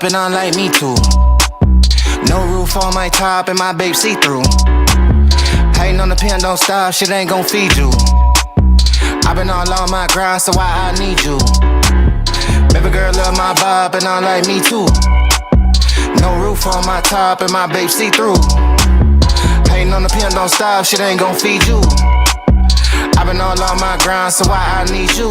And I like me too. No roof on my top and my babe see-through. Hating on the pen, don't stop, shit ain't gon' feed you. I've been all on my grind, so why I need you? Baby girl love my vibe and I like me too. No roof on my top and my babe see-through. Hating on the pen, don't stop, shit ain't gon' feed you. I've been all on my grind, so why I need you?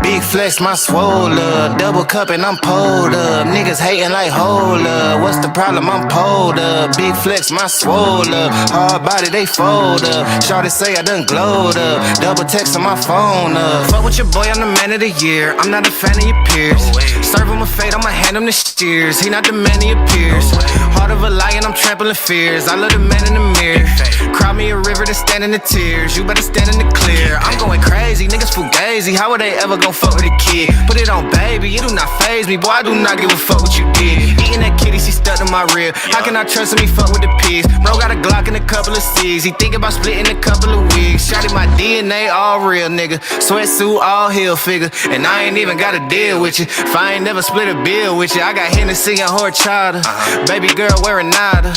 Big flex, my swole up. Double cup and I'm pulled up. Niggas hating like hold up. What's the problem? I'm pulled up. Big flex, my swole up. Hard body, they fold up. Shawty say I done glowed up. Double text on my phone up. Fuck with your boy, I'm the man of the year. I'm not a fan of your peers. Serve him a fate, I'ma hand him the steers. He not the man he appears. Heart of a lion, I'm trampling fears. I love the man in the mirror. Cry me a river to stand in the tears. You better stand in the clear. I'm going crazy, niggas fugazi. How would they ever gon' fuck with a kid? Put it on, baby, it do not faze me. Boy, I do not give a fuck what you did. Eating that kitty, she stuck to my rib. How can I trust him? He fuck with the pigs. Bro got a Glock and a couple of C's. He think about splitting a couple of wigs. Shotty my DNA, all real, nigga. Sweatsuit, all heel figure. And I ain't even gotta deal with you. If I ain't never split a bill with you, I got Hennessy and horchata. Baby girl wearing nada.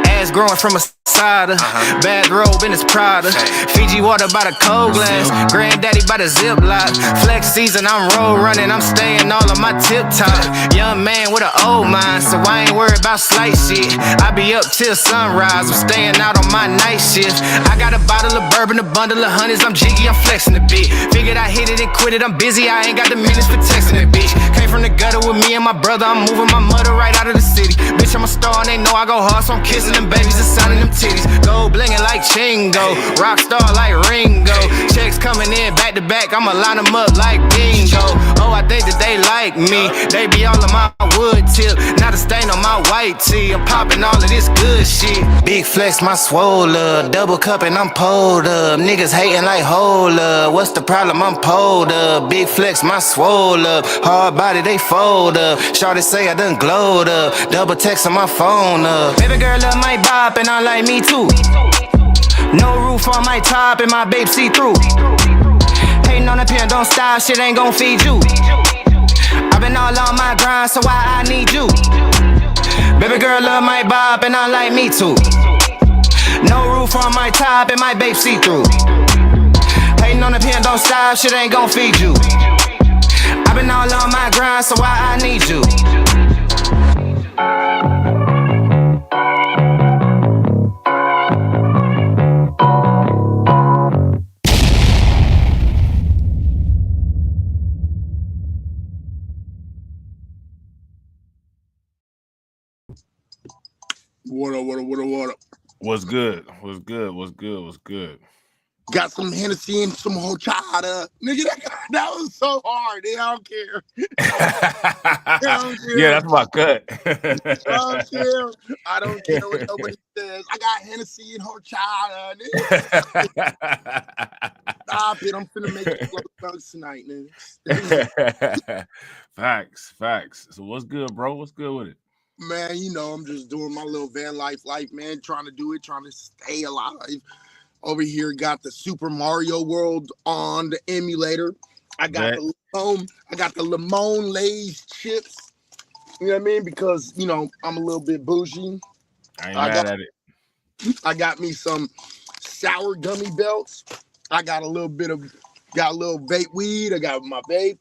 Ass growing from a cider. Bad robe in his Prada. Fiji water by the cold glass. Granddaddy by the Ziploc. Flex season, I'm road running. I'm staying all on my tip top. Young man with an old mind, so I ain't worried about slight shit. I be up till sunrise. I'm staying out on my night shift. I got a bottle of bourbon, a bundle of honeys. I'm jiggy, I'm flexing a bit. Figured I hit it and quit it. I'm busy, I ain't got the minutes for texting it, bitch. Came from the gutter with me and my brother. I'm moving my mother right out of the city. Bitch, I'm a star and they know I go hard, so I'm kissing them babies and signing them titties. Gold blingin' like Chingo. Rock star like Ringo. Checks coming in back to back. I'ma line them up like bingo. Oh, I think that they like me. They be all on my wood tip. Not a stain on my white tee. I'm popping all of this good shit. Big flex, my swole up. Double cup and I'm pulled up. Niggas hating like hold up. What's the problem? I'm pulled up. Big flex, my swole up. Hard body, they fold up. Shawty say I done glowed up. Double text on my phone up. Baby girl love my bop and I like me too. No roof on my top and my babe see-through. Hating on the pen, don't stop, shit ain't gon' feed you. I've been all on my grind, so why I need you? Baby girl love my bop and I like me too. No roof on my top and my babe see-through. Hating on the pen, don't stop, shit ain't gon' feed you. I've been all on my grind, so why I need you? What up? What's good? What's good? Got some Hennessy and some horchata. Nigga, that was so hard. I don't care. I don't care. Yeah, that's my cut. I don't care what nobody says. I got Hennessy and horchata. Stop it. I'm finna make you float thugs tonight, nigga. Facts. So what's good, bro? What's good with it? Man, you know, I'm just doing my little van life, man, trying to stay alive. Over here, got the Super Mario World on the emulator. I got the lemon Lay's chips. You know what I mean? Because, you know, I'm a little bit bougie. I ain't mad at it. I got me some sour gummy belts. I got a little vape weed. I got my vape.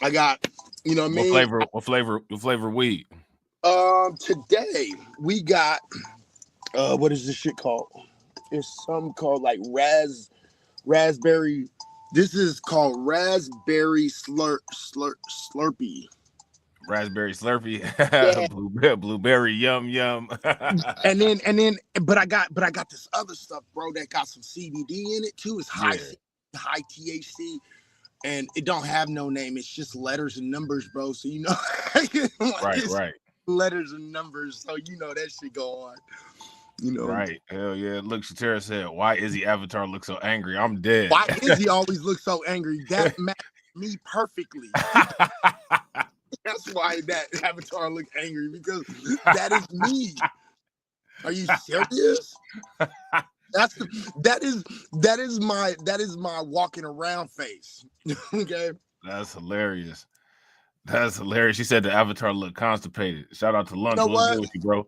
I got, you know what I mean? What flavor weed? Today we got what is this shit called? It's something called like raspberry. This is called raspberry slurpee. Raspberry slurpee. Yeah. Blueberry yum. But I got this other stuff, bro, that got some CBD in it too. It's high THC, and it don't have no name. It's just letters and numbers, bro. So you know, right. Letters and numbers, so you know that shit go on. You know, right? Hell yeah! Look, Shatera said, "Why Izzy Avatar look so angry?" I'm dead. Why Izzy always look so angry? That matched me perfectly. That's why that Avatar look angry, because that is me. Are you serious? That is my walking around face. Okay. That's hilarious. She said the Avatar look constipated. Shout out to Lunch. You know what's good with you, bro?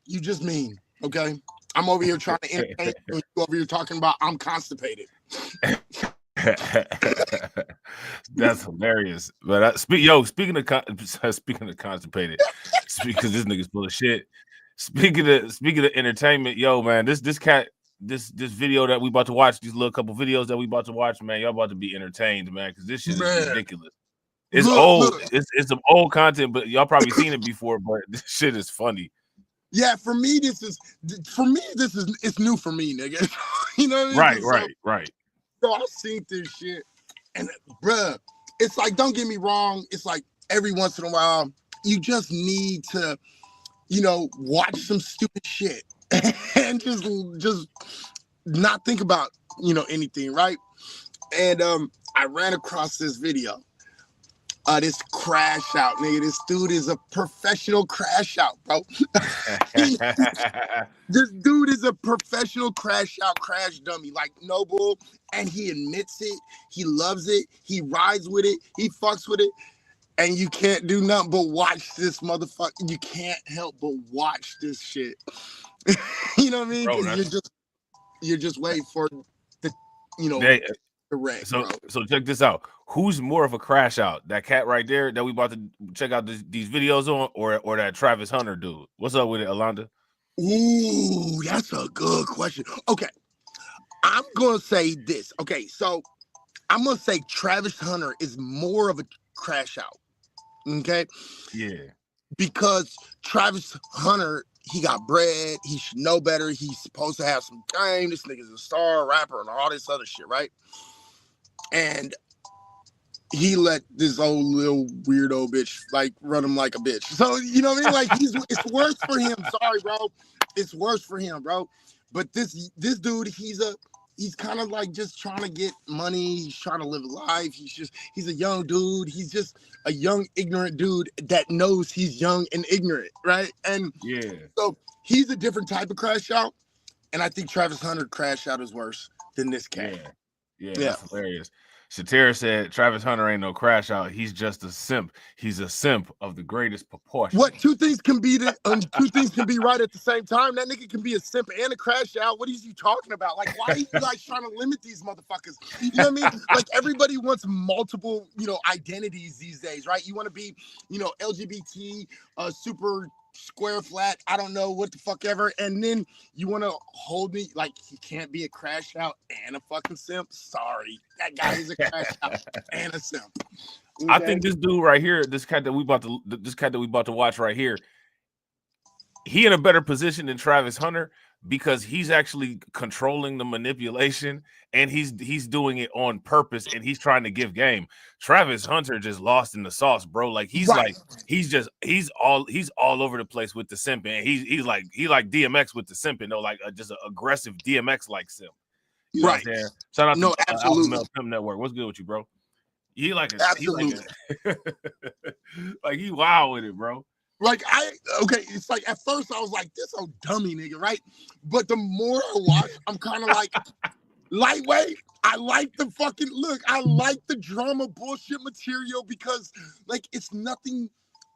You just mean, okay? I'm over here trying to entertain you. You over here talking about I'm constipated. That's hilarious. But speaking of constipated, because this nigga's full of shit. Speaking of entertainment, yo, man, this video that we about to watch, these little couple videos that we about to watch, man, y'all about to be entertained, man, because this shit is ridiculous. It's old. It's some old content, but y'all probably seen it before. But this shit is funny. Yeah, for me, this is it's new for me, nigga. You know what I mean? Right. So I've seen this shit, and bruh, it's like, don't get me wrong, it's like every once in a while you just need to, you know, watch some stupid shit and just not think about, you know, anything, right? And I ran across this video. This crash out, nigga. This dude is a professional crash out, bro. This dude is a professional crash out, crash dummy, like no bull. And he admits it. He loves it. He rides with it. He fucks with it. And you can't do nothing but watch this motherfucker. You can't help but watch this shit. You know what I mean? Bro, you're just waiting for the, you know, the wreck. So check this out. Who's more of a crash out? That cat right there that we about to check out these videos on, or that Travis Hunter dude? What's up with it, Alonda? Ooh, that's a good question. Okay, I'm gonna say this. Okay, so I'm gonna say Travis Hunter is more of a crash out. Okay. Yeah. Because Travis Hunter, he got bread. He should know better. He's supposed to have some game. This nigga's a star rapper and all this other shit, right? And he let this old little weirdo bitch like run him like a bitch. So you know what I mean? Like it's worse for him. Sorry, bro. It's worse for him, bro. But this dude, he's kind of like just trying to get money. He's trying to live a life. He's a young dude. He's just a young, ignorant dude that knows he's young and ignorant, right? And yeah, so he's a different type of crash out. And I think Travis Hunter crash out is worse than this cat. Yeah, that's hilarious. Shatera said Travis Hunter ain't no crash out. He's just a simp. He's a simp of the greatest proportion. What two things can be right at the same time? That nigga can be a simp and a crash out. What are you talking about? Like, why are you guys trying to limit these motherfuckers? You know what I mean? Like, everybody wants multiple, you know, identities these days, right? You want to be, you know, LGBT, super square flat, I don't know what the fuck ever, and then you want to hold me like he can't be a crash out and a fucking simp. Sorry, that guy is a crash out and a simp. Okay? I think this dude right here, this cat that we about to watch right here, he in a better position than Travis Hunter because he's actually controlling the manipulation, and he's doing it on purpose, and he's trying to give game. Travis Hunter just lost in the sauce, bro. Like he's all over the place with the simping. He's like DMX with the simping, though, like just an aggressive DMX like simp. You know what I'm saying? Shout out to absolutely. Alpha Male Network. What's good with you, bro? He like he wild with it, bro. It's like at first I was like, this old dummy nigga, right? But the more I watch, I'm kind of like, lightweight. I like the fucking look. I like the drama bullshit material because like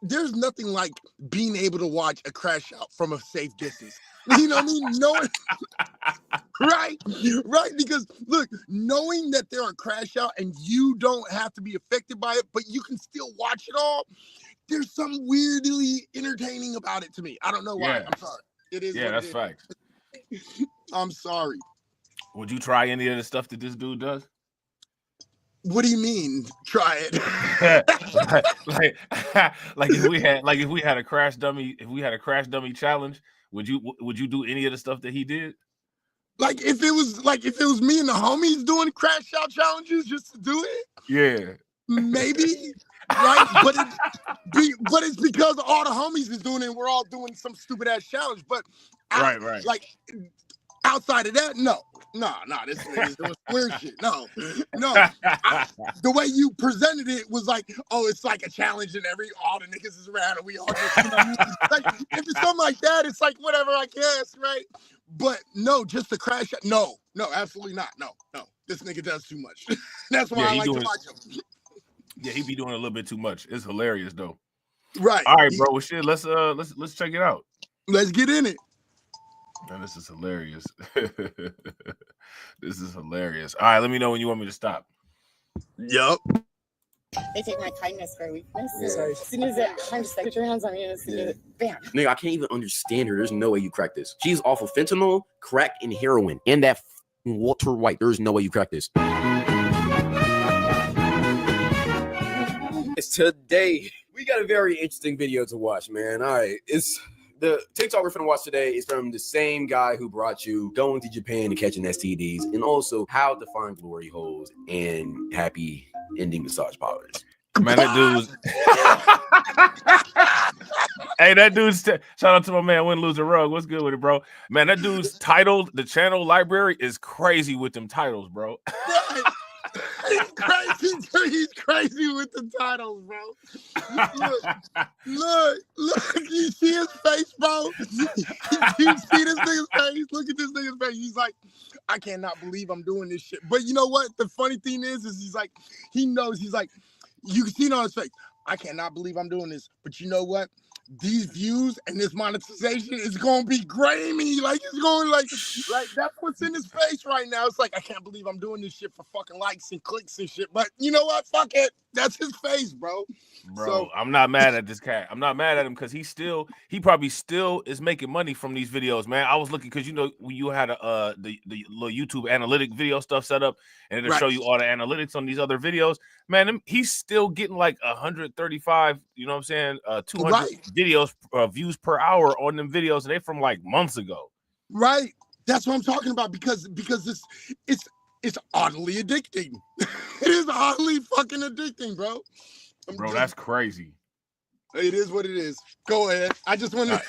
there's nothing like being able to watch a crash out from a safe distance. You know what I mean? Right. Because look, knowing that there are crash out and you don't have to be affected by it, but you can still watch it all. There's something weirdly entertaining about it to me. I don't know why. I'm sorry. It is. Yeah, that's facts. I'm sorry. Would you try any of the stuff that this dude does? What do you mean? Try it. like if we had a crash dummy challenge, would you do any of the stuff that he did? Like if it was me and the homies doing crash out challenges just to do it? Yeah. Maybe. Right, but it's because all the homies is doing it and we're all doing some stupid ass challenge. But right. Like outside of that, no, this nigga's doing weird shit. No. The way you presented it was like, oh, it's like a challenge and all the niggas is around and we all just, like, if it's something like that, it's like whatever, I guess, right? But no, just the crash. No, absolutely not. No. This nigga does too much. That's why I like to watch him. Yeah, he be doing a little bit too much. It's hilarious though. Right. All right, bro. Well, shit. Let's check it out. Let's get in it. Man, this is hilarious. This is hilarious. All right, let me know when you want me to stop. Yup. They take my kindness for weakness. Yeah. As soon as I'm just like, your hands on me, bam. Nigga, I can't even understand her. There's no way you crack this. She's off of fentanyl, crack, and heroin. And that Walter White. There's no way you crack this. Today, we got a very interesting video to watch, man. All right, it's the TikTok we're finna watch today is from the same guy who brought you going to Japan and catching STDs, and also how to find glory holes and happy ending massage parlors. Man, that dude's hey, that dude's shout out to my man Win Lose a Rug. What's good with it, bro? Man, that dude's titled the channel library is crazy with them titles, bro. He's crazy with the titles, bro. Look, you see his face, bro? You see this nigga's face? Look at this nigga's face. He's like, I cannot believe I'm doing this shit. But you know what? The funny thing is he's like, he knows, he's like, you can see it on his face. I cannot believe I'm doing this. But you know what? These views and this monetization is gonna be grimy. Like it's going like that's what's in his face right now. It's like, I can't believe I'm doing this shit for fucking likes and clicks and shit. But you know what? Fuck it. That's his face, bro. So, I'm not mad at this cat. I'm not mad at him because he probably still is making money from these videos, man. I was looking because you know when you had the little YouTube analytic video stuff set up and it'll show you all the analytics on these other videos. Man, he's still getting like 135, you know what I'm saying? 200 videos views per hour on them videos, and they from like months ago. Right. That's what I'm talking about because it's oddly addicting. It is oddly fucking addicting, bro. Bro, that's crazy. It is what it is. Go ahead. I just wanted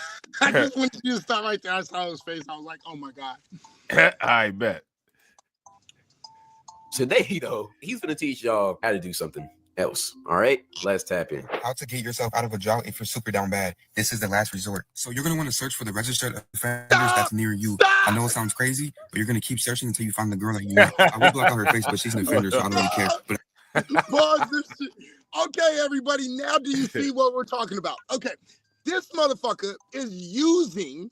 you to stop right there. I saw his face. I was like, oh my God. I bet. Today, though, he's gonna teach y'all how to do something else. All right, let's tap in. How to get yourself out of a drought if you're super down bad. This is the last resort. So you're gonna want to search for the registered offenders that's near you. I know it sounds crazy, but you're gonna keep searching until you find the girl that you want. I will block out her face, but she's an offender, so I don't really care. But pause this shit. Okay, everybody, now do you see what we're talking about? Okay, this motherfucker is using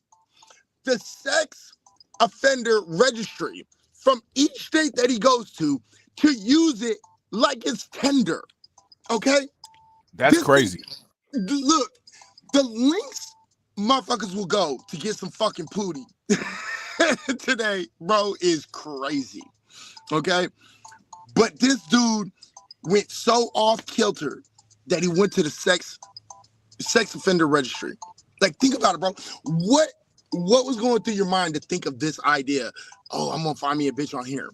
the sex offender registry from each state that he goes to use it like it's Tinder. Okay? That's crazy. Look, the links motherfuckers will go to get some fucking pooty today, bro, is crazy. Okay? But this dude went so off kilter that he went to the sex offender registry. Like, think about it, bro. What What was going through your mind to think of this idea? Oh, I'm gonna find me a bitch on here.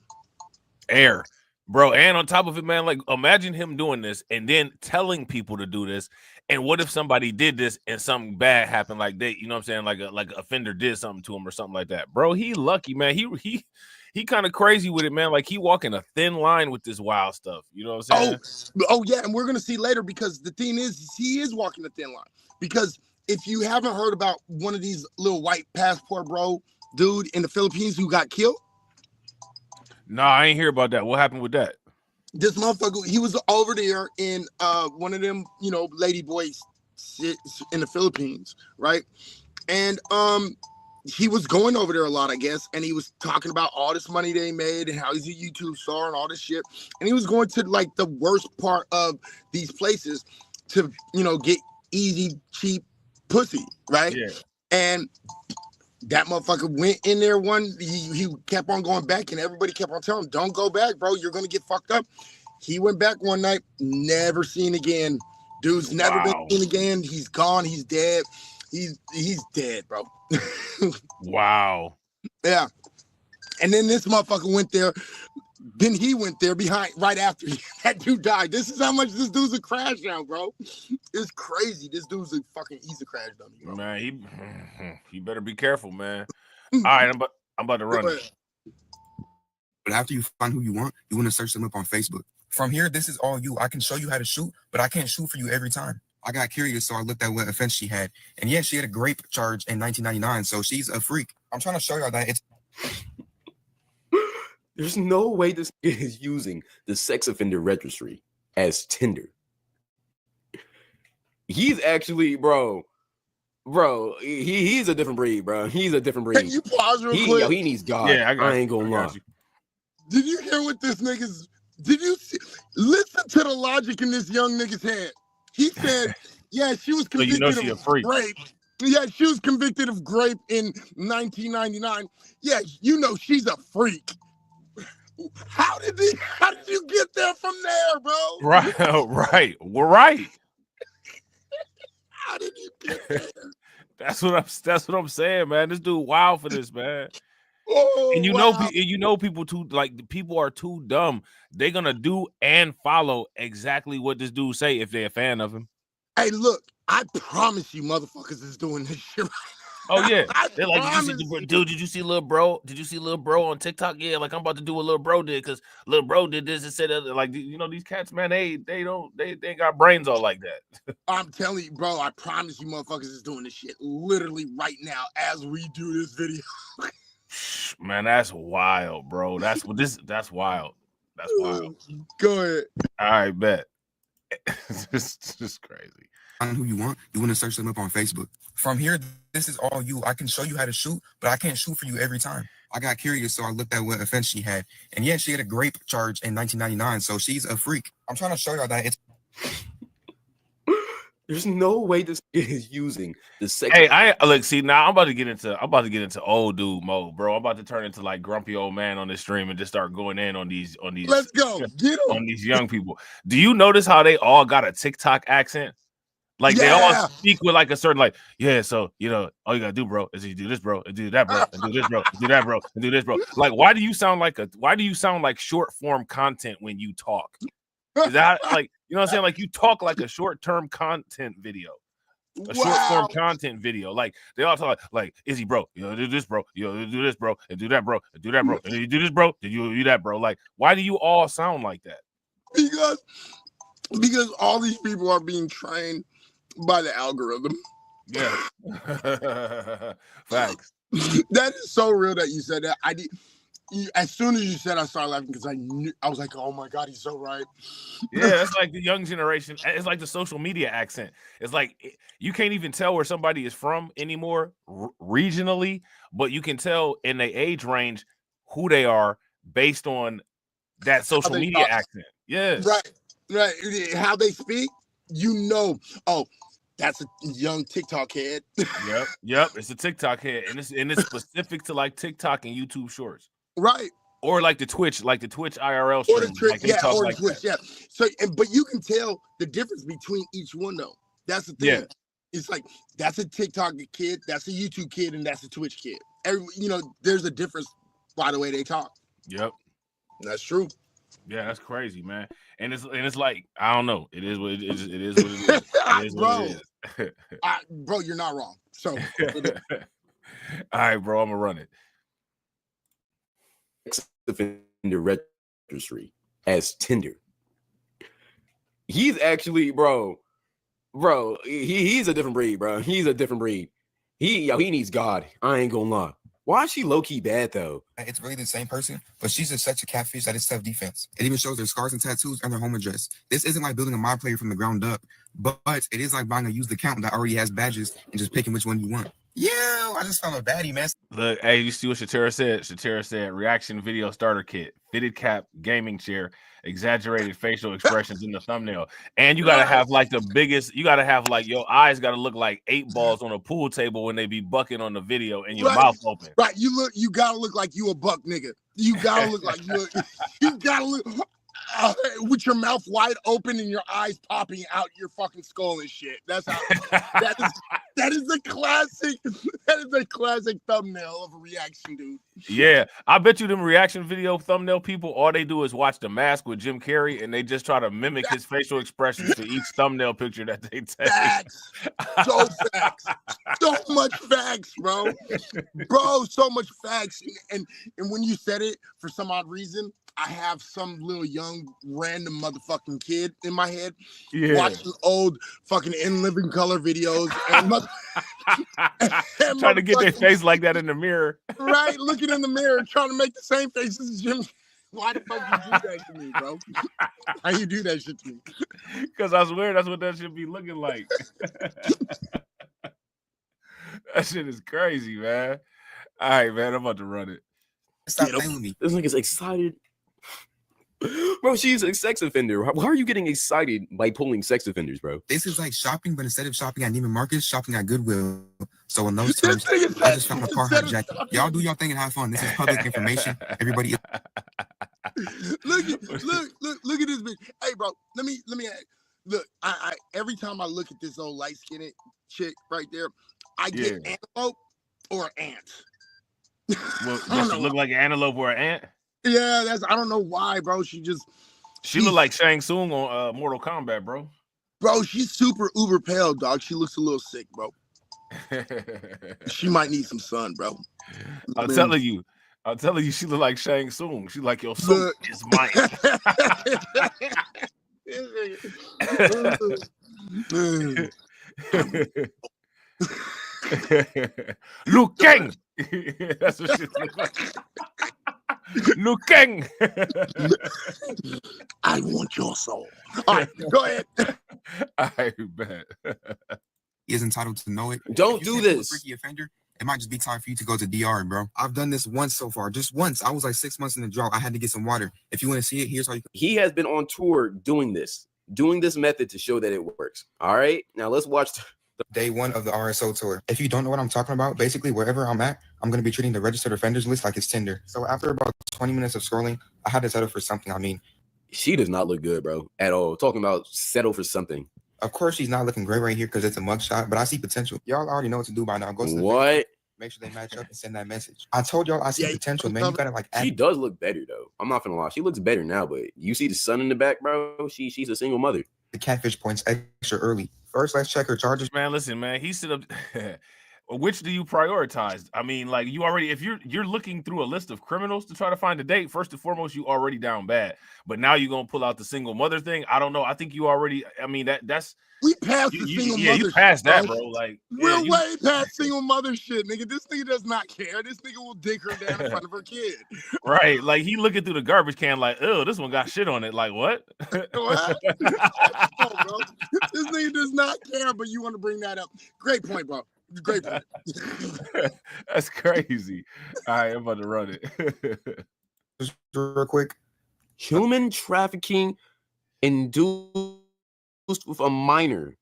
Air, bro. And on top of it, man, like imagine him doing this and then telling people to do this. And what if somebody did this and something bad happened? Like they, you know what I'm saying? Like an offender did something to him or something like that. Bro, he lucky, man. He kind of crazy with it, man. Like he walking a thin line with this wild stuff. You know what I'm saying? Oh yeah, and we're gonna see later because the thing is he is walking a thin line. Because if you haven't heard about one of these little white passport bro dude in the Philippines who got killed. No, I ain't hear about that. What happened with that? This motherfucker, he was over there in one of them, you know, lady boys in the Philippines, right? And he was going over there a lot, I guess, and he was talking about all this money they made and how he's a YouTube star and all this shit. And he was going to like the worst part of these places to, you know, get easy, cheap pussy, right? Yeah. And that motherfucker went in there he kept on going back and everybody kept on telling him, don't go back, bro. You're going to get fucked up. He went back one night, never seen again. Dude's never been seen again. He's gone. He's dead. He's dead, bro. Wow. Yeah. And then this motherfucker went there. Then he went there right after that dude died. This is how much this dude's a crash out, bro. It's crazy. This dude's he's a crash dummy, bro. Man, he better be careful, man. All right, I'm about to run it. But after you find who you want to search them up on Facebook. From here, this is all you. I can show you how to shoot, but I can't shoot for you every time. I got curious, so I looked at what offense she had. And yeah, she had a grape charge in 1999, so she's a freak. I'm trying to show y'all that it's... There's no way this is using the sex offender registry as Tinder. He's actually, bro, he's a different breed, bro. He's a different breed. Can you pause real quick? He needs God. Yeah, I ain't gonna lie. Did you hear what this nigga's... Did you see? Listen to the logic in this young nigga's head. He said, yeah, she was convicted of grape. Yeah, she was convicted of grape in 1999. Yeah, you know she's a freak. How did you get there from there, bro? Right. We're right. How did you get there? That's what I'm saying, man. This dude wild for this, man. Oh, and you know people too, like people are too dumb. They're gonna do and follow exactly what this dude say if they're a fan of him. Hey, look, I promise you, motherfuckers is doing this shit. Oh yeah, they're like, did you see little bro? Did you see little bro on TikTok? Yeah, like I'm about to do what little bro did because little bro did this and said that. Like you know these cats, man, they ain't got brains all like that. I'm telling you, bro. I promise you, motherfuckers is doing this shit literally right now as we do this video. Man, that's wild, bro. That's wild. That's wild. Go ahead. All right, bet. It's just crazy. Find who you want to search them up on Facebook. From here, this is all you. I can show you how to shoot, but I can't shoot for you every time. I got curious, so I looked at what offense she had. And yeah, she had a grape charge in 1999, so she's a freak. I'm trying to show y'all that it's... There's no way this is using the sex. Hey, now I'm about to get into old dude mode, bro. I'm about to turn into like grumpy old man on this stream and just start going in on these. Let's go. Get on these young people. Do you notice how they all got a TikTok accent? Like they all speak with like a certain like, yeah, so you know, all you gotta do, bro, is you do this, bro, and do that, bro, and do this, bro, and do that, bro, and do this, bro. Like, why do you sound like short form content when you talk? Is that like, you know what I'm saying? Like you talk like a short-term content video. A short-form content video. Like they all talk like Izzy, bro, you know, do this, bro, you know, do this, bro, and do that, bro, and do that, bro, and you do this, bro, did you do that, bro? Like, why do you all sound like that? Because all these people are being trained by the algorithm. Yeah. Facts. That is so real that you said that. As soon as you said, I started laughing because I was like, oh my God, he's so right. Yeah, it's like the young generation. It's like the social media accent. It's like you can't even tell where somebody is from anymore regionally, but you can tell in their age range who they are based on that social media accent. Yeah. Right. How they speak, you know, oh, that's a young TikTok head. Yep. It's a TikTok head. And it's specific to like TikTok and YouTube shorts. Right. Or like the Twitch IRL stream. Or the Twitch, yeah. So, but you can tell the difference between each one though. That's the thing. It's like that's a TikTok kid, that's a YouTube kid, and that's a Twitch kid. There's a difference by the way they talk. Yep. That's true. Yeah, that's crazy, man. And it's like, I don't know. It is what it is. It is what it is. It is Bro, what it is. Bro, you're not wrong. So all right, bro, I'm gonna run it. Offender registry as Tinder. He's actually, bro, he's a different breed, bro. He's a different breed. He needs God. I ain't gonna lie. Why is she low-key bad though? It's really the same person, but she's just such a catfish that it's self-defense. It even shows their scars and tattoos and their home address. This isn't like building a mod player from the ground up, but it is like buying a used account that already has badges and just picking which one you want. Yeah, I just found a baddie, man. Look, hey, you see what Shatera said? Shatera said, reaction video starter kit, fitted cap, gaming chair, exaggerated facial expressions in the thumbnail. And you gotta have like the biggest, you gotta have like your eyes gotta look like 8 balls on a pool table when they be bucking on the video and your mouth open. Right, you gotta look like you a buck, nigga. You gotta look like you gotta look with your mouth wide open and your eyes popping out your fucking skull and shit. That's how that is a classic. That is a classic thumbnail of a reaction, dude. Yeah, I bet you them reaction video thumbnail people, all they do is watch The Mask with Jim Carrey and they just try to mimic his facial expressions for each thumbnail picture that they take. Facts. So facts. So much facts, bro. Bro, so much facts. And when you said it, for some odd reason, I have some little young random motherfucking kid in my head watching old fucking In Living Color videos and trying to get their face like that in the mirror. Right, looking in the mirror, trying to make the same faces as Jim. Why the fuck you do that to me, bro? How you do that shit to me? Because I swear that's what that should be looking like. That shit is crazy, man. All right, man, I'm about to run it. Stop playing with me. This nigga's excited. Bro, she's a sex offender. Why are you getting excited by pulling sex offenders, bro? This is like shopping, but instead of shopping at Neiman Marcus, shopping at Goodwill. So in those terms, I just found a car hijack. Y'all do y'all thing and have fun. This is public information. Everybody. Look at this bitch. Hey, bro, let me look. I every time I look at this old light skinned chick right there, I get antelope or ant. Well, does she look like an antelope or an ant? Yeah, I don't know why, bro. She look like Shang Tsung on Mortal Kombat, bro. Bro, she's super uber pale, dog. She looks a little sick, bro. She might need some sun, bro. I'm telling you, she look like Shang Tsung. She like your suit is mine. Liu Kang. That's what she looks like. Liu Kang. I want your soul. All right, go ahead. I bet. He is entitled to know it. Don't do this. Freaky offender. It might just be time for you to go to DR, bro. I've done this once so far, just once. I was like 6 months in the drought. I had to get some water. If you want to see it, here's how you. He has been on tour doing this method to show that it works. All right, now let's watch Day 1 of the RSO tour. If you don't know what I'm talking about, basically wherever I'm at, I'm going to be treating the registered offenders list like it's Tinder. So after about 20 minutes of scrolling, I had to settle for something. I mean, she does not look good, bro, at all. Talking about settle for something. Of course, she's not looking great right here because it's a mugshot, but I see potential. Y'all already know what to do by now. Go to the what? Make sure they match up and send that message. I told y'all I see potential, man. You gotta like. She does look better though. I'm not gonna lie. She looks better now, but you see the sun in the back, bro. She's a single mother. The catfish points extra early. First, let's check her charges. Man, listen, man. He stood up. Which do you prioritize? I mean, like you already, if you're looking through a list of criminals to try to find a date, first and foremost, you already down bad. But now you're gonna pull out the single mother thing. I don't know. I think you already. I mean, that's we passed the single mother. You passed shit, that, bro. Like we're way past single mother shit, nigga. This nigga does not care. This nigga will dig her down in front of her kid. Right? Like he looking through the garbage can, like, oh, this one got shit on it. Like what? What? Oh, bro. This nigga does not care, but you want to bring that up. Great point, bro. Great point. That's crazy. All right, I'm about to run it. Just real quick. Human trafficking induced with a minor.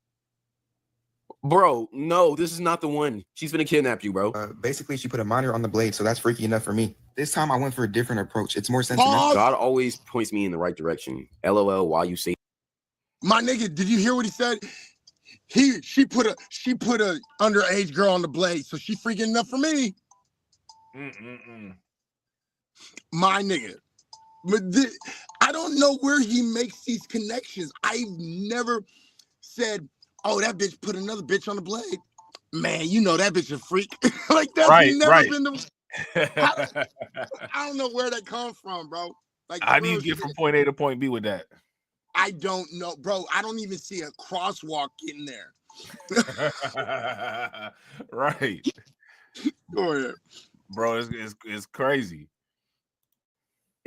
Bro, no, this is not the one. She's gonna kidnap you, bro. Basically, she put a minor on the blade, so that's freaky enough for me. This time, I went for a different approach. It's more sentimental. God always points me in the right direction. LOL, while you say. My nigga, did you hear what he said? She put a underage girl on the blade, so she freaking enough for me. My nigga. But I don't know where he makes these connections. I've never said, oh, that bitch put another bitch on the blade. Man, you know that bitch a freak. Like that's never been the I don't know where that comes from, bro. Like how do you get from point A to point B with that? I don't know, bro. I don't even see a crosswalk in there. Right. Go ahead. Bro, it's crazy.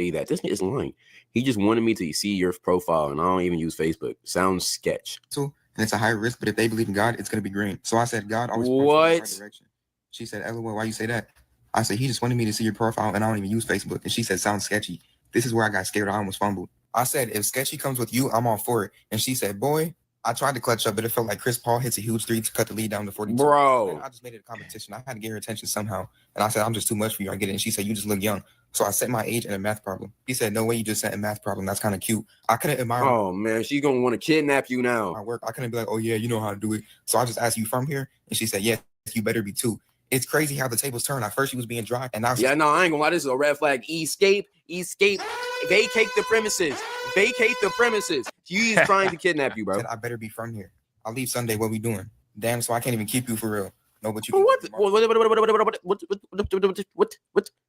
Say that this is lying. He just wanted me to see your profile, and I don't even use Facebook. Sounds sketch. And it's a high risk, but if they believe in God, it's gonna be green. So I said, God always What? points in the right direction. She said, LOL, why you say that? I said, he just wanted me to see your profile, and I don't even use Facebook. And she said, sounds sketchy. This is where I got scared. I almost fumbled. I said, if sketchy comes with you, I'm all for it. And she said, boy, I tried to clutch up, but it felt like Chris Paul hits a huge three to cut the lead down to 42. Bro. And I just made it a competition. I had to get her attention somehow. And I said, I'm just too much for you. I get it. And she said, you just look young. So I set my age and a math problem. He said, no way you just set a math problem. That's kind of cute. I couldn't admire man, she's going to want to kidnap you now. my work. I couldn't be like, oh, yeah, you know how to do it. So I just asked, you from here? And she said, yes, you better be too. It's crazy how the tables turn. At first, she was being dry. And now, I ain't gonna lie. This is a red flag. Escape. Vacate the premises. She's trying to kidnap you, bro. I better be from here. I'll leave Sunday. What we doing? Damn, so I can't even keep you for real. No, but you.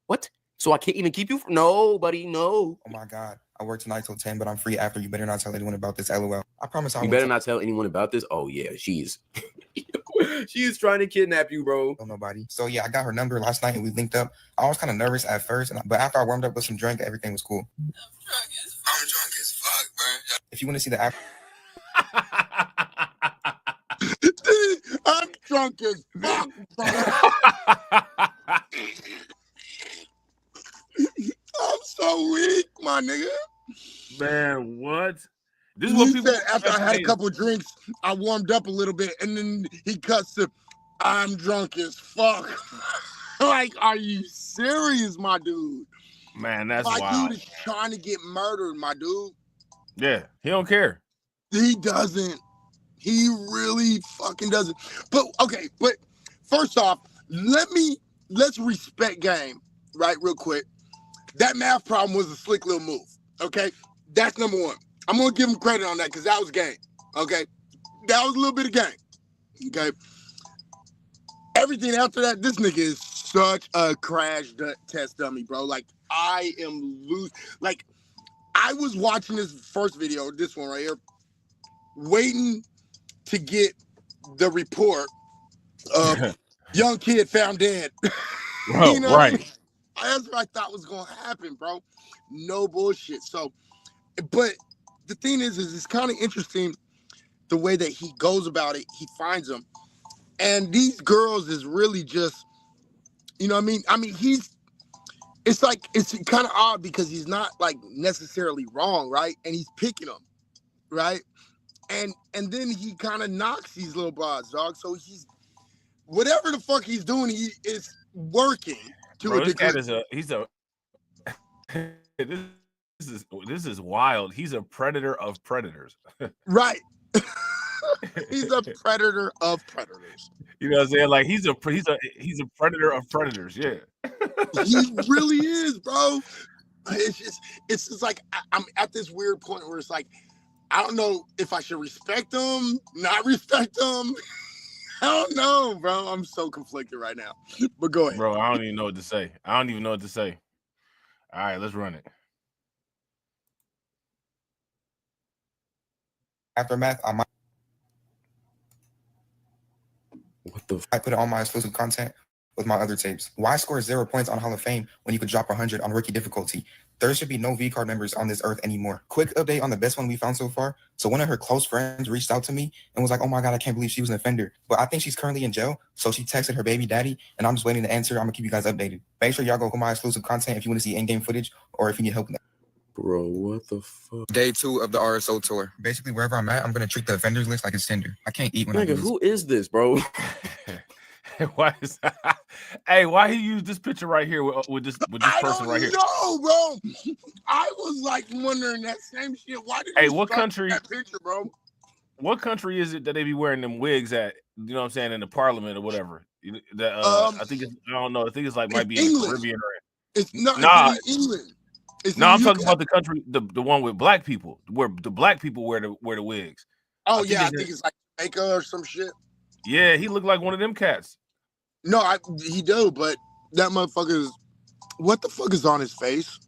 What? So I can't even keep you? No, buddy, no. Oh my God. I work tonight till 10, but I'm free after. You better not tell anyone about this. LOL. I promise I won't. You better not tell anyone about this. Oh yeah, she's trying to kidnap you, bro. Oh, nobody. So yeah, I got her number last night and we linked up. I was kind of nervous at first, but after I warmed up with some drink, everything was cool. I'm drunk as fuck, bro. If you want to see the app. I'm drunk as fuck, bro. I'm so weak, my nigga. Man, what? This is He what people said after I had a couple of drinks, I warmed up a little bit, and then he cuts to, I'm drunk as fuck. Like, are you serious, my dude? Man, that's my wild. dude is trying to get murdered, my dude. Yeah, he don't care. He doesn't. He really fucking doesn't. But okay, but first off, let's respect game, right? Real quick. That math problem was a slick little move. Okay, that's number one. I'm gonna give him credit on that because that was game. Okay, that was a little bit of game. Okay, everything after that, this nigga is such a crash test dummy, bro. Like I am like I was watching this first video, this one right here, waiting to get the report of young kid found dead. Bro, you know right. What I mean? That's what I thought was gonna happen, bro. No bullshit. So, but the thing is it's kind of interesting the way that he goes about it. He finds them, and these girls is really just, you know what I mean? I mean, it's kind of odd because he's not like necessarily wrong, right? And he's picking them, right? And then he kind of knocks these little broads, dog. So he's whatever the fuck he's doing, he is working. Bro, this cat is this is wild. He's a predator of predators. Right. He's a predator of predators. You know what I'm saying? Like he's a predator of predators. Yeah. He really is, bro. It's just like I'm at this weird point where it's like I don't know if I should respect him, not respect him. I don't know, bro. I'm so conflicted right now. But go ahead. Bro, I don't even know what to say. I don't even know what to say. All right, let's run it. Aftermath, I put it on my exclusive content with my other tapes. Why score 0 points on Hall of Fame when you could drop 100 on rookie difficulty? There should be no V-card members on this earth anymore. Quick update on the best one we found so far. So one of her close friends reached out to me and was like, oh my God, I can't believe she was an offender. But I think she's currently in jail. So she texted her baby daddy and I'm just waiting to answer. I'm gonna keep you guys updated. Make sure y'all go to my exclusive content if you want to see in-game footage or if you need help with that. Bro, what the fuck? Day 2 of the RSO tour. Basically, wherever I'm at, I'm gonna treat the offenders list like it's Tinder. I can't eat when I do Nigga, this. who is this, bro? Why is hey, why he used this picture right here with this person right here? No, bro. I was like wondering that same shit. Why did Hey, you what start country? that picture, bro? What country is it that they be wearing them wigs at? You know what I'm saying, in the parliament or whatever? I think it's, I don't know. I think it's like might be in the England. Caribbean or It's not. nah. It's in England. It's No, in I'm the talking UK. about the country, the one with black people, where the black people wear the wigs. Oh yeah, I think it's like Jamaica or some shit. Yeah, he looked like one of them cats. No, he do, but that motherfucker's. What the fuck is on his face?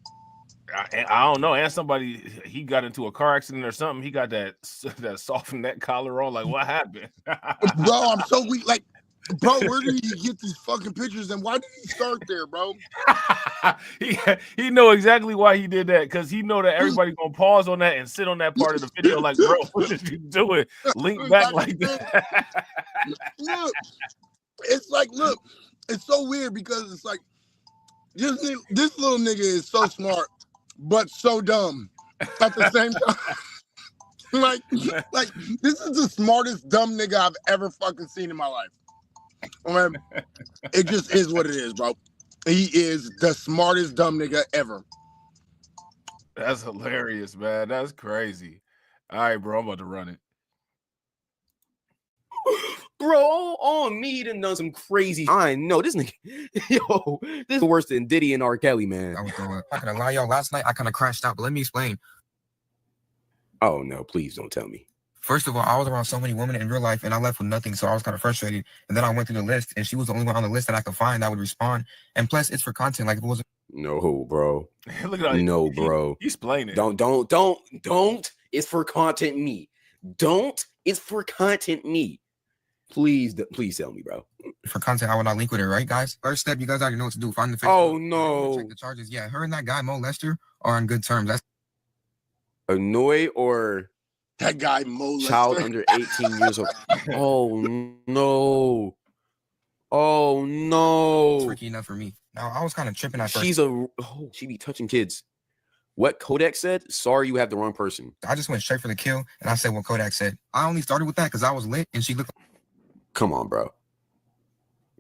I don't know. And somebody, he got into a car accident or something. He got that soft neck collar on. Like, what happened? Bro, I'm so weak. Like, bro, where did he get these fucking pictures and why did he start there, bro? he know exactly why he did that, because he know that everybody gonna pause on that and sit on that part of the video like, bro, what did you doing? Link back like that. Look, it's like, look, it's so weird because it's like this little nigga is so smart but so dumb at the same time. like this is the smartest dumb nigga I've ever fucking seen in my life. I mean, it just is what it is, bro. He is the smartest dumb nigga ever. That's hilarious, man. That's crazy. All right, bro, I'm about to run it. Bro, on me, done done some crazy. I know this nigga. Yo, this is worse than Diddy and R. Kelly, man. I'm not gonna lie, y'all. Last night I kind of crashed out, but let me explain. Oh no, please don't tell me. First of all, I was around so many women in real life, and I left with nothing, so I was kind of frustrated. And then I went through the list, and she was the only one on the list that I could find that would respond. And plus, it's for content. Like if it wasn't. No, bro. Look at no, bro. He's playing it. Don't. It's for content me. Don't. It's for content me. Please tell me, bro. For content, I would not link with her, right, guys? First step, you guys already know what to do. Find the Facebook. Oh no. Check the charges. Yeah, her and that guy Mo Lester are on good terms. That's Annoy or that guy Mo child Lester. under 18 years old. Oh no. Oh no. tricky enough for me. Now I was kind of tripping at first. She be touching kids. What Kodak said? Sorry, you have the wrong person. I just went straight for the kill, and I said what Kodak said. I only started with that because I was lit, and she looked. Come on, bro.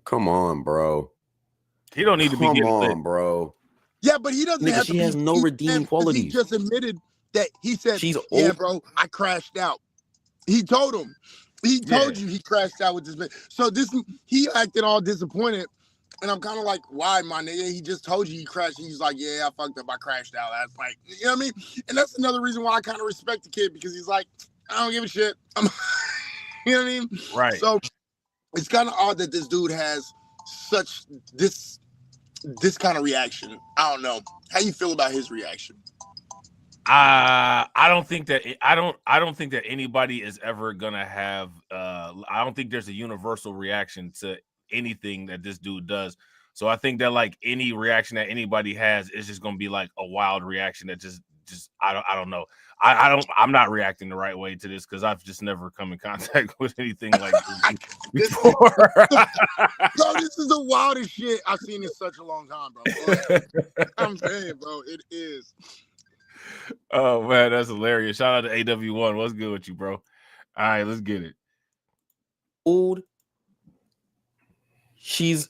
Come on, bro. He don't need to be getting lit, bro. Yeah, but he doesn't have to. She has no redeeming qualities. He just admitted that he said, she's "Yeah, old. bro, I crashed out." He told him. He told you he crashed out with this man. So he acted all disappointed, and I'm kind of like, "Why, my nigga? He just told you he crashed." He's like, "Yeah, I fucked up. I crashed out last night." You know what I mean? And that's another reason why I kind of respect the kid, because he's like, "I don't give a shit." You know what I mean? right? So it's kind of odd that this dude has such this kind of reaction. I don't know. How you feel about his reaction? I don't think that anybody is ever gonna have. I don't think there's a universal reaction to anything that this dude does. So I think that like any reaction that anybody has is just gonna be like a wild reaction that just I don't know. I'm not reacting the right way to this because I've just never come in contact with anything like this before. Bro, this is the wildest shit I've seen in such a long time, bro. I'm saying, bro, it is. Oh man, that's hilarious. Shout out to AW1. What's good with you, bro? All right, let's get it. Old. She's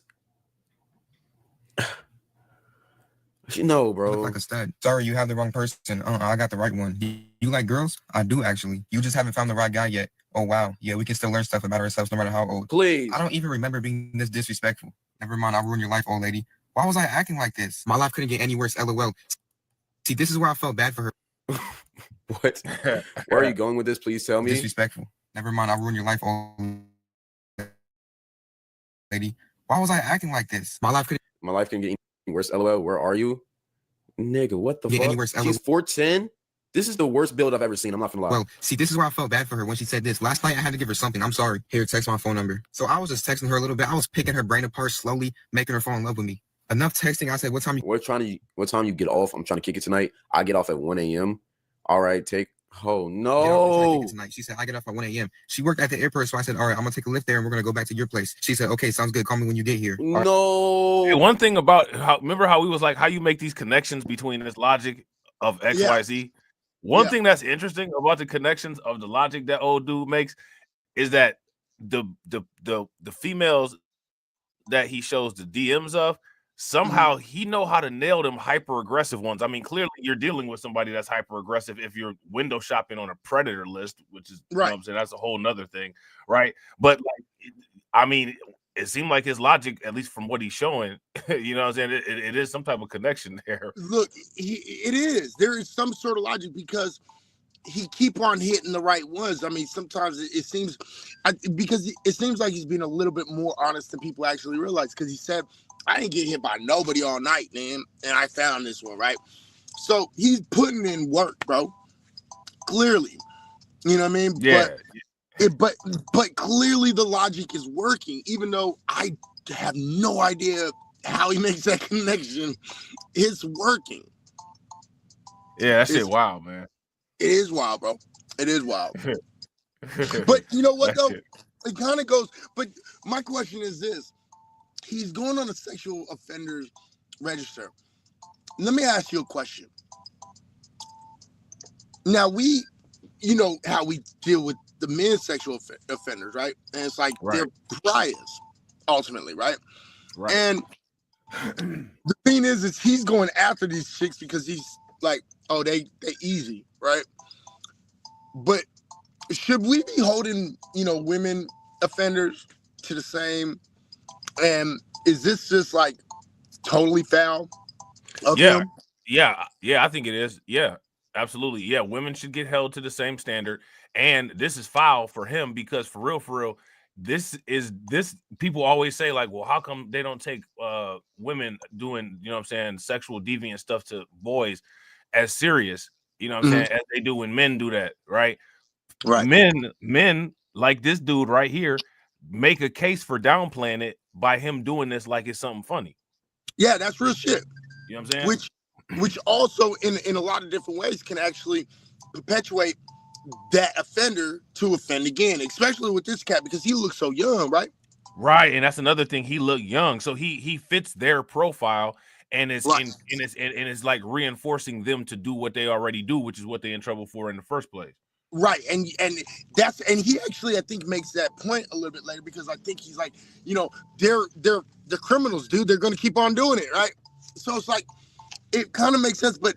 no, bro. Look like a stud. Sorry, you have the wrong person. I got the right one. You like girls? I do actually. You just haven't found the right guy yet. Oh wow. Yeah, we can still learn stuff about ourselves no matter how old. Please. I don't even remember being this disrespectful. Never mind, I'll ruin your life, old lady. Why was I acting like this? My life couldn't get any worse. LOL. See, this is where I felt bad for her. What? Where are you going with this? Please tell me. Disrespectful. Never mind, I'll ruin your life, old lady. Why was I acting like this? My life couldn't get any worse. LOL. Where are you? Nigga, what the fuck? Worse, she's 4'10". This is the worst build I've ever seen. I'm not gonna lie. Well, see, this is where I felt bad for her when she said this. Last night I had to give her something. I'm sorry. Here, text my phone number. So I was just texting her a little bit. I was picking her brain apart slowly, making her fall in love with me. Enough texting. I said, what time you get off? I'm trying to kick it tonight. I get off at 1 a.m. All right, oh no. Tonight. She said, I get off at 1 a.m. She worked at the airport, so I said, all right, I'm gonna take a lift there and we're gonna go back to your place. She said, okay, sounds good. Call me when you get here. No. Hey, one thing about remember how we was like, how you make these connections between this logic of XYZ? One thing that's interesting about the connections of the logic that old dude makes is that the females that he shows the DMs of somehow he know how to nail them hyper aggressive ones. I mean, clearly you're dealing with somebody that's hyper aggressive if you're window shopping on a predator list, which is, you know what I'm saying, that's a whole nother thing, right? But like, I mean, it seemed like his logic, at least from what he's showing, you know what I'm saying, it is some type of connection there. Look, it is. There is some sort of logic because he keep on hitting the right ones. I mean, sometimes it seems, because it seems like he's being a little bit more honest than people actually realize, because he said, I didn't get hit by nobody all night, man, and I found this one, right? So he's putting in work, bro. Clearly. You know what I mean? Yeah. But clearly the logic is working, even though I have no idea how he makes that connection. It's working. Yeah, that shit wild, man. It is wild, bro. It is wild. But you know what, though? It kind of goes, but my question is this. He's going on a sexual offenders register. Let me ask you a question. Now, you know how we deal with the men sexual offenders, right? And it's like they're pariahs, ultimately, right? Right. And the thing is he's going after these chicks because he's like, oh, they easy, right? But should we be holding, you know, women offenders to the same? And is this just like totally foul of him? Yeah, I think it is. Yeah, absolutely. Yeah, women should get held to the same standard. And this is foul for him because for real, this people always say like, well, how come they don't take women doing, you know what I'm saying, sexual deviant stuff to boys as serious, you know what I'm saying, as they do when men do that, right? Right. Men like this dude right here make a case for downplaying it by him doing this like it's something funny. Yeah, that's real shit. You know what I'm saying? Which also in a lot of different ways can actually perpetuate that offender to offend again, especially with this cat because he looks so young, right? Right, and that's another thing. He looked young, so he fits their profile, and it's it's like reinforcing them to do what they already do, which is what they're in trouble for in the first place. Right, and he actually I think makes that point a little bit later because I think he's like, you know, they're the criminals, dude. They're going to keep on doing it, right? So it's like it kind of makes sense, but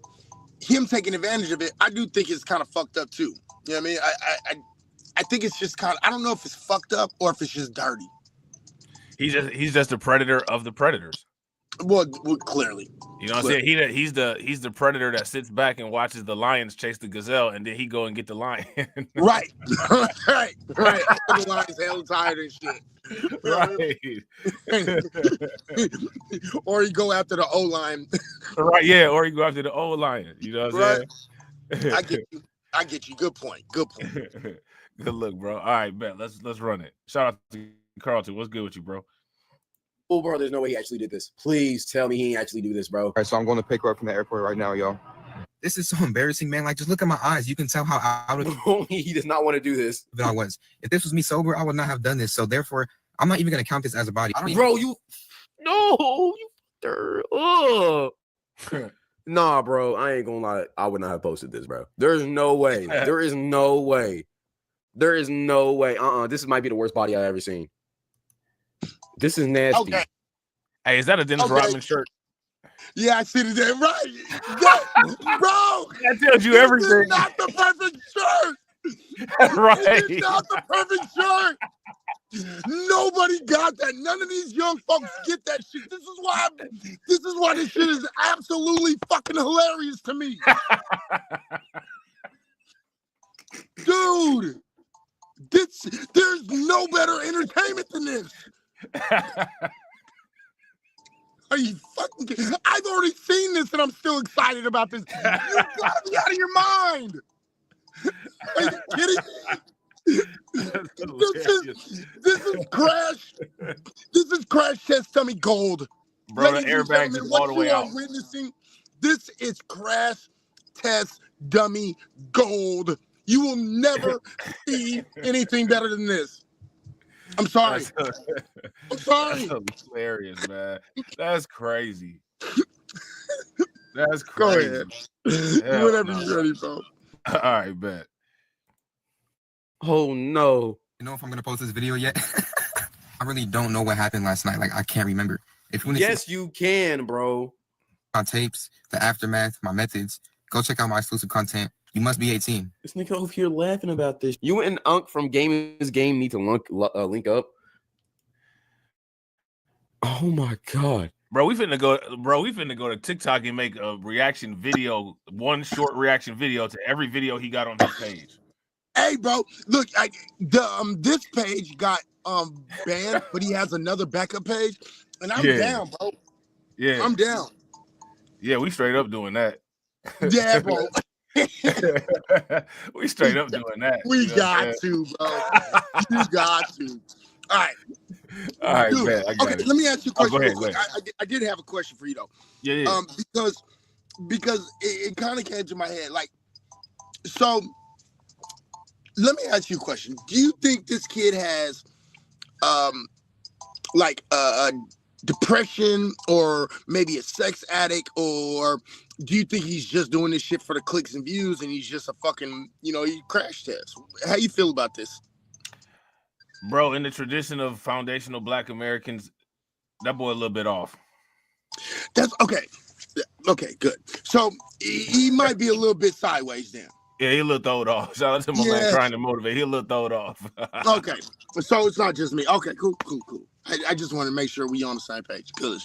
him taking advantage of it, I do think it's kind of fucked up too. You know what I mean? I think it's just kind of, I don't know if it's fucked up or if it's just dirty. He's just a predator of the predators. Well, clearly. You know what I'm saying? He's the predator that sits back and watches the lions chase the gazelle, and then he go and get the lion. Right. The lion's hell tired and shit. Right. Or you go after the O-line. Right, yeah, or you go after the O-line. You know what I'm saying? I get you. Good point. Good look, bro. All right, bet. Let's run it. Shout out to Carlton. What's good with you, bro? Oh, bro, there's no way he actually did this. Please tell me he didn't actually do this, bro. All right, so I'm going to pick her up from the airport right now, y'all. This is so embarrassing, man. Like, just look at my eyes. You can tell how out of he does not want to do this. I was. If this was me sober, I would not have done this. So therefore, I'm not even going to count this as a body. Nah, bro. I ain't gonna lie. I would not have posted this, bro. There's no way. There is no way. This might be the worst body I've ever seen. This is nasty. Okay. Hey, is that a Dennis Rodman shirt? Yeah, I see that. Right. Bro, I told you everything. This is not the perfect shirt. Right. This is not the perfect shirt. Nobody got that. None of these young folks get that shit. This is why this shit is absolutely fucking hilarious to me. Dude, there's no better entertainment than this. Are you fucking kidding? I've already seen this and I'm still excited about this. You gotta be out of your mind. Are you kidding me? This is crash. This is crash test dummy gold. Bro, the airbag is all the way out. Witnessing, this is crash test dummy gold. You will never see anything better than this. I'm sorry. I'm sorry. That's hilarious, man. That's crazy. That's crazy. Go ahead. Whatever you're ready for. All right, bet. Oh no. You know if I'm gonna post this video yet? I really don't know what happened last night. Like, I can't remember. If you want to Yes, you can, bro. my tapes, the aftermath, my methods, go check out my exclusive content. You must be 18. This nigga over here laughing about this. You and Unc from Game is Game need to link up. Oh my god. Bro, we finna go to TikTok and make a reaction video, one short reaction video to every video he got on his page. Hey, bro, look, this page got banned, but he has another backup page, and I'm down, bro. Yeah, I'm down. Yeah, we straight up doing that. Yeah, bro. We straight up doing that. We got to, bro. You got to. All right. All right, Dude, man. I got it. Let me ask you a question. Go ahead, real quick. I did have a question for you though. Yeah. Because it kind of came to my head. Like, so let me ask you a question. Do you think this kid has like a depression or maybe a sex addict, or do you think he's just doing this shit for the clicks and views and he's just a fucking, he crash test? How you feel about this? Bro, in the tradition of foundational Black Americans, that boy a little bit off. That's okay. Okay, good. So he might be a little bit sideways then. Yeah, he a little throwed off. Shout out to my man trying to motivate. He a little throwed off. Okay, so it's not just me. Okay, cool. I just want to make sure we on the same page. Good.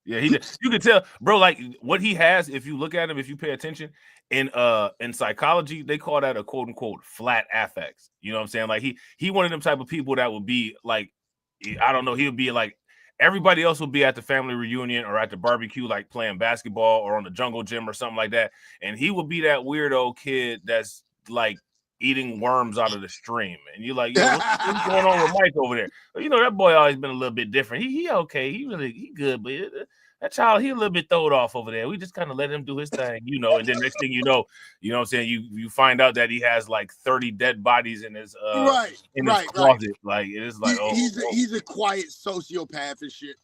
Yeah. You can tell, bro. Like what he has, if you look at him, if you pay attention, in psychology, they call that a quote unquote flat affect. You know what I'm saying? Like he one of them type of people that would be like, I don't know, he would be like everybody else would be at the family reunion or at the barbecue, like playing basketball or on the jungle gym or something like that, and he would be that weirdo kid that's like eating worms out of the stream, and you're like, yo, what's going on with Mike over there? That boy always been a little bit different. He okay, he good, but that child, he a little bit throwed off over there. We just kind of let him do his thing, and then next thing you know what I'm saying, you find out that he has like 30 dead bodies in his his closet. Like it's like he's a quiet sociopath and shit.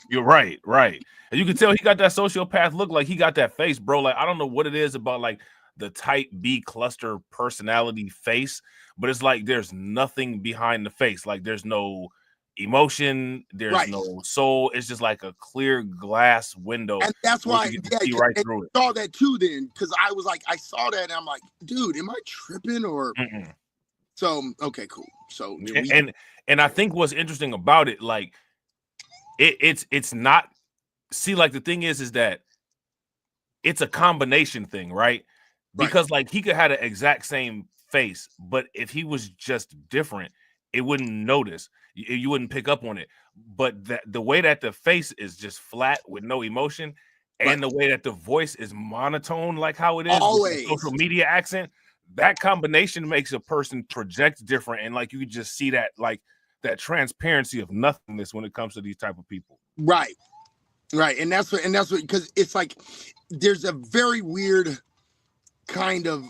You're right. And you can tell he got that sociopath look, like he got that face, bro. Like I don't know what it is about like the type B cluster personality face, but it's like there's nothing behind the face. Like there's no emotion, there's no soul. It's just like a clear glass window, and that's why you can see right through it. Saw that too then, because I was like, I saw that and I'm like, dude, am I tripping or? So okay, cool. So and I think what's interesting about it, like it's not. See, like the thing is that it's a combination thing, right? Because like he could have the exact same face, but if he was just different, it wouldn't notice. You wouldn't pick up on it. But the way that the face is just flat with no emotion, and the way that the voice is monotone, like how it is with the social media accent, that combination makes a person project different, and like you could just see that like that transparency of nothingness when it comes to these type of people. Right, and that's what because it's like there's a very weird kind of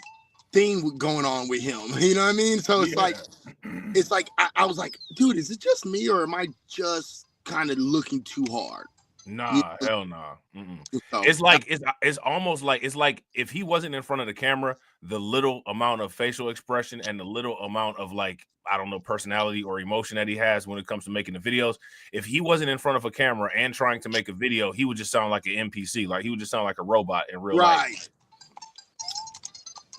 thing going on with him, you know what I mean? So it's like I was like, dude, is it just me or am I just kind of looking too hard? Nah, hell nah. It's like it's almost like it's like if he wasn't in front of the camera, the little amount of facial expression and the little amount of like, I don't know, personality or emotion that he has when it comes to making the videos, if he wasn't in front of a camera and trying to make a video, he would just sound like an NPC. Like he would just sound like a robot in real life.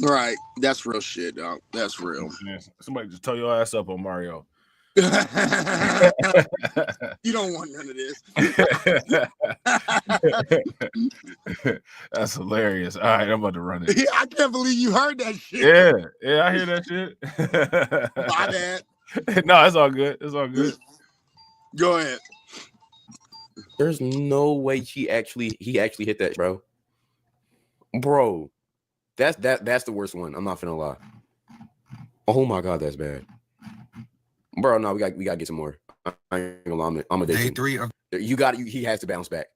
Right, that's real shit, dog. That's real. Yeah. Somebody just tell your ass up on Mario. You don't want none of this. That's hilarious. All right, I'm about to run it. I can't believe you heard that shit. Yeah, I hear that shit. My bad. No, it's all good. It's all good. Go ahead. There's no way he actually hit that, bro. That's the worst one. I'm not finna lie. Oh my god, that's bad, bro. No, we got to get some more. I ain't gonna lie, I'm addicted. Day 3 of he has to bounce back.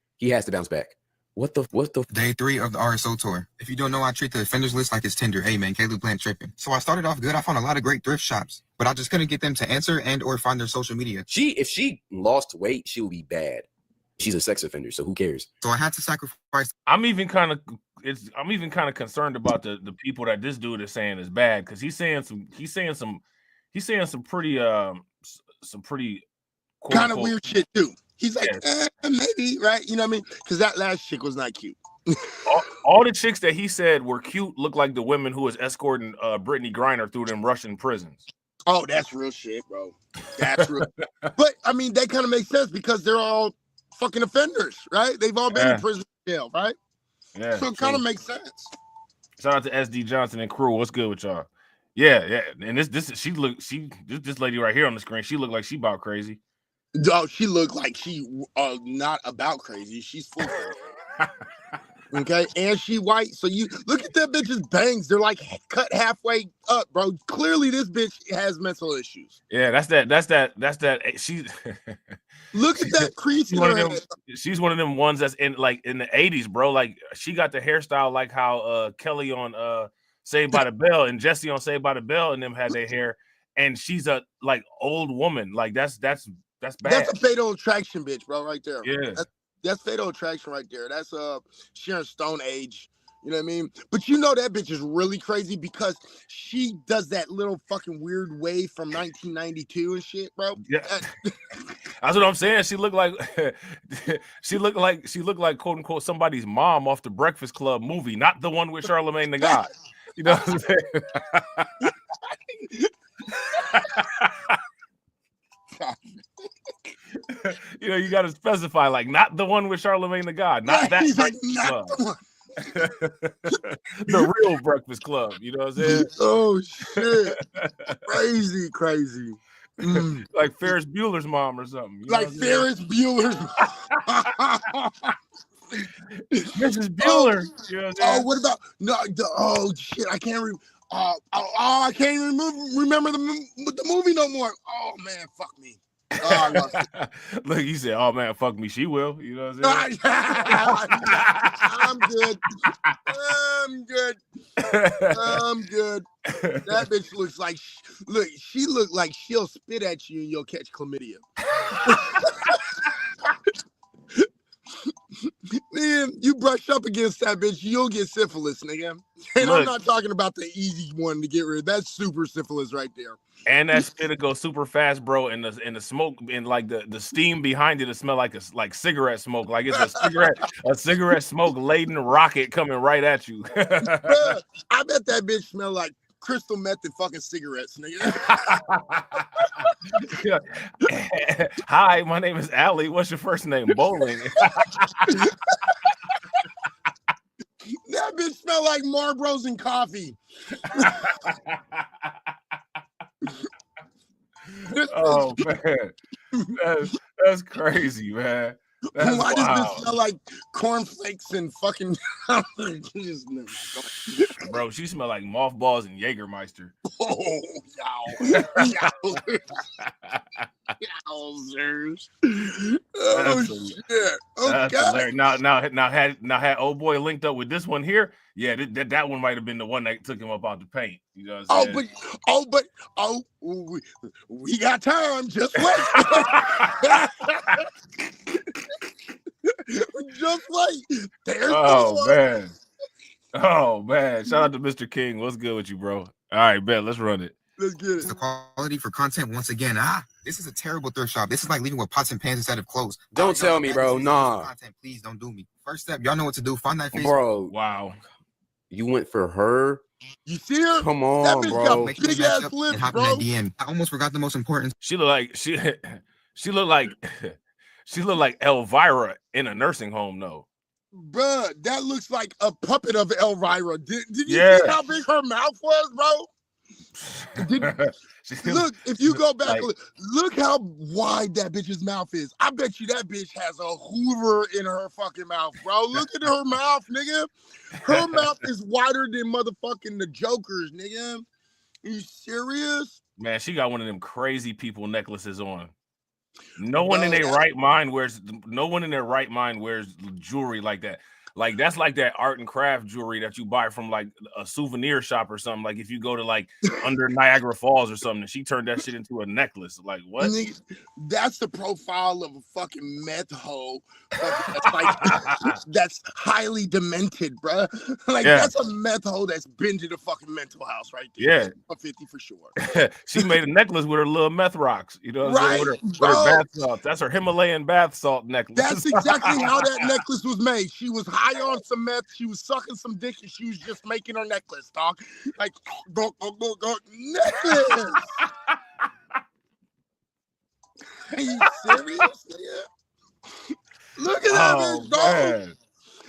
What the Day 3 of the RSO tour. If you don't know, I treat the offenders list like it's Tinder. Hey man, Caleb playing tripping. So I started off good. I found a lot of great thrift shops, but I just couldn't get them to answer and or find their social media. If she lost weight, she would be bad. She's a sex offender, so who cares? So I had to sacrifice. I'm even kind of concerned about the people that this dude is saying is bad, because he's saying some pretty kind of weird shit too. He's like, maybe, right? You know what I mean? Because that last chick was not cute. all the chicks that he said were cute look like the women who was escorting Brittany Griner through them Russian prisons. Oh, that's real shit, bro. That's real. But I mean, that kind of makes sense because they're all fucking offenders, right? They've all been in prison jail, right? Yeah. So it kind of makes sense. Shout out to SD Johnson and crew. What's good with y'all? Yeah. And this lady right here on the screen, she looked like she about crazy. Oh, she looked like she not about crazy. She's full crazy. Okay, and she white. So you look at that bitch's bangs; they're like cut halfway up, bro. Clearly, this bitch has mental issues. Yeah, that's that. She look at that crease. She's one of them ones that's in the 80s, bro. Like she got the hairstyle like how Kelly on Saved by the Bell and Jesse on Saved by the Bell and them had their hair, and she's a like old woman. Like that's bad. That's a fatal attraction, bitch, bro, right there. Yeah. That's fatal attraction right there. That's Sharon Stone age. You know what I mean? But you know that bitch is really crazy because she does that little fucking weird wave from 1992 and shit, bro. Yeah. That's what I'm saying. She looked like quote unquote somebody's mom off the Breakfast Club movie, not the one with Charlemagne the God. You know what I'm saying? You know, you got to specify, like, not the one with Charlemaine the God, not that Club. The real Breakfast Club, you know what I'm saying? Oh shit, crazy. Like Ferris Bueller's mom or something. Like Ferris Bueller's Mrs. Bueller. You know what what about oh shit, I can't I can't even remember the movie no more. Oh man, fuck me. Oh, I lost it. Look, you said, "Oh man, fuck me, she will." You know what I'm saying? I'm good. That bitch looks like she looked like she'll spit at you and you'll catch chlamydia. Man, you brush up against that bitch, you'll get syphilis, nigga. And I'm not talking about the easy one to get rid of. That's super syphilis right there. And that spit will go super fast, bro. And the smoke and like the steam behind it smell like cigarette smoke. Like it's a cigarette smoke laden rocket coming right at you. Bruh, I bet that bitch smell like crystal meth and fucking cigarettes, nigga. Hi, my name is Allie. What's your first name? Bowling. That bitch smell like Marlboros and coffee. Oh man, that's crazy, man. Why does this smell like cornflakes and fucking? Bro, she smell like mothballs and Jägermeister. Oh, yowzers. Oh shit. Okay. Now had old boy linked up with this one here. Yeah, that one might have been the one that took him up out the paint. You know what I'm saying? We got time. Just wait. Just wait. There's Oh man. Shout out to Mr. King. What's good with you, bro? All right, bet. Let's run it. Let's get it. The quality for content once again. This is a terrible thrift shop. This is like leaving with pots and pans instead of clothes. Don't tell me, bro. Nah. Content, please don't do me. First step, y'all know what to do. Find that face. Bro. Wow. You went for her? You see her? Come on, bro. Got big ass lips, and hop bro. in that DM. I almost forgot the most important. She looked like Elvira in a nursing home, though. Bruh, that looks like a puppet of Elvira. Did you see how big her mouth was, bro? Look, if you go back, look how wide that bitch's mouth is. I bet you that bitch has a Hoover in her fucking mouth, bro. Look at her mouth, nigga. Her mouth is wider than motherfucking the Joker's, nigga. Are you serious? Man, she got one of them crazy people necklaces on. No one in their right mind wears jewelry like that. Like that's like that art and craft jewelry that you buy from like a souvenir shop or something. Like if you go to like under Niagara Falls or something, and she turned that shit into a necklace. Like what? Nigga, that's the profile of a fucking meth hoe. That's like that's highly demented, bruh. Like that's a meth hoe that's been to the fucking mental house right there. Yeah, a 50 for sure. She made a necklace with her little meth rocks. You know, what I'm saying? With her bath salt. That's her Himalayan bath salt necklace. That's exactly how that necklace was made. She was high on some meth. She was sucking some dick, and she was just making her necklace, dog. Like, go, necklace. Are you serious? Look at that bitch, dog.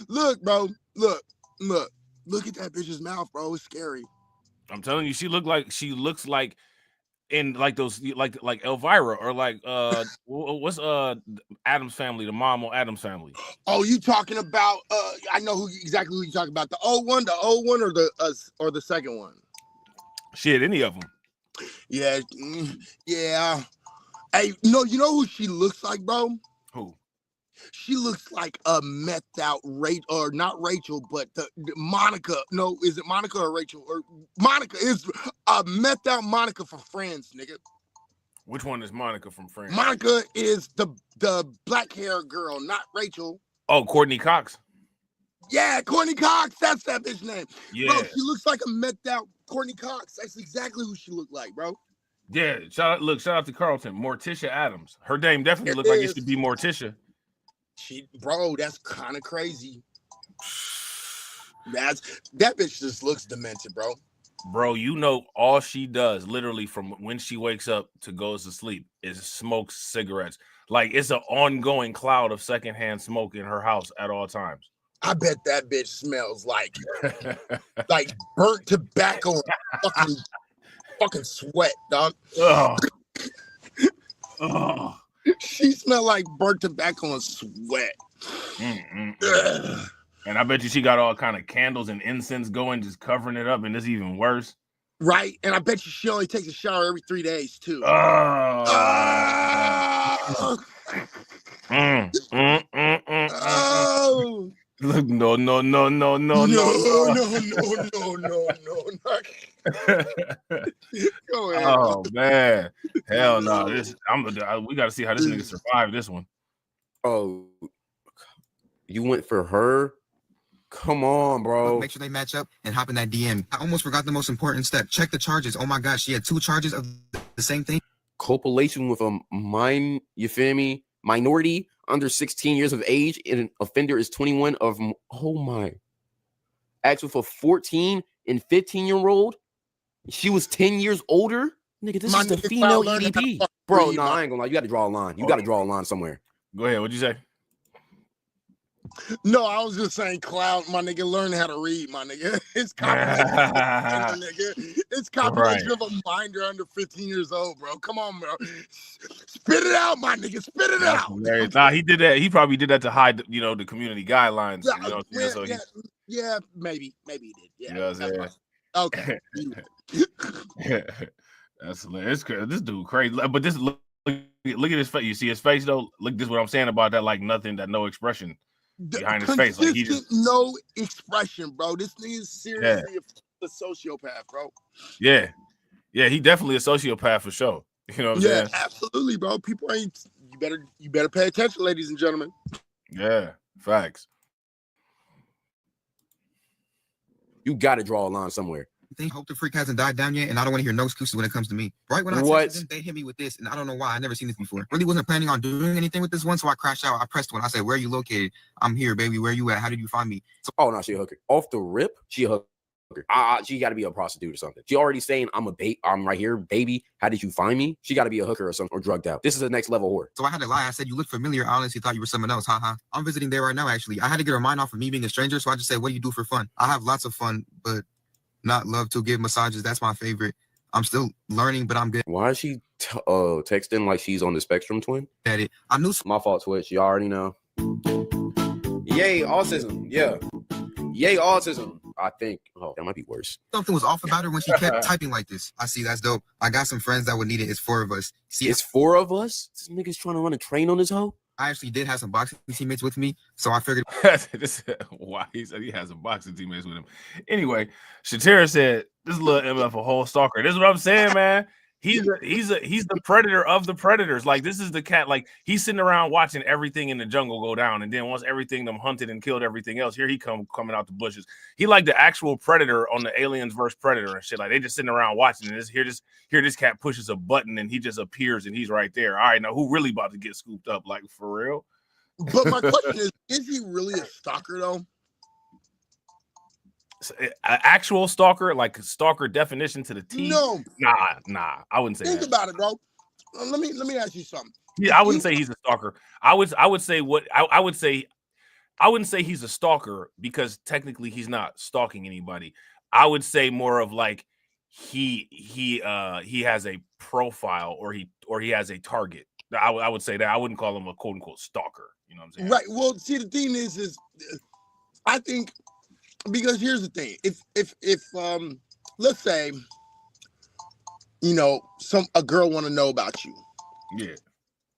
Look, bro. Look at that bitch's mouth, bro. It's scary. I'm telling you, she looks like in like those like Elvira or like what's Adam's Family, the mom on Adam's Family. Oh, you talking about I know exactly who you talking about. The old one or the second one? Shit, any of them. Yeah. Hey, no, you know who she looks like, bro? Who? She looks like a methed out or not Rachel, but the Monica. No, is it Monica or Rachel? Or Monica is a methed out Monica from Friends, nigga. Which one is Monica from Friends? Monica is the black hair girl, not Rachel. Oh, Courtney Cox. Yeah, Courtney Cox. That's that bitch name. Yeah, bro, she looks like a methed out Courtney Cox. That's exactly who she looked like, bro. Yeah, shout out to Carlton. Morticia Adams. Her name definitely looked like it should be Morticia. Bro, that's kind of crazy. That bitch just looks demented, bro. Bro, you know all she does literally from when she wakes up to goes to sleep is smoke cigarettes. Like it's an ongoing cloud of secondhand smoke in her house at all times. I bet that bitch smells like like burnt tobacco and fucking sweat, dog. Oh. She smelled like burnt tobacco and sweat. And I bet you she got all kind of candles and incense going, just covering it up, and it's even worse. Right, and I bet you she only takes a shower every 3 days too. Look, no. Go ahead. Oh man, hell no! We got to see how this nigga survived this one. Oh, you went for her? Come on, bro. Make sure they match up and hop in that DM. I almost forgot the most important step. Check the charges. Oh my gosh, she had 2 charges of the same thing. Copulation with a minority under 16 years of age, and an offender is 21 of. Oh my! Actually, for 14 and 15-year-old, she was 10 years older. Nigga, this is the female EDP, bro. No, I ain't gonna lie. You got to draw a line. You got to draw a line somewhere. Go ahead. What'd you say? No, I was just saying, Cloud, my nigga, learn how to read, my nigga. It's compilation, nigga. It's compilation of a minder under 15 years old, bro. Come on, bro. Spit it out, my nigga. Spit it out. Hilarious. Nah, he did that. He probably did that to hide, the community guidelines. Yeah, maybe he did. Yeah. You know what I'm saying? Okay. That's hilarious. This dude crazy. But this look at his face. You see his face though. Look, this is what I'm saying about that. Like nothing, that no expression behind his face. Like he just no expression, bro. This nigga is seriously a sociopath, bro. Yeah, he definitely a sociopath for sure. You know what I'm saying? Yeah, absolutely, bro. People ain't. You better pay attention, ladies and gentlemen. Yeah, facts. You got to draw a line somewhere. They hope the freak hasn't died down yet, and I don't want to hear no excuses when it comes to me. Right when I texted them, they hit me with this, and I don't know why. I never seen this before. Really wasn't planning on doing anything with this one, so I crashed out. I pressed one. I said, "Where are you located? I'm here, baby. Where you at? How did you find me?" So, oh no, she a hooker. Off the rip, she a hooker. She got to be a prostitute or something. She already saying, I'm right here, baby. How did you find me? She got to be a hooker or something, or drugged out. This is the next level whore. So I had to lie. I said, "You look familiar. I honestly thought you were someone else." Haha. I'm visiting there right now, actually. I had to get her mind off of me being a stranger, so I just said, "What do you do for fun?" I have lots of fun, but not love to give massages. That's my favorite. I'm still learning, but I'm good. Why is she texting like she's on the spectrum twin? At it. I knew. My fault, Twitch. You already know. Yay, autism. Yeah. Yay, autism. I think. Oh, that might be worse. Something was off about her when she kept typing like this. I see. That's dope. I got some friends that would need it. It's 4 of us. See, it's 4 of us? This nigga's trying to run a train on this hoe? I actually did have some boxing teammates with me, so I figured. This is why he said he has some boxing teammates with him. Anyway, Shatira said this little MF a whole stalker. This is what I'm saying, man. He's the predator of the predators. Like, this is the cat. Like, he's sitting around watching everything in the jungle go down, and then once everything them hunted and killed everything else, here he coming out the bushes. He like the actual predator on the Aliens vs Predator and shit. Like, they just sitting around watching, and here this cat pushes a button and he just appears and he's right there. All right, now who really about to get scooped up? Like, for real? But my question is he really a stalker though? An actual stalker, like stalker definition to the T? No, nah. I wouldn't say. Think that. about it, bro. Let me ask you something. Yeah, I wouldn't say he's a stalker. I would say I wouldn't say he's a stalker because technically he's not stalking anybody. I would say more of like he has a profile or he has a target. I would say that. I wouldn't call him a quote unquote stalker. You know what I'm saying? Right. Well, see, the thing is I think, because here's the thing. If let's say, you know, a girl want to know about you. Yeah.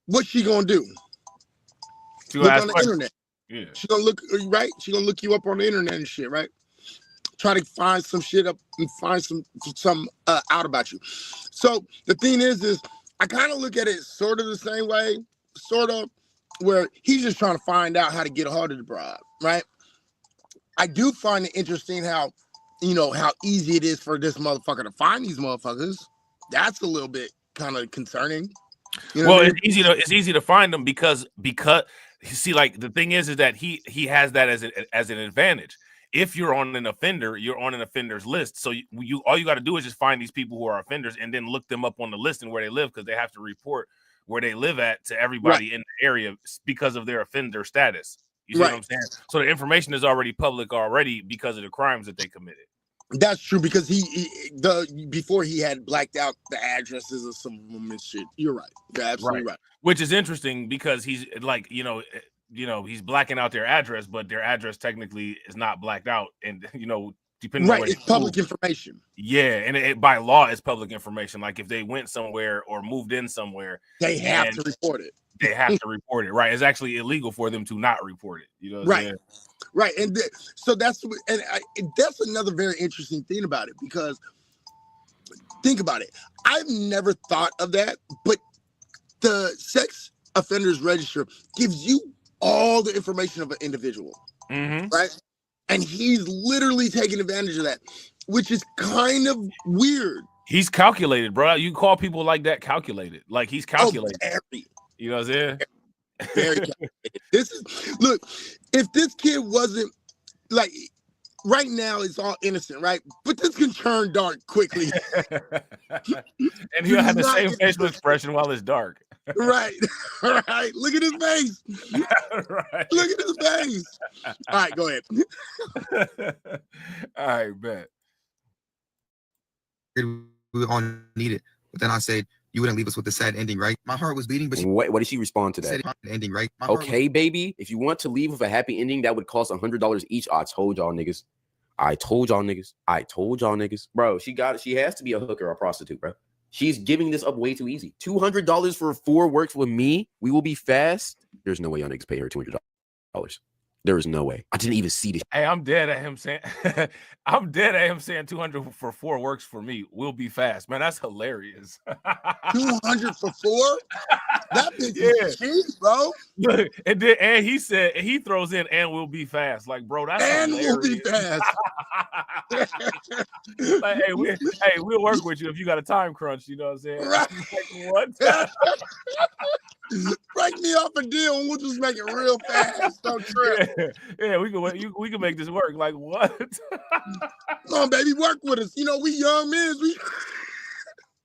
What's she gonna do? Look on the internet. Yeah. She gonna look, right? She gonna look you up on the internet and shit, right? Try to find some shit up and find some out about you. So the thing is I kind of look at it sort of the same way, sort of, where he's just trying to find out how to get a hold of the bride, right? I do find it interesting how, you know, how easy it is for this motherfucker to find these motherfuckers. That's a little bit kind of concerning. You know well, what I mean? it's easy to find them because you see, like, the thing is that he has that as an advantage. If you're on an offender, you're on an offender's list. So you all you got to do is just find these people who are offenders and then look them up on the list and where they live, because they have to report where they live at to everybody in the area because of their offender status. You see what I'm saying? So the information is already public already because of the crimes that they committed. That's true, because before he had blacked out the addresses of some of them and shit. You're right. You're absolutely right. Which is interesting because he's like, he's blacking out their address, but their address technically is not blacked out, and depending on where it's public information. Yeah, and by law, it's public information. Like, if they went somewhere or moved in somewhere, they have to report it. They have to report it, right? It's actually illegal for them to not report it. You know, right? Right, and so that's another very interesting thing about it, because think about it. I've never thought of that, but the sex offenders register gives you all the information of an individual, right? And he's literally taking advantage of that, which is kind of weird. He's calculated, bro. You call people like that calculated. Like, he's calculated. You know what I'm saying? Very calculated. Look, if this kid wasn't, like, right now it's all innocent, right? But this can turn dark quickly. And he'll have the same facial expression while it's dark. Right. Right. Look at his face. Right. Look at his face. All right, go ahead. All right, bet. We all need it. But then I said, you wouldn't leave us with the sad ending, right? My heart was bleeding, but what did she respond to that? Ending, right? Okay, baby. If you want to leave with a happy ending, that would cost $100 each. I told y'all niggas. Bro, she has to be a hooker or a prostitute, bro. She's giving this up way too easy. $200 for 4 works with me. We will be fast. There's no way y'all niggas pay her $200. There is no way. I didn't even see this. Hey, I'm dead at him saying 200 for 4 works for me. We'll be fast, man. That's hilarious. 200 for 4? That bitch is cheap, bro. Look, and he said, he throws in, and we'll be fast. Like, bro, that's hilarious. We'll be fast. Like, we'll work with you if you got a time crunch. You know what I'm saying? Right. Like, what? Break me off a deal and we'll just make it real fast. Don't trip. Yeah, we can make this work. Like, what? Come on, baby, work with us. You know, we young men.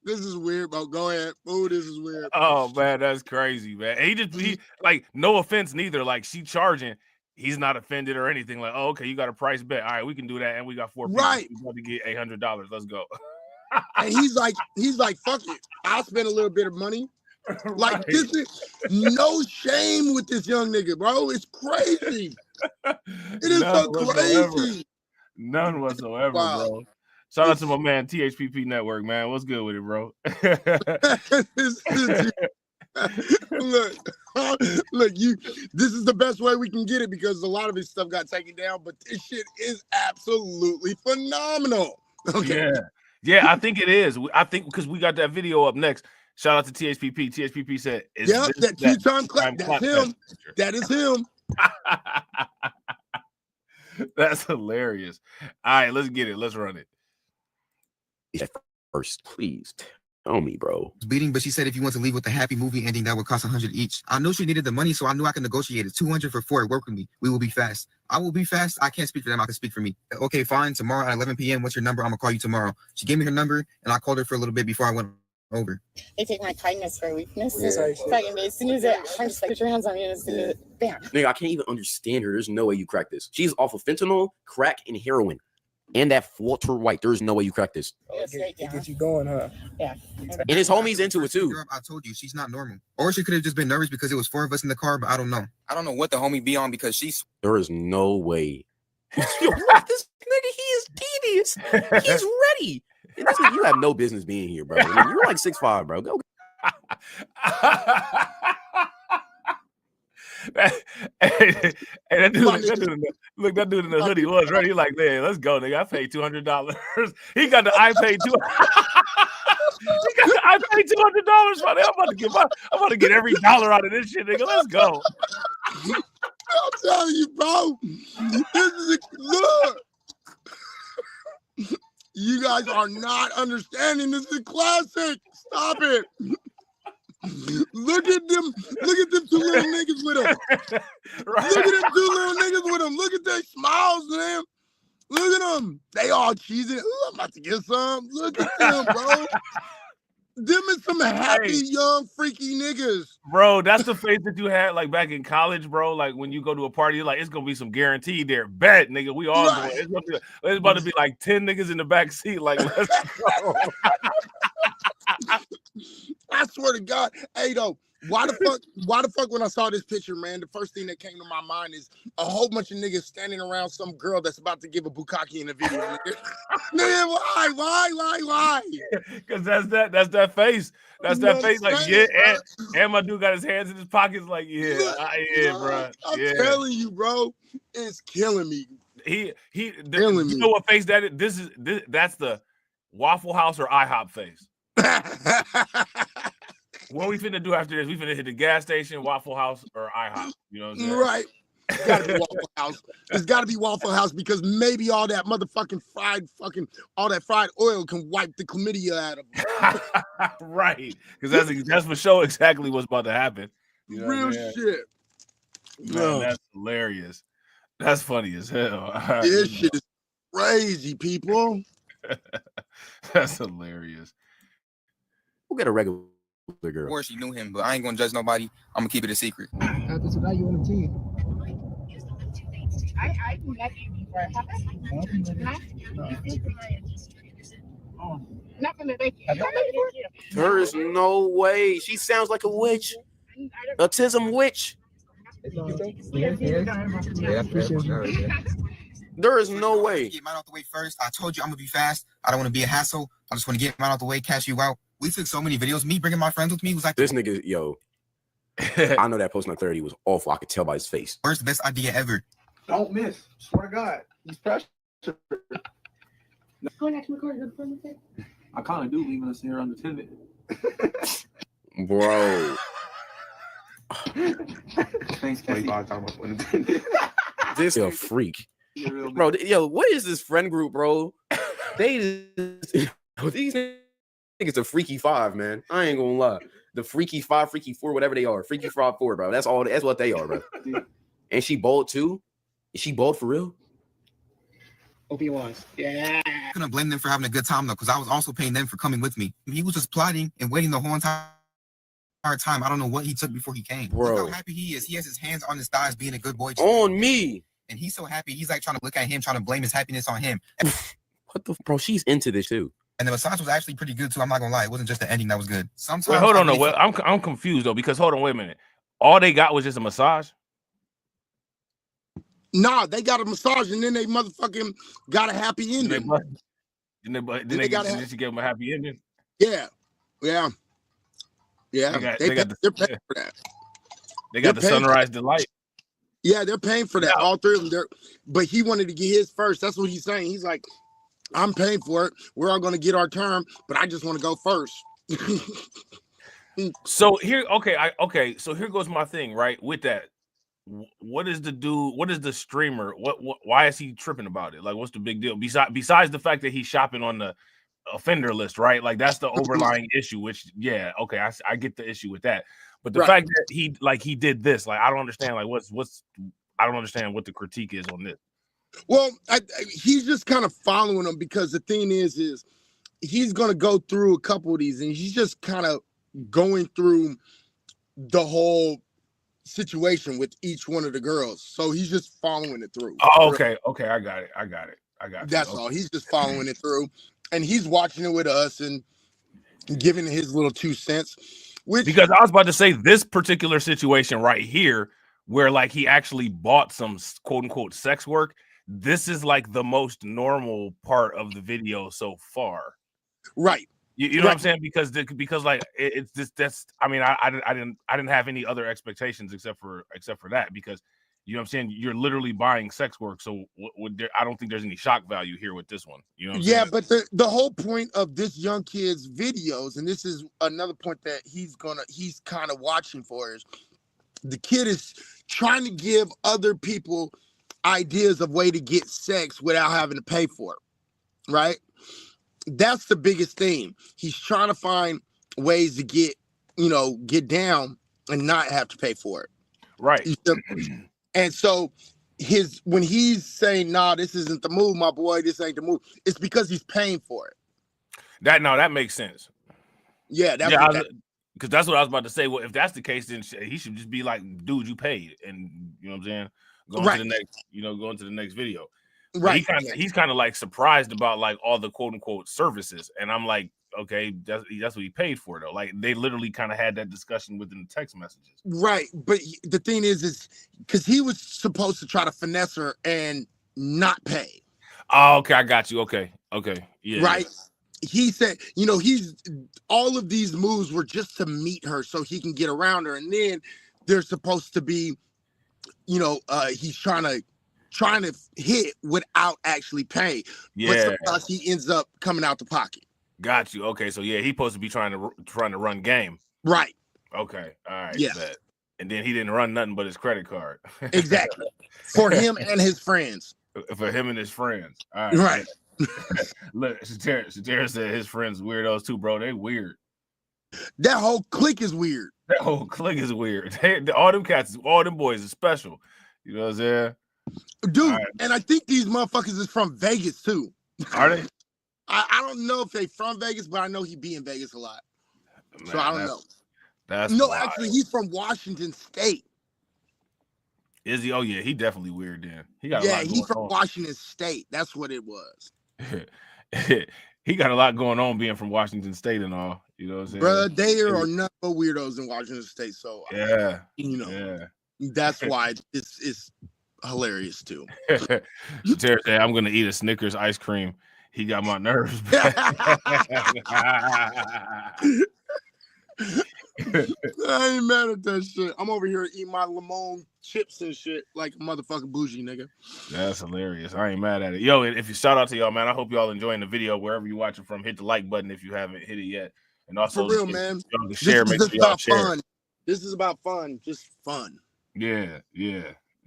This is weird, bro. Go ahead. Oh, this is weird. Oh man, that's crazy, man. And he like, no offense neither. Like, she charging, he's not offended or anything. Like, oh, okay, you got a price bet. All right, we can do that, and we got 4 people. Right. We about to get $800. Let's go. And he's like, fuck it. I'll spend a little bit of money. Like, right. This is no shame with this young nigga, bro. It's crazy. It is so crazy. None whatsoever, bro. Shout out to my man THPP Network, man. What's good with it, bro? Look, look, this is the best way we can get it because a lot of his stuff got taken down, but this shit is absolutely phenomenal. Okay. Yeah, I think it is. I think because we got that video up next. Shout out to THPP. THPP said, "Yep, that two-time clap. That's him. That is him." That's hilarious. All right, let's get it. Let's run it. First, please tell me, bro. Beating, but she said if you want to leave with a happy movie ending, that would cost 100 each. I know she needed the money, so I knew I could negotiate it. 200 for 4. Work with me. We will be fast. I will be fast. I can't speak for them. I can speak for me. Okay, fine. Tomorrow at 11 p.m. What's your number? I'm gonna call you tomorrow. She gave me her number, and I called her for a little bit before I went over. They take my kindness for weakness. Fucking, as soon as I'm just like, put your hands on me, and as soon as bam. Nigga, I can't even understand her. There's no way you crack this. She's off of fentanyl, crack, and heroin. And that Walter White. There's no way you crack this. It gets you going, huh? Yeah. And his homies into it too. I told you, she's not normal. Or she could have just been nervous because it was 4 of us in the car, but I don't know. I don't know what the homie be on because she's... There is no way. Yo, what? This nigga, he is devious. He's ready. And this nigga, you have no business being here, bro. I mean, you're like 6'5", bro. Go. Hey, that dude in the hoodie was ready. He like, man, let's go, nigga. I paid $200. He got the I paid $200. I paid $200 for that. I'm about to get every dollar out of this shit, nigga. Let's go. I'm telling you, bro. This is look. You guys are not understanding. This is classic. Stop it. Look at them 2 little niggas with him. Right. Look at them 2 little niggas with him. Look at their smiles, man. Look at them. They all cheesing. Ooh, I'm about to get some. Look at them, bro. Them is some happy, young, freaky niggas. Bro, that's the face that you had like back in college, bro. Like when you go to a party, you're like, it's gonna be some guaranteed there. Bet, nigga, we all Right. going. It's about to be like 10 niggas in the back seat. Like, let's go. I swear to God. Hey, though, why the fuck when I saw this picture, man, the first thing that came to my mind is a whole bunch of niggas standing around some girl that's about to give a bukkake in the video. Man, why? Because that's that face. That's that face. Like, yeah, and my dude got his hands in his pockets. Like, bro. I'm telling you, bro, it's killing me. You know what face that is? That's the Waffle House or IHOP face. What we finna do after this? We finna hit the gas station, Waffle House, or IHOP. You know what I'm saying? Right. It's gotta be Waffle House. It's gotta be Waffle House because maybe all that motherfucking fried oil can wipe the chlamydia out of them. Right. Because that's for sure exactly what's about to happen. You know Real shit. Man, that's hilarious. That's funny as hell. This shit is crazy, people. That's hilarious. We'll get a regular girl. Or she knew him, but I ain't gonna judge nobody. I'm gonna keep it a secret. That's what you on the team. I met you before. Have I? Nothing to thank you. There is no way. She sounds like a witch. Autism witch. There is no way. Get mine out the way first. I told you I'm gonna be fast. I don't want to be a hassle. I just want to get mine out the way, cash you out. We took so many videos. Me bringing my friends with me was like this nigga, yo. I know that post on 30 was awful. I could tell by his face. Worst, best idea ever. Don't miss. Swear to God. He's pressure. Go next, record. I kind of do leaving us here unattended. Bro. Thanks, Casey. This a freak. Bro, yo, what is this friend group, bro? These niggas a freaky 5, man. I ain't gonna lie. The freaky 5, freaky 4, whatever they are. Freaky 5, 4, bro. That's what they are, bro. And she bold too? Is she bold for real? Hope he was. Yeah. I'm gonna blame them for having a good time though, because I was also paying them for coming with me. He was just plotting and waiting the whole entire time. I don't know what he took before he came. Bro. Look how happy he is. He has his hands on his thighs being a good boy. On me. And he's so happy. He's like trying to look at him, trying to blame his happiness on him. What the bro? She's into this too. And the massage was actually pretty good too. I'm not gonna lie. It wasn't just the ending that was good. Sometimes wait, hold on. No, I'm confused though, because hold on, wait a minute. All they got was just a massage? Nah, they got a massage and then they motherfucking got a happy ending. Then she gave him a happy ending? Yeah. Yeah, They got they're paying for that. They got They're the paying for Sunrise Delight. Yeah, they're paying for that. Yeah. All three of them. But he wanted to get his first. That's what he's saying. He's like, I'm paying for it. We're all going to get our term, but I just want to go first. So here, okay. So here goes my thing, right? With that, what is the dude? What is the streamer? What? Why is he tripping about it? Like, what's the big deal? Besides the fact that he's shopping on the offender list, right? Like, that's the overlying issue. Which, yeah, okay, I get the issue with that. But the fact that he did this, like, I don't understand. Like, I don't understand what the critique is on this. Well, he's just kind of following them because the thing is he's going to go through a couple of these and he's just kind of going through the whole situation with each one of the girls. So he's just following it through. Oh, okay. I got it. That's all. He's just following it through and he's watching it with us and giving his little 2 cents. Because I was about to say this particular situation right here, where like he actually bought some quote unquote sex work. This is like the most normal part of the video so far. Right. You know what I'm saying? Because like it's this. That's. I mean, I didn't have any other expectations except for that, because you know what I'm saying. You're literally buying sex work, so I don't think there's any shock value here with this one. You know what I'm saying? But the whole point of this young kid's videos, and this is another point that he's kind of watching for, is the kid is trying to give other people ideas of way to get sex without having to pay for it, right? That's the biggest thing. He's trying to find ways to get down and not have to pay for it, right? And so when he's saying, "Nah, this isn't the move, my boy. This ain't the move," it's because he's paying for it. That makes sense. Yeah, because that's what I was about to say. Well, if that's the case, then he should just be like, "Dude, you paid," and you know what I'm saying. Going to the next video. Right. He's kind of like surprised about like all the quote unquote services. And I'm like, okay, that's what he paid for though. Like they literally kind of had that discussion within the text messages. Right. But the thing is because he was supposed to try to finesse her and not pay. Oh, okay. I got you. Okay. Yeah. Right. Yeah. He said, he's all of these moves were just to meet her so he can get around her. And then they're supposed to be, he's trying to hit without actually paying. Yeah. But sometimes he ends up coming out the pocket. Got you. Okay. So yeah, he's supposed to be trying to run game. Right. Okay. All right. Yeah. Bet. And then he didn't run nothing but his credit card. Exactly. For him and his friends. For him and his friends. All right. Right. Look, Shatera said his friends weirdos too, bro. They weird. That whole clique is weird. That whole clique is weird. All them cats, all them boys are special. You know what I'm saying? Dude, right. And I think these motherfuckers is from Vegas too. Are they? I don't know if they from Vegas, but I know he be in Vegas a lot. Man, so I don't know. That's no, wild. Actually, he's from Washington State. Is he? Oh yeah, he definitely weird then. He got he's from Washington State. That's what it was. He got a lot going on being from Washington State and all. You know what I'm saying? Bro, there are no weirdos in Washington State. So yeah, that's why it's hilarious too. Terry said, "I'm gonna eat a Snickers ice cream." He got my nerves. I ain't mad at that shit. I'm over here eating my lemon chips and shit like a motherfucking bougie nigga. That's hilarious. I ain't mad at it. Yo, if you shout out to y'all, man, I hope y'all enjoying the video wherever you watching from. Hit the like button if you haven't hit it yet. And also, for real, man. Share, make sure y'all share. Fun. This is about fun, just fun. Yeah.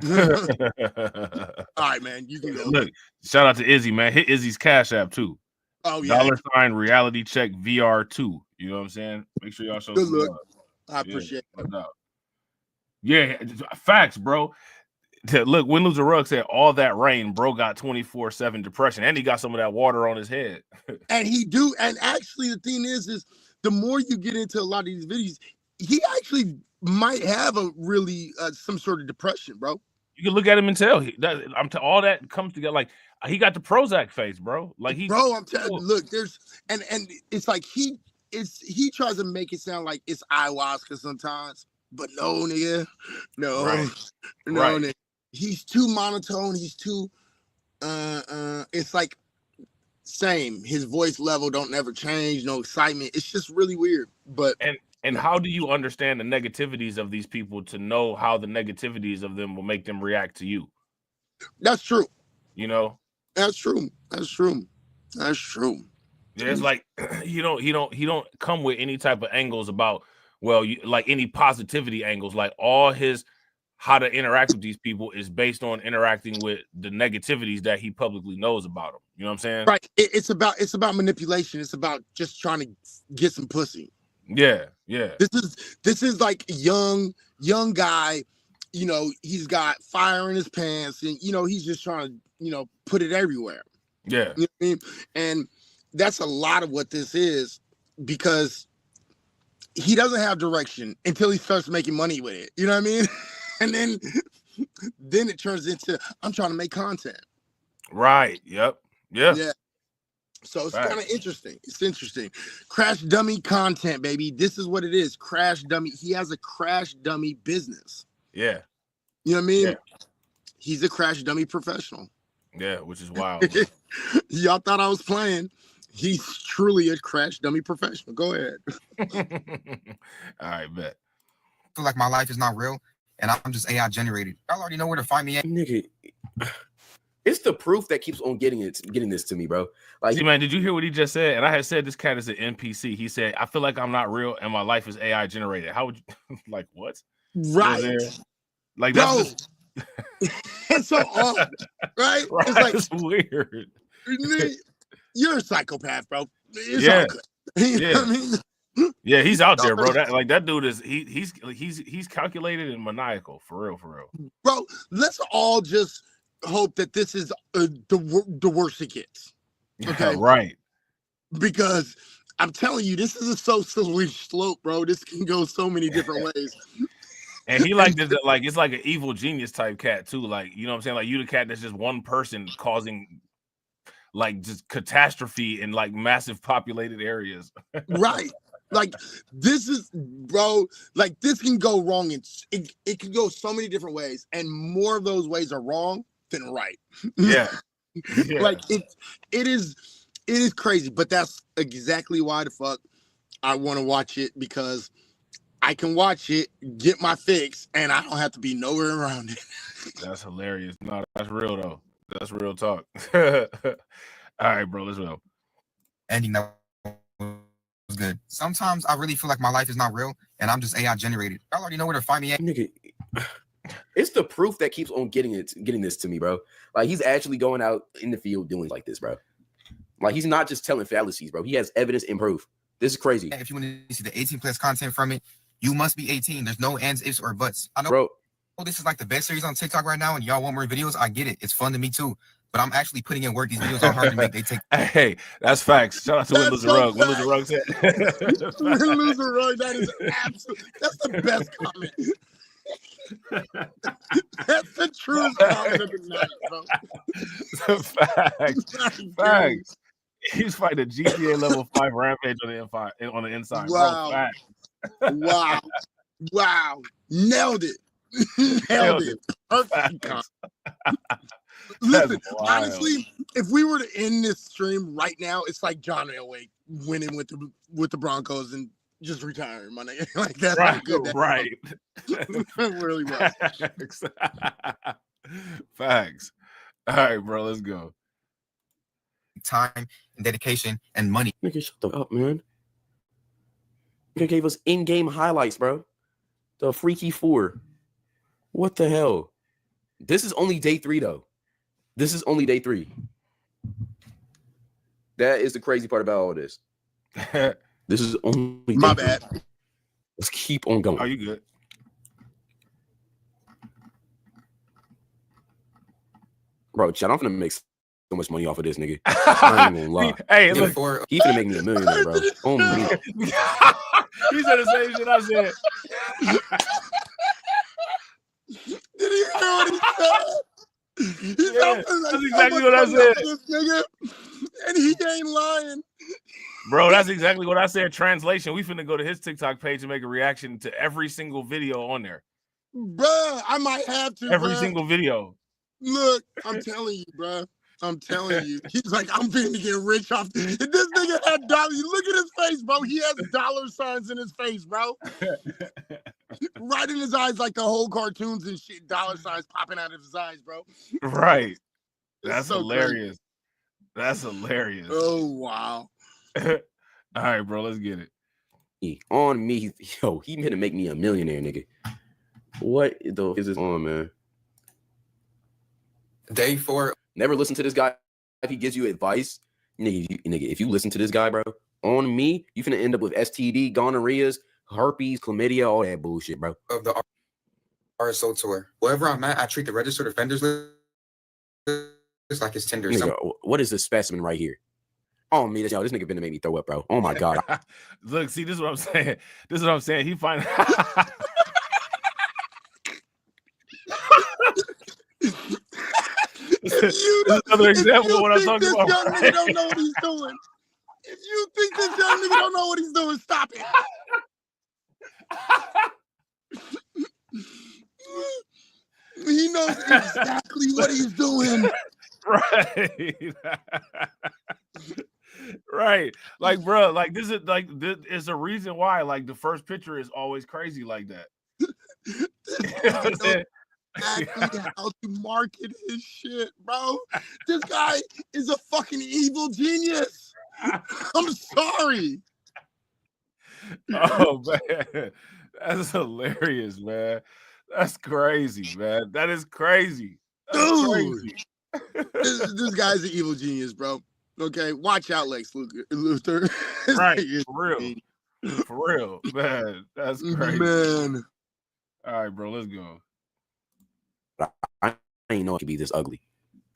All right, man. You can go. Look, shout out to Izzy, man. Hit Izzy's Cash App too. Oh yeah. $ reality check VR2. You know what I'm saying? Make sure y'all show good some look. love. I appreciate it. Yeah, facts, bro. Look, Win Lose or Rug said all that rain, bro, got 24/7 depression, and he got some of that water on his head. And actually, the thing is the more you get into a lot of these videos, he actually might have a really some sort of depression, bro. You can look at him and tell all that comes together. Like he got the Prozac face, bro. Like I'm telling you, look, there's and it's like he tries to make it sound like it's ayahuasca sometimes, but no, nigga, no, right. Nigga. He's too monotone. He's too it's like same. His voice level don't never change. No excitement. It's just really weird. But And how do you understand the negativities of these people to know how the negativities of them will make them react to you? That's true. You know? That's true. That's true. That's true. Yeah, it's like he don't come with any type of angles about, well, like any positivity angles. Like all his how to interact with these people is based on interacting with the negativities that he publicly knows about them. You know what I'm saying? Right. It's about manipulation. It's about just trying to get some pussy. Yeah, yeah. This is like a young guy, you know, he's got fire in his pants and, you know, he's just trying to, you know, put it everywhere. Yeah. You know what I mean? And that's a lot of what this is, because he doesn't have direction until he starts making money with it. You know what I mean? And then it turns into, I'm trying to make content. Right. Yep. Yeah. Yeah. So it's Right. kind of interesting. It's interesting. Crash dummy content, baby. This is what it is. Crash dummy. He has a crash dummy business. Yeah. You know what I mean? Yeah. He's a crash dummy professional. Yeah, which is wild. Y'all thought I was playing. He's truly a crash dummy professional. Go ahead. All right, bet. I feel like my life is not real, and I'm just AI generated. Y'all already know where to find me at. Nigga, it's the proof that keeps on getting this to me, bro. Like, See, man, did you hear what he just said? And I had said this cat is an NPC. He said, I feel like I'm not real and my life is AI generated. How would you like what? Right. You know what I'm saying? Like Bro, that's just... it's so odd. Right? Right? It's like, It's weird. you're a psychopath, bro. It's Yeah. all good. You know what I mean? Yeah, he's out there, bro. That dude is he's calculated and maniacal for real. Bro, let's all just hope that this is the worst it gets. Okay. Right. Because I'm telling you, this is a so slippery slope, bro. This can go so many different ways. And he like this, like it's like an evil genius type cat too. Like, you know what I'm saying? Like you the cat that's just one person causing like just catastrophe in like massive populated areas. Right. Like this is, bro, like this can go wrong. It can go so many different ways, and more of those ways are wrong than right. Yeah. Yeah. Like it is crazy, but that's exactly why the fuck I want to watch it, because I can watch it, get my fix, and I don't have to be nowhere around it. That's hilarious. No, that's real though. That's real talk. All right, bro, let's go. Ending that was good. Sometimes I really feel like my life is not real, and I'm just AI generated. Y'all already know where to find me at. nigga, it's the proof that keeps on getting this to me, bro. Like he's actually going out in the field doing like this, bro. Like he's not just telling fallacies, bro. He has evidence and proof. This is crazy. If you want to see the 18 plus content from it, you must be 18. There's no ands, ifs, or buts. I know, Bro, this is like the best series on TikTok right now, and y'all want more videos. I get it. It's fun to me too. But I'm actually putting in work. These videos are hard to make. They take. Hey, that's facts. Shout out to Win Lose a Rug. Win Lose a Rug said. Win Lose a Rug. That is absolute. That's the best comment. That's the truest comment of the night, bro. Facts. Facts. He's fighting a GTA level 5 rampage on the inside. Wow. Bro, facts. Wow. Wow. Nailed it. Nailed it. Perfect. Facts. Listen, wild. honestly, if we were to end this stream right now, it's like John Elway winning with the Broncos and just retiring, my nigga. Like that's Right, how good that right. really well. Facts. Facts. All right, bro, let's go. Time and dedication and money. nigga, shut the up, man. Nigga gave us in-game highlights, bro. The Freaky 4. What the hell? This is only day 3, though. This is only day 3. That is the crazy part about all this. This is only My day bad. 3. Let's keep on going. Are you good? Bro, Chad, I'm finna make so much money off of this, nigga. I ain't gonna lie. Hey, look. Before He finna make me a millionaire, bro. Oh, me. He said the same shit I said. Did you hear what he said? He Yeah, felt like that's so exactly much what I money said. off this nigga, and he ain't lying. Bro, that's exactly what I said. Translation, we finna go to his TikTok page and make a reaction to every single video on there. Bruh, I might have to. Every bruh. single video. Look, I'm telling you, bruh. I'm telling you. He's like, I'm finna get rich off. And this nigga had dollars. You look at his face, bro. He has dollar signs in his face, bro. Right in his eyes, like the whole cartoons and shit. Dollar signs popping out of his eyes, bro. Right. That's so hilarious. Crazy. That's hilarious. Oh, wow. All right, bro. Let's get it. On me. Yo, he gonna make me a millionaire, nigga. What the is this on, man? Day 4. Never listen to this guy if he gives you advice. Nigga, if you listen to this guy, bro, on me, you finna end up with STD, gonorrheas, herpes, chlamydia, all that bullshit, bro. Of the RSO tour. Wherever I'm at, I treat the registered offenders list like it's Tinder. Nigga, what is this specimen right here? Oh, me, this nigga finna make me throw up, bro. Oh my god. Look, see, this is what I'm saying. This is what I'm saying. He find this is another example of what I'm talking about. Young nigga don't know what he's doing. If you think this young nigga don't know what he's doing, stop it. He knows exactly what he's doing. Right. Right. Like, bro, like this is a reason why like the first picture is always crazy like that. Exactly how to market his shit, bro. This guy is a fucking evil genius. I'm sorry. Oh man, that's hilarious, man. That's crazy, man. That is crazy. That's Dude, crazy. this guy's an evil genius, bro. Okay, watch out, Lex Luthor. Right, for real. For real, man. That's crazy. Man. All right, bro, let's go. I ain't know it could be this ugly.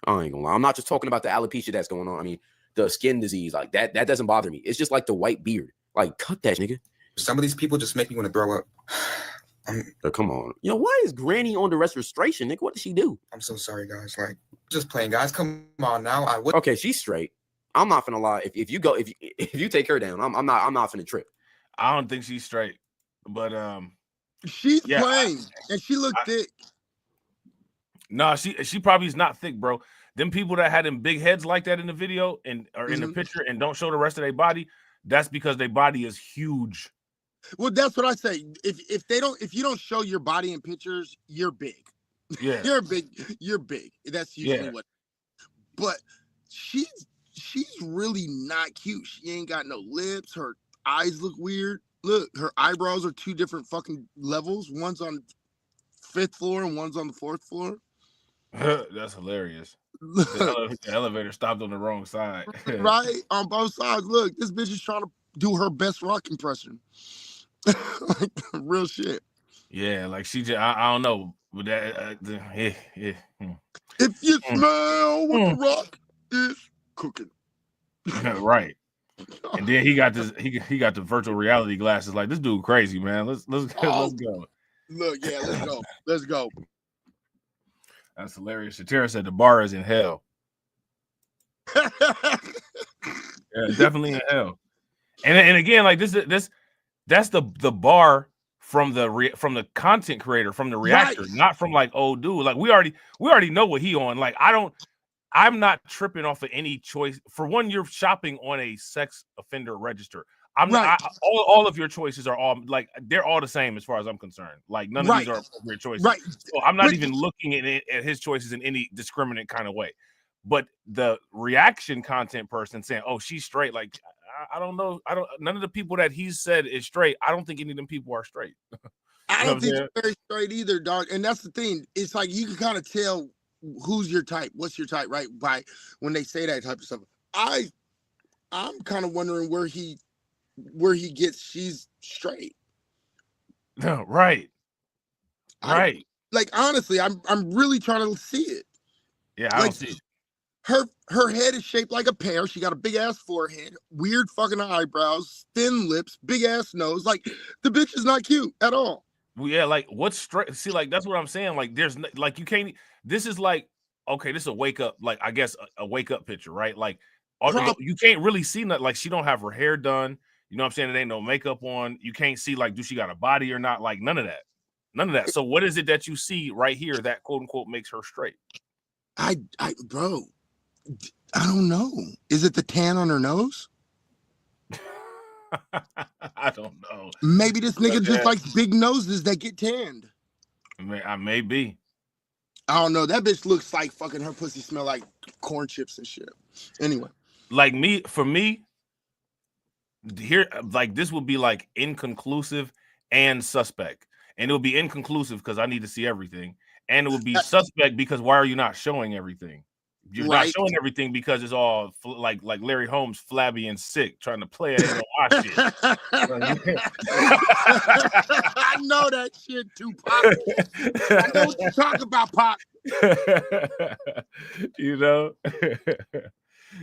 I ain't gonna lie. I'm not just talking about the alopecia that's going on. I mean, the skin disease, like that doesn't bother me. It's just like the white beard. Like, cut that, nigga. Some of these people just make me want to throw up. Come on. Why is Granny on the registration, nigga? What did she do? I'm so sorry, guys. Like, just playing, guys. Come on now. Okay, she's straight. I'm not finna lie. If you take her down, I'm not finna trip. I don't think she's straight, but she's playing and she looked thick. No, she probably is not thick, bro. Them people that had them big heads like that in the video and or in the picture and don't show the rest of their body, that's because their body is huge. Well, that's what I say. If you don't show your body in pictures, you're big. Yeah, you're big. That's usually what. But she's really not cute. She ain't got no lips. Her eyes look weird. Look, her eyebrows are two different fucking levels. One's on 5th floor and one's on the 4th floor. That's hilarious. The elevator stopped on the wrong side. Right on both sides. Look, this bitch is trying to do her best rock impression. Like real shit. Yeah, like she just I don't know, but that If you smell what the rock is cooking. Right. And then he got this he got the virtual reality glasses. Like, this dude crazy, man. Let's go. Look, yeah, let's go. That's hilarious. Shatira said the bar is in hell. Yeah, definitely in hell. And again, like that's the bar from the content creator, from the reactor, not from like old dude. Like we already know what he on. Like I'm not tripping off of any choice. For one, you're shopping on a sex offender register. I'm not. All of your choices are all like they're all the same as far as I'm concerned. Like none of these are appropriate choices. Right. So I'm not even looking at his choices in any discriminant kind of way. But the reaction content person saying, "Oh, she's straight," like I don't know. None of the people that he said is straight. I don't think any of them people are straight. I don't think they're very straight either, dog. And that's the thing. It's like you can kind of tell who's your type, what's your type, right? By when they say that type of stuff. I'm kind of wondering where he gets she's straight. No, right. Like honestly, I'm really trying to see it. Yeah, I don't see it. Her head is shaped like a pear. She got a big ass forehead, weird fucking eyebrows, thin lips, big ass nose. Like the bitch is not cute at all. Well, yeah, like what's straight? See, like that's what I'm saying. Like there's like you can't. This is like okay, this is a wake up. Like I guess a wake up picture, right? Like you can't really see nothing. Like she don't have her hair done. You know what I'm saying? There ain't no makeup on. You can't see like do she got a body or not? Like none of that. So what is it that you see right here that quote unquote makes her straight? Bro, I don't know. Is it the tan on her nose? I don't know. Maybe this nigga just likes big noses that get tanned. I may be. I don't know. That bitch looks like fucking her pussy smell like corn chips and shit. Anyway. Like for me, here, like this would be like inconclusive and suspect. And it would be inconclusive because I need to see everything. And it would be suspect because why are you not showing everything? You're not showing everything because it's all like Larry Holmes, flabby and sick, trying to play it and watch it. I know that shit too, Pop. I know what you talk about, Pop. You know?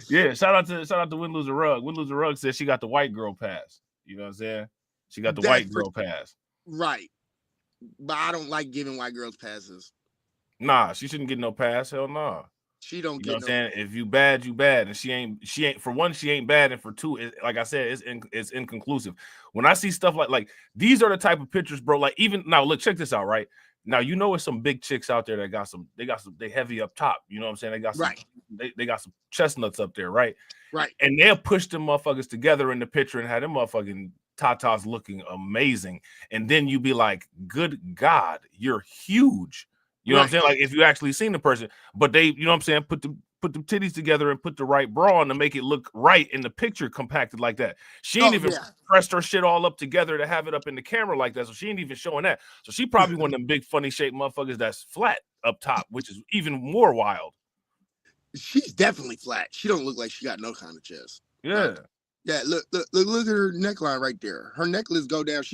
Yeah, shout out to Win Lose a Rug. Win Lose a Rug says she got the white girl pass. You know what I'm saying? She got the white girl pass. Right. But I don't like giving white girls passes. Nah, she shouldn't get no pass. Hell nah. She don't you get know what I'm saying? If you bad, you bad. And she ain't for one, she ain't bad. And for two, like I said, it's inconclusive. When I see stuff like these are the type of pictures, bro. Like even now, look, check this out, right? Now you know it's some big chicks out there that they heavy up top. You know what I'm saying? They got some they got some chestnuts up there, right? Right. And they'll push them motherfuckers together in the picture and have them motherfucking tatas looking amazing. And then you be like, good God, you're huge. You know what I'm saying? Like if you actually seen the person, but they, you know what I'm saying, put the titties together and put the right bra on to make it look right in the picture compacted like that. She ain't even pressed her shit all up together to have it up in the camera like that. So she ain't even showing that. So she probably one of them big funny shaped motherfuckers that's flat up top, which is even more wild. She's definitely flat. She don't look like she got no kind of chest. Yeah. Yeah, look at her neckline right there. Her necklace go down.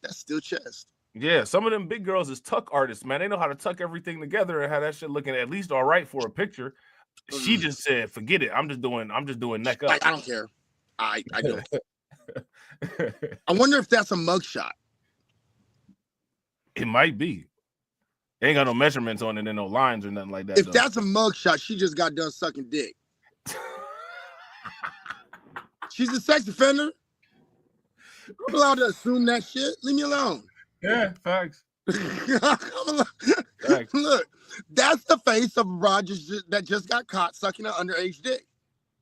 That's still chest. Yeah, some of them big girls is tuck artists, man. They know how to tuck everything together and have that shit looking at least all right for a picture. She just said, "Forget it. I'm just doing neck up." I don't care. I don't. I wonder if that's a mugshot. It might be. They ain't got no measurements on it and no lines or nothing like that. If that's a mugshot, she just got done sucking dick. She's a sex offender. I'm allowed to assume that shit. Leave me alone. Yeah, facts. Facts. Look, that's the face of Rogers that just got caught sucking an underage dick.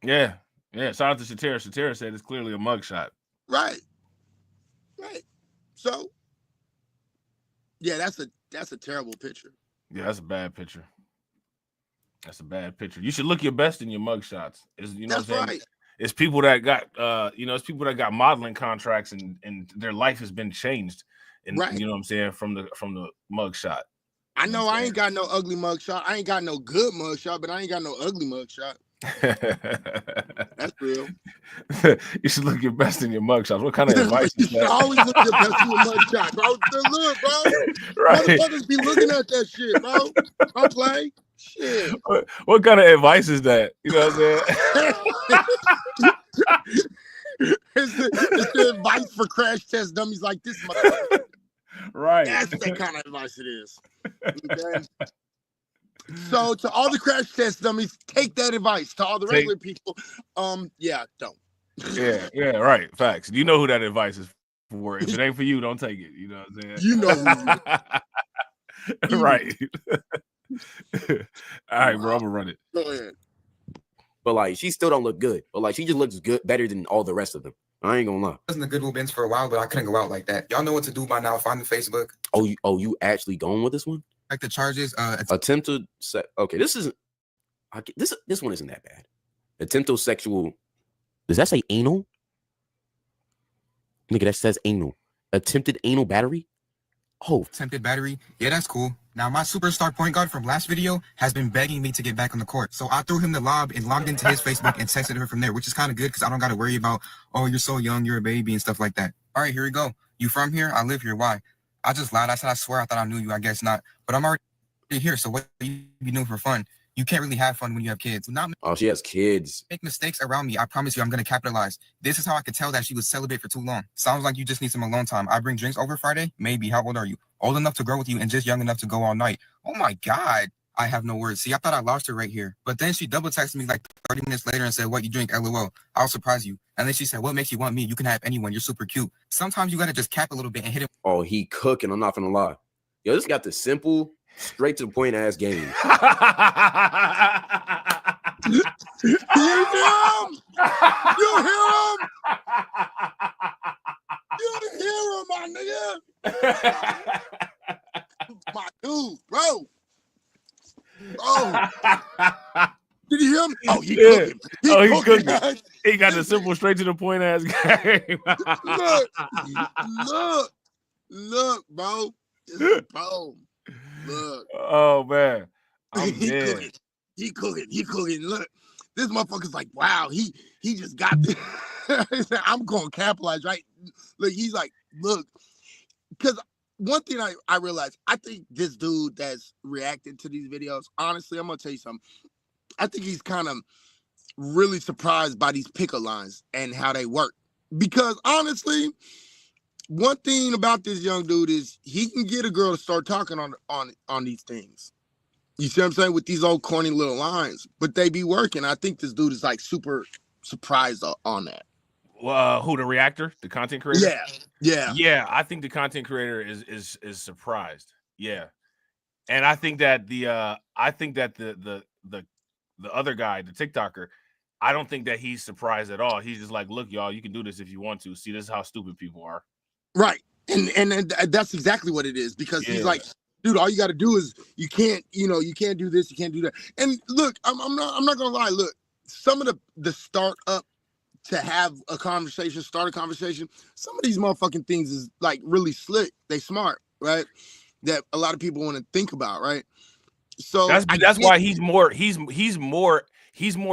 Yeah. Shout out to Shatera. Shatera said it's clearly a mugshot. Right. So, yeah, that's a terrible picture. Yeah, that's a bad picture. You should look your best in your mugshots. You know that's what I'm saying? Right. It's people that got it's people that got modeling contracts and their life has been changed. And you know what I'm saying, from the mugshot. I know I ain't got no ugly mugshot. I ain't got no good mugshot, but I ain't got no ugly mugshot. That's real. You should look your best in your mugshots. What kind of advice is that? You should always look your best in your mugshot, bro. Look, bro. Right. Motherfuckers be looking at that shit, bro. I play. Shit. What kind of advice is that? You know what I'm saying? It's the advice for crash test dummies like this motherfucker. Right. That's the kind of advice it is. Okay? So to all the crash test dummies, take that advice. To all the regular people, don't. Yeah, right. Facts. You know who that advice is for. If it ain't for you, don't take it. You know what I'm saying? You know who. Right. All right, bro. I'm gonna run it. Go ahead. But like, she still don't look good. But like, she just looks good, better than all the rest of them. I ain't gonna lie. I was in the Goodwill bins for a while, but I couldn't go out like that. Y'all know what to do by now. Find the Facebook. Oh, you actually going with this one? Like the charges. Attempted. Okay, this isn't. This one isn't that bad. Attempted sexual. Does that say anal? Nigga, that says anal. Attempted anal battery. Oh, attempted battery. Yeah, that's cool. Now, my superstar point guard from last video has been begging me to get back on the court. So I threw him the lob and logged into his Facebook and texted her from there, which is kind of good because I don't got to worry about, oh, you're so young, you're a baby and stuff like that. All right, here we go. You from here? I live here. Why? I just lied. I said, I swear I thought I knew you. I guess not. But I'm already here. So what you be doing for fun? You can't really have fun when you have kids. Oh, she has kids. Make mistakes around me. I promise you I'm going to capitalize. This is how I could tell that she was celibate for too long. Sounds like you just need some alone time. I bring drinks over Friday? Maybe. How old are you? Old enough to grow with you and just young enough to go all night. Oh my God. I have no words. See, I thought I lost her right here. But then she double texted me like 30 minutes later and said, what, you drink? LOL. I'll surprise you. And then she said, what makes you want me? You can have anyone. You're super cute. Sometimes you got to just cap a little bit and hit him. Oh, he cooking. I'm not gonna lie. Yo, this got the simple, straight to the point ass game. You hear him? You hear him? You hear him, my nigga? My dude, bro. Did you hear him? Oh, he cooking. He cooking. He got the simple, straight to the point ass game. Look, bro. Bro. Look. Oh man. I'm He dead. cooking. Look, this motherfucker's like, wow, he just got this. He said, I'm gonna capitalize, right? Look, he's like, look, because one thing I realized, I think this dude that's reacting to these videos, honestly, I'm gonna tell you something. I think he's kind of really surprised by these pickup lines and how they work. Because honestly, one thing about this young dude is he can get a girl to start talking on these things. You see what I'm saying? With these old corny little lines, but they be working. I think this dude is like super surprised on that. Who, the reactor, the content creator? Yeah. I think the content creator is surprised. Yeah, and I think that the other guy, the TikToker, I don't think that he's surprised at all. He's just like, look, y'all, you can do this if you want to. See, this is how stupid people are. Right, and that's exactly what it is, because he's like, dude, all you got to do is you can't do this, you can't do that. And look, I'm not gonna lie. Look, some of the start up to have a conversation, start a conversation. Some of these motherfucking things is like really slick. They smart, right? That a lot of people want to think about, right? So that's why he's more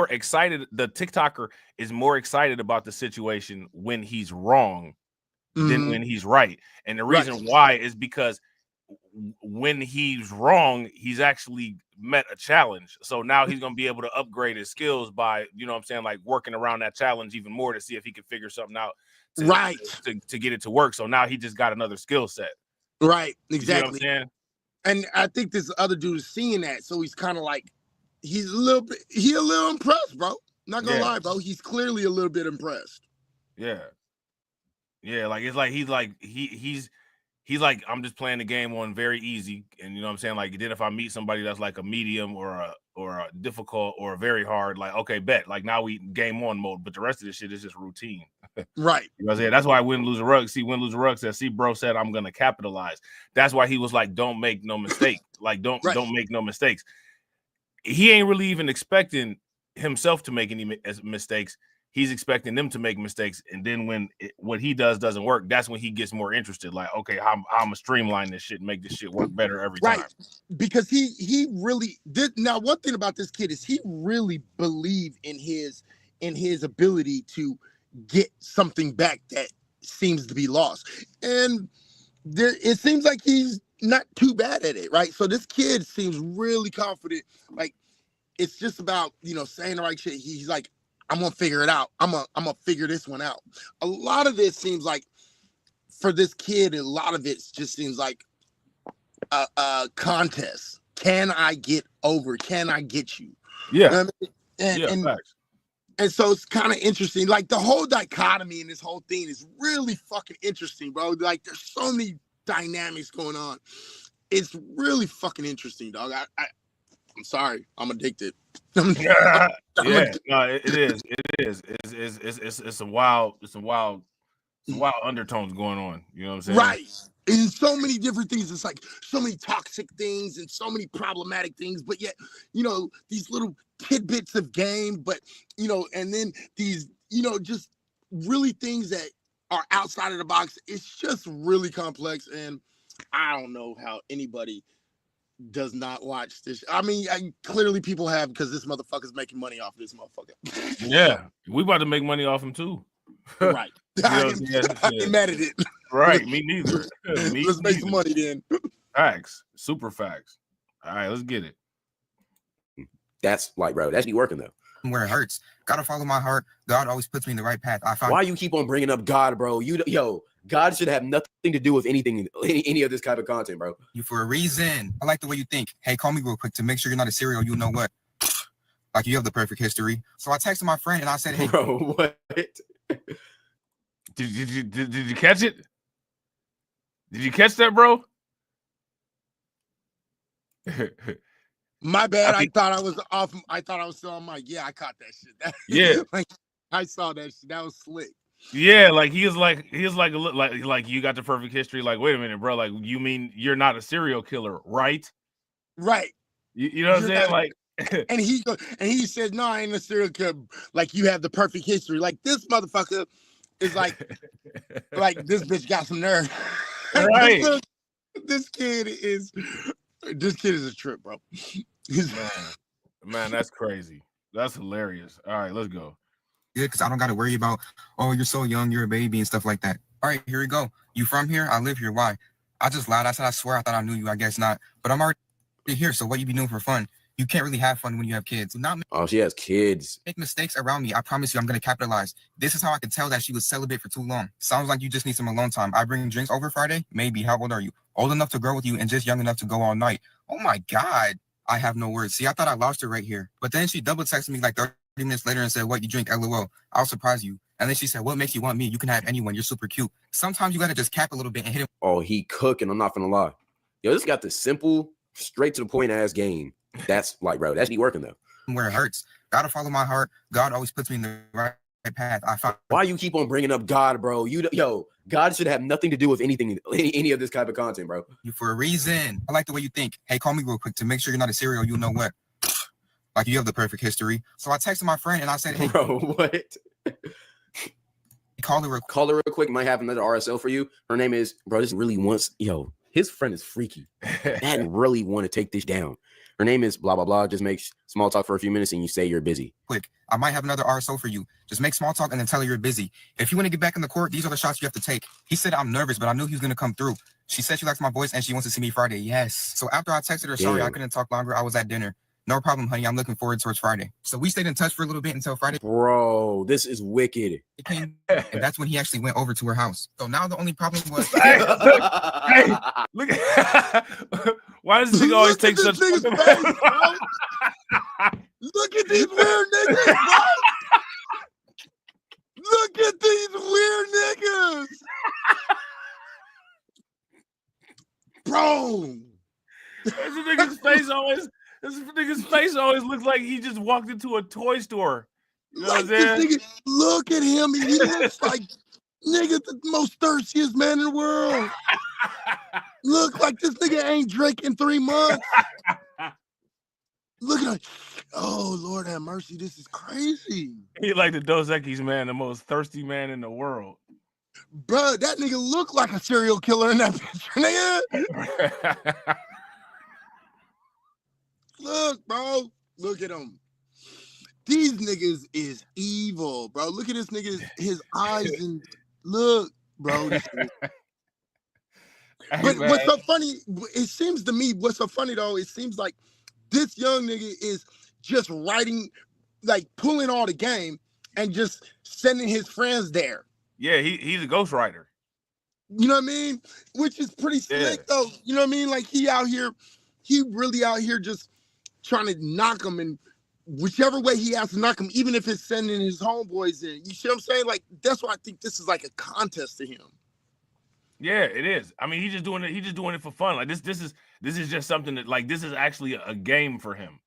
excited. The TikToker is more excited about the situation when he's wrong than when he's right. And the reason why is because when he's wrong, he's actually met a challenge. So now he's going to be able to upgrade his skills by, you know what I'm saying, like working around that challenge even more to see if he can figure something out to get it to work. So now he just got another skill set. Right. Exactly. You know what I'm saying? And I think this other dude is seeing that. So he's kind of like, he's a little impressed, bro. Not gonna lie, bro. He's clearly a little bit impressed. Yeah. Yeah. Like, it's like, he's like, I'm just playing the game on very easy. And you know what I'm saying? Like, then if I meet somebody that's like a medium or a difficult or a very hard, like, okay, bet. Like, now we game on mode, but the rest of this shit is just routine. Right. You know what I'm saying? That's why Win, Lose, or Rug. See, Win, Lose, or Rug said, see, bro said, I'm going to capitalize. That's why he was like, don't make no mistake. Like, don't make no mistakes. He ain't really even expecting himself to make any mistakes. He's expecting them to make mistakes. And then when what he doesn't work, that's when he gets more interested. Like, okay, I'm going to streamline this shit and make this shit work better every time. Because he really did. Now, one thing about this kid is he really believed in his ability to get something back that seems to be lost. And it seems like he's not too bad at it, right? So this kid seems really confident. Like, it's just about, saying the right shit. He's like, I'm gonna figure it out. I'm gonna figure this one out. A lot of this seems like, for this kid, a lot of it just seems like a contest. Can I get over? Can I get you? Yeah. And so it's kind of interesting. Like, the whole dichotomy in this whole thing is really fucking interesting, bro. Like, there's so many dynamics going on. It's really fucking interesting, dog. I'm sorry, I'm addicted. No, it is. It's some wild undertones going on. You know what I'm saying? Right. And so many different things. It's like so many toxic things and so many problematic things, but yet, these little tidbits of game, but and then these, just really things that are outside of the box. It's just really complex, and I don't know how anybody does not watch this. I mean, clearly people have, because this motherfucker's making money off this motherfucker. Yeah, we about to make money off him too. Right. I ain't mad at it. Right, me neither. Let's make some money then. Facts, super facts. All right, let's get it. That's like, bro, that's be working though. Where it hurts, gotta follow my heart. God always puts me in the right path. Why you keep on bringing up God, bro? God should have nothing to do with any of this kind of content, bro. You for a reason. I like the way you think. Hey, call me real quick to make sure you're not a serial. You know what? Like, you have the perfect history. So I texted my friend and I said, hey, bro, what? Did you catch it? Did you catch that, bro? My bad. I I think- thought I was off. I thought I was still on mic. Yeah, I caught that shit. Yeah. Like, I saw that shit. That was slick. Yeah, like he was like like you got the perfect history. Like, wait a minute, bro. Like, you mean you're not a serial killer, right? Right. You know what I'm You're saying? not- Like, And he said, "No, I ain't a serial killer. Like, you have the perfect history. Like, this motherfucker is like this bitch got some nerve." Right. This kid is a trip, bro. man, that's crazy. That's hilarious. All right, let's go. Good, because I don't got to worry about, oh, you're so young, you're a baby and stuff like that. All right, here we go. You from here? I live here. Why? I just lied. I said, I swear I thought I knew you. I guess not. But I'm already here, so what you be doing for fun? You can't really have fun when you have kids. So not Oh, she has kids. make mistakes around me. I promise you I'm going to capitalize. This is how I can tell that she was celibate for too long. Sounds like you just need some alone time. I bring drinks over Friday? Maybe. How old are you? Old enough to grow with you and just young enough to go all night. Oh my God. I have no words. See, I thought I lost her right here. But then she double texted me like 30 minutes later and said, what, you drink? LOL. I'll surprise you. And then she said, what makes you want me? You can have anyone. You're super cute. Sometimes you got to just cap a little bit and hit him. Oh, he cooking. I'm not gonna lie. Yo, this got the simple, straight to the point ass game. That's like, bro, that's me working though. Where it hurts. Gotta follow my heart. God always puts me in the right path. I found Why you keep on bringing up God, bro? God should have nothing to do with anything, any of this type of content, bro. you for a reason. I like the way you think. Hey, call me real quick to make sure you're not a serial. You know what? Like you have the perfect history. So I texted my friend and I said, hey, Bro, what? call her real quick. Call her real quick. Might have another RSL for you. Her name is, bro, this really wants, his friend is freaky. That really want to take this down. Her name is blah, blah, blah. Just make small talk for a few minutes and you say you're busy. Quick. I might have another RSO for you. Just make small talk and then tell her you're busy. If you want to get back in the court, these are the shots you have to take. He said, I'm nervous, but I knew he was going to come through. She said she likes my voice and she wants to see me Friday. Yes. So after I texted her, sorry, Damn. I couldn't talk longer. I was at dinner. No problem, honey. I'm looking forward towards Friday. So we stayed in touch for a little bit until Friday Bro, this is wicked. came, and that's when he actually went over to her house. So now the only problem was Hey, look at why does this nigga always take such Look at these weird niggas, bro. Look at these weird niggas. Bro. This nigga's face always looks like he just walked into a toy store. You know what I'm Like this saying? nigga, look at him. He looks like nigga the most thirstiest man in the world. Look like this nigga ain't Drake in 3 months. Look at him. Oh, Lord have mercy. This is crazy. He like the Dos Equis man, the most thirsty man in the world. Bro, that nigga look like a serial killer in that picture, nigga. Look, bro. Look at him. These niggas is evil, bro. Look at this nigga, his eyes and look, bro. This nigga. Hey, But man. what's so funny, it seems to me, what's so funny though, it seems like this young nigga is just writing, like pulling all the game and just sending his friends there. Yeah, he's a ghostwriter. You know what I mean? Which is pretty slick though. You know what I mean? Like he really out here just trying to knock him in whichever way he has to knock him, even if it's sending his homeboys in. You see what I'm saying? Like that's why I think this is like a contest to him. Yeah, it is. I mean, he's just doing it for fun. Like this is just something that like this is actually a game for him.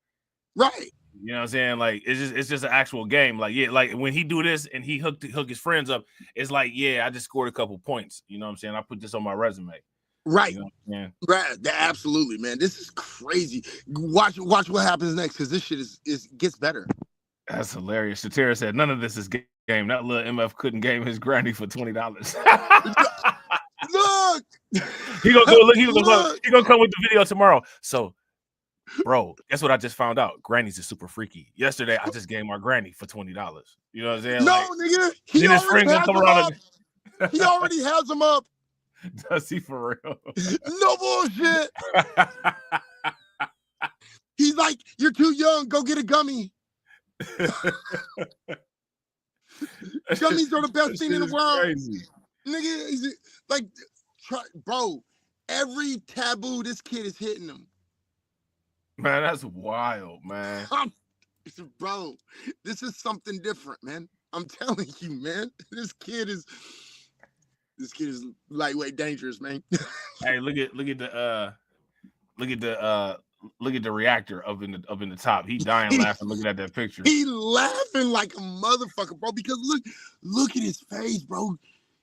Right. You know what I'm saying? Like it's just an actual game. Like yeah, like when he do this and he hook his friends up, it's like yeah, I just scored a couple points. You know what I'm saying? I put this on my resume. Right. You know what I'm saying? Right. Absolutely, man. This is crazy. Watch what happens next because this shit is gets better. That's hilarious. Shatira said none of this is game. That little MF couldn't game his granny for $20. Look. He gonna go look. He gonna Look. come with the video tomorrow. So, bro, guess what I just found out? Granny's is super freaky. Yesterday, I just gave my granny for $20. You know what I'm saying? No, Like, nigga. He then his friend already gonna has come them around. up. He already has them up. Does he for real? No bullshit. He's like, you're too young. Go get a gummy. Gummies are the best thing in the world. Crazy. Nigga, is it like, bro, every taboo this kid is hitting him. Man, that's wild, man. Bro, this is something different, man. I'm telling you, man. This kid is lightweight dangerous, man. Hey, look at the look at the reactor up in the top. He dying laughing looking at that picture. He laughing like a motherfucker, bro. Because look at his face, bro.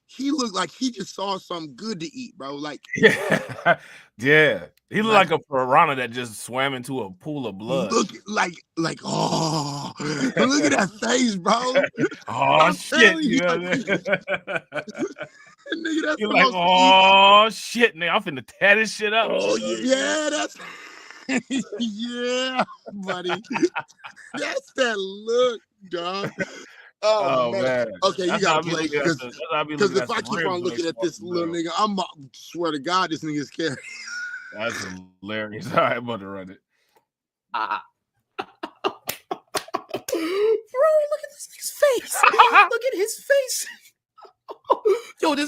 He looked like he just saw something good to eat, bro. Like, yeah, yeah. He looked like a piranha that just swam into a pool of blood. Look like oh, look at that face, bro. Oh shit, you know nigga, that's you're like, oh shit, nigga, I'm finna tear this shit up. Oh yeah, that's yeah, buddy. That's that look, dog. Oh man. Okay, you gotta play because if I keep on looking at this little nigga, I'm swear to God, this nigga's scary. That's hilarious. All right, I'm about to run it. Bro, look at this nigga's face. Look at his face.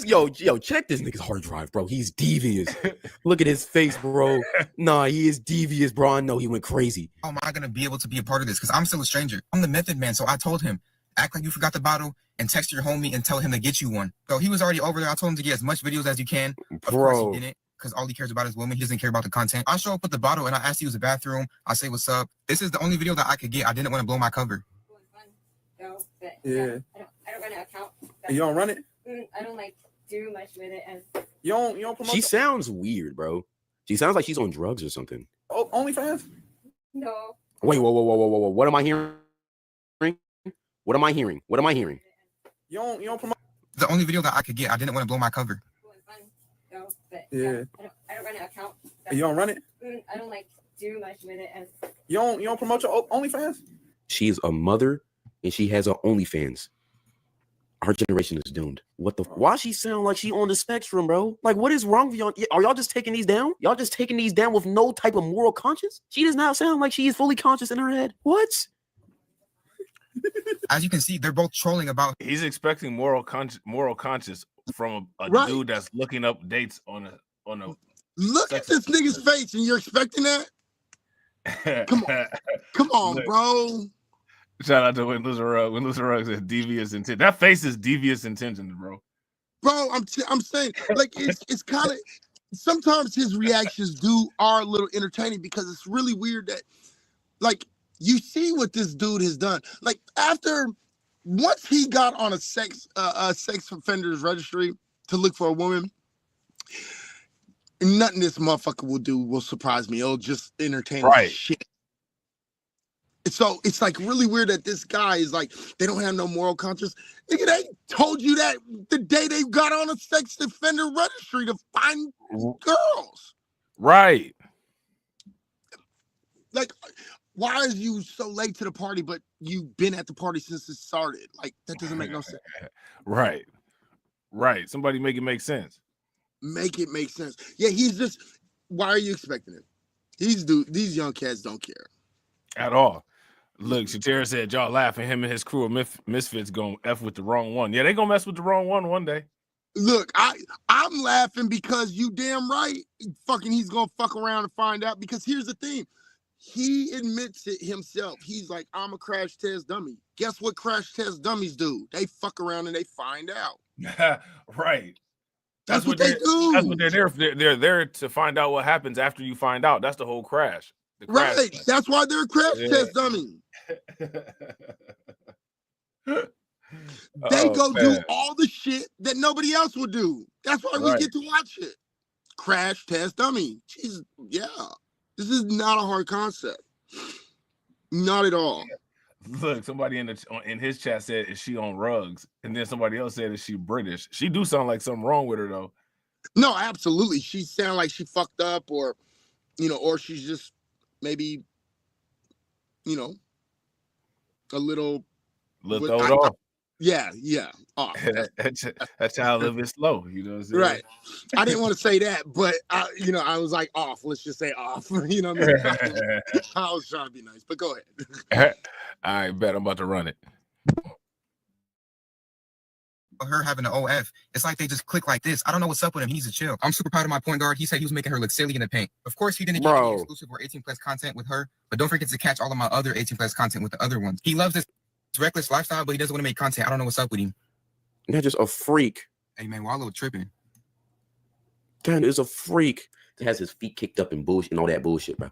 Yo, check this nigga's hard drive, bro. He's devious. Look at his face, bro. Nah, he is devious, bro. I know he went crazy. How am I gonna be able to be a part of this? Because I'm still a stranger. I'm the method man, so I told him, act like you forgot the bottle and text your homie and tell him to get you one. So he was already over there. I told him to get as much videos as you can. Of course he didn't, because all he cares about is women. He doesn't care about the content. I show up with the bottle and I ask you to use the bathroom. I say what's up. This is the only video that I could get. I didn't want to blow my cover. No, but Yeah. I don't run an account. You don't run it? I don't like do much with it. And You don't promote. She sounds weird, bro. She sounds like she's on drugs or something. Oh, OnlyFans? no. Wait, whoa. What am I hearing? What am I hearing? You don't promote. The only video that I could get. I didn't want to blow my cover. No, but Yeah. I don't run an account. You don't run it? I don't like do much with it. And You don't promote your OnlyFans? She's a mother and she has her OnlyFans. Our generation is doomed. What the? Why she sound like she on the spectrum, bro? Like, what is wrong with y'all? Are y'all just taking these down? Y'all just taking these down with no type of moral conscience? She does not sound like she is fully conscious in her head. What? As you can see, they're both trolling about. He's expecting moral conscience from a Right. dude that's looking up dates on a. Look at this nigga's face, and you're expecting that? Come on, bro. Shout out to When Loser Rug said devious intent. That face is devious intention, bro. Bro, I'm saying, like, it's kind of sometimes his reactions are a little entertaining because it's really weird that, like, you see what this dude has done. Like, once he got on a sex offenders registry to look for a woman, nothing this motherfucker will do will surprise me. It'll just entertain the shit. So it's like really weird that this guy is like, they don't have no moral conscience. Nigga, they told you that the day they got on a sex offender registry to find girls. Right. Like, why is you so late to the party, but you've been at the party since it started? Like, that doesn't make no sense. Right. Somebody make it make sense. Make it make sense. Yeah, he's just, why are you expecting it? These young cats don't care. At all. Look, Shatera said, y'all laughing. Him and his crew of misfits gonna F with the wrong one. Yeah, they gonna mess with the wrong one day. Look, I'm laughing because you damn right. Fucking, he's gonna fuck around and find out. Because here's the thing, he admits it himself. He's like, I'm a crash test dummy. Guess what crash test dummies do? They fuck around and they find out. Right. That's what they do. That's what they're there. They're there to find out what happens after you find out. That's the whole crash. Right. Test. That's why they're a crash test dummy. They go do all the shit that nobody else would do. That's why we get to watch it. Crash test dummy. Jeez, yeah. This is not a hard concept. Not at all. Look, somebody in his chat said, is she on rugs? And then somebody else said, is she British? She do sound like something wrong with her though. No, absolutely. She sound like she fucked up, or or she's just maybe, a little throwed off. Yeah. Off. That child a little bit slow, you know what I'm saying? Right. I didn't want to say that, but I was like off. Let's just say off. You know what I mean? I was trying to be nice, but go ahead. All right, bet I'm about to run it. Her having an OF, it's like they just click like this. I don't know what's up with him. He needs to chill. I'm super proud of my point guard. He said he was making her look silly in the paint. Of course, he didn't get any exclusive or 18+ content with her, but don't forget to catch all of my other 18+ content with the other ones. He loves this reckless lifestyle, but he doesn't want to make content. I don't know what's up with him. They're just a freak. Hey man, Wallow tripping. Dan is a freak. He has his feet kicked up and bullshit and all that bullshit, bro.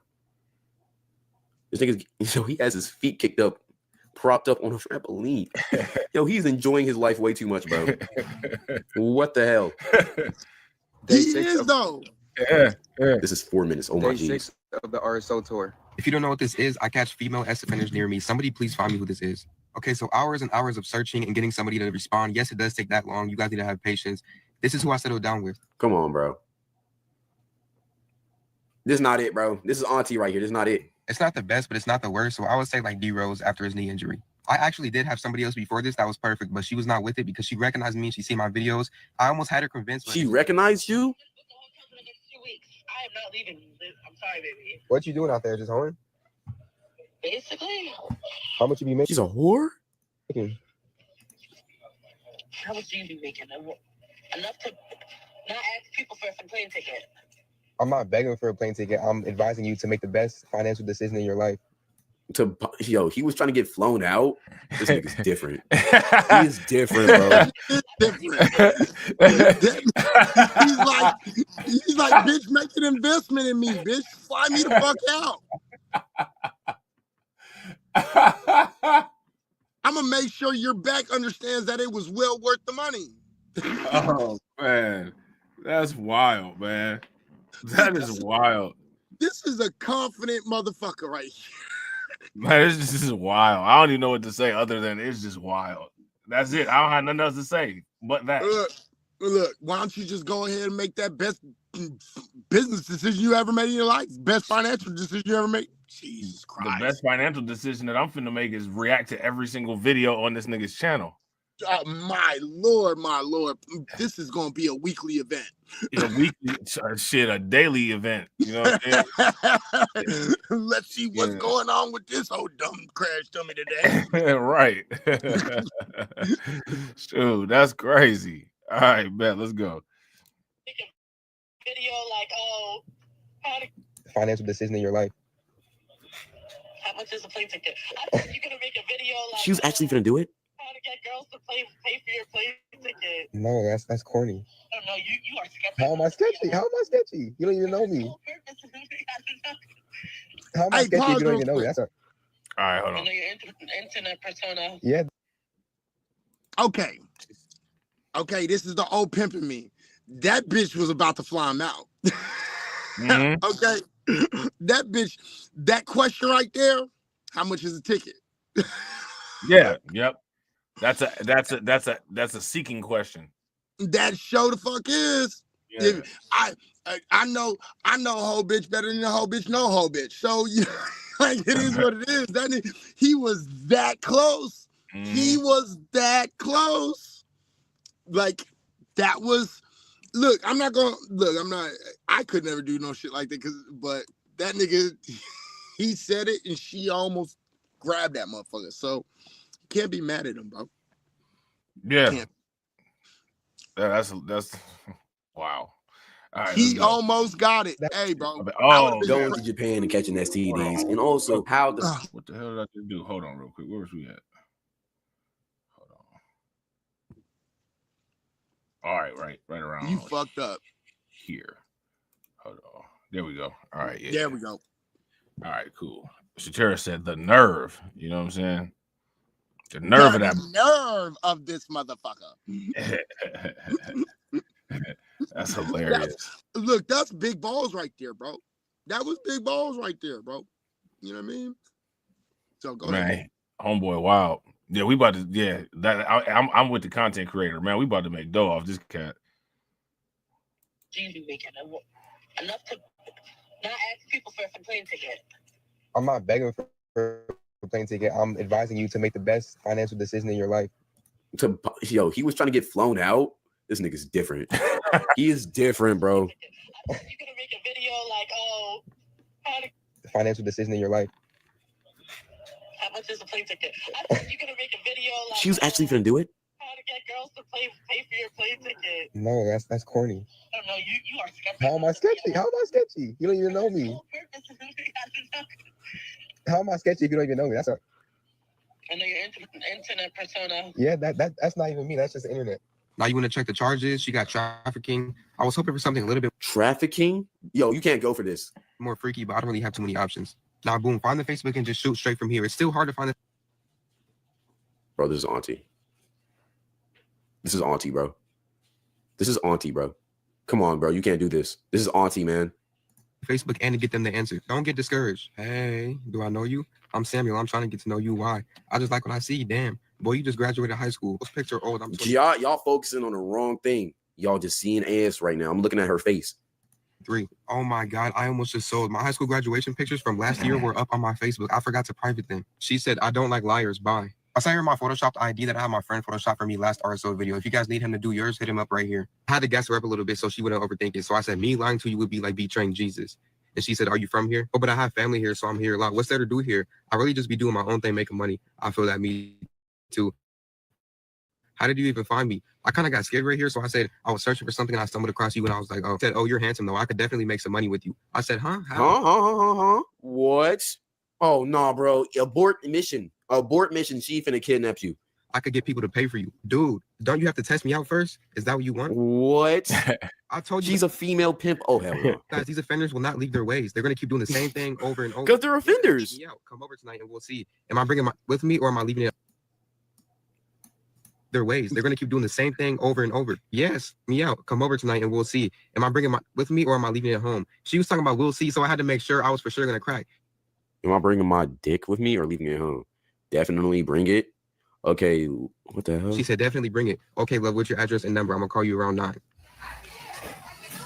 This nigga, so he has his feet kicked up, propped up on a trampoline. Yo, he's enjoying his life way too much, bro. What the hell? He is though. Yeah. This is 4 minutes. Oh my Day 6 of the RSO tour. If you don't know what this is, I catch female S offenders near me. Somebody please find me who this is. Okay, so hours and hours of searching and getting somebody to respond. Yes, it does take that long. You guys need to have patience. This is who I settled down with. Come on, bro. This is not it, bro. This is Auntie right here. This is not it. It's not the best, but it's not the worst. So I would say like D Rose after his knee injury. I actually did have somebody else before this that was perfect, but she was not with it because she recognized me and she seen my videos. I almost had her convinced. She recognized you? I am not leaving. I'm sorry, baby. What you doing out there? Just hoeing? Basically. How much you be making? She's a whore? How much do you be making? Enough to not ask people for a plane ticket. I'm not begging for a plane ticket. I'm advising you to make the best financial decision in your life. Yo, he was trying to get flown out. This nigga's different. He is different, bro. He's like, bitch, make an investment in me, bitch. Fly me the fuck out. I'm gonna make sure your back understands that it was well worth the money. Oh man, that's wild, man. That is wild. This is a confident motherfucker right here. Man, this is wild. I don't even know what to say other than it's just wild. That's it. I don't have nothing else to say but that. Look, why don't you just go ahead and make that best business decision you ever made in your life? Best financial decision you ever made? Jesus Christ. The best financial decision that I'm finna make is react to every single video on this nigga's channel. Oh, my lord. This is going to be a weekly event. A weekly, a daily event. You know what I'm saying? Let's see what's going on with this whole dumb crash dummy today. Right. Dude, that's crazy. All right, bet. Let's go. Video like, oh, Financial decision in your life. How much is a plane ticket? I thought you were gonna make a video like. She was actually gonna do it? How to get girls to pay for your plane ticket. No, that's corny. Oh no, you are sketchy. How am I sketchy? How am I sketchy? You don't even know me. How am I sketchy if you don't even know me? That's all right, hold I on. know your internet persona. Yeah. Okay, this is the old pimping me. That bitch was about to fly him out. Mm-hmm. Okay, that bitch. That question right there. How much is a ticket? Yeah. Yep. That's a seeking question. That show the fuck is. Yeah. I know a whole bitch better than a whole bitch know whole bitch. So you like it is what it is. He was that close. He was that close. Like that was. Look, I could never do no shit like that but that nigga, he said it and she almost grabbed that motherfucker. So you can't be mad at him, bro. Yeah. That's wow. All right, he almost got it. Hey, bro. Going to Japan and catching STDs. And also how the what the hell did I just do? Hold on real quick. Where was we at? Hold on. All right around. You fucked up. Here. Hold on. There we go. All right. Yeah. There we go. All right, cool. Shatera said the nerve. You know what I'm saying? The nerve of that. Nerve of this motherfucker. That's hilarious. Look, that's big balls right there, bro. That was big balls right there, bro. You know what I mean? So go ahead. Homeboy, wild. Yeah, we about to. Yeah, I'm with the content creator, man. We about to make dough off this cat. You be making enough to not ask people for a plane ticket. I'm not begging for a plane ticket. I'm advising you to make the best financial decision in your life. Yo, he was trying to get flown out. This nigga's different. He is different, bro. You gonna make a video like, oh, Financial decision in your life. how much is a plane ticket? I thought you were gonna make a video like. She was actually gonna do it? How to get girls to pay for your plane ticket. No, that's corny. Oh no, you are sketchy. How am I sketchy? How am I sketchy? You don't even know me. How am I sketchy if you don't even know me? I know your internet persona. Yeah, that's not even me. That's just the internet. Now you want to check the charges? She got trafficking. I was hoping for something a little bit trafficking. Yo, you can't go for this. More freaky, but I don't really have too many options. Now, boom, find the Facebook and just shoot straight from here. It's still hard to find the Bro, this is auntie. This is auntie, bro. This is auntie, bro. Come on, bro. You can't do this. This is auntie, man. Facebook and to get them the answer. Don't get discouraged. Hey, do I know you? I'm Samuel. I'm trying to get to know you. Why? I just like what I see. Damn. Boy, you just graduated high school. This picture old. I'm y'all focusing on the wrong thing. Y'all just seeing ass right now. I'm looking at her face. 3. Oh my God, I almost just sold. My high school graduation pictures from last year were up on my Facebook. I forgot to private them. She said, I don't like liars. Bye. I sent her my photoshopped ID that I had my friend photoshopped for me last RSO video. If you guys need him to do yours, hit him up right here. I had to gas her up a little bit so she wouldn't overthink it. So I said, me lying to you would be like betraying Jesus. And she said, are you from here? Oh, but I have family here, so I'm here a lot. What's there to do here? I really just be doing my own thing, making money. I feel that me too. How did you even find me? I kind of got scared right here. So I said, I was searching for something and I stumbled across you and I was like, oh, said, oh, you're handsome though. I could definitely make some money with you. I said, huh? How? What? Oh, no, bro. Abort mission. Abort mission. She finna kidnap you. I could get people to pay for you. Dude, don't you have to test me out first? Is that what you want? What? I told you. She's a female pimp. Oh, hell no. Guys, these offenders will not leave their ways. They're going to keep doing the same thing over and over. Because they're offenders. Yeah, come over tonight and we'll see. Am I bringing my with me or am I leaving it their ways? They're going to keep doing the same thing over and over. Yes, me out. Come over tonight and we'll see. Am I bringing my with me or am I leaving it at home? She was talking about we'll see, so I had to make sure I was for sure going to crack. Am I bringing my dick with me or leaving it at home? Definitely bring it. Okay, what the hell? She said, definitely bring it. Okay, love, what's your address and number? I'm going to call you around 9.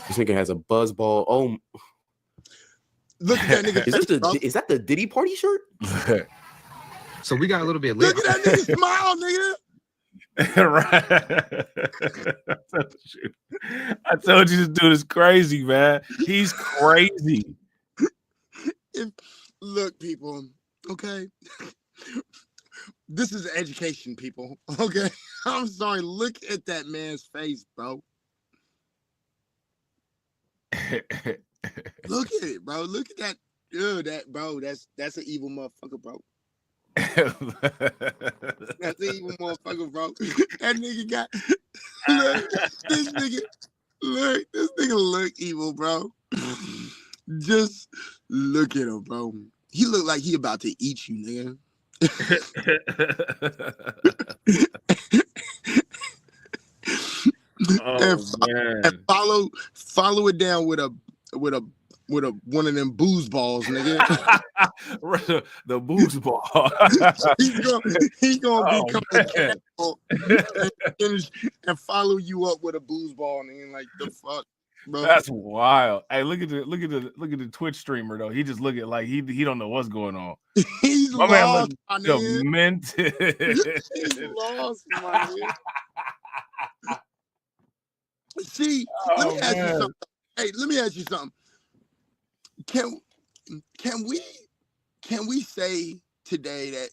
This nigga has a buzz ball. Oh, look at that nigga. Is that the Diddy party shirt? So we got a little bit lit. Look at that nigga smile, nigga. I told you this dude is crazy, man. He's crazy. Look, people, okay? This is education, people, okay? I'm sorry. Look at that man's face, bro. Look at it, bro. Look at that. That bro. That's an evil motherfucker, bro. That's an evil motherfucker, bro. That nigga got look. This nigga look evil, bro. Just look at him, bro. He look like he about to eat you, nigga. And follow it down with a one of them booze balls, nigga. The booze ball. he's gonna become and follow you up with a booze ball, nigga. Like the fuck, bro. That's wild. Hey, look at the Twitch streamer though. He just looking like he don't know what's going on. He's my lost, man demented. He's lost, my man. See, let me ask you something. Hey, let me ask you something. Can we say today that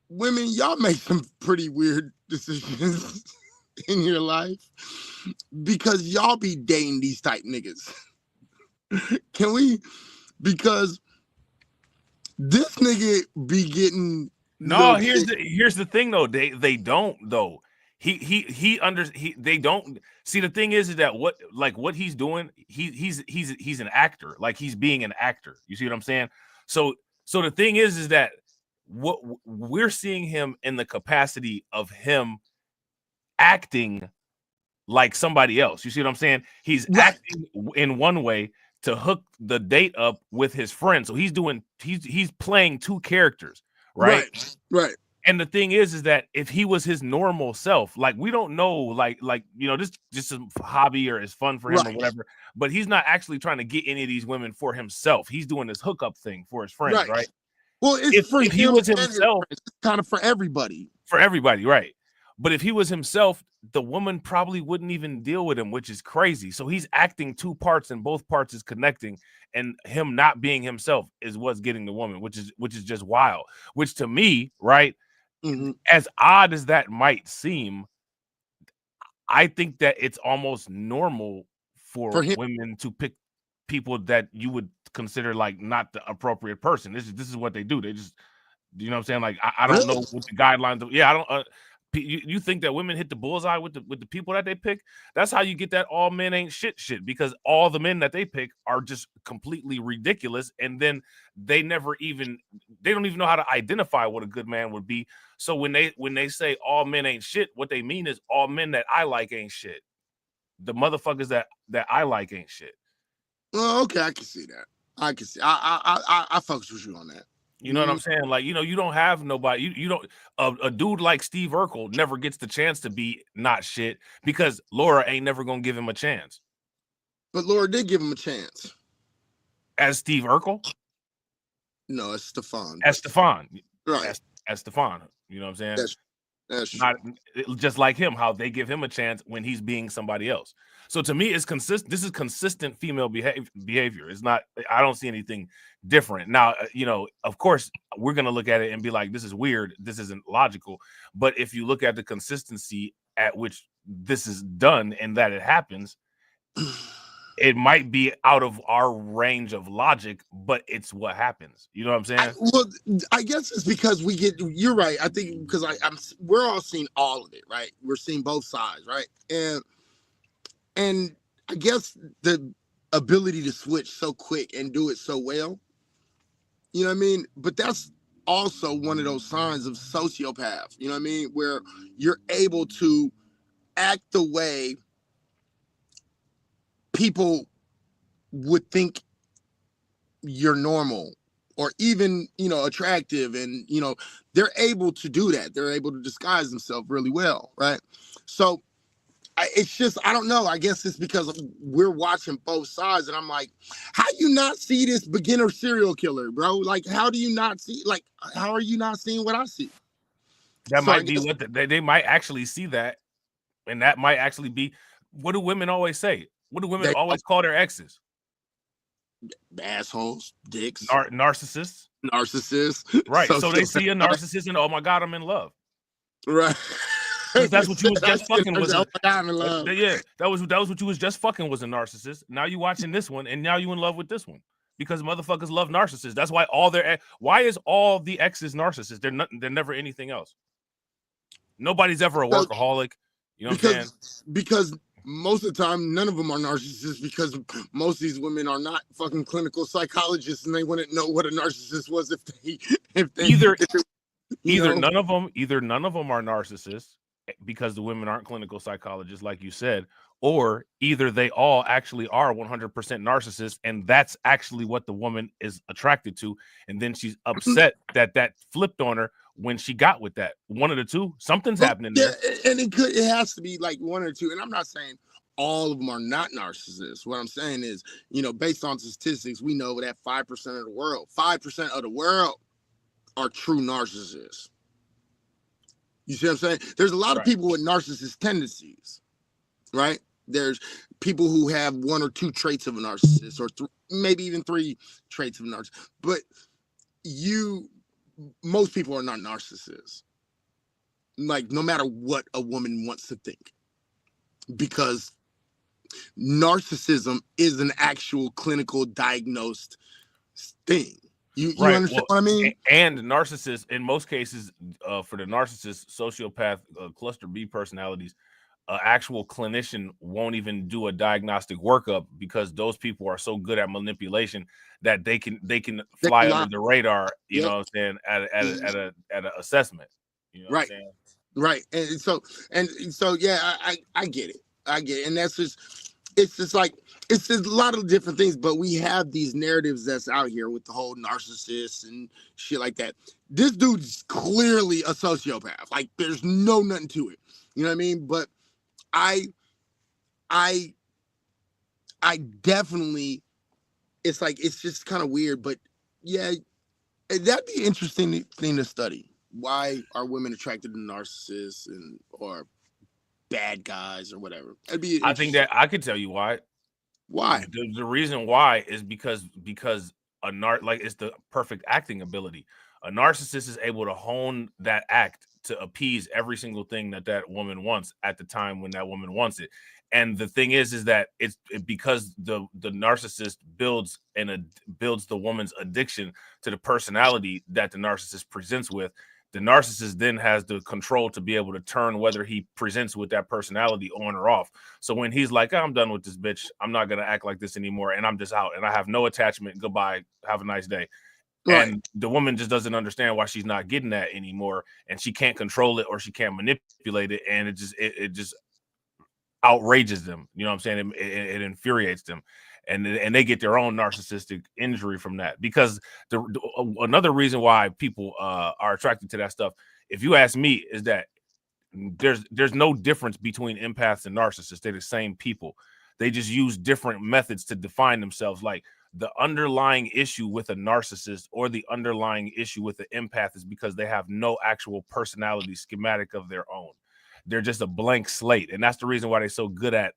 women, y'all make some pretty weird decisions in your life because y'all be dating these type niggas? Can we? Because this nigga be getting no. Here's the thing though. They don't though. They don't see. The thing is that what he's doing, he's an actor. Like he's being an actor. You see what I'm saying? So the thing is that what we're seeing him in the capacity of him acting like somebody else. You see what I'm saying? He's acting in one way to hook the date up with his friend. So he's playing two characters, right? Right. And the thing is that if he was his normal self, like we don't know, like you know, this just a hobby or is fun for him or whatever. But he's not actually trying to get any of these women for himself. He's doing this hookup thing for his friends, right? Well, it's for if he was himself, it's kind of for everybody. For everybody, right? But if he was himself, the woman probably wouldn't even deal with him, which is crazy. So he's acting two parts, and both parts is connecting, and him not being himself is what's getting the woman, which is just wild. Which to me, right? Mm-hmm. As odd as that might seem, I think that it's almost normal for women to pick people that you would consider like not the appropriate person. This is what they do. They just, you know what I'm saying? Like I don't know what the guidelines. I don't. You think that women hit the bullseye with the people that they pick? That's how you get that all men ain't shit, because all the men that they pick are just completely ridiculous, and then they don't even know how to identify what a good man would be. So when they say all men ain't shit, what they mean is all men that I like ain't shit. The motherfuckers that I like ain't shit. Well, okay, I can see that. I can see. I focus with you on that. You know what I'm saying? Like, you don't have nobody. You don't. A dude like Steve Urkel never gets the chance to be not shit because Laura ain't never gonna give him a chance. But Laura did give him a chance. As Steve Urkel? No, it's Stefan. As Stefan. Right. As Stefan. You know what I'm saying? That's not just like him, how they give him a chance when he's being somebody else. So to me, it's consistent. This is consistent female behavior. It's not. I don't see anything different. Now, of course, we're gonna look at it and be like, "This is weird. This isn't logical." But if you look at the consistency at which this is done and that it happens, it might be out of our range of logic, but it's what happens. You know what I'm saying? I guess it's because you're right. I think because we're all seeing all of it, right? We're seeing both sides, right? And I guess the ability to switch so quick and do it so well, you know what I mean? But that's also one of those signs of sociopath, you know what I mean? Where you're able to act the way people would think you're normal or even, attractive. And, they're able to do that. They're able to disguise themselves really well, right? So it's just, I don't know. I guess it's because we're watching both sides and I'm like, how do you not see this beginner serial killer, bro? Like, how do you not see, like, how are you not seeing what I see? That might be what they might actually see that. And that might actually be, what do women always say? What do women always call their exes? Assholes, dicks, narcissists. Right. So they see a narcissist and, oh my God, I'm in love. Right. That's what you was just fucking was. Oh my God, I'm in love. Yeah, that was what you was just fucking was a narcissist. Now you watching this one, and now you in love with this one because motherfuckers love narcissists. That's why why is all the exes narcissists? They're never anything else. Nobody's ever a workaholic. You know what I'm saying? Because most of the time, none of them are narcissists because most of these women are not fucking clinical psychologists, and they wouldn't know what a narcissist was either none of them are narcissists because the women aren't clinical psychologists, like you said, or either they all actually are 100% narcissists, and that's actually what the woman is attracted to, and then she's upset that flipped on her when she got with that. One of the two, something's happening there. And it has to be like one or two. And I'm not saying all of them are not narcissists. What I'm saying is, based on statistics, we know that 5% of the world are true narcissists. You see what I'm saying? There's a lot of people with narcissist tendencies, right? There's people who have one or two traits of a narcissist, or maybe even 3 traits of a narcissist. But most people are not narcissists. Like, no matter what a woman wants to think, because narcissism is an actual clinical diagnosed thing. You understand what I mean? And narcissists, in most cases, for the narcissist, sociopath, cluster B personalities, actual clinician won't even do a diagnostic workup because those people are so good at manipulation that they can fly under the radar. You know what I'm saying? At an assessment. You know what I'm saying? Right. And so yeah, I get it. And that's just, it's just like, it's just a lot of different things, but we have these narratives that's out here with the whole narcissist and shit like that. This dude's clearly a sociopath. Like, there's nothing to it. You know what I mean? But I definitely, it's like, it's just kind of weird, but yeah, that'd be an interesting thing to study. Why are women attracted to narcissists or bad guys or whatever? I think that I could tell you why. Why? The reason why is because it's the perfect acting ability. A narcissist is able to hone that act to appease every single thing that woman wants at the time when that woman wants it. And the thing is that it's because the narcissist builds the woman's addiction to the personality that the narcissist presents with. The narcissist then has the control to be able to turn whether he presents with that personality on or off. So when he's like, I'm done with this bitch, I'm not going to act like this anymore, and I'm just out, and I have no attachment, goodbye, have a nice day. Right. And the woman just doesn't understand why she's not getting that anymore, and she can't control it or she can't manipulate it, and it just outrages them. You know what I'm saying? It infuriates them. And they get their own narcissistic injury from that, because another reason why people are attracted to that stuff, if you ask me, is that there's no difference between empaths and narcissists. They're the same people. They just use different methods to define themselves. Like the underlying issue with a narcissist or the underlying issue with the empath is because they have no actual personality schematic of their own. They're just a blank slate, and that's the reason why they're so good at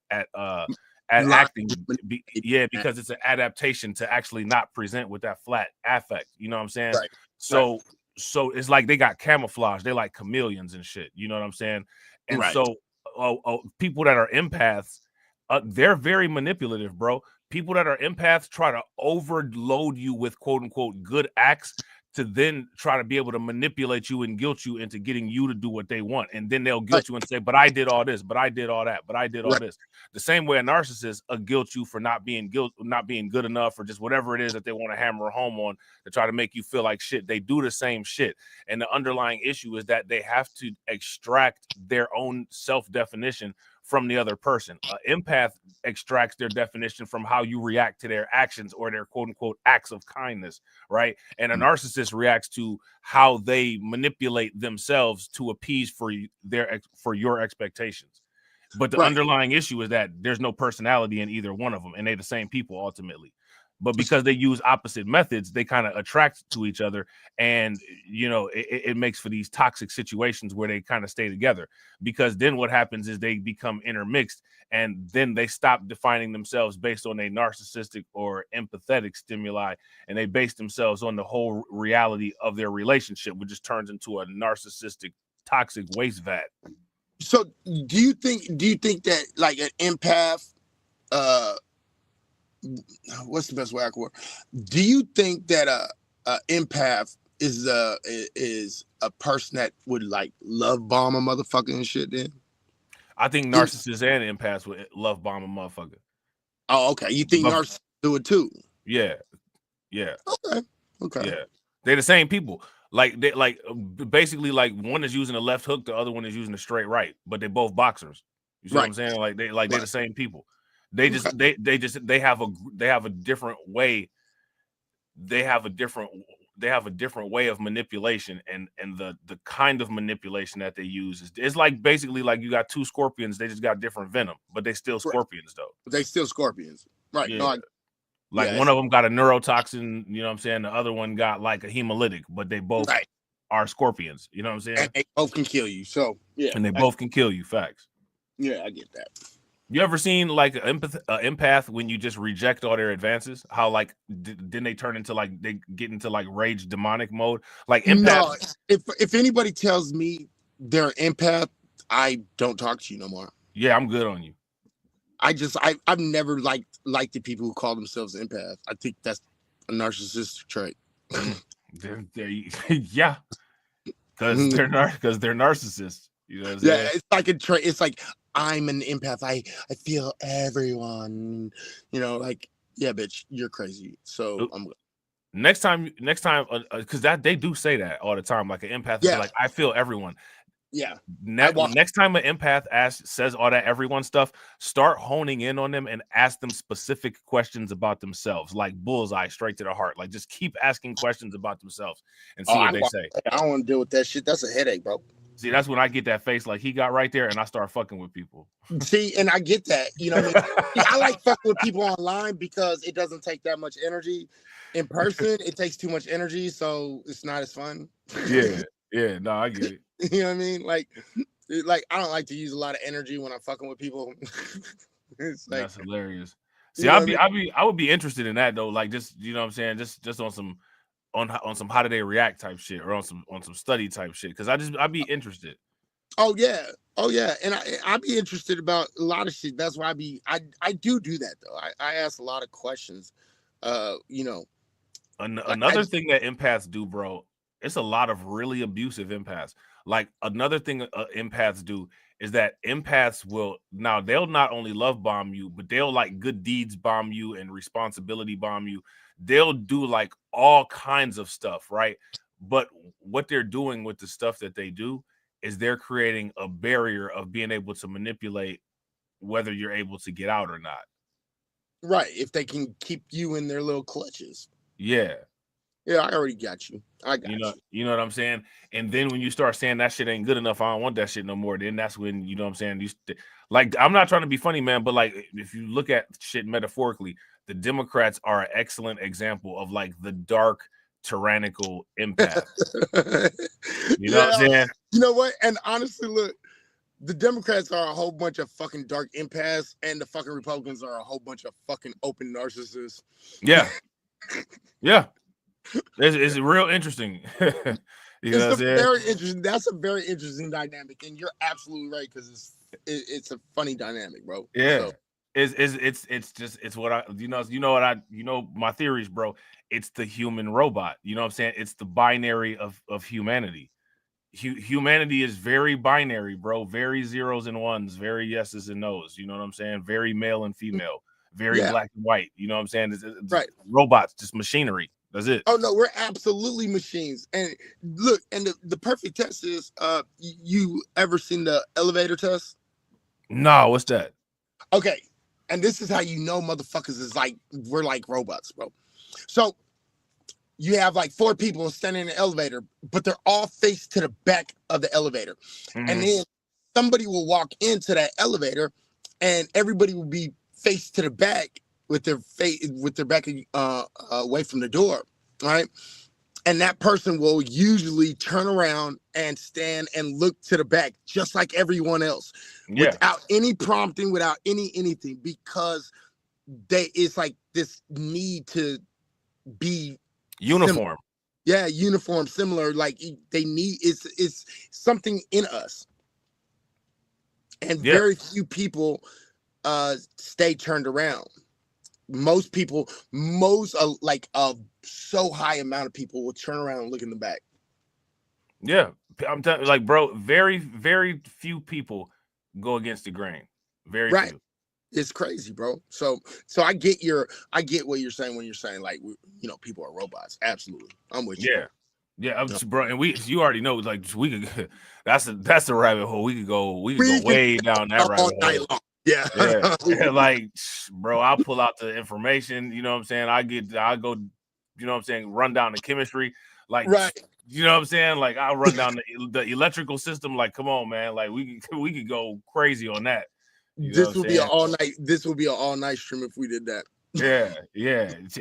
acting, because it's an adaptation to actually not present with that flat affect. You know what I'm saying? Right. So it's like they got camouflage. They like chameleons and shit. You know what I'm saying? And so people that are empaths, they're very manipulative, bro. People that are empaths try to overload you with quote unquote good acts to then try to be able to manipulate you and guilt you into getting you to do what they want. And then they'll guilt you and say, but I did all this, but I did all that, but I did all this. The same way a narcissist guilt you for not being good enough, or just whatever it is that they want to hammer home on to try to make you feel like shit. They do the same shit. And the underlying issue is that they have to extract their own self-definition from the other person. Empath extracts their definition from how you react to their actions or their quote unquote acts of kindness, right? And a narcissist reacts to how they manipulate themselves to appease for your expectations. But the underlying issue is that there's no personality in either one of them, and they're the same people ultimately. But because they use opposite methods, they kind of attract to each other, and it makes for these toxic situations where they kind of stay together. Because then what happens is they become intermixed, and then they stop defining themselves based on a narcissistic or empathetic stimuli, and they base themselves on the whole reality of their relationship, which just turns into a narcissistic, toxic waste vat. So, do you think that like an empath, what's the best way I can work? Do you think that a empath is a person that would like love bomb a motherfucker and shit? Then I think narcissists and empaths would love bomb a motherfucker. Oh, okay. You think narcissists do it too? Yeah. Okay. Yeah, they're the same people. Like they basically like one is using a left hook, the other one is using a straight right, but they're both boxers. You see what I'm saying? Like they're the same people. They just they have a different way. They have a different way of manipulation, and the kind of manipulation that they use is like basically like you got two scorpions, they just got different venom, but they still scorpions though. They still scorpions, right? Yeah. One of them got a neurotoxin, you know what I'm saying? The other one got like a hemolytic, but they both are scorpions, you know what I'm saying? And they both can kill you. So yeah, and they both can kill you. Facts. Yeah, I get that. You ever seen like an empath when you just reject all their advances? How like then they turn into like they get into like rage demonic mode? Like empaths. No, if anybody tells me they're an empath, I don't talk to you no more. Yeah, I'm good on you. I've never liked the people who call themselves empath. I think that's a narcissistic trait. Yeah, because they're narcissists. You know what I'm saying? It's like a trait. It's like I'm an empath. I feel everyone. You know, like yeah, bitch, you're crazy. So I'm. Next time, because that they do say that all the time. Like an empath is like, I feel everyone. Yeah. Next time an empath says all that everyone stuff, start honing in on them and ask them specific questions about themselves, like bullseye, straight to the heart. Like just keep asking questions about themselves and see what they say. I don't want to deal with that shit. That's a headache, bro. See, that's when I get that face like he got right there, and I start fucking with people. See, and I get that. You know what I mean? I like fucking with people online because it doesn't take that much energy. In person, it takes too much energy, so it's not as fun. Yeah, no, I get it. You know what I mean? Like I don't like to use a lot of energy when I'm fucking with people. It's like, that's hilarious. See, I would be interested in that though. Like just you know what I'm saying, just on some how do they react type shit, or on some study type shit. Because I'd be interested. Oh yeah, and I'd be interested about a lot of shit. That's why I do that though. I ask a lot of questions. You know, another thing that empaths do, bro. it's a lot of really abusive empaths. Like another thing empaths do is that empaths they'll not only love bomb you, but they'll like good deeds bomb you and responsibility bomb you. They'll do like all kinds of stuff, right? But what they're doing with the stuff that they do is they're creating a barrier of being able to manipulate whether you're able to get out or not. Right. If they can keep you in their little clutches. Yeah. Yeah, I already got you. I got you know what I'm saying? And then when you start saying that shit ain't good enough, I don't want that shit no more, then that's when, you know what I'm saying? Like, I'm not trying to be funny, man, but like, if you look at shit metaphorically, the Democrats are an excellent example of like the dark, tyrannical empath. You know what I'm saying? You know what? And honestly, look, the Democrats are a whole bunch of fucking dark empaths, and the fucking Republicans are a whole bunch of fucking open narcissists. Yeah. Yeah. It's real interesting. You know what I'm saying? Very interesting. That's a very interesting dynamic, and you're absolutely right, because it's a funny dynamic, bro. Yeah. So. It's what I you know my theories, bro. It's the human robot. You know what I'm saying? It's the binary of humanity. Humanity is very binary, bro. Very zeros and ones, very yeses and nos. You know what I'm saying? Very male and female, very black and white. You know what I'm saying? It's right. Robots, just machinery. That's it. Oh no, we're absolutely machines. And look, and the perfect test is you ever seen the elevator test? No, what's that? Okay. And this is how you know motherfuckers is like, we're like robots, bro. So you have like 4 people standing in the elevator, but they're all faced to the back of the elevator. Mm-hmm. And then somebody will walk into that elevator and everybody will be faced to the back with their back away from the door, right? And that person will usually turn around and stand and look to the back, just like everyone else, without any prompting, without anything, because it's like this need to be uniform. Similar. Uniform, similar. Like they need it's something in us, and very few people stay turned around. Most people, so high amount of people will turn around and look in the back. Yeah, I'm telling you, like, bro, very, very few people go against the grain. Very few. It's crazy, bro. So I get what you're saying when you're saying like, people are robots. Absolutely, I'm with you. Yeah, bro, and you already know, like, we could. That's the rabbit hole. We could go way down that rabbit hole. Yeah. Like, bro, I'll pull out the information, you know what I'm saying? I'll go, you know what I'm saying, run down the chemistry, like, you know what I'm saying? Like, I'll run down the electrical system, like, come on, man, like, we could go crazy on that. This would be an all night stream if we did that. Yeah.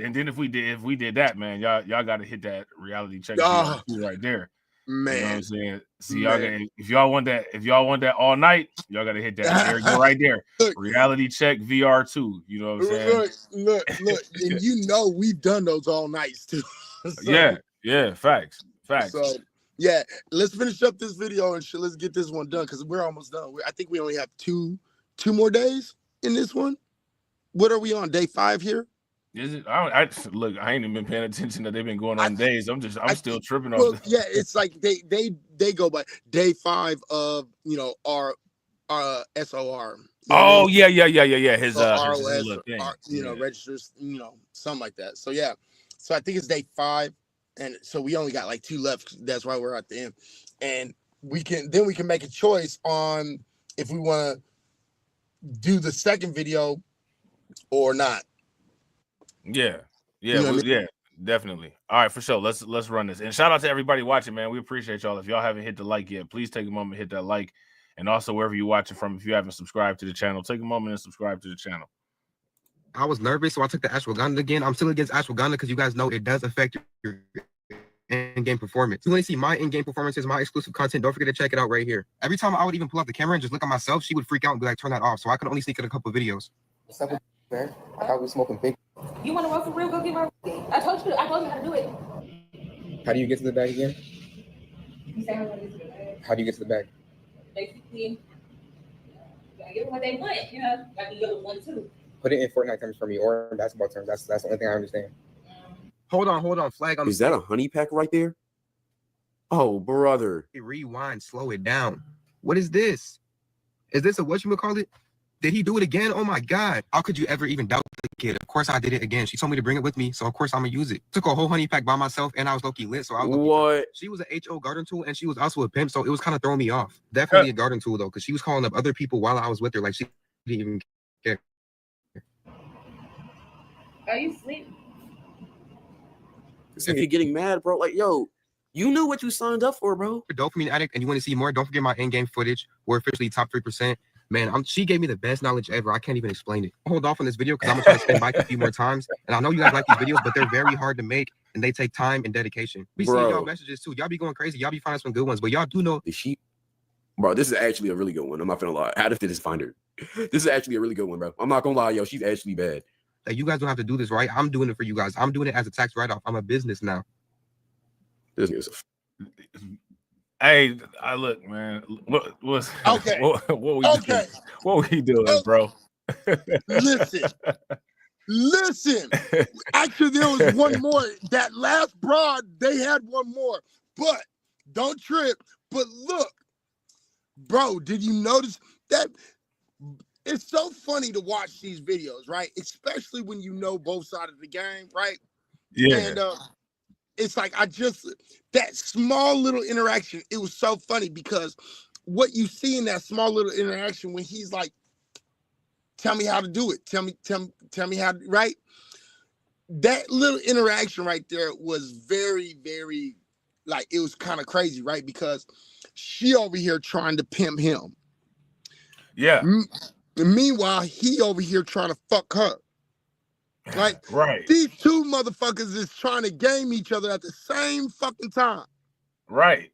And then if we did that, man, y'all gotta hit that reality check right there. Man, you know what I'm saying? See, y'all if y'all want that all night, y'all gotta hit that. There you go, right there. Reality check VR2. You know what I'm saying? Look, and we've done those all nights too. Facts. So let's finish up this video and let's get this one done because we're almost done. I think we only have two more days in this one. What are we on? Day 5 here? Is it? Look, I ain't even been paying attention that they've been going on days. I'm still tripping off. Yeah, it's like they go by day 5 of our SOR. Oh yeah. His ROS, registers, something like that. So so I think it's day 5, and so we only got like 2 left. That's why we're at the end, and we can make a choice on if we want to do the second video or not. Yeah, definitely. All right, for sure. Let's run this. And shout out to everybody watching, man. We appreciate y'all. If y'all haven't hit the like yet, please take a moment, hit that like. And also wherever you're watching from, if you haven't subscribed to the channel, take a moment and subscribe to the channel. I was nervous, so I took the ashwagandha again. I'm still against ashwagandha because you guys know it does affect your in-game performance. You want to see my in-game performances, my exclusive content, don't forget to check it out right here. Every time I would even pull up the camera and just look at myself, she would freak out and be like, turn that off. So I could only sneak in a couple of videos. What's up, man? I thought we were smoking big. You want to roll for real? Go get my. I told you how to do it. How do you get to the bag again? You say how to get to the bag. How do you get to the bag? Basically, you gotta give them what they want. Like the other one too. Put it in Fortnite terms for me, or in basketball terms. That's the only thing I understand. Hold on. Flag on. Is that a honey pack right there? Oh, brother. Rewind, slow it down. What is this? Is this a whatchamacallit? Did he do it again? Oh my God. How could you ever even doubt the kid? Of course I did it again. She told me to bring it with me, so of course I'm gonna use it. Took a whole honey pack by myself, and I was low-key lit, so I was what? She was an HO garden tool, and she was also a pimp, so it was kind of throwing me off. Definitely a garden tool, though, because she was calling up other people while I was with her. Like, she didn't even care. Are you asleep? If you're getting mad, bro, like, yo, you knew what you signed up for, bro. Dopamine addict, and you want to see more? Don't forget my in-game footage. We're officially top 3%. Man, she gave me the best knowledge ever. I can't even explain it. Hold off on this video because I'm gonna try to spin bike a few more times. And I know you guys like these videos, but they're very hard to make and they take time and dedication. We see y'all messages too. Y'all be going crazy. Y'all be finding some good ones, but y'all do know the sheep. Bro, this is actually a really good one. I'm not gonna lie. How to fit this finder. This is actually a really good one, bro. I'm not gonna lie, yo. She's actually bad. Like, you guys don't have to do this, right? I'm doing it for you guys. I'm doing it as a tax write-off. I'm a business now. This is Hey, I look, man. What was okay? What were we doing, bro? Listen. Actually, there was one more. That last broad, they had one more. But don't trip. But look, bro, did you notice that? It's so funny to watch these videos, right? Especially when you know both sides of the game, right? Yeah. And it's like that small little interaction, it was so funny because what you see in that small little interaction when he's like, tell me how to do it. Tell me how to, right? That little interaction right there was very, very, like, it was kind of crazy, right? Because she over here trying to pimp him. Yeah. Meanwhile, he over here trying to fuck her. Like, right. These two motherfuckers is trying to game each other at the same fucking time. Right.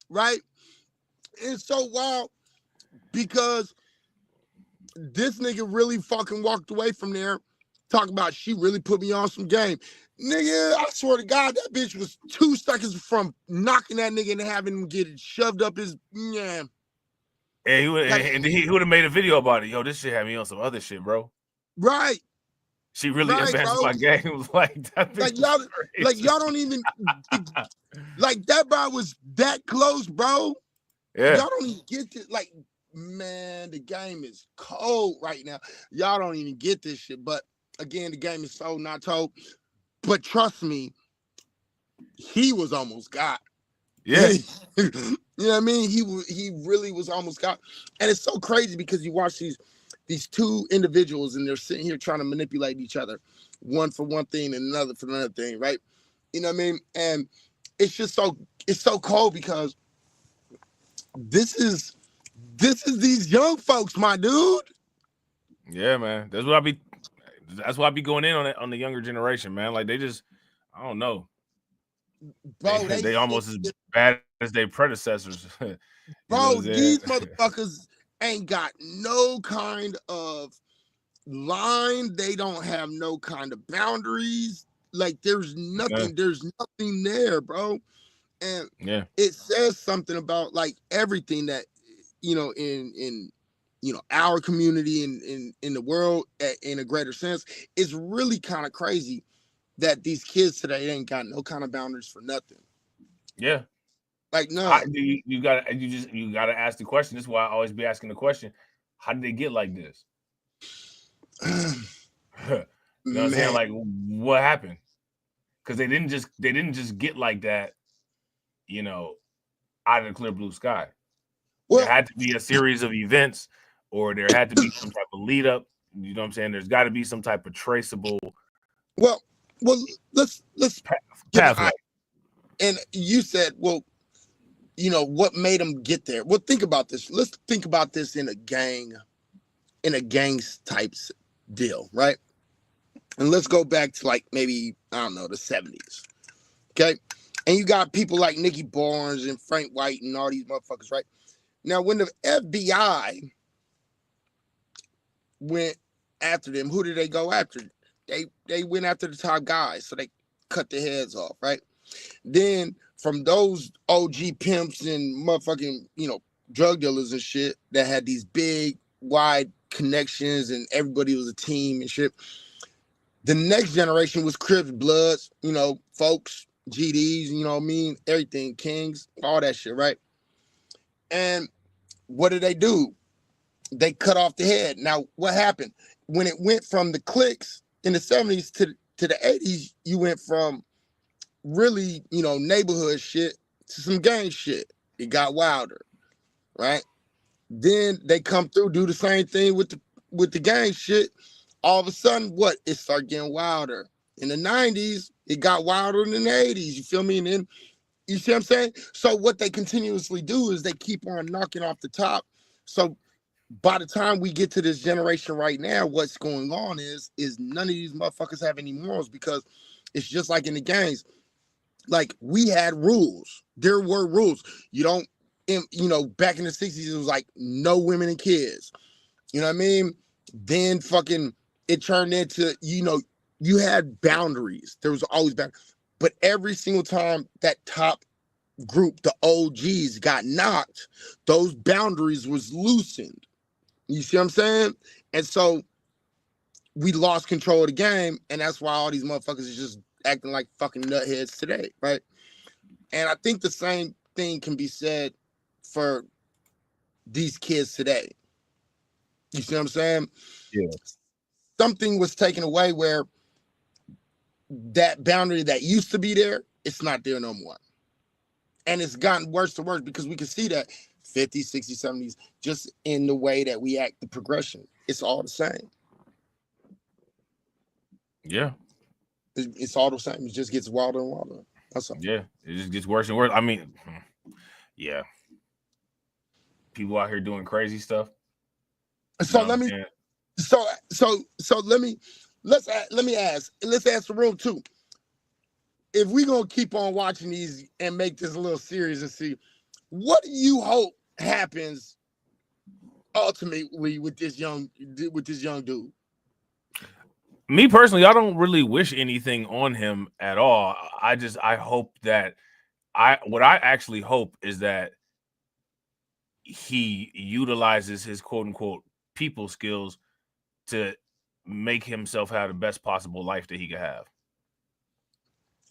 Right? And so wild because this nigga really fucking walked away from there talking about she really put me on some game. Nigga, I swear to God, that bitch was 2 seconds from knocking that nigga and having him get it shoved up his, yeah. And he would have made a video about it. Yo, this shit had me on some other shit, bro. Right. She really advanced my game. Like y'all don't even like that bar was that close, bro. Yeah. Y'all don't even get this. Like, man, the game is cold right now. Y'all don't even get this shit. But again, the game is so not told. But trust me, he was almost got. Yeah. You know what I mean? He really was almost got. And it's so crazy because you watch these two individuals and they're sitting here trying to manipulate each other, one for one thing and another for another thing, right? You know what I mean? And it's just so cold because this is these young folks, my dude. Yeah, man. That's why I be going in on the younger generation, man. Like, they just, I don't know. Bro, they almost as bad as their predecessors. Bro, these motherfuckers ain't got no kind of line. They don't have no kind of boundaries. Like, there's nothing there, bro. And it says something about like everything that, you know, in you know, our community and in the world in a greater sense. It's really kind of crazy that these kids today ain't got no kind of boundaries for nothing. Yeah. Like, no. You gotta ask the question. This is why I always be asking the question: how did they get like this? You know what I'm saying? Like, what happened? Because they didn't just get like that, you know, out of the clear blue sky. Well, there had to be a series of events, or there had to be some type of lead up. You know what I'm saying? There's got to be some type of traceable. Well, let's pathway. And you said, well, you know, what made them get there? Well, think about this. Let's think about this in a gang types deal, right? And let's go back to like maybe, I don't know, the 70s. Okay. And you got people like Nicky Barnes and Frank White and all these motherfuckers, right? Now, when the FBI went after them, who did they go after? They went after the top guys, so they cut their heads off, right? Then from those OG pimps and motherfucking, you know, drug dealers and shit that had these big, wide connections and everybody was a team and shit. The next generation was Crips, Bloods, you know, folks, GDs, you know what I mean? Everything, Kings, all that shit, right? And what did they do? They cut off the head. Now, what happened? When it went from the cliques in the 70s to the 80s, you went from really, you know, neighborhood shit to some gang shit. It got wilder, right? Then they come through, do the same thing with the gang shit. All of a sudden, what? It started getting wilder. In the 90s, it got wilder than the 80s. You feel me? And then, you see what I'm saying? So what they continuously do is they keep on knocking off the top. So by the time we get to this generation right now, what's going on is none of these motherfuckers have any morals, because it's just like in the gangs. Like, we had rules. There were rules. You don't, you know, back in the 60s, it was like no women and kids. You know what I mean? Then fucking it turned into, you know, you had boundaries. There was always boundaries. But every single time that top group, the OGs, got knocked, those boundaries was loosened. You see what I'm saying? And so we lost control of the game, and that's why all these motherfuckers is just acting like fucking nutheads today, right? And I think the same thing can be said for these kids today. You see what I'm saying? Yeah. Something was taken away where that boundary that used to be there, it's not there no more. And it's gotten worse and worse, because we can see that 50s, 60s, 70s, just in the way that we act, the progression, it's all the same. Yeah. It's all the same. It just gets wilder and wilder. That's all. Yeah, it just gets worse and worse. I mean, yeah. People out here doing crazy stuff. So let me ask the room too. If we're gonna keep on watching these and make this a little serious and see, what do you hope happens ultimately with this young dude? Me personally, I don't really wish anything on him at all. I hope that what I actually hope is that he utilizes his quote unquote people skills to make himself have the best possible life that he could have.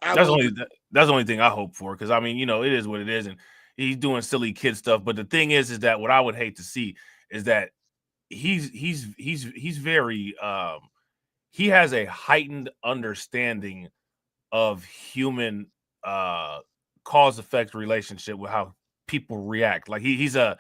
That's the only thing I hope for, because I mean, you know, it is what it is, and he's doing silly kid stuff. But the thing is that what I would hate to see is that he's very he has a heightened understanding of human cause effect relationship with how people react. Like he has a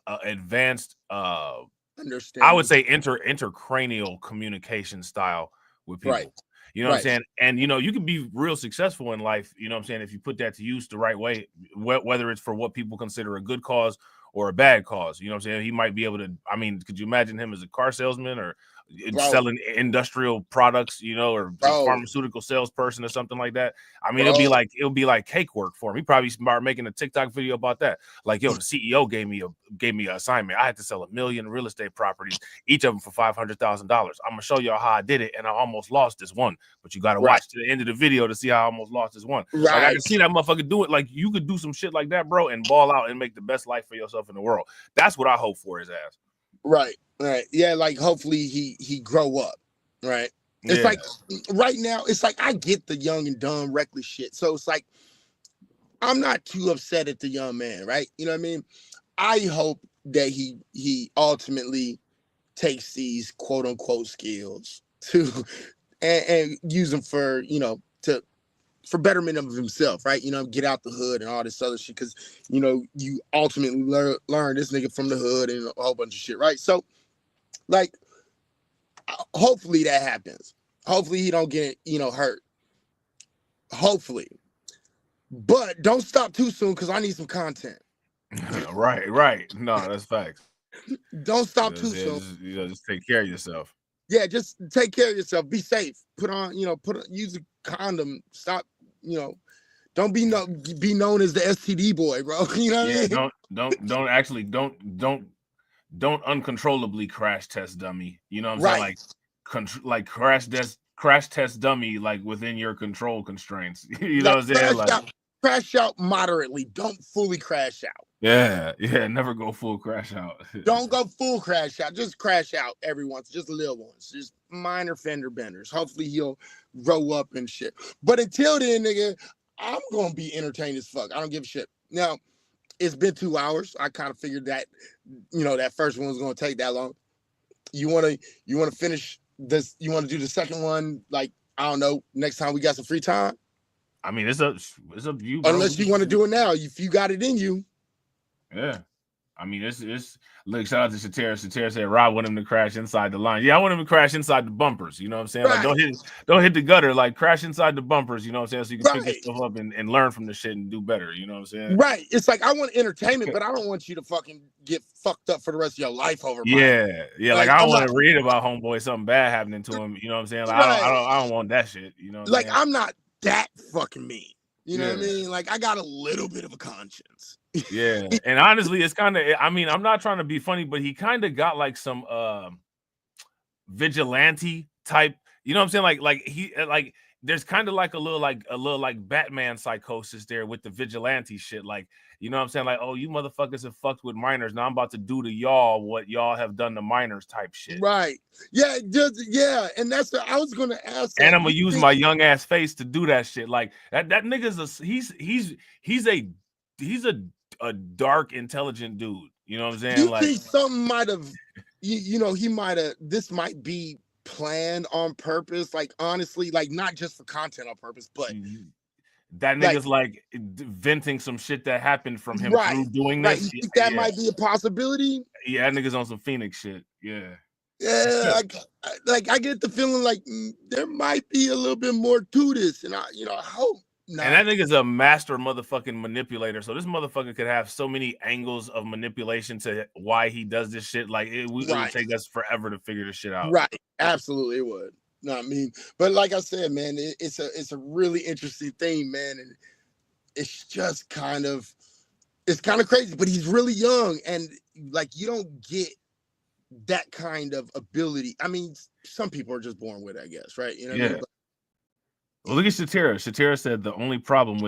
advanced understanding. I would say intercranial communication style with people. Right. You know what I'm saying? And, you know, you can be real successful in life, you know what I'm saying, if you put that to use the right way, whether it's for what people consider a good cause or a bad cause. You know what I'm saying? He might be able to, I mean, could you imagine him as a car salesman or selling industrial products, you know, or pharmaceutical salesperson or something like that? I mean, it'll be like cake work for him. He probably start making a TikTok video about that. Like, yo, the CEO gave me an assignment. I had to sell 1 million real estate properties, each of them for $500,000. I'm gonna show y'all how I did it, and I almost lost this one. But you gotta watch to the end of the video to see how I almost lost this one. Like, I can see that motherfucker do it. Like, you could do some shit like that, bro, and ball out and make the best life for yourself in the world. That's what I hope for his ass. Right. Yeah, like hopefully he grow up. Right. It's like right now, it's like I get the young and dumb reckless shit. So it's like I'm not too upset at the young man, right? You know what I mean? I hope that he ultimately takes these quote unquote skills to and use them for, you know, for betterment of himself, right? You know, get out the hood and all this other shit, because, you know, you ultimately learn this nigga from the hood and a whole bunch of shit, right? So, like, hopefully that happens. Hopefully he don't get, you know, hurt. Hopefully. But don't stop too soon, because I need some content. Right. No, that's facts. Don't stop too soon. Just take care of yourself. Yeah, just take care of yourself. Be safe. Use a condom. Stop, you know, don't be known as the STD boy, bro. You know what I mean? Don't uncontrollably crash test dummy. You know what I'm saying? Like crash test dummy, like within your control constraints. You know what I'm saying? Like, crash out moderately. Don't fully crash out. Yeah, never go full crash out. Don't go full crash out. Just crash out every once, just little ones, just minor fender benders. Hopefully he'll grow up and shit. But until then, nigga, I'm gonna be entertained as fuck. I don't give a shit. Now, it's been 2 hours. I kind of figured that, that first one was gonna take that long. You wanna finish this? You wanna do the second one? Like, I don't know. Next time we got some free time. I mean, it's up to you, bro. Unless you want to do it now, if you got it in you. Yeah. I mean, it's look, shout out to Shatera. Shatera said Rob want him to crash inside the line. Yeah, I want him to crash inside the bumpers. You know what I'm saying? Right. Like, don't hit the gutter, like crash inside the bumpers, you know what I'm saying? So you can pick yourself up and learn from the shit and do better. You know what I'm saying? Right. It's like I want entertainment, but I don't want you to fucking get fucked up for the rest of your life over. Yeah. Like I don't want to read about homeboy something bad happening to him. You know what I'm saying? Like, I don't want that shit. You know what like I'm saying? I'm not that fucking mean. You know what I mean? Like I got a little bit of a conscience. Yeah, and honestly, it's kind of, I mean, I'm not trying to be funny, but he kind of got like some vigilante type, you know what I'm saying? Like he there's kind of like a little Batman psychosis there with the vigilante shit. Like, you know what I'm saying? Like, oh, you motherfuckers have fucked with minors. Now I'm about to do to y'all what y'all have done to minors type shit. Right. Yeah, and that's what I was gonna ask. And I'm gonna use my young ass face to do that shit. Like that nigga's he's a dark, intelligent dude. You know what I'm saying? You think something might have, he might have, this might be planned on purpose, like honestly, like not just for content on purpose, but that nigga's like venting some shit that happened from him through doing this. You think that might be a possibility? Yeah, that nigga's on some Phoenix shit. Yeah. Yeah, I get the feeling like there might be a little bit more to this, and I hope. Nah. And that nigga's a master motherfucking manipulator. So this motherfucker could have so many angles of manipulation to why he does this shit. Like it would take us forever to figure this shit out. Right. Absolutely, it would. No, I mean, but like I said, man, it's a really interesting thing, man, and it's just kind of crazy. But he's really young, and like you don't get that kind of ability. I mean, some people are just born with it, I guess, right? You know what I mean? But, well, look at Shatera. Shatera said the only problem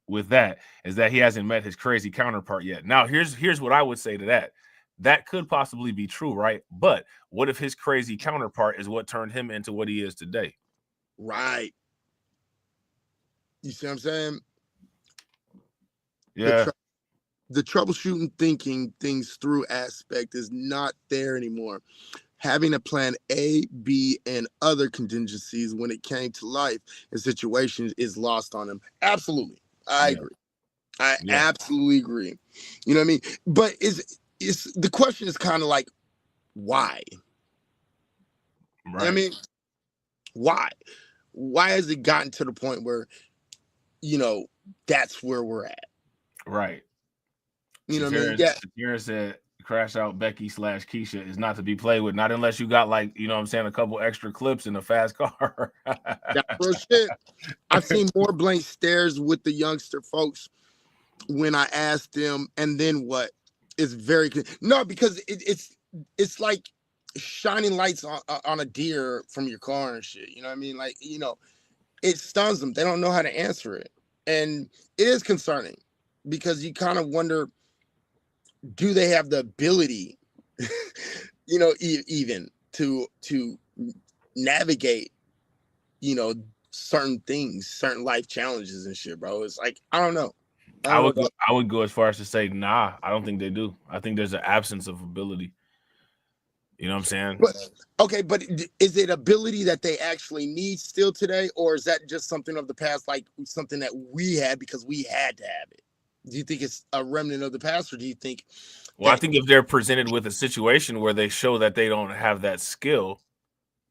with that is that he hasn't met his crazy counterpart yet. Now, here's what I would say to that. That could possibly be true, right? But what if his crazy counterpart is what turned him into what he is today? Right. You see what I'm saying? Yeah. The troubleshooting, thinking things through aspect is not there anymore. Having a plan A, B, and other contingencies when it came to life and situations is lost on him. Absolutely. I agree. I absolutely agree. You know what I mean? But it's the question is kind of like, why? Right. I mean, why? Why has it gotten to the point where, that's where we're at? Right. You know what I mean? Yeah. Shatera said, crash out Becky / Keisha is not to be played with, not unless you got like, you know what I'm saying, a couple extra clips in a fast car. That's real shit. I've seen more blank stares with the youngster folks when I asked them, and then what? It's very good. No, because it's like shining lights on a deer from your car and shit. You know what I mean? Like, it stuns them. They don't know how to answer it. And it is concerning because you kind of wonder, do they have the ability, even to navigate, certain things, certain life challenges and shit, bro? It's like, I don't know. I would go as far as to say, nah, I don't think they do. I think there's an absence of ability. You know what I'm saying? But is it ability that they actually need still today, or is that just something of the past, like something that we had because we had to have it? Do you think it's a remnant of the past, or do you think? Well, I think if they're presented with a situation where they show that they don't have that skill,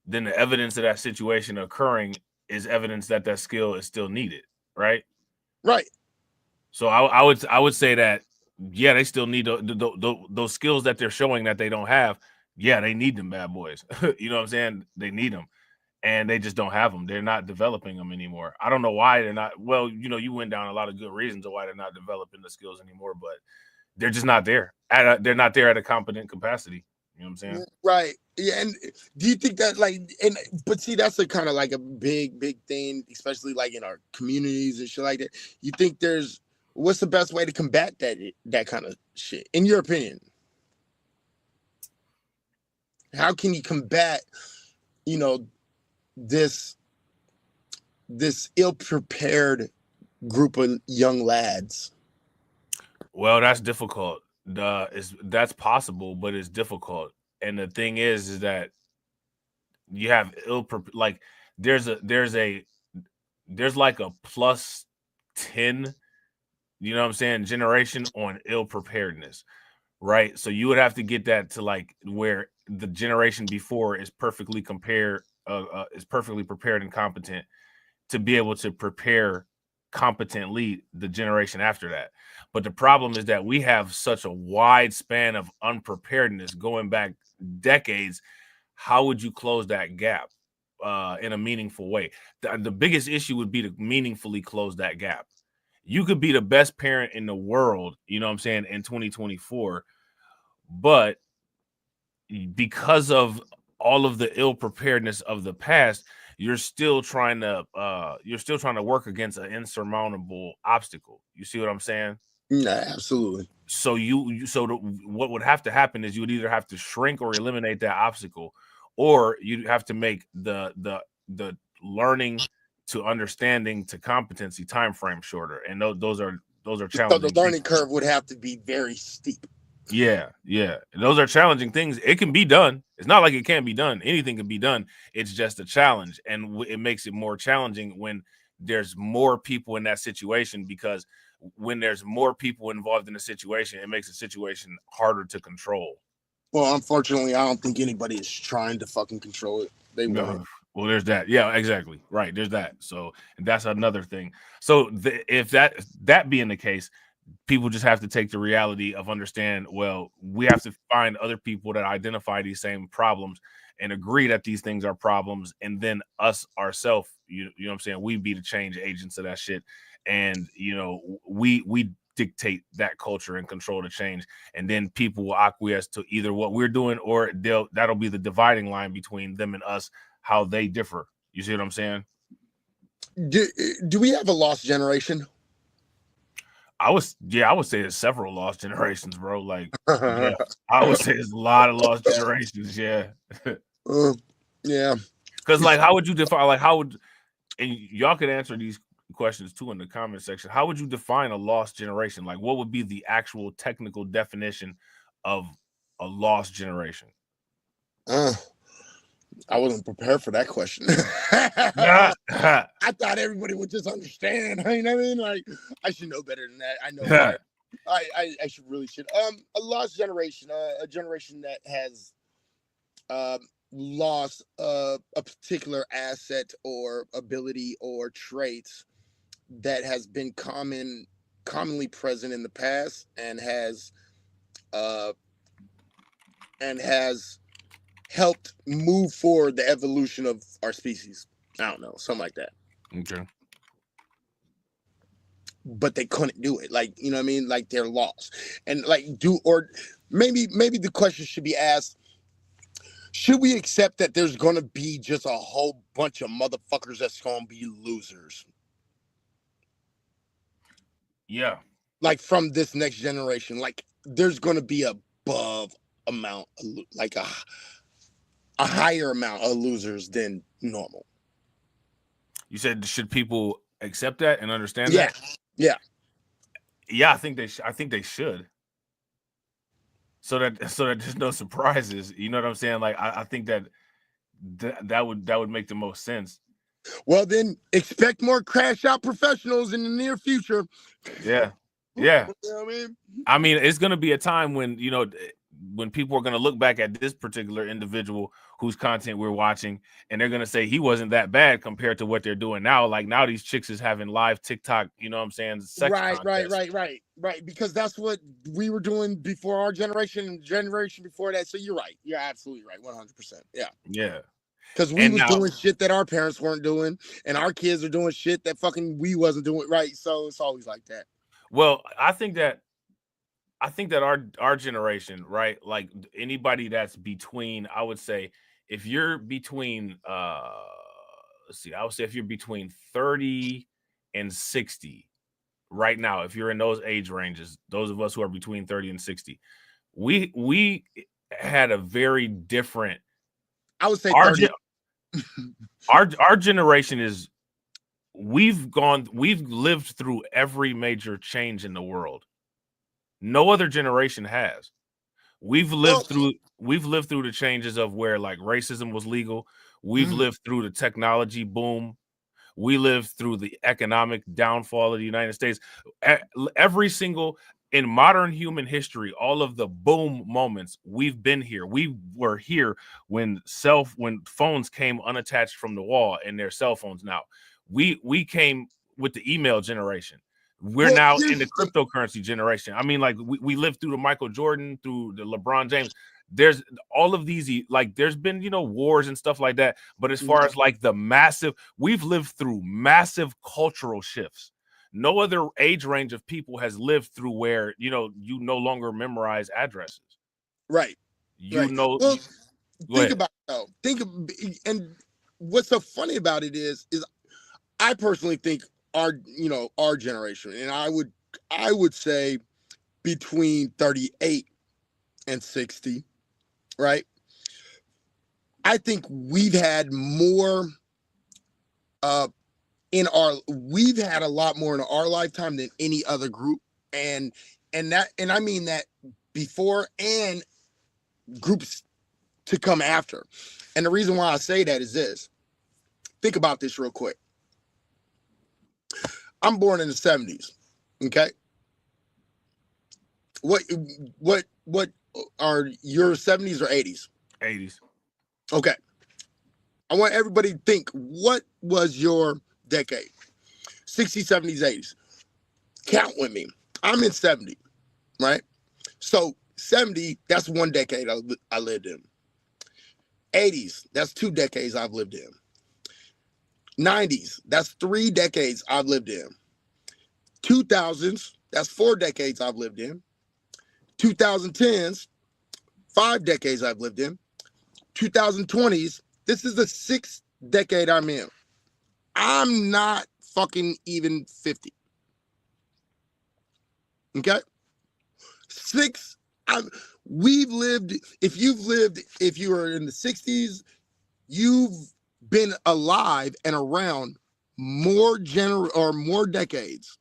then the evidence of that situation occurring is evidence that that skill is still needed, right? Right. So I would say that, yeah, they still need those skills that they're showing that they don't have. Yeah, they need them bad boys. You know what I'm saying? They need them. And they just don't have them. They're not developing them anymore. I don't know why they're not. Well, you went down a lot of good reasons of why they're not developing the skills anymore, but they're just not there. They're not there at a competent capacity. You know what I'm saying? Right. Yeah. And do you think that but see, that's a kind of like a big thing, especially like in our communities and shit like that. You think what's the best way to combat that kind of shit, in your opinion? How can you combat, this ill-prepared group of young lads? Well, that's difficult. That's possible, but it's difficult. And the thing is that you have like there's like a plus 10, you know what I'm saying, generation on ill preparedness, right? So you would have to get that to like where the generation before is perfectly prepared and competent to be able to prepare competently the generation after that. But the problem is that we have such a wide span of unpreparedness going back decades. How would you close that gap in a meaningful way? The biggest issue would be to meaningfully close that gap. You could be the best parent in the world, you know what I'm saying, in 2024, but because of all of the ill preparedness of the past, you're still trying to work against an insurmountable obstacle. You see what I'm saying? Yeah, absolutely. So what would have to happen is you would either have to shrink or eliminate that obstacle, or you have to make the learning to understanding to competency time frame shorter, and those are challenging. So the learning curve would have to be very steep. Yeah. Those are challenging things. It can be done. It's not like it can't be done. Anything can be done. It's just a challenge, and it makes it more challenging when there's more people in that situation, because when there's more people involved in a situation, it makes the situation harder to control. Well, unfortunately, I don't think anybody is trying to fucking control it. They won't. Well, there's that. Yeah, exactly. Right. There's that. So that's another thing. So if that being the case, people just have to take the reality of understand, well, we have to find other people that identify these same problems and agree that these things are problems. And then us ourselves, you know what I'm saying? We be the change agents of that shit. And, we dictate that culture and control the change. And then people will acquiesce to either what we're doing, or that'll be the dividing line between them and us, how they differ. You see what I'm saying? Do we have a lost generation? I would say there's several lost generations, bro. Like, yeah, I would say there's a lot of lost generations. Yeah. Yeah. Because, like, how would you define, and y'all could answer these questions too in the comment section. How would you define a lost generation? Like, what would be the actual technical definition of a lost generation? I wasn't prepared for that question. I thought everybody would just understand. You know what I mean? Like, I should know better than that. I know that. I should. A lost generation, a generation that has lost a particular asset or ability or traits that has been commonly present in the past, and has helped move forward the evolution of our species. I don't know, something like that. Okay. But they couldn't do it. Like, you know what I mean? Like, they're lost. And like, maybe the question should be asked, should we accept that there's going to be just a whole bunch of motherfuckers that's going to be losers? Yeah. Like, from this next generation, like, there's going to be above amount, like a higher amount of losers than normal. You said, should people accept that and understand that? Yeah. I think they should. So that there's no surprises. You know what I'm saying? Like, I think that would make the most sense. Well, then expect more crash out professionals in the near future. Yeah. You know what I mean, it's going to be a time when, when people are going to look back at this particular individual whose content we're watching, and they're going to say he wasn't that bad compared to what they're doing now. Like, now these chicks is having live TikTok, you know what I'm saying? Sex Right. Because that's what we were doing before our generation and generation before that. So you're right. You're absolutely right. 100%. Yeah. Yeah. Because we was doing shit that our parents weren't doing, and our kids are doing shit that fucking we wasn't doing. Right. So it's always like that. Well, I think that I think that our generation, right? Like anybody that's between, I would say, if you're between, let's see, I would say if you're between 30 and 60 right now, if you're in those age ranges, those of us who are between 30 and 60, we had a very different. I would say our generation is. We've lived through every major change in the world. No other generation has. We've lived through the changes of where like racism was legal. We've lived through the technology boom. We lived through the economic downfall of the United States. Every single in modern human history, all of the boom moments, we've been here. We were here when phones came unattached from the wall and they're cell phones now. We came with the email generation. We're now in the cryptocurrency generation. I mean, like we lived through the Michael Jordan, through the LeBron James. There's all of these, like there's been, wars and stuff like that. But as far as like we've lived through massive cultural shifts. No other age range of people has lived through where, you no longer memorize addresses. Right. Well, think about it though. And what's so funny about it is I personally think our generation, and I would say between 38 and 60, right? I think we've had more we've had a lot more in our lifetime than any other group, and I mean that before and groups to come after. And the reason why I say that is this. Think about this real quick. I'm born in the 70s. Okay. What are your 70s or 80s? 80s. Okay. I want everybody to think, what was your decade? 60s, 70s, 80s. Count with me. I'm in 70, right? So 70, that's one decade I lived in. 80s, that's 2 decades I've lived in. 90s, that's 3 decades I've lived in. 2000s, that's 4 decades I've lived in. 2010s, 5 decades I've lived in. 2020s, this is the 6th decade I'm in. I'm not fucking even 50. Okay? 6, we've lived, if you were in the 60s, you've been alive and around more decades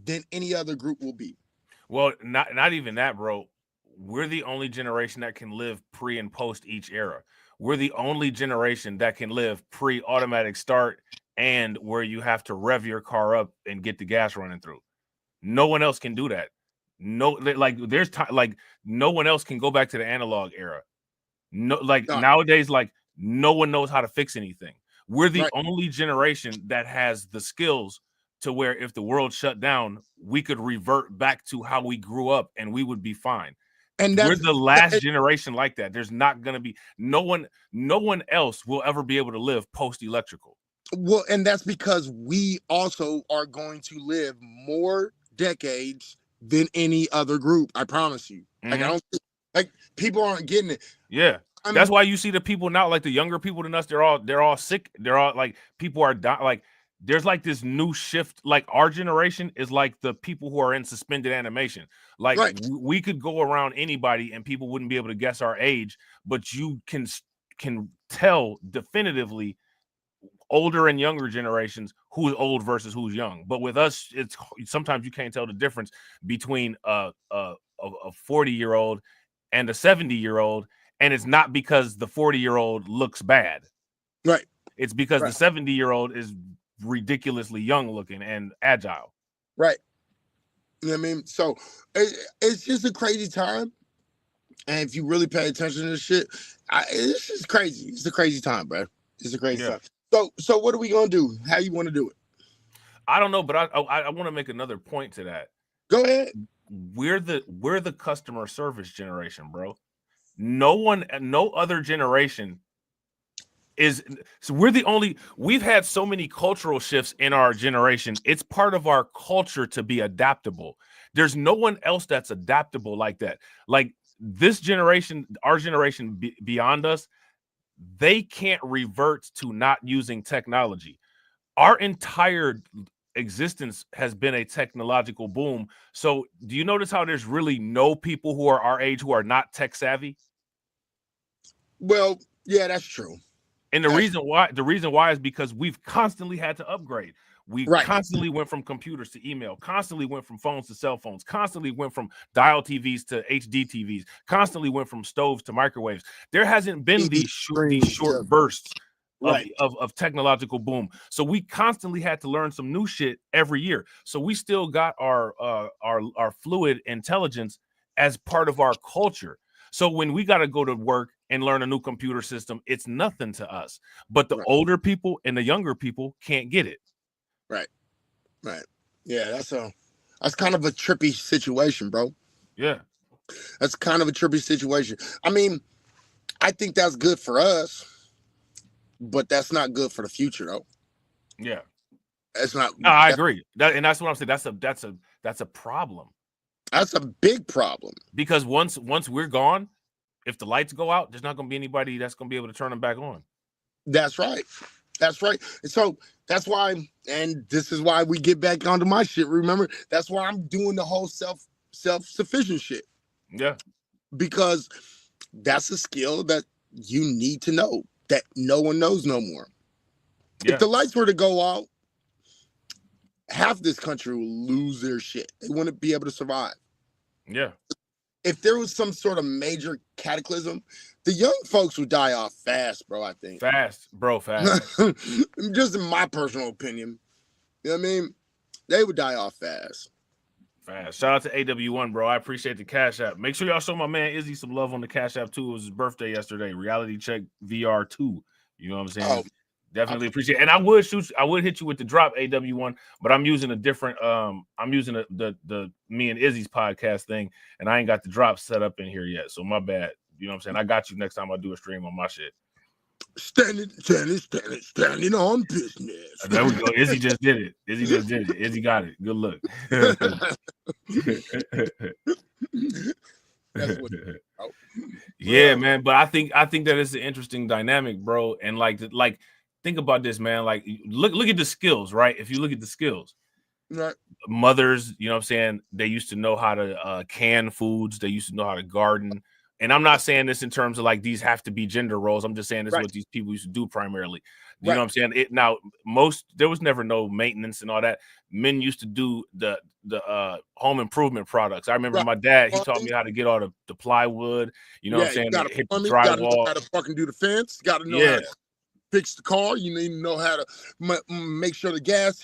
than any other group will be. Well, not even that, bro. We're the only generation that can live pre and post each era. We're the only generation that can live pre-automatic start and where you have to rev your car up and get the gas running through. No one else can do that. No, like there's time, like no one else can go back to the analog era. No, like nowadays, like no one knows how to fix anything. We're the only generation that has the skills to where if the world shut down, we could revert back to how we grew up and we would be fine. And we're the last generation like that. There's not going to be no one else will ever be able to live post-electrical. Well, and that's because we also are going to live more decades than any other group. I promise you. Like I don't like people aren't getting it. Yeah. That's why you see the people now, like the younger people than us, they're all sick. They're all like people are dying. Like there's like this new shift. Like our generation is like the people who are in suspended animation. Like we could go around anybody and people wouldn't be able to guess our age, but you can tell definitively older and younger generations who's old versus who's young. But with us, it's sometimes you can't tell the difference between a 40-year-old and a 70-year-old. And it's not because the 40-year-old looks bad. Right. It's because the 70-year-old is ridiculously young looking and agile. Right. You know what I mean? So it's just a crazy time. And if you really pay attention to this shit, it's just crazy. It's a crazy time, bro. It's a crazy time. So what are we going to do? How you want to do it? I don't know, but I want to make another point to that. Go ahead. We're the customer service generation, bro. No other generation So we've had so many cultural shifts in our generation. It's part of our culture to be adaptable. There's no one else that's adaptable like that. Like this generation, our generation beyond us, they can't revert to not using technology. Our entire existence has been a technological boom. So do you notice how there's really no people who are our age who are not tech savvy? Well, yeah, that's true. And the reason why is because we've constantly had to upgrade. We constantly went from computers to email, constantly went from phones to cell phones, constantly went from dial TVs to HD TVs, constantly went from stoves to microwaves. There hasn't been these short bursts of technological boom. So we constantly had to learn some new shit every year. So we still got our fluid intelligence as part of our culture. So when we got to go to work and learn a new computer system, it's nothing to us. But the older people and the younger people can't get it. Right. Yeah, that's kind of a trippy situation, bro. Yeah. That's kind of a trippy situation. I mean, I think that's good for us, but that's not good for the future, though. Yeah. That's not. No, I agree. And that's what I'm saying. That's a problem. That's a big problem. Because once we're gone, if the lights go out, there's not going to be anybody that's going to be able to turn them back on. That's right. That's right. And so that's why, and this is why we get back onto my shit. Remember, that's why I'm doing the whole self-sufficient shit. Yeah. Because that's a skill that you need to know that no one knows no more. Yeah. If the lights were to go out, half this country will lose their shit. They wouldn't be able to survive. Yeah. If there was some sort of major cataclysm, the young folks would die off fast, bro, I think. Fast. Just in my personal opinion. You know what I mean? They would die off fast. Shout out to AW1, bro. I appreciate the Cash App. Make sure y'all show my man Izzy some love on the Cash App, too. It was his birthday yesterday. Reality Check VR 2. You know what I'm saying? Oh, definitely appreciate it. And I would hit you with the drop, AW1, but I'm using a different I'm using the me and Izzy's podcast thing, and I ain't got the drop set up in here yet. So my bad. You know what I'm saying? I got you next time I do a stream on my shit. Standing on business. There we go. Izzy just did it. Izzy got it. Good look. That's what yeah, man. But I think that it's an interesting dynamic, bro. And like think about this, man. Like look at the skills, right? If you look at the skills, right. Mothers, you know what I'm saying? They used to know how to can foods. They used to know how to garden. And I'm not saying this in terms of like these have to be gender roles. I'm just saying this is what these people used to do primarily. You know what I'm saying? There was never no maintenance and all that. Men used to do the home improvement products. I remember my dad, he taught me how to get all the plywood, you know what I'm saying? Hit the drywall. Gotta know how to fucking do the fence. Gotta know how to fix the car. You need to know how to make sure the gas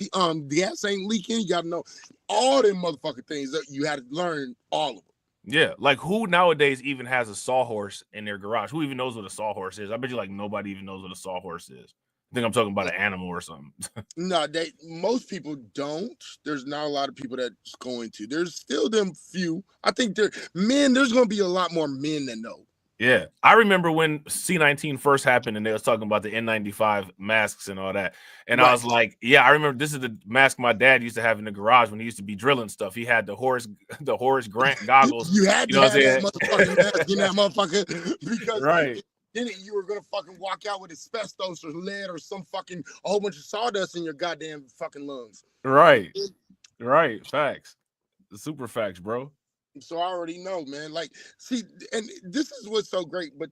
ain't leaking. You gotta know all them motherfucking things that you had to learn all of them. Yeah, like who nowadays even has a sawhorse in their garage? Who even knows what a sawhorse is? I bet you like nobody even knows what a sawhorse is. I think I'm talking about an animal or something. No, most people don't. There's not a lot of people that's going to. There's still them few. I think there's going to be a lot more men that know. Yeah, I remember when C-19 first happened and they was talking about the N95 masks and all that. And I was like, yeah, I remember this is the mask my dad used to have in the garage when he used to be drilling stuff. He had the Horace Grant goggles. You had to have that motherfucking mask in that motherfucker because then you were going to fucking walk out with asbestos or lead or some fucking a whole bunch of sawdust in your goddamn fucking lungs. Right. Facts. The super facts, bro. So I already know, man. Like, see, and this is what's so great, but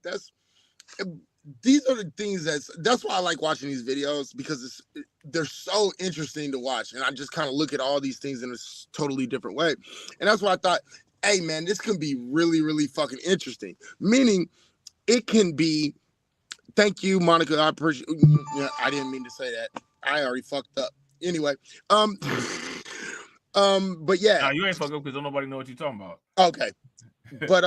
these are the things that's why I like watching these videos because they're so interesting to watch. And I just kind of look at all these things in a totally different way. And that's why I thought, hey, man, this can be really, really fucking interesting. Meaning it can be, thank you, Monica. I appreciate, I didn't mean to say that. I already fucked up. Anyway, but yeah. Nah, you ain't fuck up because don't nobody know what you're talking about. Okay. But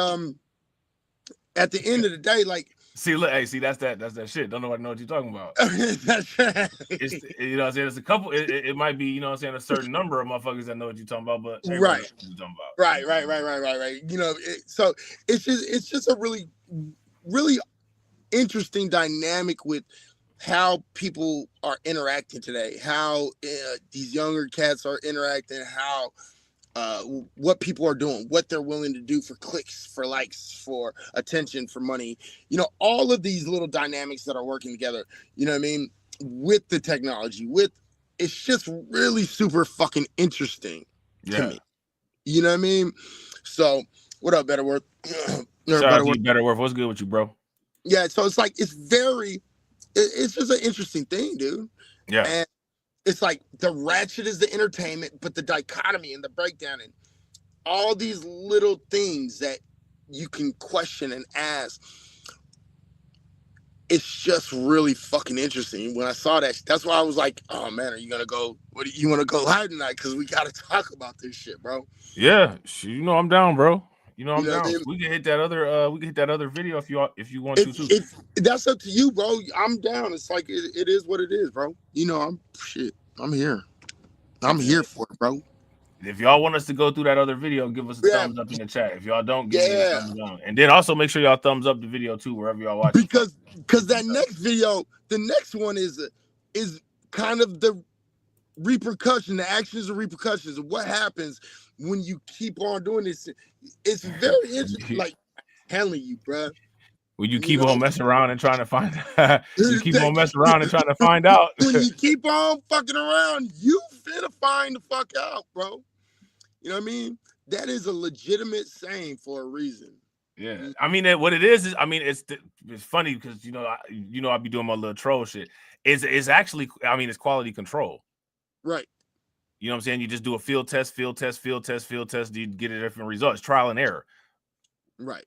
at the end of the day, like see, that's that shit. Don't nobody know what you're talking about. That's right. It's, you know what I'm saying? It's a couple, it might be, you know what I'm saying, a certain number of motherfuckers that know what you're talking about, but right. What you're talking about. Right. You know, so it's just a really, really interesting dynamic with how people are interacting today, how these younger cats are interacting, how what people are doing, what they're willing to do for clicks, for likes, for attention, for money. You know, all of these little dynamics that are working together, you know what I mean, with the technology, it's just really super fucking interesting to me. You know what I mean? So, what up, Betterworth? Shout out to you, Betterworth. What's good with you, bro? Yeah, so it's like, it's just an interesting thing, dude. Yeah. And it's like the ratchet is the entertainment, but the dichotomy and the breakdown and all these little things that you can question and ask. It's just really fucking interesting. When I saw that, that's why I was like, oh man, are you gonna go? What do you want to go live tonight? Because we gotta talk about this shit, bro. Yeah, you know I'm down, bro. You know I'm down. I mean? We can hit that other video if you want to too. That's up to you, bro. I'm down. It's like it is what it is, bro. You know, I'm here. I'm here for it, bro. If y'all want us to go through that other video, give us a thumbs up in the chat. If y'all don't, give me a thumbs down. And then also make sure y'all thumbs up the video too, wherever y'all watch. Because that next video, the next one is kind of the repercussion, the actions and repercussions of what happens when you keep on doing this. It's very interesting, like telling you, bro. When you keep on messing around and trying to find you keep on messing around and trying to find out. When you keep on fucking around, you finna find the fuck out, bro. You know what I mean? That is a legitimate saying for a reason. Yeah, I mean, what it is I mean, it's funny because I be doing my little troll shit. It's actually, I mean, it's quality control, right? You know what I'm saying? You just do a field test. You get a different results, trial and error. Right.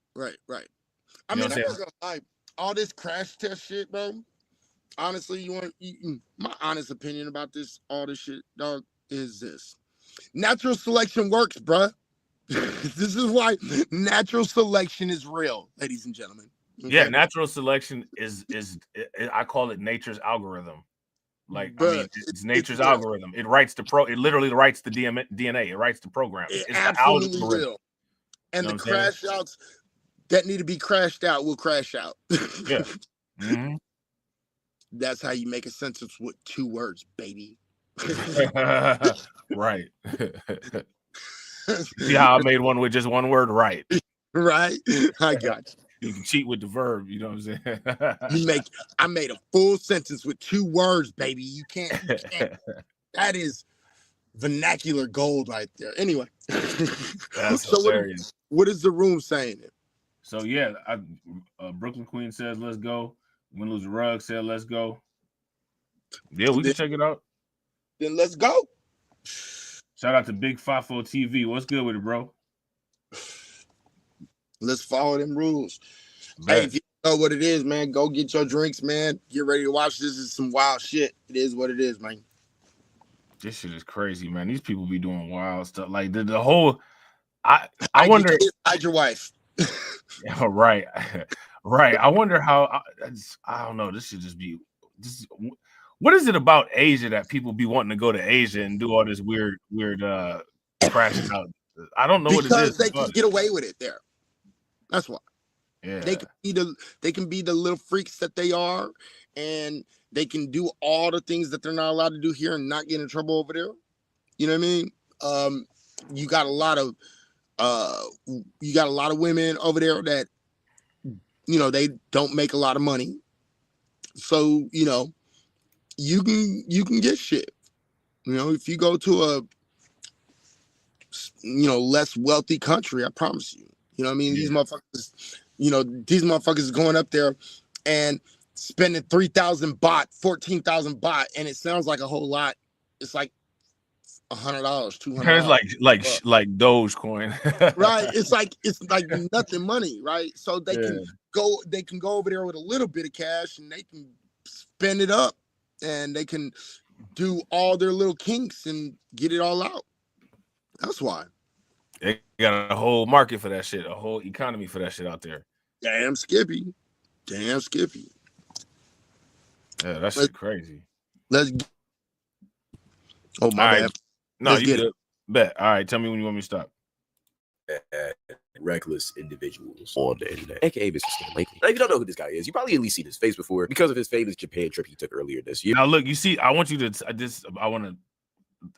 I mean, I'm not gonna lie, all this crash test shit, bro. Honestly, my honest opinion about all this shit, dog, is this: natural selection works, bruh. This is why natural selection is real, ladies and gentlemen. Okay? Yeah, natural selection is I call it nature's algorithm. Like, I mean, it's nature's algorithm. It literally writes the DNA. It writes the program. It's absolutely the real. And the crash outs that need to be crashed out will crash out. Yeah. Mm-hmm. That's how you make a sentence with 2 words, baby. Right. See how I made one with just 1 word? Right. Right. I got you. You can cheat with the verb, you know what I'm saying? I made a full sentence with 2 words, baby. You can't. That is vernacular gold right there. Anyway. That's so hilarious. What is the room saying? So yeah, Brooklyn Queen says let's go. Win Lose the Rug said let's go. Yeah, we can check it out. Then let's go. Shout out to Big Fafo TV. What's good with it, bro? Let's follow them rules. Hey, if you know what it is, man, go get your drinks, man. Get ready to watch this. Is some wild shit. It is what it is, man. This shit is crazy, man. These people be doing wild stuff. Like the whole. I wonder. Hide your wife. Right. I wonder how. I don't know. This should just be. What is it about Asia that people be wanting to go to Asia and do all this weird crashing out? I don't know what it is. Because they can get away with it there. That's why. Yeah. They can be the little freaks that they are, and they can do all the things that they're not allowed to do here and not get in trouble over there. You know what I mean? You got a lot of women over there that, they don't make a lot of money. So, you can get shit. If you go to a less wealthy country, I promise you. You know what I mean? Yeah. These motherfuckers going up there and spending 3,000 baht, 14,000 baht, and it sounds like a whole lot. It's like $100, $200. It's like Dogecoin. Right. It's like nothing money, right? So they can go over there with a little bit of cash and they can spend it up and they can do all their little kinks and get it all out. That's why. They got a whole market for that shit, a whole economy for that shit out there. Damn Skippy. Yeah, that shit crazy. Oh, my bad. No, you get it. Bet. All right, tell me when you want me to stop. reckless individuals on the internet, aka Mr. Streamelements. Now, if you don't know who this guy is, you probably at least seen his face before because of his famous Japan trip he took earlier this year. Now, look, you see, I want you to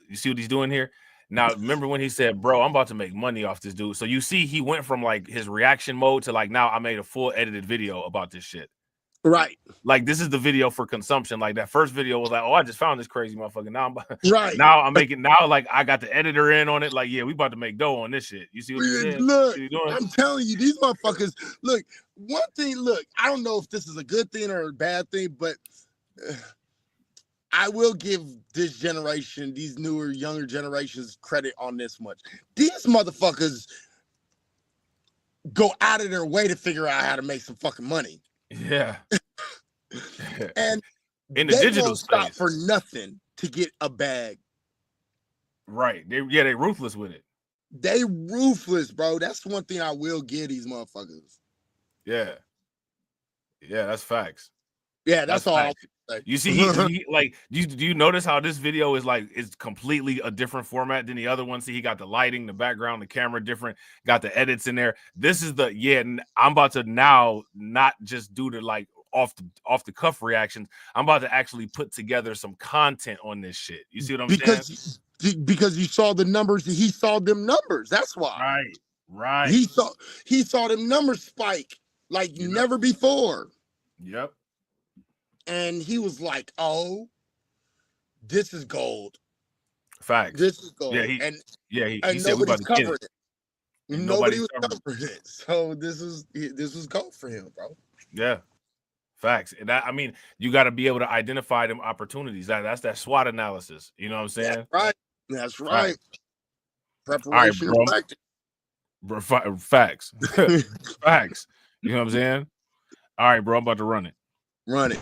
you see what he's doing here? Now, remember when he said, bro, I'm about to make money off this dude. So you see, he went from like his reaction mode to like, now I made a full edited video about this shit. Right. Like, this is the video for consumption. Like, that first video was like, oh, I just found this crazy motherfucker. Now I'm making, now like I got the editor in on it. Like, yeah, we about to make dough on this shit. You see what he's saying? Look, I'm telling you, these motherfuckers, look, one thing, look, I don't know if this is a good thing or a bad thing, but I will give this generation, these newer, younger generations credit on this much. These motherfuckers go out of their way to figure out how to make some fucking money. Yeah. And in the digital won't stop space for nothing to get a bag. Right. They ruthless with it. They ruthless, bro. That's one thing I will give these motherfuckers. Yeah. Yeah, that's facts. Yeah, that's all. Facts. You see, he like, do you notice how this video is like, it's completely a different format than the other one? See, he got the lighting, the background, the camera different, got the edits in there. This is the, I'm about to now not just do the like off the cuff reactions. I'm about to actually put together some content on this shit. You see what I'm saying? Because you saw the numbers, he saw them numbers. That's why. Right. He saw them numbers spike like never before. Yep. And he was like, "Oh, this is gold. Facts. This is gold." Yeah, he and said we about to get it. Nobody was covering it. So this was gold for him, bro. Yeah. Facts. And that, I mean, you got to be able to identify them opportunities. That's that SWOT analysis. You know what I'm saying? That's right. Preparation and practice. Bro, facts. Facts. You know what I'm saying? All right, bro. I'm about to run it. Run it.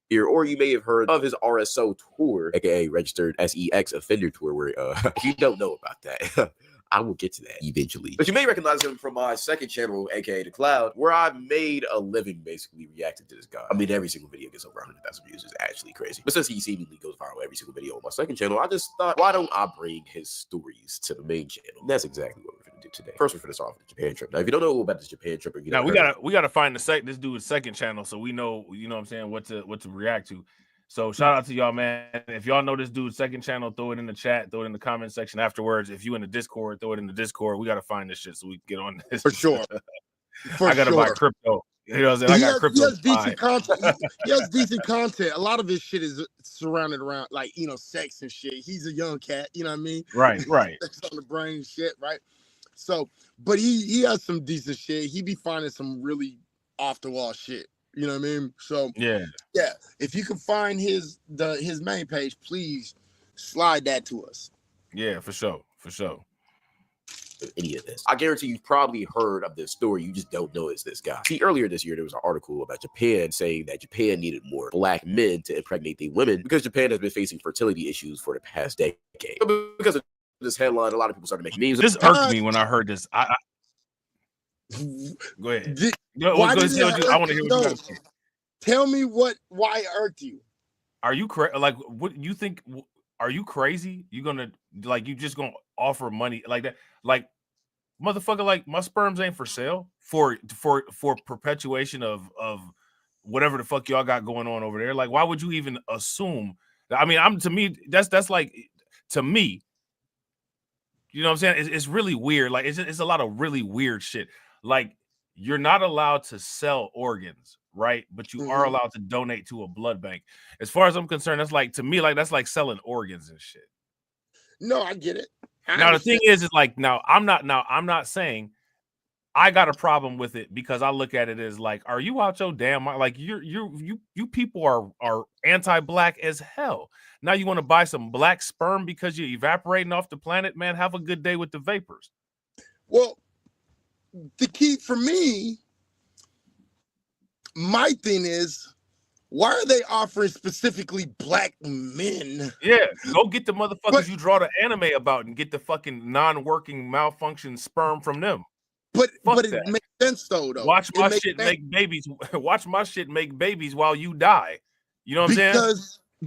Or you may have heard of his RSO tour, aka Registered SEX Offender Tour, where if you don't know about that, I will get to that eventually. But you may recognize him from my second channel, aka The Cloud, where I made a living basically reacting to this guy. I mean, every single video gets over 100,000 views. It's actually crazy. But since he seemingly goes viral every single video on my second channel, I just thought, why don't I bring his stories to the main channel? And that's exactly what we're going to do today. First, we're going to start off with the Japan trip. Now, if you don't know about this Japan trip, now we gotta find this dude's second channel so we know, you know what I'm saying, what to react to. So shout out to y'all, man. If y'all know this dude's second channel, throw it in the chat, throw it in the comment section afterwards. If you in the Discord, throw it in the Discord. We got to find this shit so we can get on this. For sure. I got to buy crypto. You know what I'm saying? I got crypto. He has decent content. He has decent content. A lot of his shit is surrounded around, like, you know, sex and shit. He's a young cat, you know what I mean? Right. Sex on the brain shit, right? So, but he has some decent shit. He be finding some really off the wall shit. You know what I mean? So yeah. If you can find his main page, please slide that to us. Yeah, for sure. Any of this, I guarantee you've probably heard of this story. You just don't know it's this guy. See, earlier this year there was an article about Japan saying that Japan needed more black men to impregnate their women because Japan has been facing fertility issues for the past decade. Because of this headline, a lot of people started making memes. This irked me when I heard this. Go ahead. I want to hear what you got to say. Tell me why it irked you. Are you like, what you think? Are you crazy? You gonna like, you just gonna offer money like that? Like, motherfucker, like, my sperms ain't for sale for perpetuation of whatever the fuck y'all got going on over there. Like, why would you even assume? I mean, to me, that's like, to me, you know what I'm saying? It's really weird. Like, it's a lot of really weird shit. Like, you're not allowed to sell organs, right? But you are allowed to donate to a blood bank. As far as I'm concerned, that's like, to me, like, that's like selling organs and shit. No, I get it. Now the thing is like, I'm not saying I got a problem with it, because I look at it as like, are you out your damn mind? Like, you people are anti-black as hell. Now you want to buy some black sperm because you're evaporating off the planet, man? Have a good day with the vapors. Well, the key for me, my thing is, why are they offering specifically black men? Yeah, go get the motherfuckers you draw the anime about and get the fucking non-working malfunction sperm from them. But it makes sense though. Watch my shit make babies. Watch my shit make babies while you die. You know what I'm saying?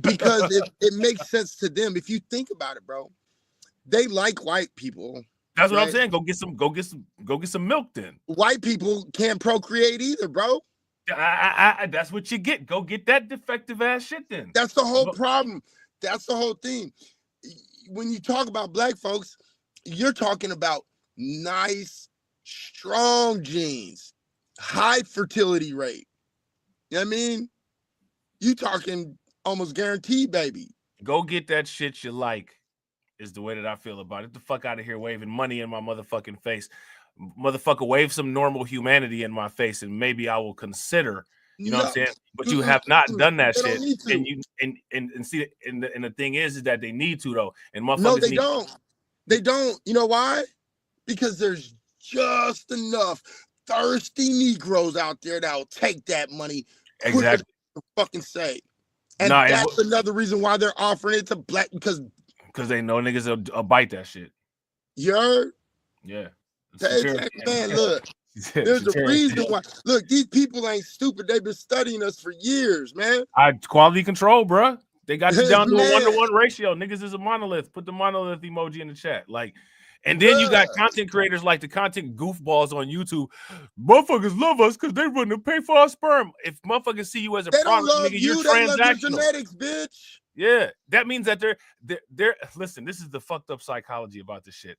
Because it makes sense to them. If you think about it, bro, they like white people. That's what I'm right? saying. Go get some milk then. White people can't procreate either, bro. That's what you get. Go get that defective ass shit then. That's the whole problem. That's the whole thing. When you talk about black folks, you're talking about nice, strong genes, high fertility rate. You know what I mean? You talking almost guaranteed, baby. Go get that shit you like, is the way that I feel about it. Get the fuck out of here waving money in my motherfucking face. Motherfucker, wave some normal humanity in my face, and maybe I will consider, you know what I'm saying? But you have not done that shit. And you and see, and the thing is that they need to though. And motherfuckers no, they don't. They don't. You know why? Because there's just enough thirsty Negroes out there that'll take that money. Exactly. To fucking say. And that's another reason why they're offering it to black, because they know niggas will bite that shit. You heard? Yeah. Man, look, there's a reason why. Look, these people ain't stupid. They've been studying us for years, man. Quality control, bro. They got you down to a 1-to-1 ratio. Niggas is a monolith. Put the monolith emoji in the chat. Like, and then you got content creators like the content goofballs on YouTube. Motherfuckers love us because they wouldn't have paid for our sperm. If motherfuckers see you as a product, nigga, you're transactional. Love your genetics, bitch. Yeah, that means that they're listen, this is the fucked up psychology about this shit.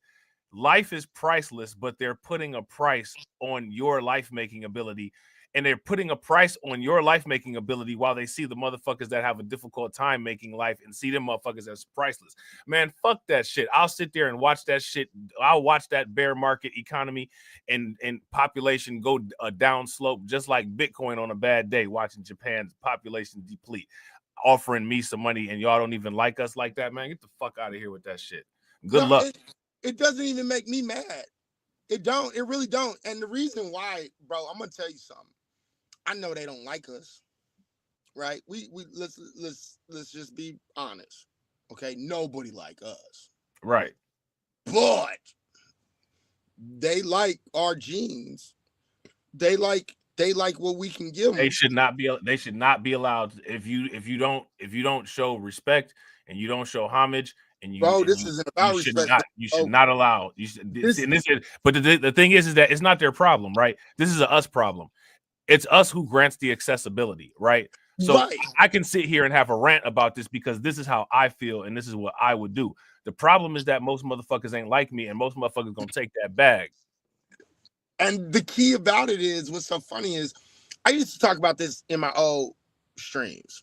Life is priceless, but they're putting a price on your life-making ability, and they're putting a price on your life-making ability while they see the motherfuckers that have a difficult time making life and see them motherfuckers as priceless. Man, fuck that shit. I'll sit there and watch that shit. I'll watch that bear market economy and population go down slope just like Bitcoin on a bad day, watching Japan's population deplete, offering me some money, and y'all don't even like us like that, man. Get the fuck out of here with that shit. Good luck. It doesn't even make me mad. It don't. It really don't. And the reason why, bro, I'm gonna tell you something. I know they don't like us, right? We let's just be honest, okay? Nobody like us, right? But they like our genes. They like what we can give them. They should not be allowed. If you don't show respect and you don't show homage. And this isn't about respect. You should not allow. But the thing is that it's not their problem, right? This is a us problem. It's us who grants the accessibility, right? So I can sit here and have a rant about this because this is how I feel and this is what I would do. The problem is that most motherfuckers ain't like me, and most motherfuckers gonna take that bag. And the key about it is, what's so funny is, I used to talk about this in my old streams,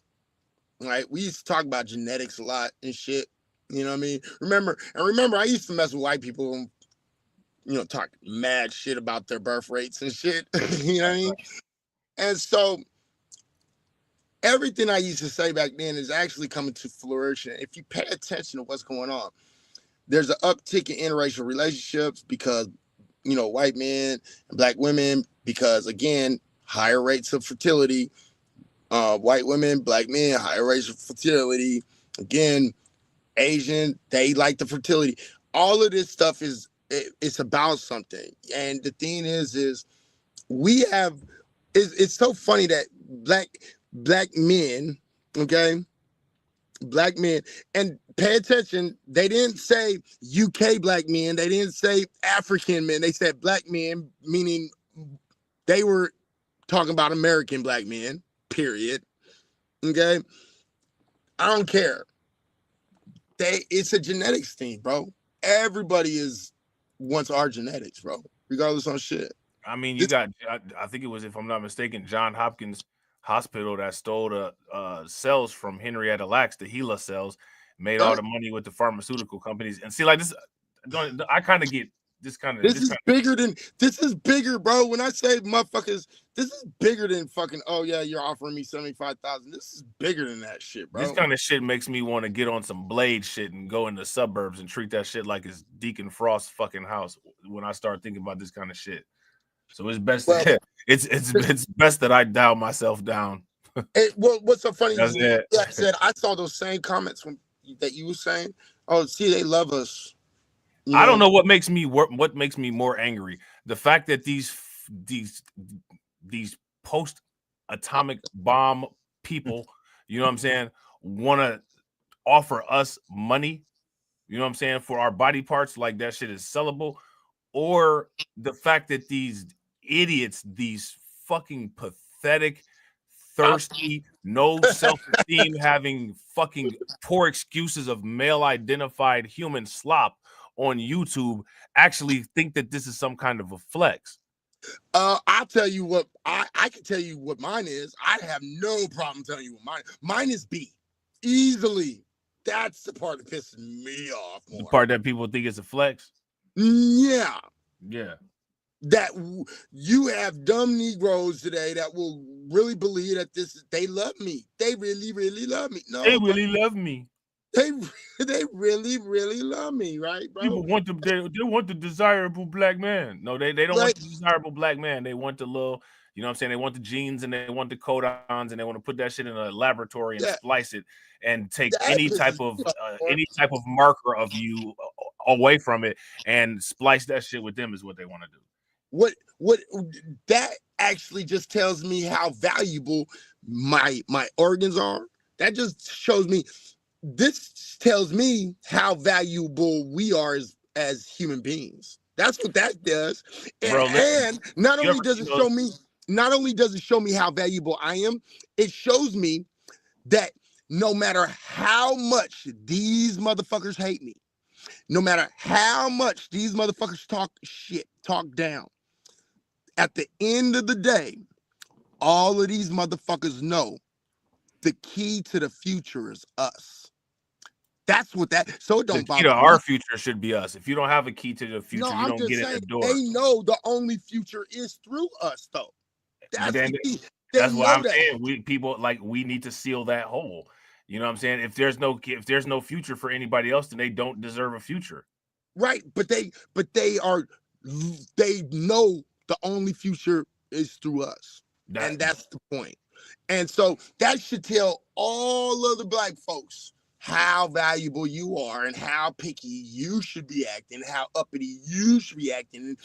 right? We used to talk about genetics a lot and shit. You know what I mean? Remember, I used to mess with white people and, you know, talk mad shit about their birth rates and shit. You know what I mean? And so everything I used to say back then is actually coming to flourishing. If you pay attention to what's going on, there's an uptick in interracial relationships because, you know, white men and black women, because again, higher rates of fertility, white women, black men, higher rates of fertility, again, Asian, they like the fertility. All of this stuff it's about something. And the thing is we have, it's so funny that black men, okay, black men, and pay attention, they didn't say UK black men, they didn't say African men, they said black men, meaning they were talking about American black men, period. Okay, I don't care. It's a genetics thing, bro. Everybody wants our genetics, bro, regardless on shit. I mean, you got, I think it was, if I'm not mistaken, John Hopkins Hospital that stole the cells from Henrietta Lacks, the HeLa cells, made all the money with the pharmaceutical companies. And see, like this, I kind of get this kind of. This is bigger, bro. When I say motherfuckers, this is bigger than fucking, oh yeah, you're offering me $75,000. This is bigger than that shit, bro. This kind of shit makes me want to get on some Blade shit and go in the suburbs and treat that shit like it's Deacon Frost's fucking house when I start thinking about this kind of shit. So it's best it's best that I dial myself down. What's so funny? That's it. Like I said, I saw those same comments that you were saying. Oh, see, they love us. You know? I don't know what makes me more angry. The fact that these post-atomic bomb people, you know what I'm saying, want to offer us money You know what I'm saying? For our body parts, like that shit is sellable, or the fact that these idiots, these fucking pathetic, thirsty, no self-esteem, having fucking poor excuses of male-identified human slop on YouTube actually think that this is some kind of a flex. I'll tell you what I can tell you what mine is. I have no problem telling you what mine is. B, easily. That's the part that pisses me off more. The part that people think is a flex. Yeah. That you have dumb Negroes today that will really believe that they love me. They really, really love me. No, they really love me. They really, really love me, right, bro? People want they want the desirable black man. No, they don't want the desirable black man. They want the little, you know what I'm saying? They want the genes and they want the codons and they want to put that shit in a laboratory and splice it and take any type of marker of you away from it and splice that shit with them is what they want to do. What that actually just tells me how valuable my organs are. That just shows me. This tells me how valuable we are as human beings. That's what that does. And not only does it show me how valuable I am, it shows me that no matter how much these motherfuckers hate me, no matter how much these motherfuckers talk shit, talk down, at the end of the day, all of these motherfuckers know the key to the future is us. That's what that. So it don't bother me. Our future should be us. If you don't have a key to the future, you don't get in the door. They know the only future is through us, though. That's the key. That's what I'm saying. We need to seal that hole. You know what I'm saying? If there's no future for anybody else, then they don't deserve a future. Right, but they know the only future is through us, and that's the point. And so that should tell all of the black folks how valuable you are and how picky you should be acting, how uppity you should be acting, and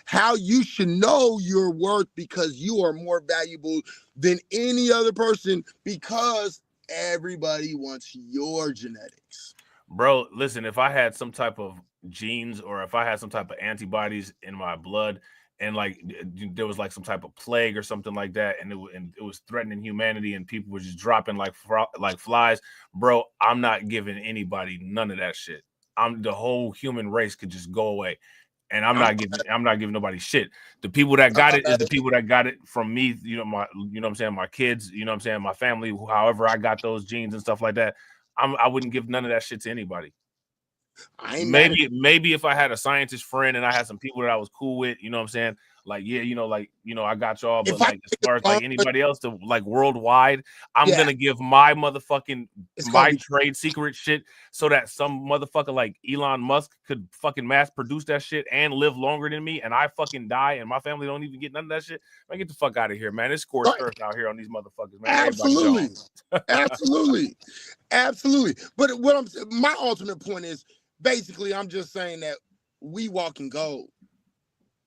how you should know your worth because you are more valuable than any other person because everybody wants your genetics. Bro, listen, if I had some type of genes or if I had some type of antibodies in my blood and like there was like some type of plague or something like that and it was threatening humanity and people were just dropping like flies, bro, I'm not giving anybody none of that shit. The whole human race could just go away. And I'm not giving nobody shit. The people that got it is the people that got it from me, you know what I'm saying, my kids, you know what I'm saying, my family, however I got those genes and stuff like that. I wouldn't give none of that shit to anybody. Maybe if I had a scientist friend and I had some people that I was cool with, you know what I'm saying? Like, yeah, I got y'all, but like as far as like anybody else to like worldwide, I'm gonna give my motherfucking trade secret shit so that some motherfucker like Elon Musk could fucking mass produce that shit and live longer than me and I fucking die and my family don't even get none of that shit. Man, get the fuck out of here, man. It's scorched earth out here on these motherfuckers, man. Absolutely. But my ultimate point is basically I'm just saying that we walk in gold.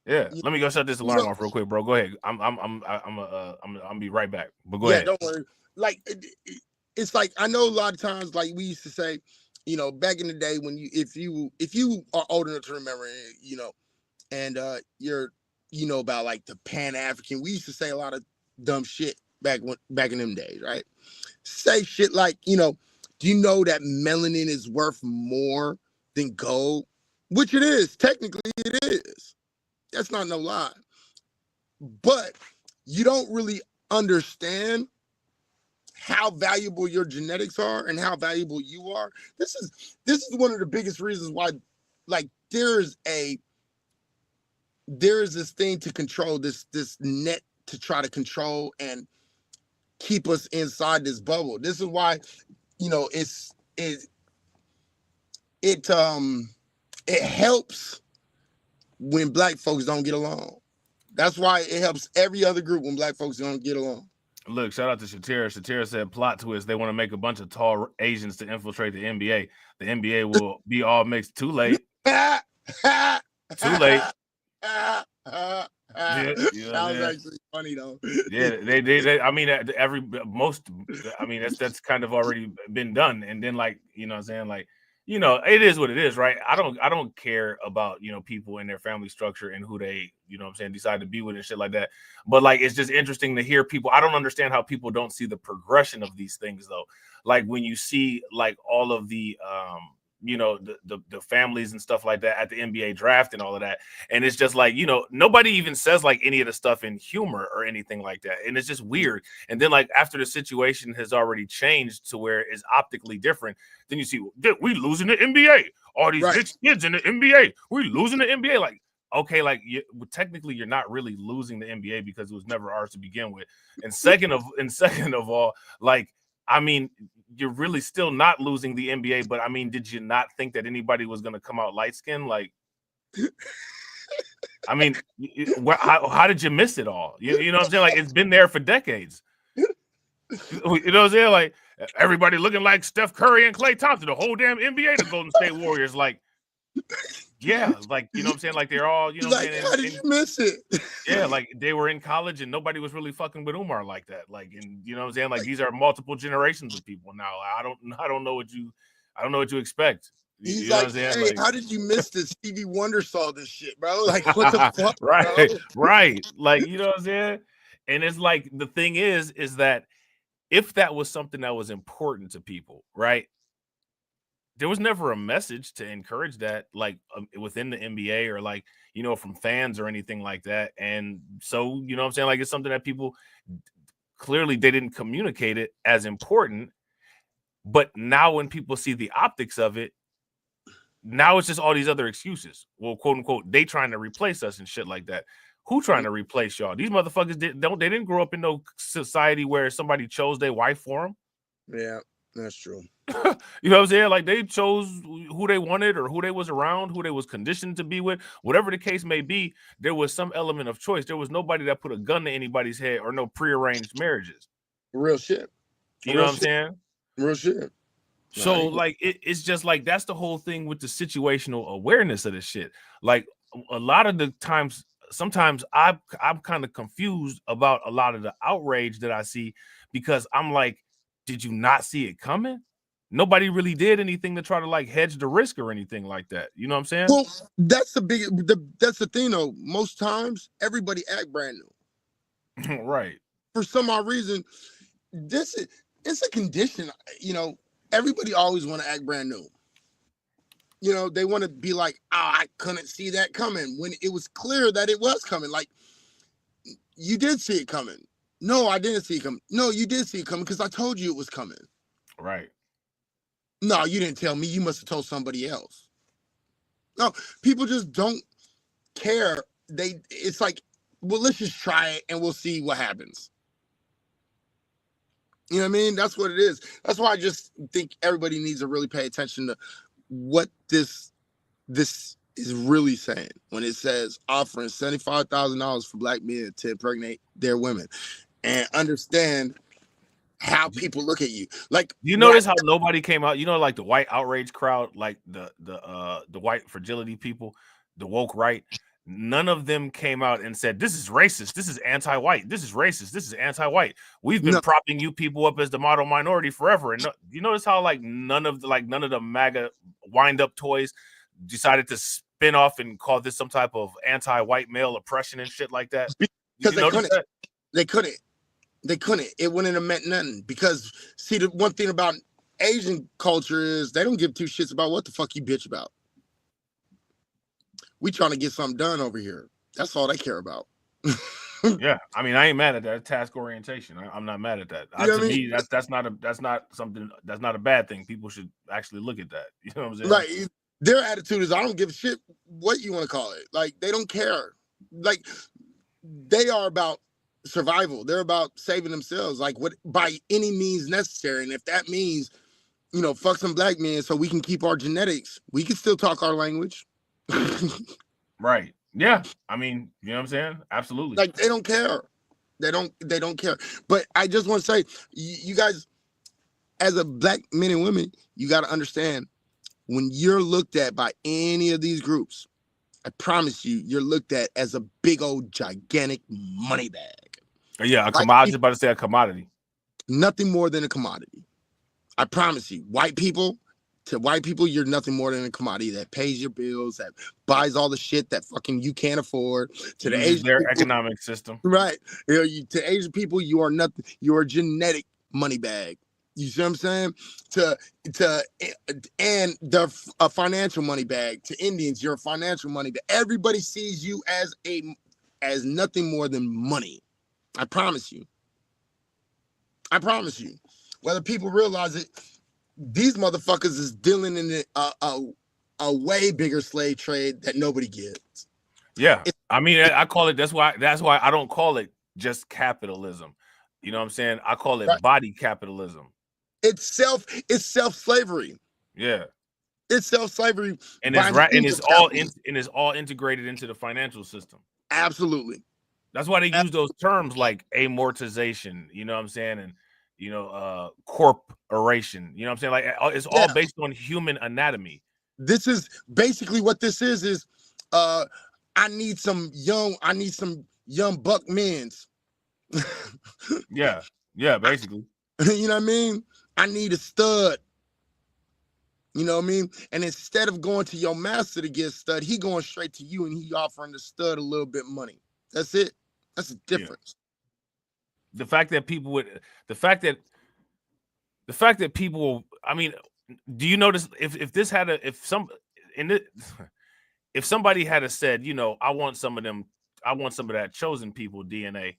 Yeah, let me go shut this alarm off real quick, bro. Go ahead. I'm be right back. But go ahead. Don't worry. Like it's like I know a lot of times, like we used to say, back in the day when if you are old enough to remember, and you're about like the Pan-African, we used to say a lot of dumb shit back in them days, right? Say shit like, do you know that melanin is worth more than gold? Which it is. Technically, it is. That's not no lie. But you don't really understand how valuable your genetics are and how valuable you are. This is one of the biggest reasons why, like, there is this thing to control, this net to try to control and keep us inside this bubble. This is why, it helps when black folks don't get along. That's why it helps every other group when black folks don't get along. Look, shout out to Shatira. Shatira said plot twist. They want to make a bunch of tall Asians to infiltrate the NBA. The NBA will be all mixed. Too late. Too late. That was actually funny though. Yeah, they I mean, that's kind of already been done. And then like, you know what I'm saying? Like, you know, it is what it is, right? I don't care about, you know, people and their family structure and who they, you know what I'm saying, decide to be with and shit like that. But like, it's just interesting to hear people. I don't understand how people don't see the progression of these things though. Like when you see like all of the you know, the families and stuff like that at the NBA draft and all of that. And it's just like, you know, nobody even says like any of the stuff in humor or anything like that. And it's just weird. And then like after the situation has already changed to where it's optically different, then you see we losing the NBA. All these rich kids in the NBA. We losing the NBA. Like, okay, like technically you're not really losing the NBA because it was never ours to begin with. And second of all, like, I mean, you're really still not losing the NBA, but I mean, did you not think that anybody was going to come out light skinned? Like, I mean, how did you miss it all? You know what I'm saying? Like, it's been there for decades. You know what I'm saying? Like, everybody looking like Steph Curry and Klay Thompson, the whole damn NBA, the Golden State Warriors. Like, yeah, like, you know what I'm saying? Like, they're all, you know what I'm saying? How did you miss it? Yeah, like they were in college and nobody was really fucking with Umar like that. Like, and you know what I'm saying? Like, these are multiple generations of people now. I don't know what you expect. He's you know like, what I'm saying? hey, Like, how did you miss this? Stevie Wonder saw this shit, bro. Like, what the fuck? Right, bro? right. Like, you know what I'm saying? And it's like, the thing is that if that was something that was important to people, right? There was never a message to encourage that, like within the NBA or like, you know, from fans or anything like that. And so, you know what I'm saying? Like, it's something that people clearly they didn't communicate it as important. But now when people see the optics of it, now it's just all these other excuses. Well, quote unquote, they trying to replace us and shit like that. Who trying to replace y'all? These motherfuckers didn't grow up in no society where somebody chose their wife for them. Yeah, that's true. You know what I'm saying? Like, they chose who they wanted or who they was around, who they was conditioned to be with, whatever the case may be. There was some element of choice. There was nobody that put a gun to anybody's head or no prearranged marriages. Real shit. You know what I'm saying? Real shit. So like, it's just like, that's the whole thing with the situational awareness of this shit. Like, a lot of the times, sometimes I'm kind of confused about a lot of the outrage that I see, because I'm like, did you not see it coming? Nobody really did anything to try to like hedge the risk or anything like that. You know what I'm saying? Well, that's the thing though. Most times everybody act brand new. Right. For some odd reason, it's a condition, you know. Everybody always want to act brand new. You know, they want to be like, oh, I couldn't see that coming, when it was clear that it was coming. Like, you did see it coming. No, I didn't see it coming. No, you did see it coming because I told you it was coming. Right. No, you didn't tell me. You must have told somebody else. No, people just don't care. It's like, well, let's just try it and we'll see what happens. You know what I mean? That's what it is. That's why I just think everybody needs to really pay attention to what this is really saying when it says offering $75,000 for black men to impregnate their women, and understand how people look at you. Like, you notice how nobody came out, you know, like the white outrage crowd, like the white fragility people, the woke right. None of them came out and said, this is racist, this is anti-white, this is racist, this is anti-white. We've been propping you people up as the model minority forever. And you notice how like none of the MAGA wind-up toys decided to spin off and call this some type of anti-white male oppression and shit like that? Because they couldn't. It wouldn't have meant nothing. Because see, the one thing about Asian culture is they don't give two shits about what the fuck you bitch about. We trying to get something done over here. That's all they care about. Yeah, I mean, I ain't mad at that task orientation. I'm not mad at that. To me, that's not a bad thing. People should actually look at that. You know what I'm saying? Right. Their attitude is, I don't give a shit what you want to call it. Like, they don't care. Like, they are about survival. They're about saving themselves, like, what, by any means necessary. And if that means, you know, fuck some black men so we can keep our genetics, we can still talk our language. Right. Yeah. I mean, you know what I'm saying? Absolutely. Like, they don't care. They don't care. But I just want to say, you guys, as a black men and women, you got to understand, when you're looked at by any of these groups, I promise you, you're looked at as a big old gigantic money bag. Yeah, a commodity. I was about to say a commodity. Nothing more than a commodity. I promise you. White people To white people, you're nothing more than a commodity that pays your bills, that buys all the shit that fucking you can't afford. To the Asian their people, economic system, right? To Asian people, you are nothing. You're a genetic money bag. You see what I'm saying? And a financial money bag. To Indians, you're a financial money bag. Everybody sees you as nothing more than money. I promise you. I promise you. Whether people realize it, these motherfuckers is dealing in a way bigger slave trade that nobody gets. Yeah, I mean, I call it. That's why I don't call it just capitalism. You know what I'm saying? I call it body capitalism. It's self-slavery. Yeah, it's self-slavery, and it's right, and it's all integrated into the financial system. Absolutely. That's why they use those terms like amortization. You know what I'm saying? And corporation. You know what I'm saying? Like it's all based on human anatomy. This is basically what this is I need some young buck men's. yeah, basically. You know what I mean? I need a stud. You know what I mean? And instead of going to your master to get a stud, he going straight to you and he offering the stud a little bit of money. That's it. That's the difference. Yeah. The fact that people, I mean, do you notice if somebody had said, I want some of that chosen people DNA,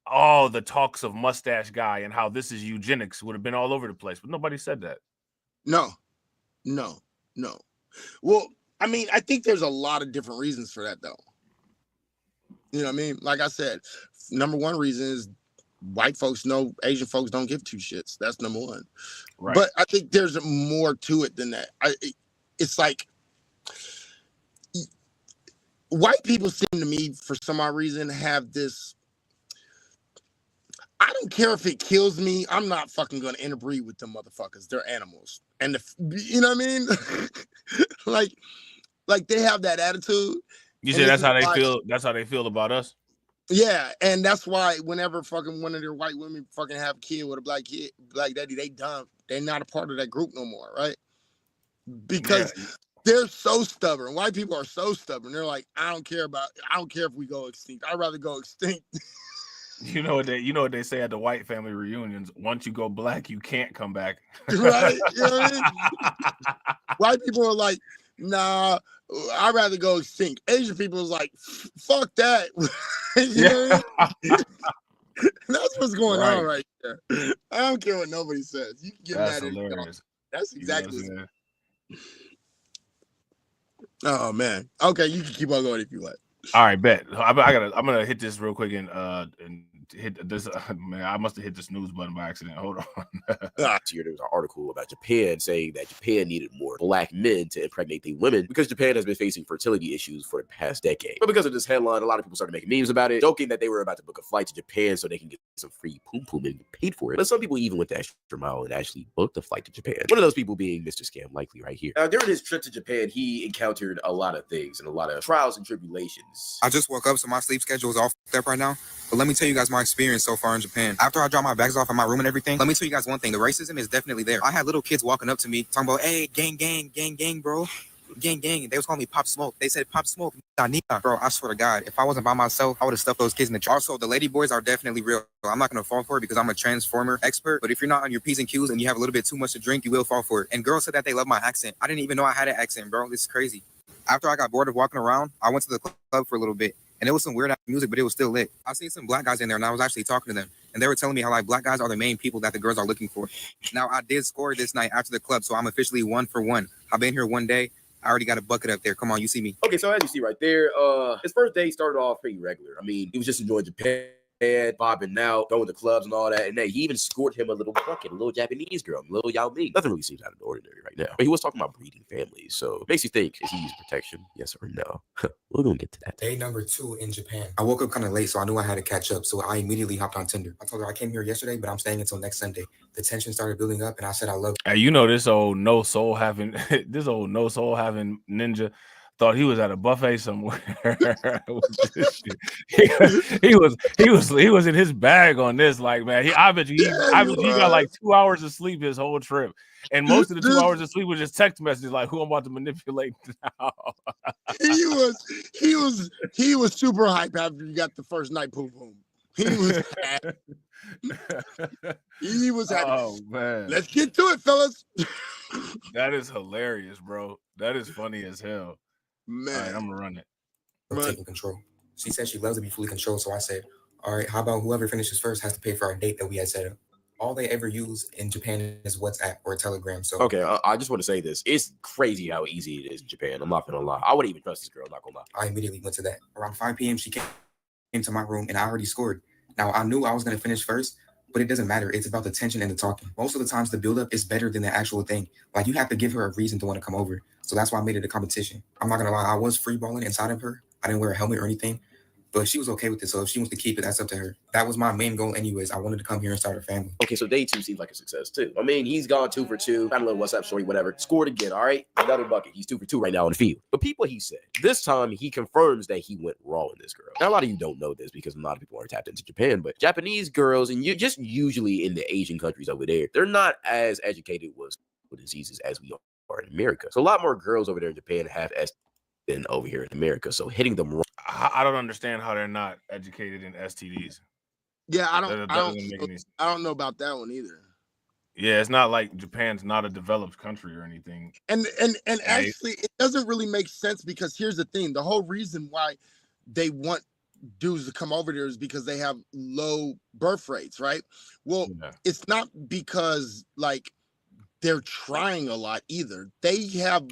all the talks of mustache guy and how this is eugenics would have been all over the place, but nobody said that. No. Well, I mean, I think there's a lot of different reasons for that, though. You know what I mean? Like I said, number one reason is white folks know Asian folks don't give two shits. That's number one. Right. But I think there's more to it than that. It's like white people seem to me, for some odd reason, have this. I don't care if it kills me. I'm not fucking gonna interbreed with them motherfuckers. They're animals, and you know what I mean? like they have that attitude. You say that's how they feel. That's how they feel about us. Yeah, and that's why whenever fucking one of their white women fucking have a kid with a black daddy, they dumb. They're not a part of that group no more, right? Because they're so stubborn. White people are so stubborn. They're like, I don't care if we go extinct. I'd rather go extinct. You know what they say at the white family reunions? Once you go black, you can't come back. Right? You know what I mean? White people are like, nah, I'd rather go extinct. Asian people is like, fuck that. You know what I mean? That's what's going on right there. I don't care what nobody says. You can get mad at hilarious. That's exactly it. Oh man. Okay, you can keep on going if you like. All right, bet. I'm gonna hit this real quick and hit this. Man, I must have hit the snooze button by accident. Hold on. Last year there was an article about Japan saying that Japan needed more black men to impregnate the women because Japan has been facing fertility issues for the past decade. But because of this headline, a lot of people started making memes about it, joking that they were about to book a flight to Japan so they can get some free poom poom and get paid for it. But some people even went the extra mile and actually booked a flight to Japan. One of those people being Mr. Scam Likely right here. During his trip to Japan, he encountered a lot of things and a lot of trials and tribulations. I just woke up, so my sleep schedule is all fucked up right now. But let me tell you guys my experience so far in Japan. After I dropped my bags off in my room and everything, let me tell you guys one thing. The racism is definitely there. I had little kids walking up to me talking about, hey, gang, bro. Gang. They was calling me Pop Smoke. They said, Pop Smoke. Bro, I swear to God, if I wasn't by myself, I would have stuffed those kids in the Also, the lady boys are definitely real. I'm not going to fall for it because I'm a transformer expert. But if you're not on your P's and Q's and you have a little bit too much to drink, you will fall for it. And girls said that they love my accent. I didn't even know I had an accent, bro. This is crazy. After I got bored of walking around, I went to the club for a little bit. And it was some weird music, but it was still lit. I seen some black guys in there, and I was actually talking to them. And they were telling me how, like, black guys are the main people that the girls are looking for. Now, I did score this night after the club, so I'm officially 1 for 1. I've been here one day. I already got a bucket up there. Come on, you see me. Okay, so as you see right there, his first day started off pretty regular. I mean, he was just enjoying Japan, bobbing out, going to clubs and all that. And then he even scored him a little Japanese girl, little Yao Ming. Nothing really seems out of the ordinary right now. But he was talking about breeding families. So it makes you think, is he using protection? Yes or no? We're going to get to that. Day number 2 in Japan. I woke up kind of late, so I knew I had to catch up. So I immediately hopped on Tinder. I told her I came here yesterday, but I'm staying until next Sunday. The tension started building up, and I said I love you. Hey, this old no soul having ninja thought he was at a buffet somewhere. with this shit. He was in his bag on this. Like, man, I bet you he got like 2 hours of sleep his whole trip, and most of the 2 hours of sleep was just text messages like, "Who I'm about to manipulate now." he was super hype after you got the first night boom boom. He was happy. He was happy. Oh man, let's get to it, fellas. That is hilarious, bro. That is funny as hell. Man, all right, I'm gonna run it. Taking control. She said she loves to be fully controlled, so I said, all right, how about whoever finishes first has to pay for our date that we had set up? All they ever use in Japan is WhatsApp or Telegram. So okay, I just want to say this. It's crazy how easy it is in Japan. I'm not gonna lie. I wouldn't even trust this girl, not gonna lie. I immediately went to that. Around 5 p.m. she came to my room and I already scored. Now I knew I was gonna finish first, but it doesn't matter. It's about the tension and the talking. Most of the times the buildup is better than the actual thing. Like you have to give her a reason to want to come over. So that's why I made it a competition. I'm not gonna lie, I was free balling inside of her. I didn't wear a helmet or anything, but she was okay with it. So if she wants to keep it, that's up to her. That was my main goal anyways. I wanted to come here and start a family. Okay, so day 2 seems like a success too. I mean, he's gone 2 for 2. Had a little WhatsApp story, whatever. Scored again, all right? Another bucket. He's 2 for 2 right now in the field. But people, he said, this time he confirms that he went raw in this girl. Now, a lot of you don't know this because a lot of people aren't tapped into Japan, but Japanese girls, and you just usually in the Asian countries over there, they're not as educated with diseases as we are in America. So a lot more girls over there in Japan have than over here in America. So hitting them wrong. I don't understand how they're not educated in STDs. Yeah, I don't know about that one either. Yeah, it's not like Japan's not a developed country or anything. And actually, it doesn't really make sense because here's the thing: the whole reason why they want dudes to come over there is because they have low birth rates, right? Well, it's not because like they're trying a lot either. They have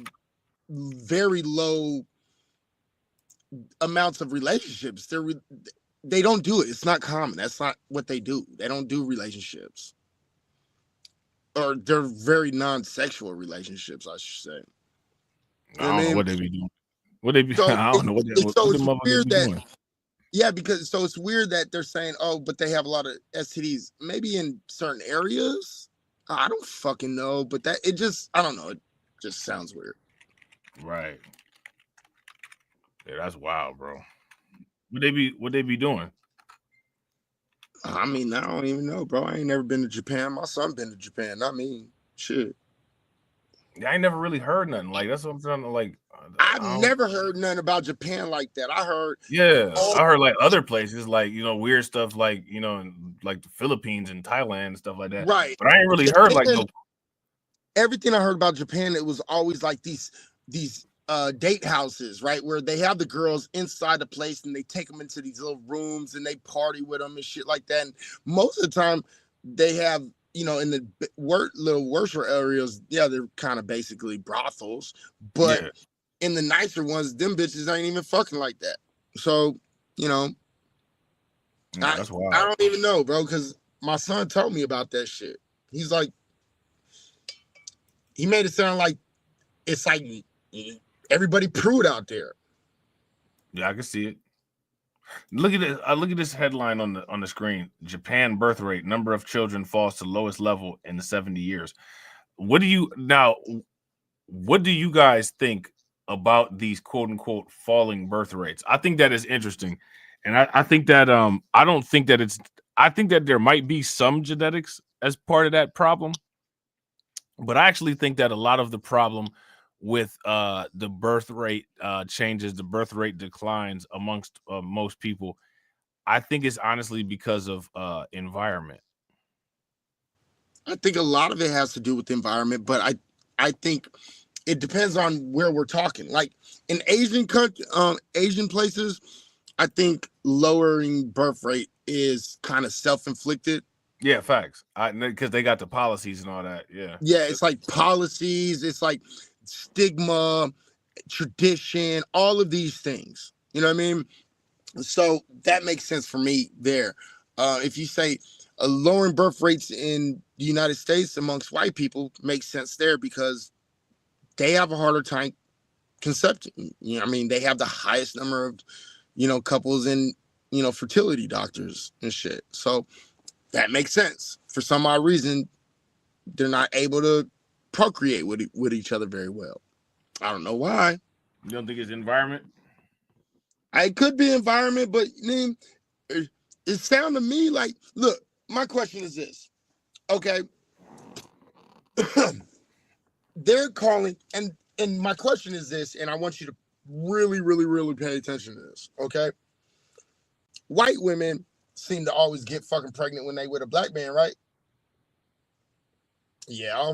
very low amounts of relationships. They don't do it. It's not common. That's not what they do. They don't do relationships. Or they're very non-sexual relationships, I should say. I don't know what they be doing. I don't know what the motherfuckers be doing. Yeah, because so it's weird that they're saying, oh, but they have a lot of STDs. Maybe in certain areas. I don't fucking know, but I don't know. It just sounds weird. Right. Yeah, that's wild, bro. What they be doing? I mean, I don't even know, bro. I ain't never been to Japan. My son been to Japan. I mean, shit. I ain't never really heard nothing. Like that's what I'm trying to like. I've never heard nothing about Japan like that. I heard. Yeah, I heard like other places, like weird stuff, like like the Philippines and Thailand and stuff like that. Right. But I ain't really heard like everything I heard about Japan. It was always like these date houses, right, where they have the girls inside the place and they take them into these little rooms and they party with them and shit like that. And most of the time they have, in the little worse areas, they're kind of basically brothels, but in the nicer ones, them bitches ain't even fucking like that. So, that's wild. I don't even know, bro, because my son told me about that shit. He's like, he made it sound like it's like everybody prude out there. Yeah, I can see it. Look at this. Look at this headline on the screen. Japan birth rate, number of children falls to lowest level in the 70 years. What do you guys think about these quote unquote falling birth rates? I think that is interesting. And I think that I think that there might be some genetics as part of that problem. But I actually think that a lot of the problem with the birth rate changes, the birth rate declines amongst most people, I think it's honestly because of environment. I think a lot of it has to do with the environment, but I think it depends on where we're talking. Like in Asian places, I think lowering birth rate is kind of self-inflicted. Yeah, facts. Because they got the policies and all that. Yeah. Yeah, it's like policies. It's like stigma, tradition, all of these things. You know what I mean? So that makes sense for me there. If you say lowering birth rates in the United States amongst white people makes sense there because they have a harder time concepting. You know what I mean? They have the highest number of, couples and, fertility doctors and shit. So that makes sense. For some odd reason, they're not able to procreate with each other very well. I don't know why. You don't think it's environment? It could be environment, but it sounds to me like, look, my question is this. Okay. They're calling, and my question is this, and I want you to really, really, really pay attention to this, okay? White women seem to always get fucking pregnant when they with a black man, right? Yeah.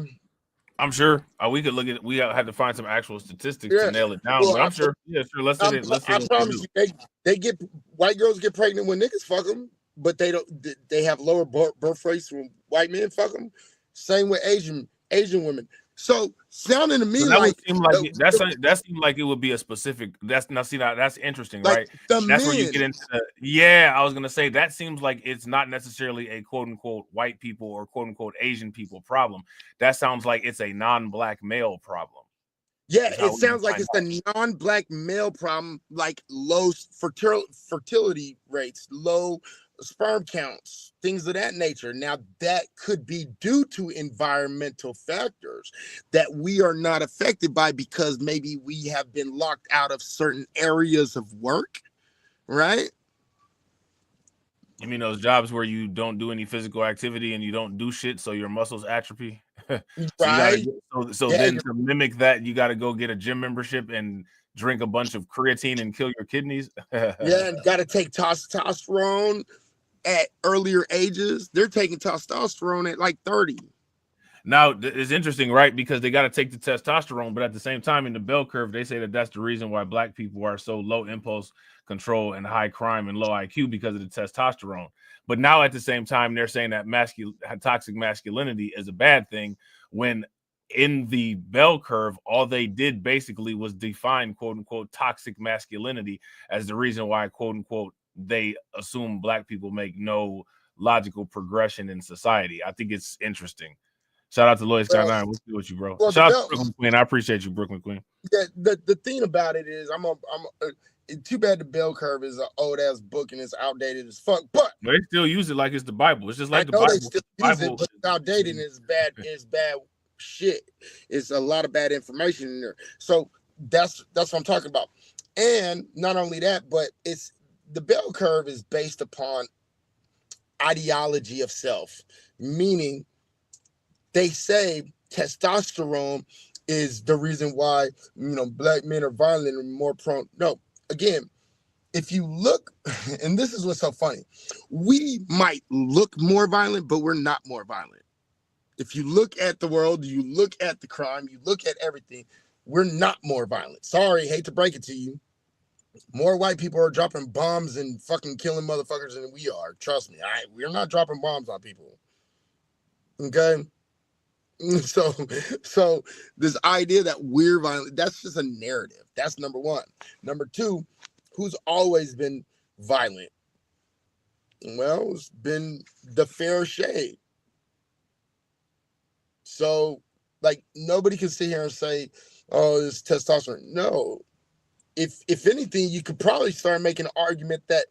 I'm sure. We could look at. We had to find some actual statistics to nail it down. Well, but I'm sure. Yeah, sure. Let's say I promise you, they get white girls get pregnant when niggas fuck them, but they don't. They have lower birth rates when white men fuck them. Same with Asian women. So sounding to me so that like would seem like that seemed like it would be a specific. That's interesting, like right? That's where you get into the. Yeah, I was gonna say that seems like it's not necessarily a quote unquote white people or quote unquote Asian people problem. That sounds like it's a non-black male problem. Yeah, it sounds like it's a non-black male problem, like low fertility rates, low sperm counts, things of that nature. Now, that could be due to environmental factors that we are not affected by because maybe we have been locked out of certain areas of work, right? You mean those jobs where you don't do any physical activity and you don't do shit, so your muscles atrophy? Right. So then to mimic that, you got to go get a gym membership and drink a bunch of creatine and kill your kidneys. Yeah, and got to take testosterone at earlier ages. They're taking testosterone at like 30. Now, it's interesting, right? Because they got to take the testosterone, but at the same time, in the bell curve, they say that that's the reason why black people are so low impulse control and high crime and low IQ because of the testosterone. But now at the same time, they're saying that toxic masculinity is a bad thing when in the bell curve, all they did basically was define quote unquote toxic masculinity as the reason why quote unquote they assume black people make no logical progression in society. I think it's interesting. Shout out to Lloyd Scott 9. What's good with you, bro? Shout out to Brooklyn Queen. I appreciate you, Brooklyn Queen. Yeah, the thing about it is, too bad the bell curve is an old ass book and it's outdated as fuck. But they still use it like it's the Bible. It's just like the Bible. Bible. They still use it, but it's outdated and it's bad. It's bad shit. It's a lot of bad information in there. So that's what I'm talking about. And not only that, but it's the bell curve is based upon ideology of self, meaning they say testosterone is the reason why, black men are violent and more prone. No, again, if you look, and this is what's so funny, we might look more violent, but we're not more violent. If you look at the world, you look at the crime, you look at everything, we're not more violent. Sorry, hate to break it to you. More white people are dropping bombs and fucking killing motherfuckers than we are. Trust me, we're not dropping bombs on people. Okay? So this idea that we're violent, that's just a narrative. That's number one. Number two, who's always been violent? Well, it's been the fair shade. So, like, nobody can sit here and say, oh, it's testosterone. No. If anything, you could probably start making an argument that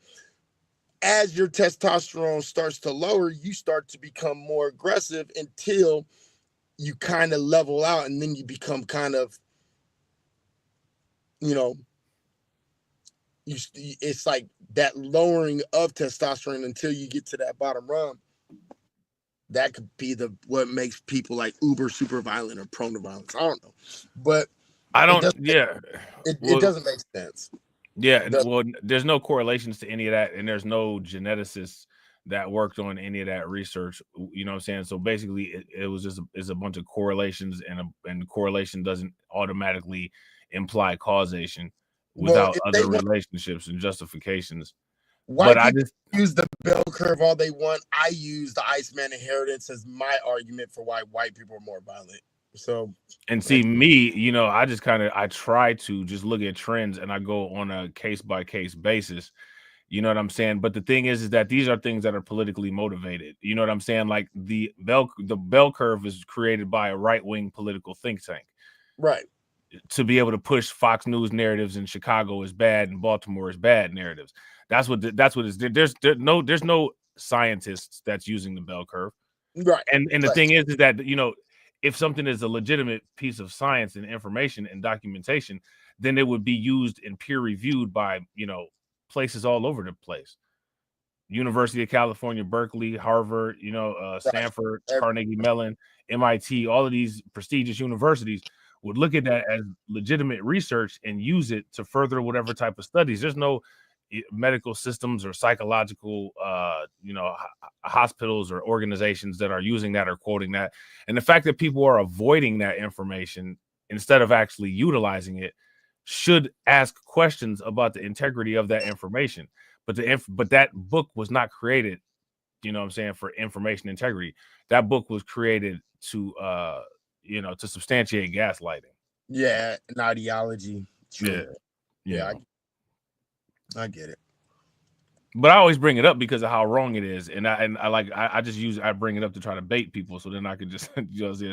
as your testosterone starts to lower, you start to become more aggressive until you kind of level out, and then you become kind of, it's like that lowering of testosterone until you get to that bottom rung. That could be what makes people like uber super violent or prone to violence. I don't know, but it doesn't make sense. Yeah, well, there's no correlations to any of that, and there's no geneticists that worked on any of that research. You know what I'm saying? So basically, it was just it's a bunch of correlations, and correlation doesn't automatically imply causation without other relationships and justifications. White people just use the bell curve all they want. I use the Iceman inheritance as my argument for why white people are more violent. So, and see me, I try to just look at trends and I go on a case by case basis. You know what I'm saying? But the thing is that these are things that are politically motivated. You know what I'm saying? Like the bell curve is created by a right-wing political think tank. Right. To be able to push Fox News narratives in Chicago is bad and Baltimore is bad narratives. That's what it's. There's no scientists that's using the bell curve. Right. And the thing is that, if something is a legitimate piece of science and information and documentation, then it would be used and peer reviewed by, you know, places all over the place. University of California, Berkeley, Harvard, you know, Stanford, Carnegie Mellon, MIT, all of these prestigious universities would look at that as legitimate research and use it to further whatever type of studies. There's no medical systems or psychological, you know, hospitals or organizations that are using that or quoting that. And the fact that people are avoiding that information instead of actually utilizing it should ask questions about the integrity of that information. But that book was not created, you know what I'm saying, for information integrity. That book was created to, you know, to substantiate gaslighting. Yeah, an ideology. True. Yeah. I get it. But I always bring it up because of how wrong it is, and I bring it up to try to bait people, so then I could just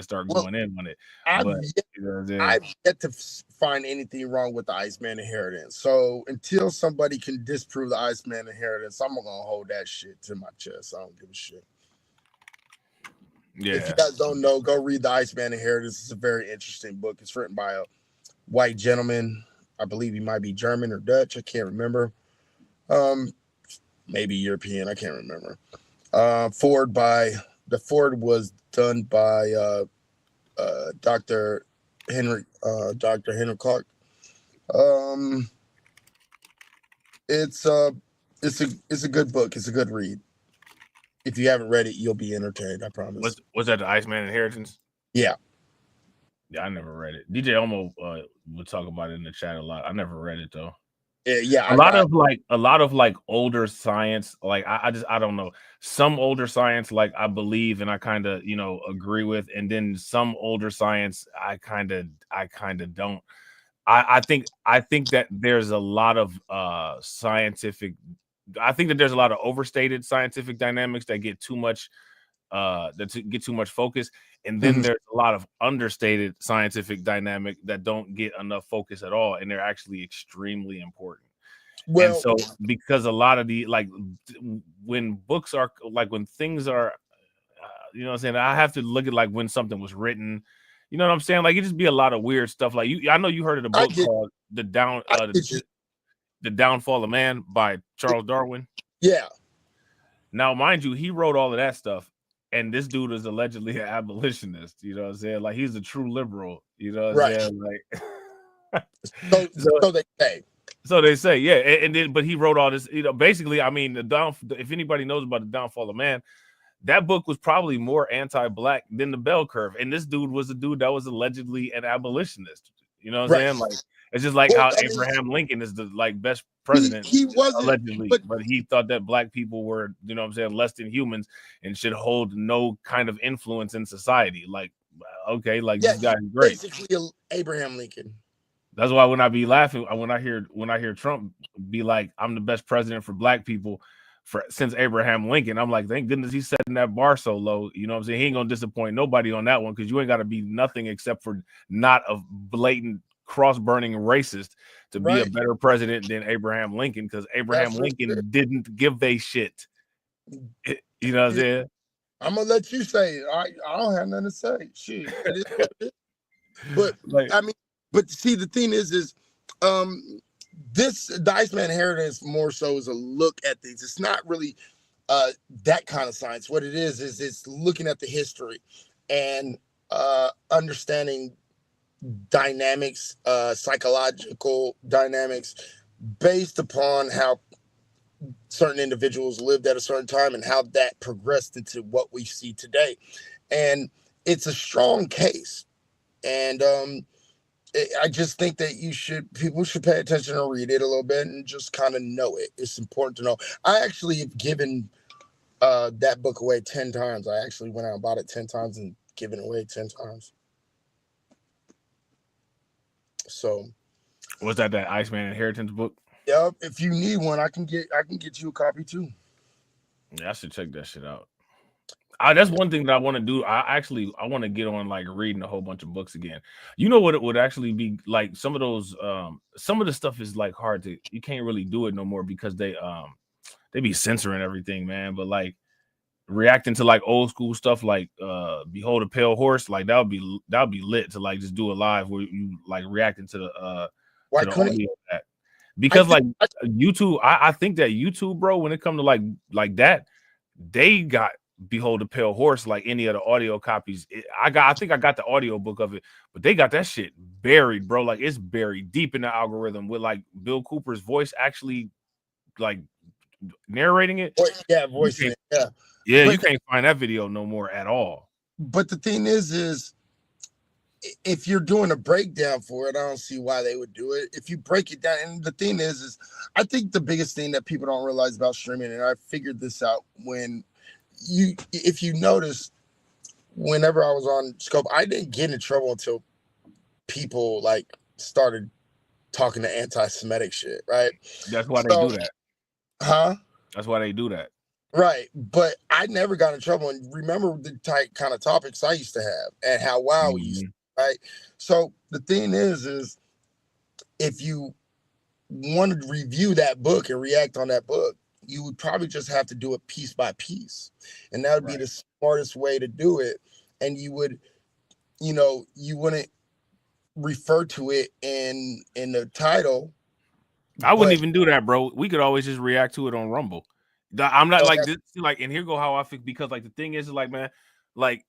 start going in on it. I've yet to find anything wrong with the Iceman inheritance. So until somebody can disprove the Iceman inheritance, I'm gonna hold that shit to my chest. I don't give a shit. Yeah. If you guys don't know, go read the Iceman inheritance. It's a very interesting book. It's written by a white gentleman. I believe he might be German or Dutch. I can't remember. Maybe European. I can't remember. Ford was done by Dr. Henry Clark. It's a good book. It's a good read. If you haven't read it, you'll be entertained. I promise. Was that the Iceman Inheritance? Yeah. Yeah, I never read it. DJ Omo would talk about it in the chat a lot. I never read it though. Yeah, a lot of older science, like I don't know. Some older science, like I believe and I kind of, you know, agree with, and then some older science I kind of don't. I think that there's a lot of scientific. I think that there's a lot of overstated scientific dynamics that get too much focus, and then there's a lot of understated scientific dynamic that don't get enough focus at all, and they're actually extremely important. Well, and so because a lot of the, like, when books are, like, when things are, you know what I'm saying, I have to look at, like, when something was written, you know what I'm saying, like, it just be a lot of weird stuff. Like, I know you heard of the book called The Downfall of Man by Charles Darwin. Yeah. Now, mind you, he wrote all of that stuff, and this dude is allegedly an abolitionist. You know what I'm saying? Like, he's a true liberal. You know what I'm saying? Like, so they say. So they say, yeah. And then, but he wrote all this. You know, basically, I mean, if anybody knows about The Downfall of Man, that book was probably more anti-black than The Bell Curve. And this dude was a dude that was allegedly an abolitionist. You know what I'm saying? Like, it's just like how Abraham Lincoln is the, like, best president. He wasn't allegedly, but he thought that black people were, you know what I'm saying, less than humans and should hold no kind of influence in society. Like, okay, like, this guy's great. Basically, Abraham Lincoln. That's why when I be laughing, when I hear Trump be like, I'm the best president for black people since Abraham Lincoln, I'm like, thank goodness he's setting that bar so low. You know what I'm saying? He ain't gonna disappoint nobody on that one, because you ain't got to be nothing except for not a blatant cross-burning racist to be a better president than Abraham Lincoln, because Abraham Lincoln didn't give a shit. You know what I'm saying? I'm gonna let you say it. I don't have nothing to say. Shit. But like, I mean, but see, the thing is the Iceman Inheritance more so is a look at things. It's not really that kind of science. What it is it's looking at the history and understanding dynamics, psychological dynamics, based upon how certain individuals lived at a certain time and how that progressed into what we see today. And it's a strong case. And I just think that people should pay attention and read it a little bit and just kind of know it. It's important to know. I actually have given that book away 10 times. I actually went out and bought it 10 times and given it away 10 times. So, was that Iceman Inheritance book? Yep. If you need one, I can get you a copy too. Yeah, I should check that shit out. That's one thing that I want to do. I want to get on, like, reading a whole bunch of books again. You know what it would actually be like? Some of those, some of the stuff is, like, hard to. You can't really do it no more because they be censoring everything, man. But, like, reacting to like old school stuff like Behold a Pale Horse, like that would be lit to like just do a live where you like reacting to the audio of that. Because like YouTube, I think that YouTube, bro, when it comes to like that, they got Behold a Pale Horse like any of the audio copies. I think I got the audio book of it, but they got that shit buried, bro. Like it's buried deep in the algorithm with like Bill Cooper's voice actually like narrating it. Yeah, voicing it. Yeah. Yeah, But you can't find that video no more at all. But the thing is if you're doing a breakdown for it, I don't see why they would do it. If you break it down, and the thing is I think the biggest thing that people don't realize about streaming, and I figured this out when if you notice, whenever I was on Scope, I didn't get in trouble until people like started talking to anti-Semitic shit, right? That's why they do that. Huh? That's why they do that. Right. But I never got in trouble. And remember the type kind of topics I used to have and how wild we used to, right? So the thing is if you want to review that book and react on that book, you would probably just have to do it piece by piece. And that would be the smartest way to do it. And you would, you wouldn't refer to it in the title. I wouldn't even do that, bro. We could always just react to it on Rumble. I'm not like this, like, and here go how I think, because like the thing is like, man, like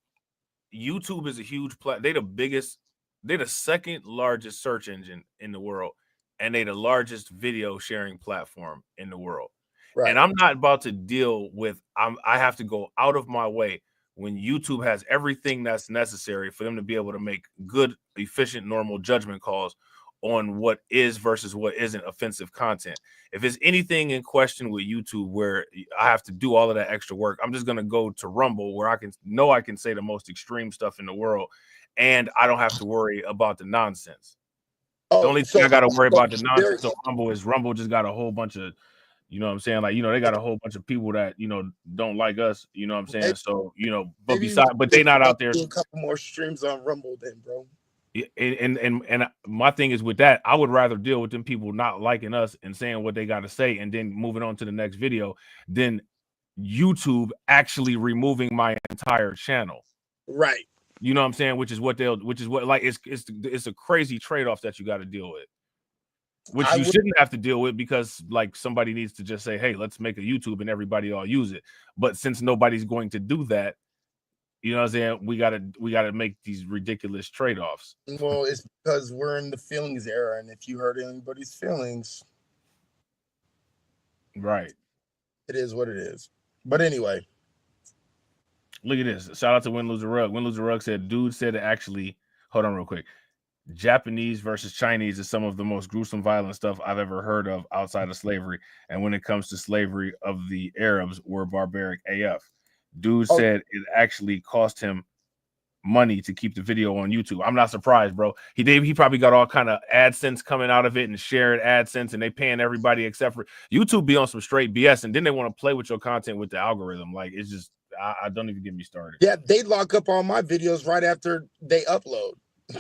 YouTube is a huge they're the second largest search engine in the world, and they're the largest video sharing platform in the world. Right. And I'm not about to deal with I have to go out of my way when YouTube has everything that's necessary for them to be able to make good, efficient, normal judgment calls on what is versus what isn't offensive content. If it's anything in question with YouTube where I have to do all of that extra work, I'm just going to go to Rumble where I can say the most extreme stuff in the world, and I don't have to worry about the nonsense. The only thing I got to worry about the nonsense of Rumble is Rumble just got a whole bunch of, you know what I'm saying? Like, they got a whole bunch of people that, don't like us, you know what I'm saying? So, but they not out there. Do a couple more streams on Rumble then, bro. And my thing is with that, I would rather deal with them people not liking us and saying what they got to say and then moving on to the next video than YouTube actually removing my entire channel. Right. You know what I'm saying? Which is what like it's a crazy trade-off that you got to deal with. Which you shouldn't have to deal with, because like somebody needs to just say, hey, let's make a YouTube and everybody all use it. But since nobody's going to do that, you know what I'm saying? We gotta make these ridiculous trade-offs. Well, it's because we're in the feelings era, and if you hurt anybody's feelings, right, it is what it is. But anyway, look at this. Shout out to Win Lose a Rug. Win Lose a Rug said, dude said it actually. Hold on real quick. Japanese versus Chinese is some of the most gruesome, violent stuff I've ever heard of outside of slavery. And when it comes to slavery of the Arabs, were barbaric AF. Dude said it actually cost him money to keep the video on YouTube. I'm not surprised, bro. He probably got all kind of AdSense coming out of it and shared AdSense, and they paying everybody except for YouTube be on some straight BS, and then they want to play with your content with the algorithm. Like, it's just I don't even get me started. Yeah, they lock up all my videos right after they upload.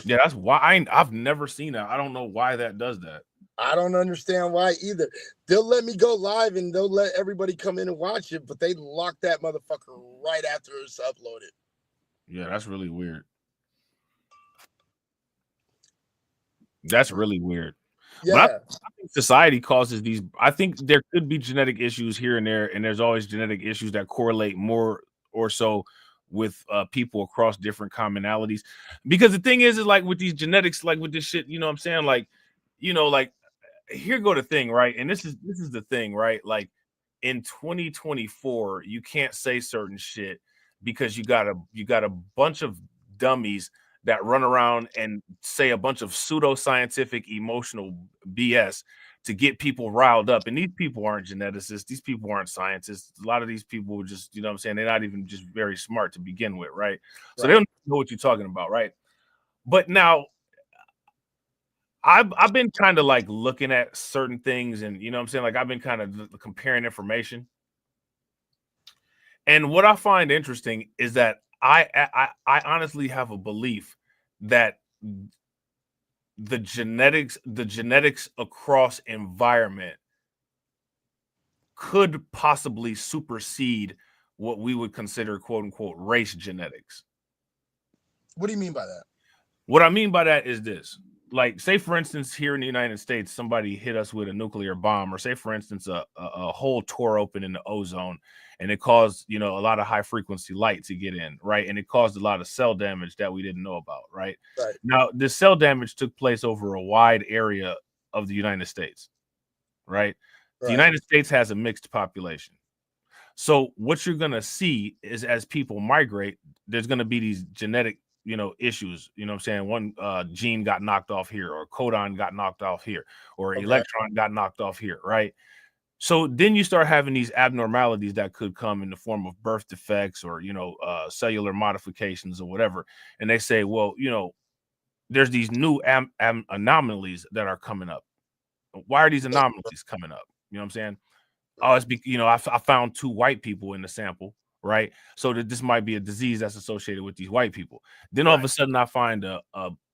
Yeah, that's why I've never seen that. I don't know why that does that. I don't understand why either. They'll let me go live and they'll let everybody come in and watch it, but they lock that motherfucker right after it's uploaded. Yeah, that's really weird. That's really weird. Yeah. But I think society causes these. I think there could be genetic issues here and there, and there's always genetic issues that correlate more or so with people across different commonalities. Because the thing is like with these genetics, like with this shit, you know what I'm saying? Like, like here go the thing, right? And this is the thing, right? Like in 2024, you can't say certain shit because you got a bunch of dummies that run around and say a bunch of pseudoscientific emotional BS to get people riled up. And these people aren't geneticists. These people aren't scientists. A lot of these people just, you know what I'm saying? They're not even just very smart to begin with, right? So they don't know what you're talking about, right? But now I've been kind of like looking at certain things, and you know what I'm saying? Like I've been kind of comparing information. And what I find interesting is that I honestly have a belief that the genetics across environment could possibly supersede what we would consider quote unquote race genetics. What do you mean by that? What I mean by that is this. Like, say, for instance, here in the United States, somebody hit us with a nuclear bomb, or say, for instance, a hole tore open in the ozone, and it caused, you know, a lot of high frequency light to get in, right? And it caused a lot of cell damage that we didn't know about, right? Right. Now, this cell damage took place over a wide area of the United States, right? The United States has a mixed population. So what you're going to see is as people migrate, there's going to be these genetic, you know, issues. You know what I'm saying? One gene got knocked off here, or codon got knocked off here, or electron got knocked off here, right? So then you start having these abnormalities that could come in the form of birth defects, or, you know, cellular modifications or whatever. And they say, well, you know, there's these new anomalies that are coming up. Why are these anomalies coming up? You know what I'm saying? Oh, it's you know, I found 2 white people in the sample, right? So that this might be a disease that's associated with these white people. Then all of a sudden I find a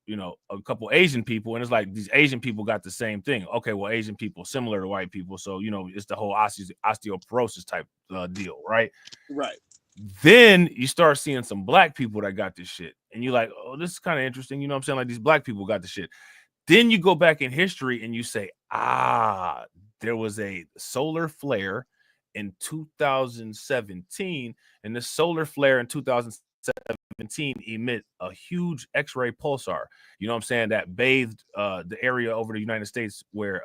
you know, a couple Asian people, and it's like these Asian people got the same thing. Okay, well, Asian people similar to white people, so, you know, it's the whole osteoporosis type deal, right? Right. Then you start seeing some black people that got this shit, and you're like, oh, this is kind of interesting. You know what I'm saying? Like, these black people got the shit. Then you go back in history and you say, there was a solar flare in 2017, and the solar flare in 2017 emit a huge X-ray pulsar. You know what I'm saying? That bathed the area over the United States where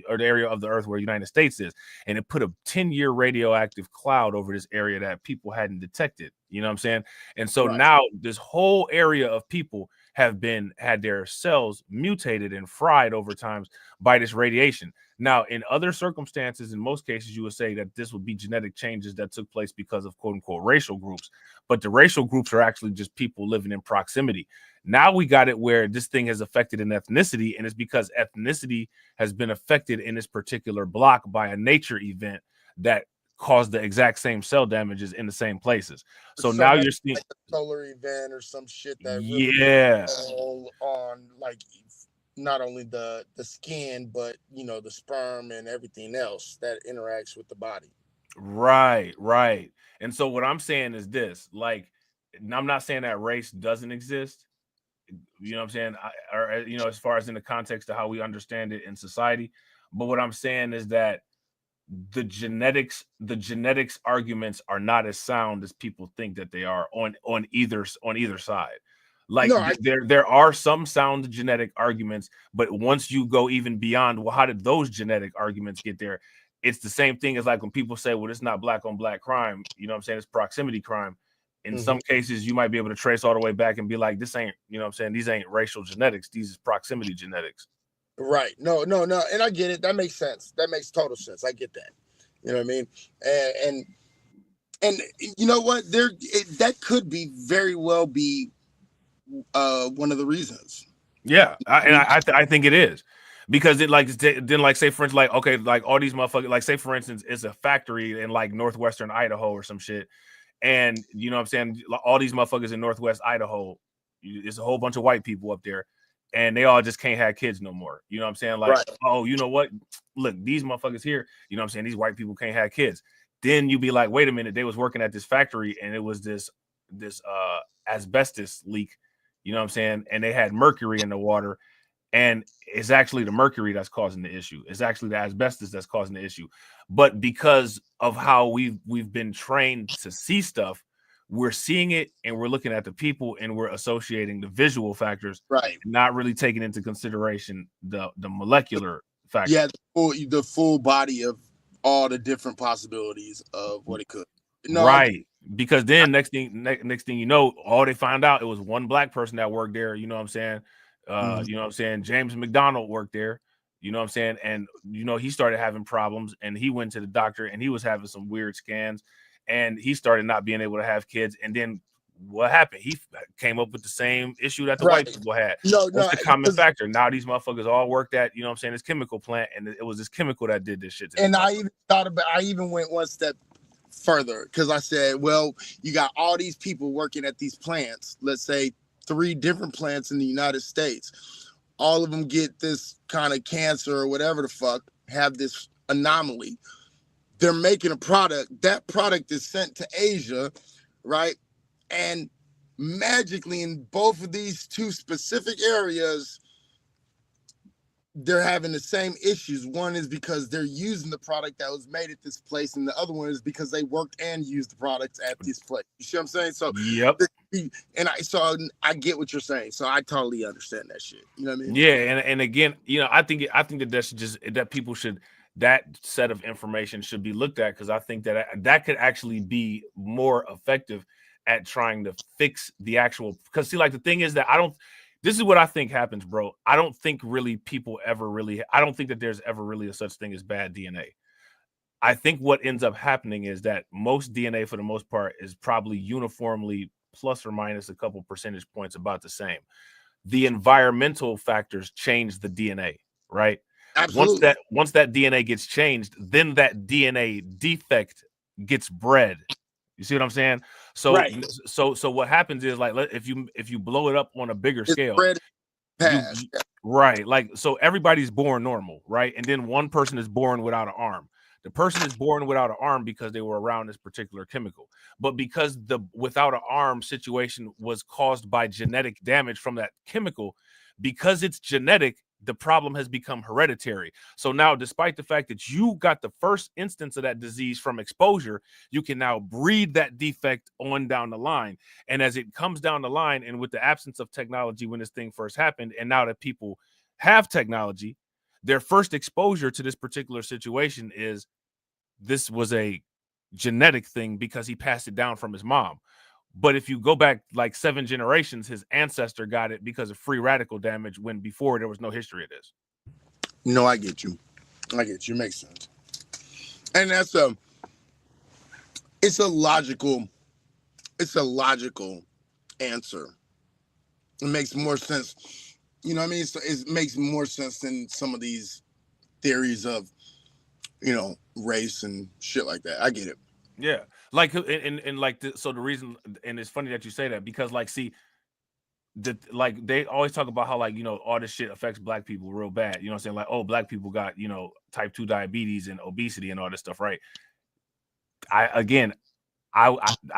or the area of the earth where the United States is, and it put a 10-year radioactive cloud over this area that people hadn't detected. You know what I'm saying? And so now this whole area of people have had their cells mutated and fried over times by this radiation. Now, in other circumstances, in most cases, you would say that this would be genetic changes that took place because of quote unquote racial groups, but the racial groups are actually just people living in proximity. Now we got it where this thing has affected an ethnicity, and it's because ethnicity has been affected in this particular block by a nature event that caused the exact same cell damages in the same places. So now you're seeing like a solar event or some shit that really on like not only the skin, but, you know, the sperm and everything else that interacts with the body. Right. And so what I'm saying is this, like, I'm not saying that race doesn't exist. You know what I'm saying? Or, you know, as far as in the context of how we understand it in society. But what I'm saying is that the genetics arguments are not as sound as people think that they are on either side. Like, there are some sound genetic arguments, but once you go even beyond, well, how did those genetic arguments get there? It's the same thing as like when people say, well, it's not black on black crime. You know what I'm saying? It's proximity crime. In some cases, you might be able to trace all the way back and be like, this ain't, you know what I'm saying? These ain't racial genetics. These is proximity genetics. Right. No. And I get it. That makes sense. That makes total sense. I get that. You know what I mean? And you know what? That could be very well be one of the reasons. Yeah. I think it is. Because it like then like say for instance, like, okay, like all these motherfuckers, like say for instance, it's a factory in like northwestern Idaho or some shit. And you know what I'm saying? All these motherfuckers in Northwest Idaho, it's a whole bunch of white people up there, and they all just can't have kids no more. You know what I'm saying? Like, oh, you know what? Look, these motherfuckers here, you know what I'm saying? These white people can't have kids. Then you be like, wait a minute, they was working at this factory and it was this asbestos leak, you know what I'm saying? And they had mercury in the water. And it's actually the mercury that's causing the issue. It's actually the asbestos that's causing the issue. But because of how we've been trained to see stuff, we're seeing it and we're looking at the people and we're associating the visual factors, right? Not really taking into consideration the molecular factors. Yeah, the full body of all the different possibilities of what it could. No, right. Because then next thing you know, all they found out, it was one black person that worked there. You know what I'm saying? You know what I'm saying? James McDonald worked there, you know what I'm saying? And, you know, he started having problems and he went to the doctor and he was having some weird scans and he started not being able to have kids. And then what happened? He came up with the same issue that the white people had. What's the common factor? Now these motherfuckers all worked at, you know what I'm saying, this chemical plant, and it was this chemical that did this shit. And I even went one step further because I said, well, you got all these people working at these plants, let's say 3 different plants in the United States, all of them get this kind of cancer or whatever the fuck, have this anomaly. they're making a product. That product is sent to Asia, right? And magically in both of these two specific areas, they're having the same issues. One is because they're using the product that was made at this place, and the other one is because they worked and used the products at this place. You see what I'm saying? So yep. And I get what you're saying. So I totally understand that shit. You know what I mean? Yeah, and again, you know, I think that should just that people should, that set of information should be looked at, because I think that could actually be more effective at trying to fix the actual. Because see, like the thing is that this is what I think happens, bro. I don't think really people ever really. I don't think that there's ever really a such thing as bad DNA. I think what ends up happening is that most DNA, for the most part, is probably uniformly plus or minus a couple percentage points about the same. The environmental factors change the DNA, right? Absolutely. Once that DNA gets changed, then that DNA defect gets bred. You see what I'm saying? So, right. so what happens is, like, if you blow it up on a bigger scale, right? Like, so everybody's born normal, right? And then one person is born without an arm. The person is born without an arm because they were around this particular chemical. But because the without an arm situation was caused by genetic damage from that chemical, because it's genetic, the problem has become hereditary. So now, despite the fact that you got the first instance of that disease from exposure, you can now breed that defect on down the line. And as it comes down the line, and with the absence of technology when this thing first happened, and now that people have technology, their first exposure to this particular situation is this was a genetic thing because he passed it down from his mom. But if you go back like 7 generations, his ancestor got it because of free radical damage, when before there was no history of this. No, I get you. Makes sense. And that's it's a logical answer. It makes more sense. You know what I mean? So it makes more sense than some of these theories of, you know, race and shit like that. I get it. Yeah. Like, and like, so the reason, and it's funny that you say that, because like, see, like they always talk about how, like, you know, all this shit affects black people real bad. You know what I'm saying? Like, oh, black people got, you know, type 2 diabetes and obesity and all this stuff, right? I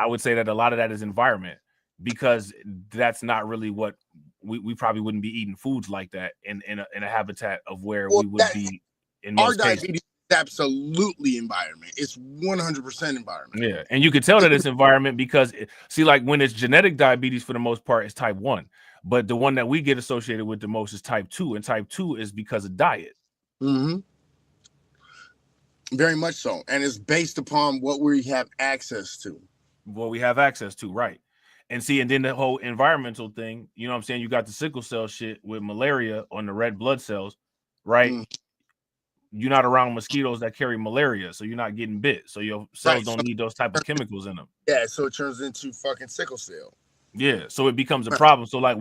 would say that a lot of that is environment, because that's not really what we probably wouldn't be eating foods like that in a habitat of where we would be in most cases. Diabetes is absolutely environment. It's 100% environment. Yeah, and you can tell that it's environment because see, like when it's genetic diabetes, for the most part, it's type 1, but the one that we get associated with the most is type 2, and type 2 is because of diet. Mm-hmm. Very much so, and it's based upon what we have access to. Right. And see, and then the whole environmental thing, you know what I'm saying? You got the sickle cell shit with malaria on the red blood cells, right? Mm. You're not around mosquitoes that carry malaria, so you're not getting bit. So your cells don't need those type of chemicals in them. Yeah, so it turns into fucking sickle cell. Yeah, so it becomes a problem. So like,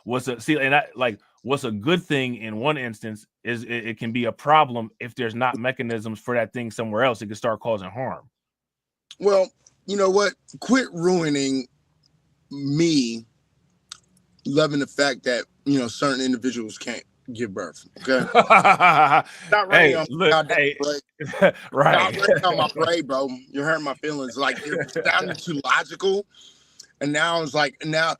what's a good thing in one instance is it can be a problem if there's not mechanisms for that thing somewhere else. It can start causing harm. Well, you know what? Quit ruining me loving the fact that, you know, certain individuals can't give birth. Okay. Not right on, look, right. Not on my parade, bro. You're hurting my feelings. Like, you're sounding too logical. And now it's like, now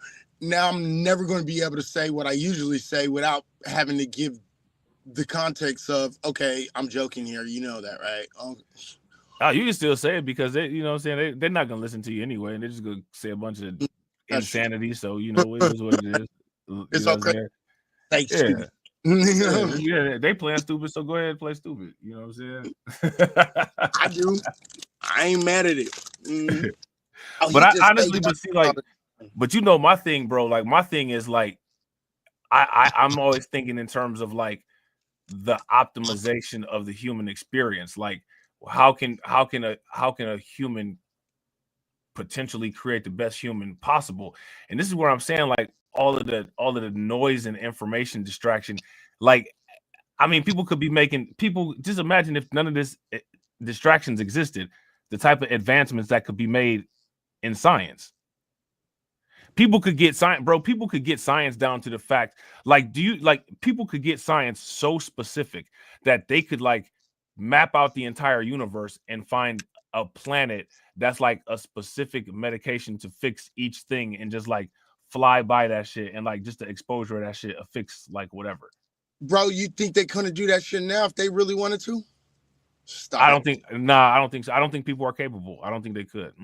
I'm never going to be able to say what I usually say without having to give the context of, okay, I'm joking here. You know that, right? Oh, you can still say it because they, you know what I'm saying, they're not gonna listen to you anyway, and they're just gonna say a bunch of insanity. So you know, it is what it is. It's okay. Yeah, they playing stupid, so go ahead and play stupid. You know what I'm saying? I do. I ain't mad at it. Mm-hmm. But I honestly, but you know, my thing, bro. Like my thing is like, I'm always thinking in terms of like the optimization of the human experience. Like, how can a human potentially create the best human possible? And this is where I'm saying, like, all of the noise and information distraction. Like, I mean, people just imagine if none of this distractions existed, the type of advancements that could be made in science. People could get science, bro. People could get science down to the fact, like, people could get science so specific that they could like map out the entire universe and find a planet that's like a specific medication to fix each thing and just like fly by that shit and like just the exposure of that shit affix like whatever. Bro, you think they couldn't do that shit now if they really wanted to? Stop. I don't think so. I don't think people are capable. I don't think they could.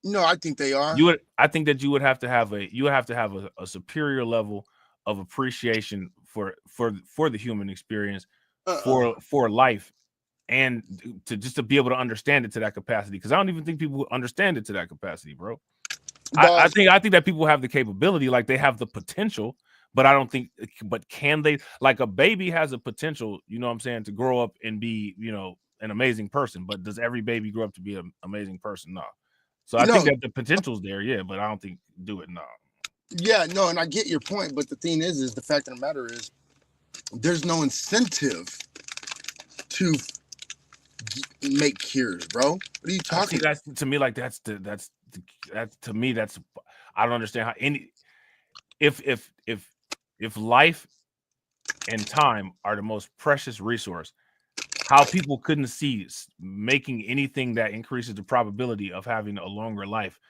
No, I think they are. I think that you would have to have a superior level of appreciation for the human experience, for life, and to be able to understand it to that capacity. Because I don't even think people understand it to that capacity, bro. I think that people have the capability, like they have the potential, but I don't think. But can they? Like a baby has a potential, you know what I'm saying, to grow up and be, you know, an amazing person. But does every baby grow up to be an amazing person? No. So I think that the potential's there, yeah, but I don't think do it. No. Yeah, no, and I get your point, but the thing is the fact of the matter is, there's no incentive to make cures, bro. What are you talking? That's to me like that's to me that's I don't understand how any if life and time are the most precious resource, how people couldn't see making anything that increases the probability of having a longer life.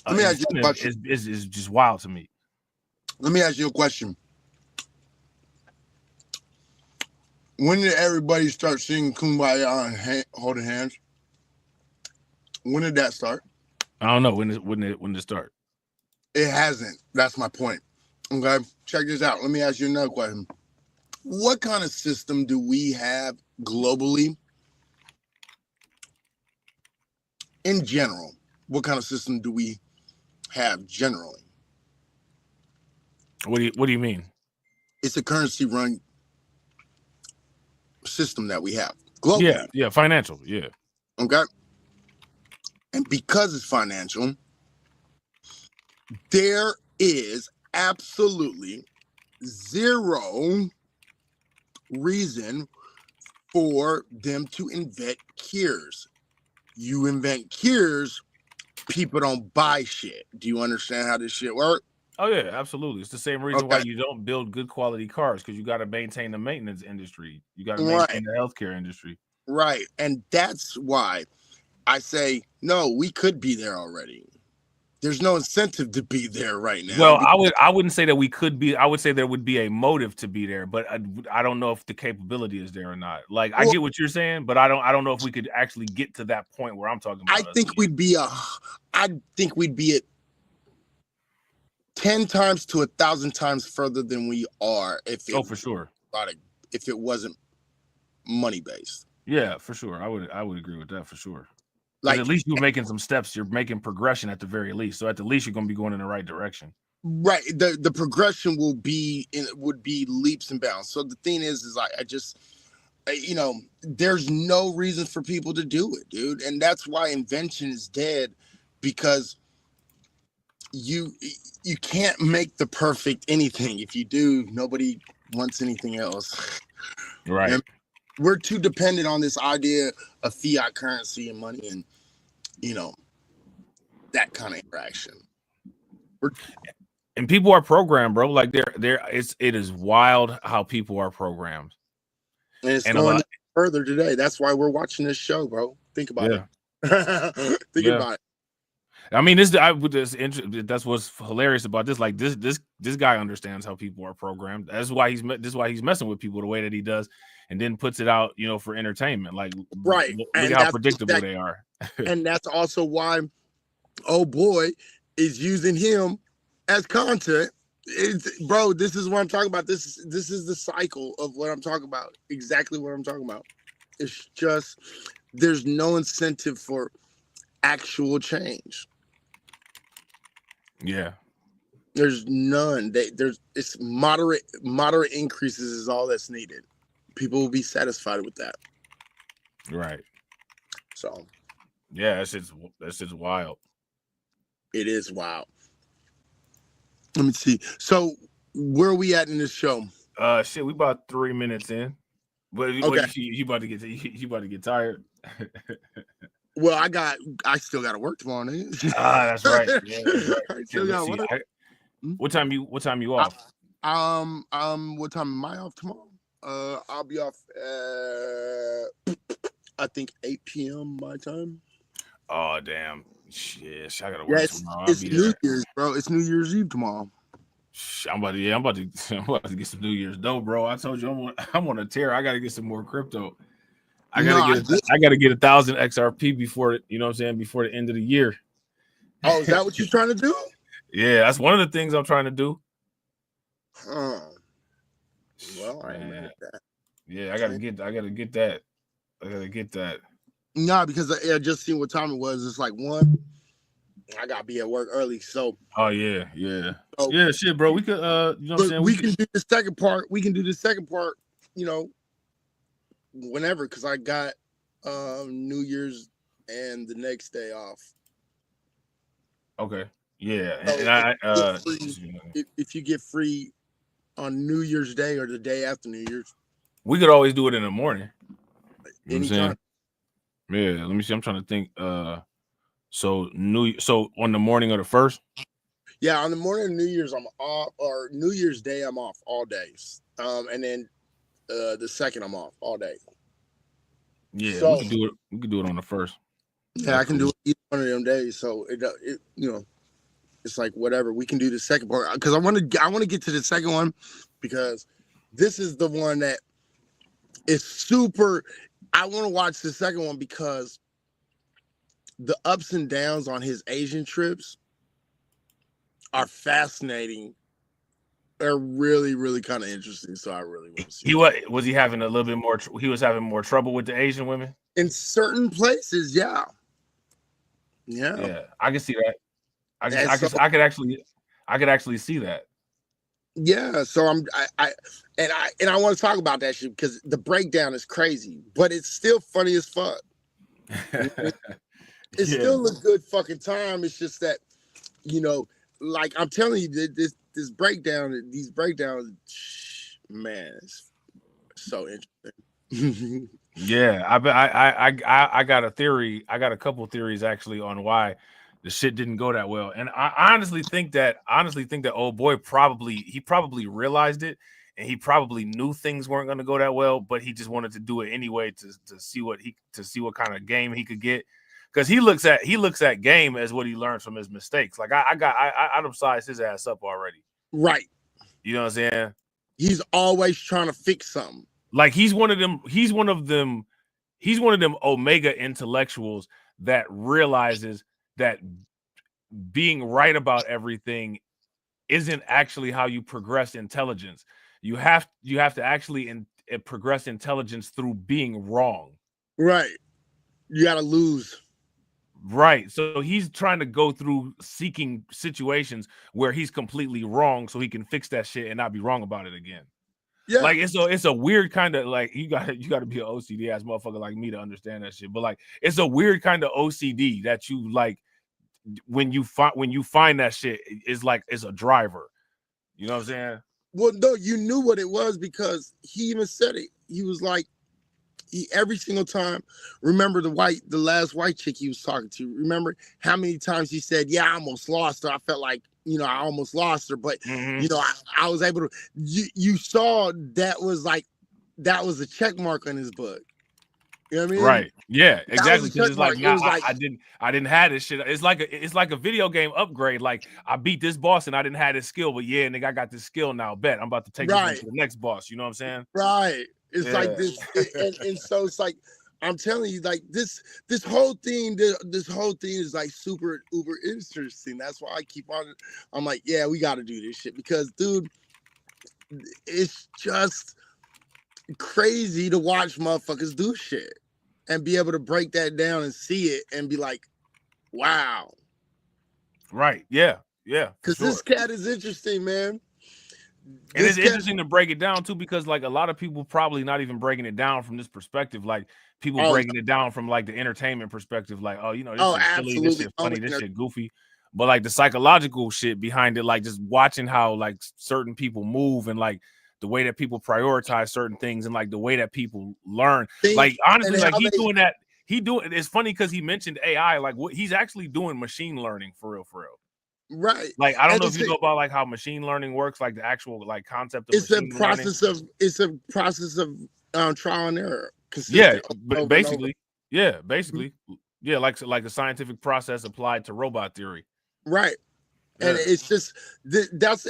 Let me ask you a question. Is just wild to me. Let me ask you a question. When did everybody start singing Kumbaya and holding hands? When did that start? I don't know. When did it start? It hasn't. That's my point. Okay, check this out. Let me ask you another question. What kind of system do we have globally in general? What kind of system do we have generally? What do you mean? It's a currency run system that we have globally. Yeah, financial. Yeah. Okay. And because it's financial, there is absolutely zero reason for them to invent cures. You invent cures, people don't buy shit. Do you understand how this shit works? Oh yeah, absolutely. It's the same reason why you don't build good quality cars, because you got to maintain the maintenance industry. You got to maintain the healthcare industry. Right. And that's why I say, no, we could be there already. There's no incentive to be there right now. Well, I wouldn't say that we could be. I would say there would be a motive to be there, but I don't know if the capability is there or not. Like, I get what you're saying, but I don't know if we could actually get to that point where I'm talking about. I think we'd be at 10 times to 1,000 times further than we are for sure. If it wasn't money based. Yeah, for sure. I would agree with that for sure. Like, at least you're making some steps. You're making progression at the very least. So at the least you're going to be going in the right direction. Right. The progression would be leaps and bounds. So the thing is I just, there's no reason for people to do it, dude. And that's why invention is dead, because you can't make the perfect anything. If you do, nobody wants anything else. Right. And we're too dependent on this idea of fiat currency and money and, that kind of interaction. And people are programmed, bro. Like it is wild how people are programmed. And it's going further today. That's why we're watching this show, bro. Think about it. Think about it. I mean, that's what's hilarious about this. Like this guy understands how people are programmed. That's why he's messing with people the way that he does, and then puts it out, for entertainment. Like, right, look at how predictable they are. And that's also why, oh boy, is using him as content. Bro, this is what I'm talking about. This is the cycle of what I'm talking about. Exactly what I'm talking about. It's just there's no incentive for actual change. Yeah, there's none. It's moderate increases is all that's needed. People will be satisfied with that. Right. So, yeah, that's just wild. It is wild. Let me see. So, where are we at in this show? We about 3 minutes in. But okay. You about to get tired. Well, I still got to work tomorrow, nigga. That's right. Yeah, that's right. I still got work. What time you off? What time am I off tomorrow? I'll be off I think 8 p.m. my time. Oh damn. Shit, I gotta Yeah, work tomorrow. I'll it's be New there. Year's, bro. It's New Year's Eve tomorrow. I'm about to, I'm about to get some New Year's dough, bro. I told you I'm on a tear. I gotta get some more crypto. I gotta get 1,000 XRP before, you know what I'm saying, before the end of the year. Oh, is that what you're trying to do? Yeah, that's one of the things I'm trying to do. Huh. Well, I ain't Man. mad at that. Yeah, I gotta get that. Nah, because I just seen what time it was. It's like 1. I gotta be at work early, so. Oh yeah. So, yeah, shit, bro. We could, you know what I'm saying. We can do the second part. We can do the second part. You know, whenever, because I got New Year's and the next day off. Okay. Yeah, So and I if you get free on New Year's Day or the day after New Year's, we could always do it in the morning. You know anytime. Yeah, let me see. I'm trying to think. So on the morning of the 1st. Yeah, on the morning of New Year's I'm off, or New Year's Day I'm off all days. And then the second I'm off all day. Yeah, so, we could do it. We could do it on the 1st. Yeah, that's I can do it either one of them days. So it you know, it's like whatever. We can do the second part because I want to get to the second one because this is the one that is super. I want to watch the second one because the ups and downs on his Asian trips are fascinating. They're really, really kind of interesting. So I really want to see. Was he having a little bit more? He was having more trouble with the Asian women in certain places. Yeah. I can see that. I could actually see that. Yeah, so I want to talk about that shit because the breakdown is crazy, but it's still funny as fuck. It's still a good fucking time. It's just that, you know, like I'm telling you, these breakdowns, man, it's so interesting. Yeah, I got a theory. I got a couple theories actually on why the shit didn't go that well. And I honestly think that old boy probably realized it, and he probably knew things weren't going to go that well, but he just wanted to do it anyway to see what kind of game he could get. Because he looks at game as what he learns from his mistakes. Like I'd sized his ass up already. Right. You know what I'm saying? He's always trying to fix something. Like he's one of them omega intellectuals that realizes that being right about everything isn't actually how you progress intelligence. You have to actually progress intelligence through being wrong. Right. You got to lose. Right. So he's trying to go through seeking situations where he's completely wrong so he can fix that shit and not be wrong about it again. Yeah. Like it's a weird kind of like you got to be an OCD ass motherfucker like me to understand that shit. But like it's a weird kind of OCD that you like when you find that shit is like it's a driver. You know what I'm saying? Well, no, you knew what it was because he even said it. He was like, every single time. Remember the last white chick he was talking to. Remember how many times he said, "Yeah, I almost lost her. I felt like, you know, I almost lost her, but you know, I was able to." You saw that was a check mark on his book. You know what I mean? Right. Yeah. Exactly. Because it's like, I didn't have this shit. It's like a video game upgrade. Like I beat this boss and I didn't have this skill, but yeah, nigga, I got this skill now. Bet I'm about to take this to the next boss. You know what I'm saying? Right. It's like this, and so it's like I'm telling you, like this whole thing is like super uber interesting. That's why I keep on. I'm like, yeah, we got to do this shit because, dude, it's just crazy to watch motherfuckers do shit and be able to break that down and see it and be like, wow. Right. Yeah. Yeah. Because this cat is interesting, man. And it's interesting to break it down too, because like a lot of people probably not even breaking it down from this perspective. Like people breaking it down from like the entertainment perspective, like, oh, you know, this shit silly, this shit funny, this shit goofy. But like the psychological shit behind it, like just watching how like certain people move and like the way that people prioritize certain things and like the way that people learn. Like honestly, like doing that. It's funny because he mentioned AI, like what he's actually doing machine learning for real. Right. Like, I don't And know if you know about like how machine learning works, like the actual like concept of it's a machine learning. process of trial and error. Yeah, Over basically. Yeah, Mm-hmm. basically. Yeah, like a scientific process applied to robot theory. Right. Yeah. And it's just that's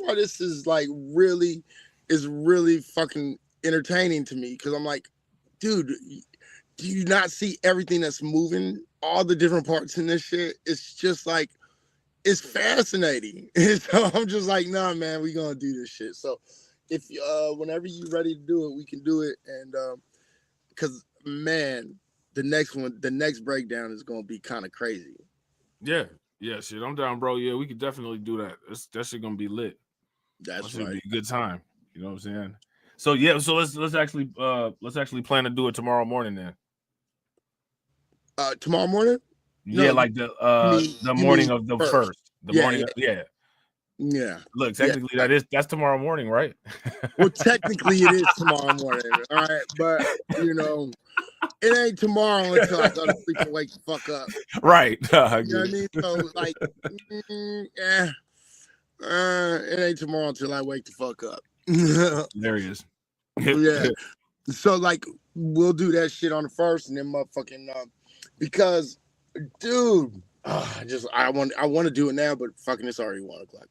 why this is like really fucking entertaining to me, because I'm like, dude, do you not see everything that's moving, all the different parts in this shit? It's just like, it's fascinating. And so I'm just like, nah, man, we gonna do this shit. So if whenever you're ready to do it, we can do it. And because man, the next breakdown is gonna be kind of crazy. Yeah, shit, I'm down, bro. Yeah, we could definitely do that. That shit gonna be lit. That's that right. Be a good time. You know what I'm saying? So yeah, so let's actually plan to do it tomorrow morning then. Tomorrow morning? Yeah, No, like the morning of the first. The morning. Yeah. Look, technically that's tomorrow morning, right? Well, technically it is tomorrow morning, all right, but you know, it ain't tomorrow until I go to sleep and wake the fuck up. Right. You know what I mean? So like, it ain't tomorrow until I wake the fuck up. There he is. Yeah. So like, we'll do that shit on the first, and then motherfucking because, dude, I want to do it now, but fucking it's already 1 o'clock.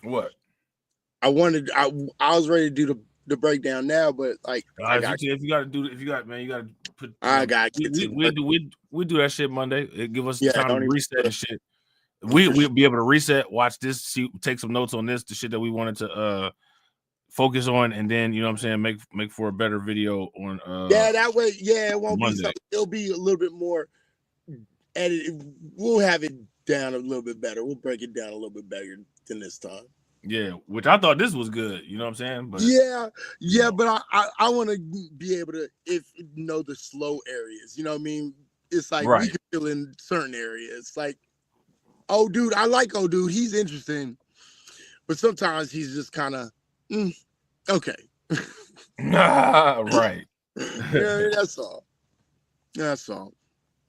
What? I was ready to do the breakdown now, but like, if you gotta put. I got We do that shit Monday. It give us Yeah, time don't to even- reset and shit. We'll be able to reset, watch this, take some notes on this, the shit that we wanted to focus on, and then you know what I'm saying, make for a better video on that way, it won't Monday. be something, it'll be a little bit more edited. We'll have it down a little bit better. We'll break it down a little bit better than this time. Yeah, which I thought this was good, you know what I'm saying? But but I want to be able to know the slow areas. You know what I mean? It's like we can feel in certain areas. Like, oh dude, I like dude, he's interesting. But sometimes he's just kind of okay. Right. Yeah, that's all. That's all.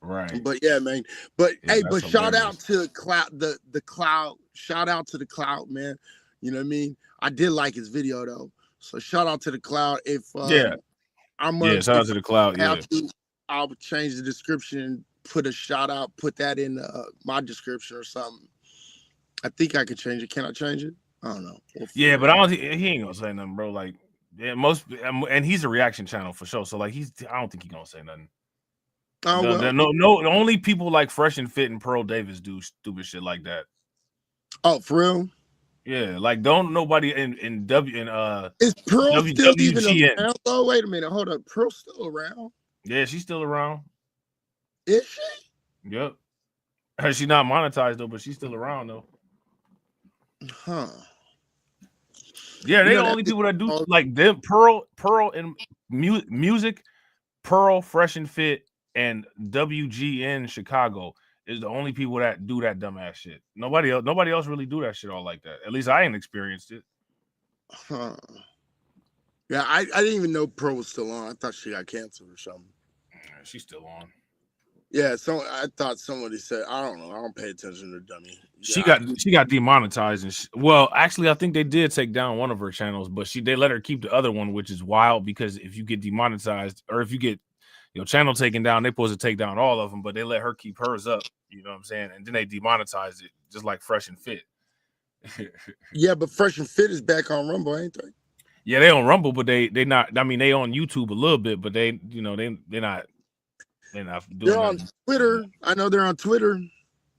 Right. But yeah, man. But hey, but shout hilarious. out to the Cloud. Shout out to the Cloud, man. You know what I mean? I did like his video though. So shout out to the Cloud. If I'm shout out to the Cloud. Yeah. I'll change the description, put a shout out, put that in my description or something. I think I could change it. Can I change it? I don't know. Yeah, but I don't think he ain't gonna say nothing, bro. Like, yeah, and he's a reaction channel for sure. So like, I don't think he's gonna say nothing. Oh, no, only people like Fresh and Fit and Pearl Davis do stupid shit like that. Oh, for real? Yeah, like don't nobody in is Pearl still even WGN. around? Oh, wait a minute, hold up. Pearl's still around? Yeah, she's still around. Is she? Yep. She's not monetized though, but she's still around though. Huh. Yeah, they're the only people that do like them. Pearl and music. Pearl, Fresh and Fit, and WGN Chicago is the only people that do that dumbass shit. Nobody else really do that shit all like that. At least I ain't experienced it. Huh. Yeah, I didn't even know Pearl was still on. I thought she got canceled or something. She's still on. Yeah, so I thought somebody said, I don't know. I don't pay attention to dummy. Yeah, she got demonetized, and well, actually, I think they did take down one of her channels, but they let her keep the other one, which is wild because if you get demonetized or if you get your channel taken down, they're supposed to take down all of them, but they let her keep hers up. You know what I'm saying? And then they demonetized it, just like Fresh and Fit. Yeah, but Fresh and Fit is back on Rumble, ain't they? Yeah, they on Rumble, but they not. I mean, they on YouTube a little bit, but they they're not. They're not doing They're on Twitter. I know they're on Twitter.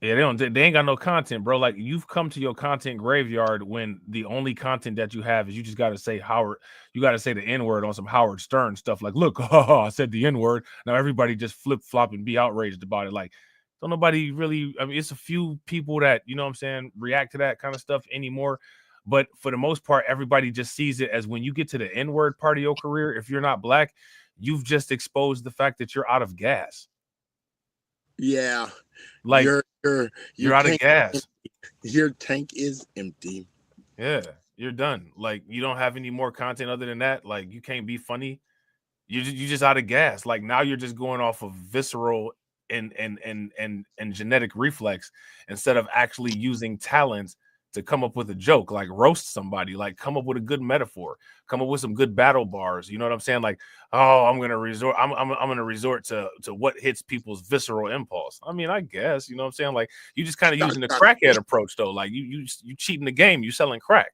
Yeah, they ain't got no content, bro. Like you've come to your content graveyard when the only content that you have is you just got to say Howard. You got to say the N-word on some Howard Stern stuff. Like, look, I said the N-word. Now everybody just flip flop and be outraged about it. Like, don't nobody really. I mean, it's a few people that you know what I'm saying react to that kind of stuff anymore. But for the most part, everybody just sees it as when you get to the N-word part of your career. If you're not black, you've just exposed the fact that you're out of gas. Yeah, like you're out of gas. Your tank is empty. Yeah, you're done. Like you don't have any more content other than that. Like you can't be funny. You just out of gas. Like now you're just going off of visceral and genetic reflex instead of actually using talents to come up with a joke, like roast somebody, like come up with a good metaphor, come up with some good battle bars. You know what I'm saying? Like, oh, I'm gonna resort to what hits people's visceral impulse. I mean, I guess, you know what I'm saying? Like, you just kind of using the crackhead approach though. Like you cheating the game, you selling crack.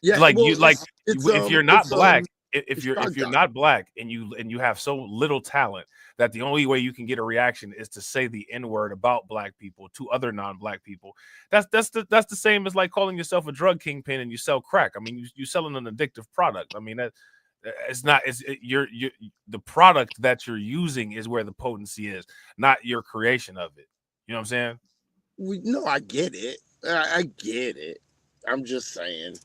Yeah, Like well, you like if you're not black, if it's you're not black and you have so little talent that the only way you can get a reaction is to say the N-word about black people to other non-black people, that's the same as like calling yourself a drug kingpin and you sell crack. I mean, you selling an addictive product. I mean, you're the product that you're using is where the potency is, not your creation of it. You know what I'm saying? No, I get it. I get it. I'm just saying.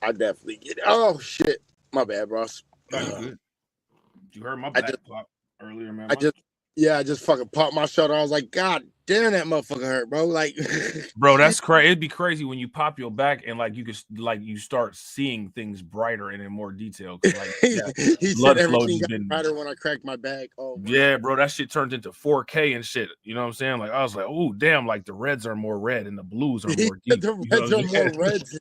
I definitely get it. Oh shit. My bad, Ross. You heard my back pop earlier, man. I just fucking popped my shoulder. I was like, God damn, that motherfucker hurt, bro. Like, bro, that's crazy. It'd be crazy when you pop your back and like you could like you start seeing things brighter and in more detail. Like, he said everything got brighter when I cracked my back. Oh, yeah, bro, that shit turned into 4K and shit. You know what I'm saying? Like, I was like, oh damn, like the reds are more red and the blues are more deep. The reds are more reds.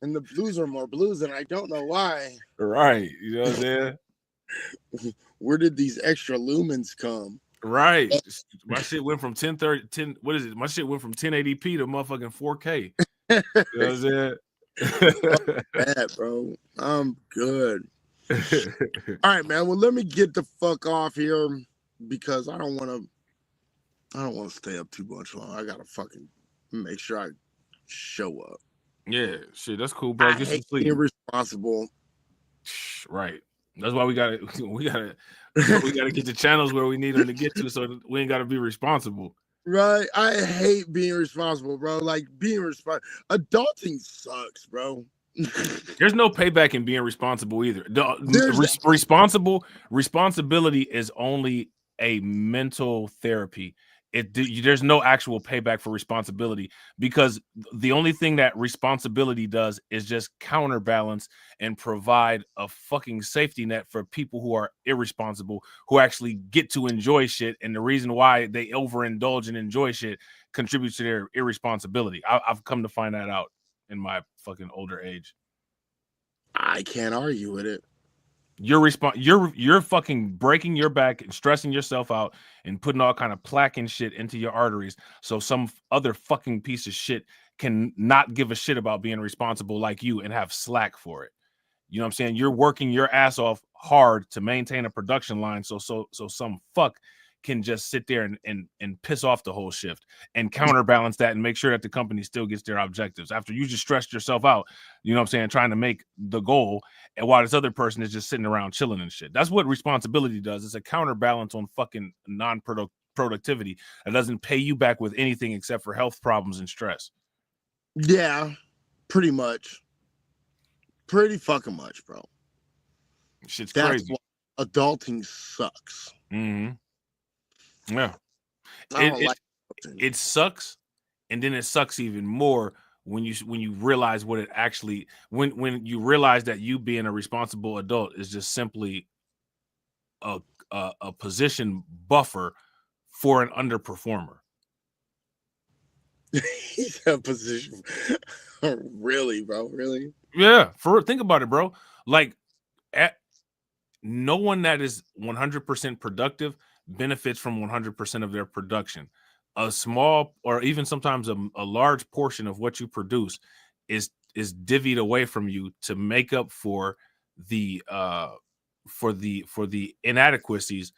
And the blues are more blues, and I don't know why. Right. You know what I'm saying? Where did these extra lumens come? Right. My shit went from 1030. What is it? My shit went from 1080p to motherfucking 4K. You know what I'm saying? Bad, bro. I'm good. All right, man. Well, let me get the fuck off here because I don't want to stay up too much long. I gotta fucking make sure I show up. Yeah, shit, that's cool, bro. Get some sleep. Irresponsible. Right. That's why we gotta get the channels where we need them to get to, so we ain't gotta be responsible. Right. I hate being responsible, bro. Like being responsible. Adulting sucks, bro. There's no payback in being responsible either. Responsibility is only a mental therapy. There's no actual payback for responsibility because the only thing that responsibility does is just counterbalance and provide a fucking safety net for people who are irresponsible, who actually get to enjoy shit. And the reason why they overindulge and enjoy shit contributes to their irresponsibility. I've come to find that out in my fucking older age. I can't argue with it. You're fucking breaking your back and stressing yourself out and putting all kind of plaque and shit into your arteries so some other fucking piece of shit can not give a shit about being responsible like you and have slack for it. You know what I'm saying? You're working your ass off hard to maintain a production line so some fuck can just sit there and piss off the whole shift and counterbalance that and make sure that the company still gets their objectives after you just stressed yourself out, you know what I'm saying, trying to make the goal, and while this other person is just sitting around chilling and shit. That's what responsibility does. It's a counterbalance on fucking non-productivity that doesn't pay you back with anything except for health problems and stress. Yeah, pretty much. Pretty fucking much, bro. Shit's That's crazy. Why adulting sucks. Mm-hmm. Yeah, it sucks, and then it sucks even more when you realize what it actually when you realize that you being a responsible adult is just simply a position buffer for an underperformer. He's a position, really, bro, really. Yeah, think about it, bro. Like, no one that is 100% productive benefits from 100% of their production. A small or even sometimes a large portion of what you produce is divvied away from you to make up for the inadequacies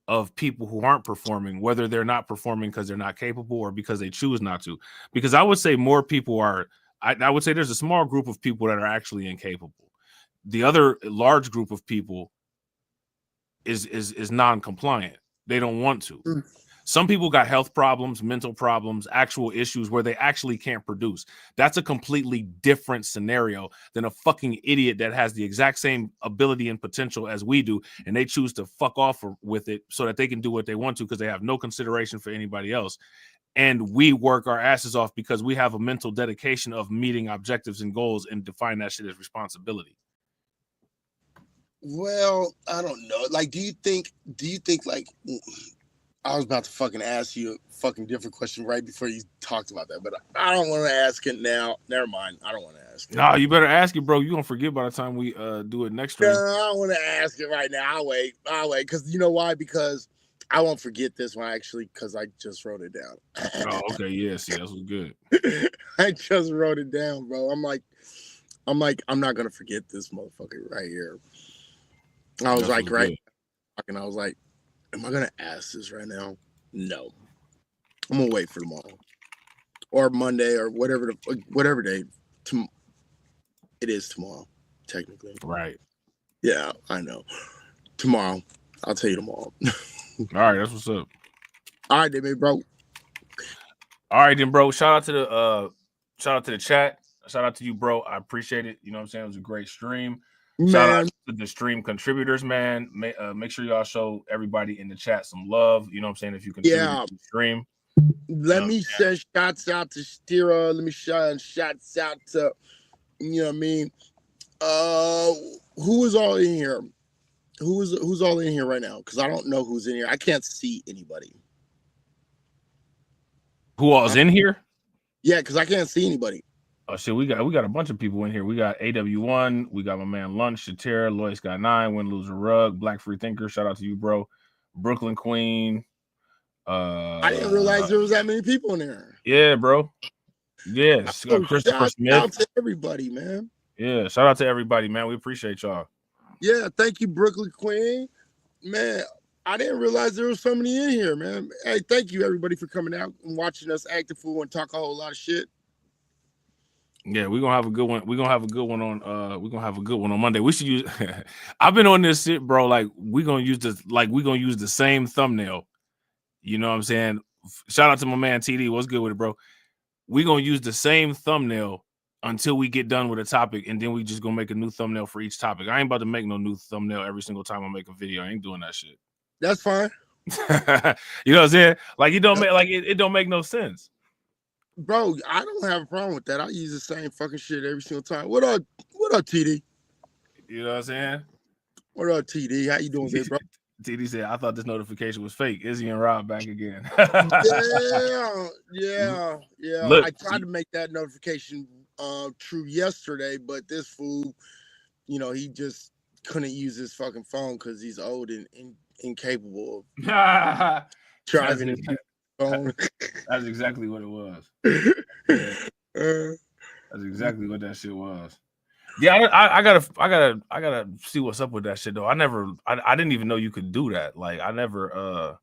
of people who aren't performing, whether they're not performing because they're not capable or because they choose not to. Because I would say more people are. I would say there's a small group of people that are actually incapable. The other large group of people is non-compliant. They don't want to. Some people got health problems, mental problems, actual issues where they actually can't produce. That's a completely different scenario than a fucking idiot that has the exact same ability and potential as we do, and they choose to fuck off with it so that they can do what they want to because they have no consideration for anybody else. And we work our asses off because we have a mental dedication of meeting objectives and goals and define that shit as responsibility. Well, I don't know. Like, do you think like I was about to fucking ask you a fucking different question right before you talked about that, but I don't want to ask it now. Never mind. I don't want to ask it. No, you better ask it, bro. You're gonna forget by the time we do it next stream. No, I don't want to ask it right now. I'll wait. Because you know why? Because I won't forget this one actually, because I just wrote it down. Oh, okay, yeah, see, that's good. I just wrote it down, bro. I'm not gonna forget this motherfucker right here. I was like, right, and I was like, am I gonna ask this right now? No, I'm gonna wait for tomorrow or Monday or whatever day. It is tomorrow, technically. Right. Yeah, I know. Tomorrow, I'll tell you tomorrow. All right, that's what's up. All right, then, bro. All right, then, bro. Shout out to the chat. Shout out to you, bro. I appreciate it. You know what I'm saying? It was a great stream. Shout out to the stream contributors, man. Make sure y'all show everybody in the chat some love. You know what I'm saying? If you contribute to the stream. Let me send shots out to Stira. Let me send shots out to, you know what I mean? Who is all in here? Who's all in here right now? Because I don't know who's in here. I can't see anybody. Who all's in here? Yeah, because I can't see anybody. Oh shit, we got a bunch of people in here. We got AW1, we got my man Lunch, Shatera, Lois got 9, Win Loser Rug, Black Free Thinker. Shout out to you, bro. Brooklyn Queen. I didn't realize there was that many people in there. Yeah, bro. Yeah, Christopher Smith. Shout out to everybody, man. Yeah, shout out to everybody, man. We appreciate y'all. Yeah, thank you, Brooklyn Queen. Man, I didn't realize there was so many in here, man. Hey, thank you everybody for coming out and watching us act a fool and talk a whole lot of shit. Yeah, we're gonna have a good one. We're gonna have a good one on Monday. We should use I've been on this shit, bro. Like we're gonna use the same thumbnail. You know what I'm saying? Shout out to my man TD. What's good with it, bro? We're gonna use the same thumbnail until we get done with a topic, and then we just gonna make a new thumbnail for each topic. I ain't about to make no new thumbnail every single time I make a video. I ain't doing that shit. That's fine. You know what I'm saying? Like it don't make no sense. Bro, I don't have a problem with that. I use the same fucking shit every single time. What up, TD? You know what I'm saying? What up, TD? How you doing, today, bro? TD said, I thought this notification was fake. Izzy and Rob back again. Yeah. Look, I tried to make that notification true yesterday, but this fool, you know, he just couldn't use his fucking phone because he's old and incapable of driving his phone. That's exactly what it was. That's exactly what that shit was. Yeah, I gotta see what's up with that shit though. I didn't even know you could do that. Like I never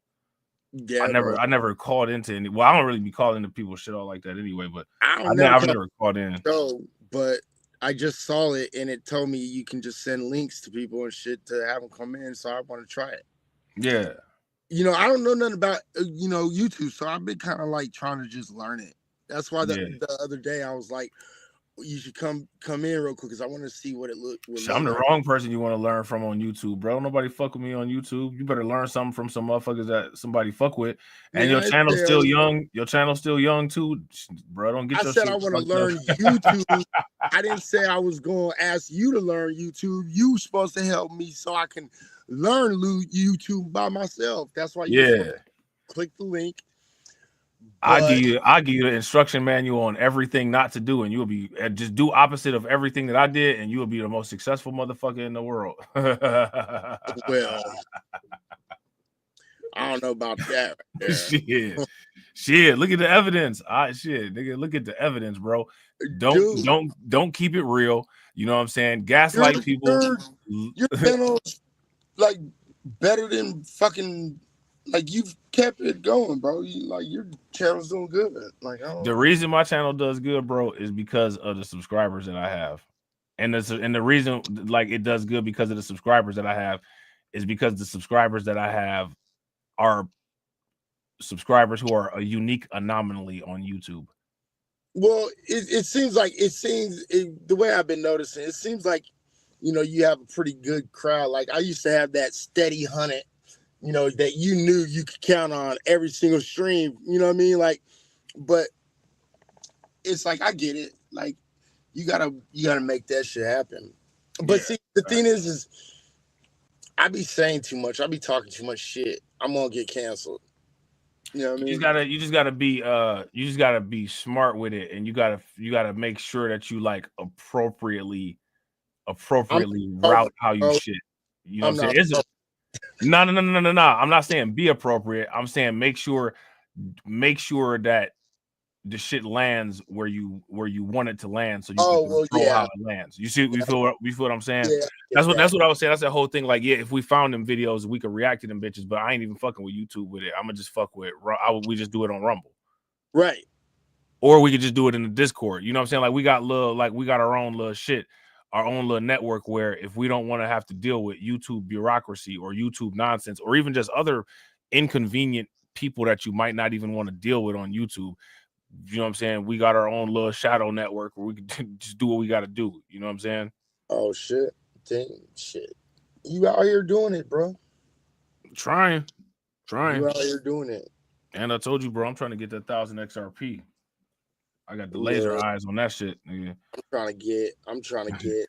called into any. Well, I don't really be calling into people's shit all like that anyway. But I've never called in. No, but I just saw it and it told me you can just send links to people and shit to have them come in. So I want to try it. Yeah. You know, I don't know nothing about YouTube, so I've been kind of like trying to just learn it. That's why the other day I was like, you should come in real quick because I want to see what it look. I'm the wrong person you want to learn from on YouTube, bro. Nobody fuck with me on YouTube. You better learn something from some motherfuckers that somebody fuck with. And your channel's still young. Your channel's still young too, bro. Don't get. I said I want to learn YouTube. I didn't say I was going to ask you to learn YouTube. You supposed to help me so I can learn YouTube by myself. That's why you click the link. I give you the instruction manual on everything not to do, and you will be just do opposite of everything that I did, and you will be the most successful motherfucker in the world. Well, I don't know about that. Right shit. Look at the evidence. Nigga, look at the evidence, bro. Don't keep it real. You know what I'm saying? Gaslight people. Your channel's like better than fucking. Like you've kept it going, bro. Your channel's doing good. Like the reason my channel does good, bro, is because of the subscribers that I have, and the reason like it does good because of the subscribers that I have is because the subscribers that I have are subscribers who are a unique anomaly on YouTube. Well, it seems the way I've been noticing, it seems like you have a pretty good crowd. Like I used to have that steady 100. That you knew you could count on every single stream, you know what I mean? Like, but it's like, I get it. Like, you gotta make that shit happen. But see, the thing is I be saying too much. I be talking too much shit. I'm gonna get canceled. You know what I mean? You just gotta be smart with it, and you gotta make sure that you like appropriately route how you shit. You know what I'm saying? No. I'm not saying be appropriate. I'm saying make sure that the shit lands where you want it to land, so you can control how it lands. You see, we feel what I'm saying? Yeah, that's what I was saying. That's that whole thing. Like, yeah, if we found them videos, we could react to them bitches. But I ain't even fucking with YouTube with it. I'm gonna just fuck with. We just do it on Rumble, right? Or we could just do it in the Discord. You know what I'm saying? Like we got our own little shit, our own little network where if we don't want to have to deal with YouTube bureaucracy or YouTube nonsense or even just other inconvenient people that you might not even want to deal with on YouTube. You know what I'm saying? We got our own little shadow network where we can just do what we got to do. You know what I'm saying? Oh shit! Dang shit! You out here doing it, bro? Trying. You out here doing it? And I told you, bro, I'm trying to get that 1000 XRP. I got the laser eyes on that shit, nigga. I'm trying to get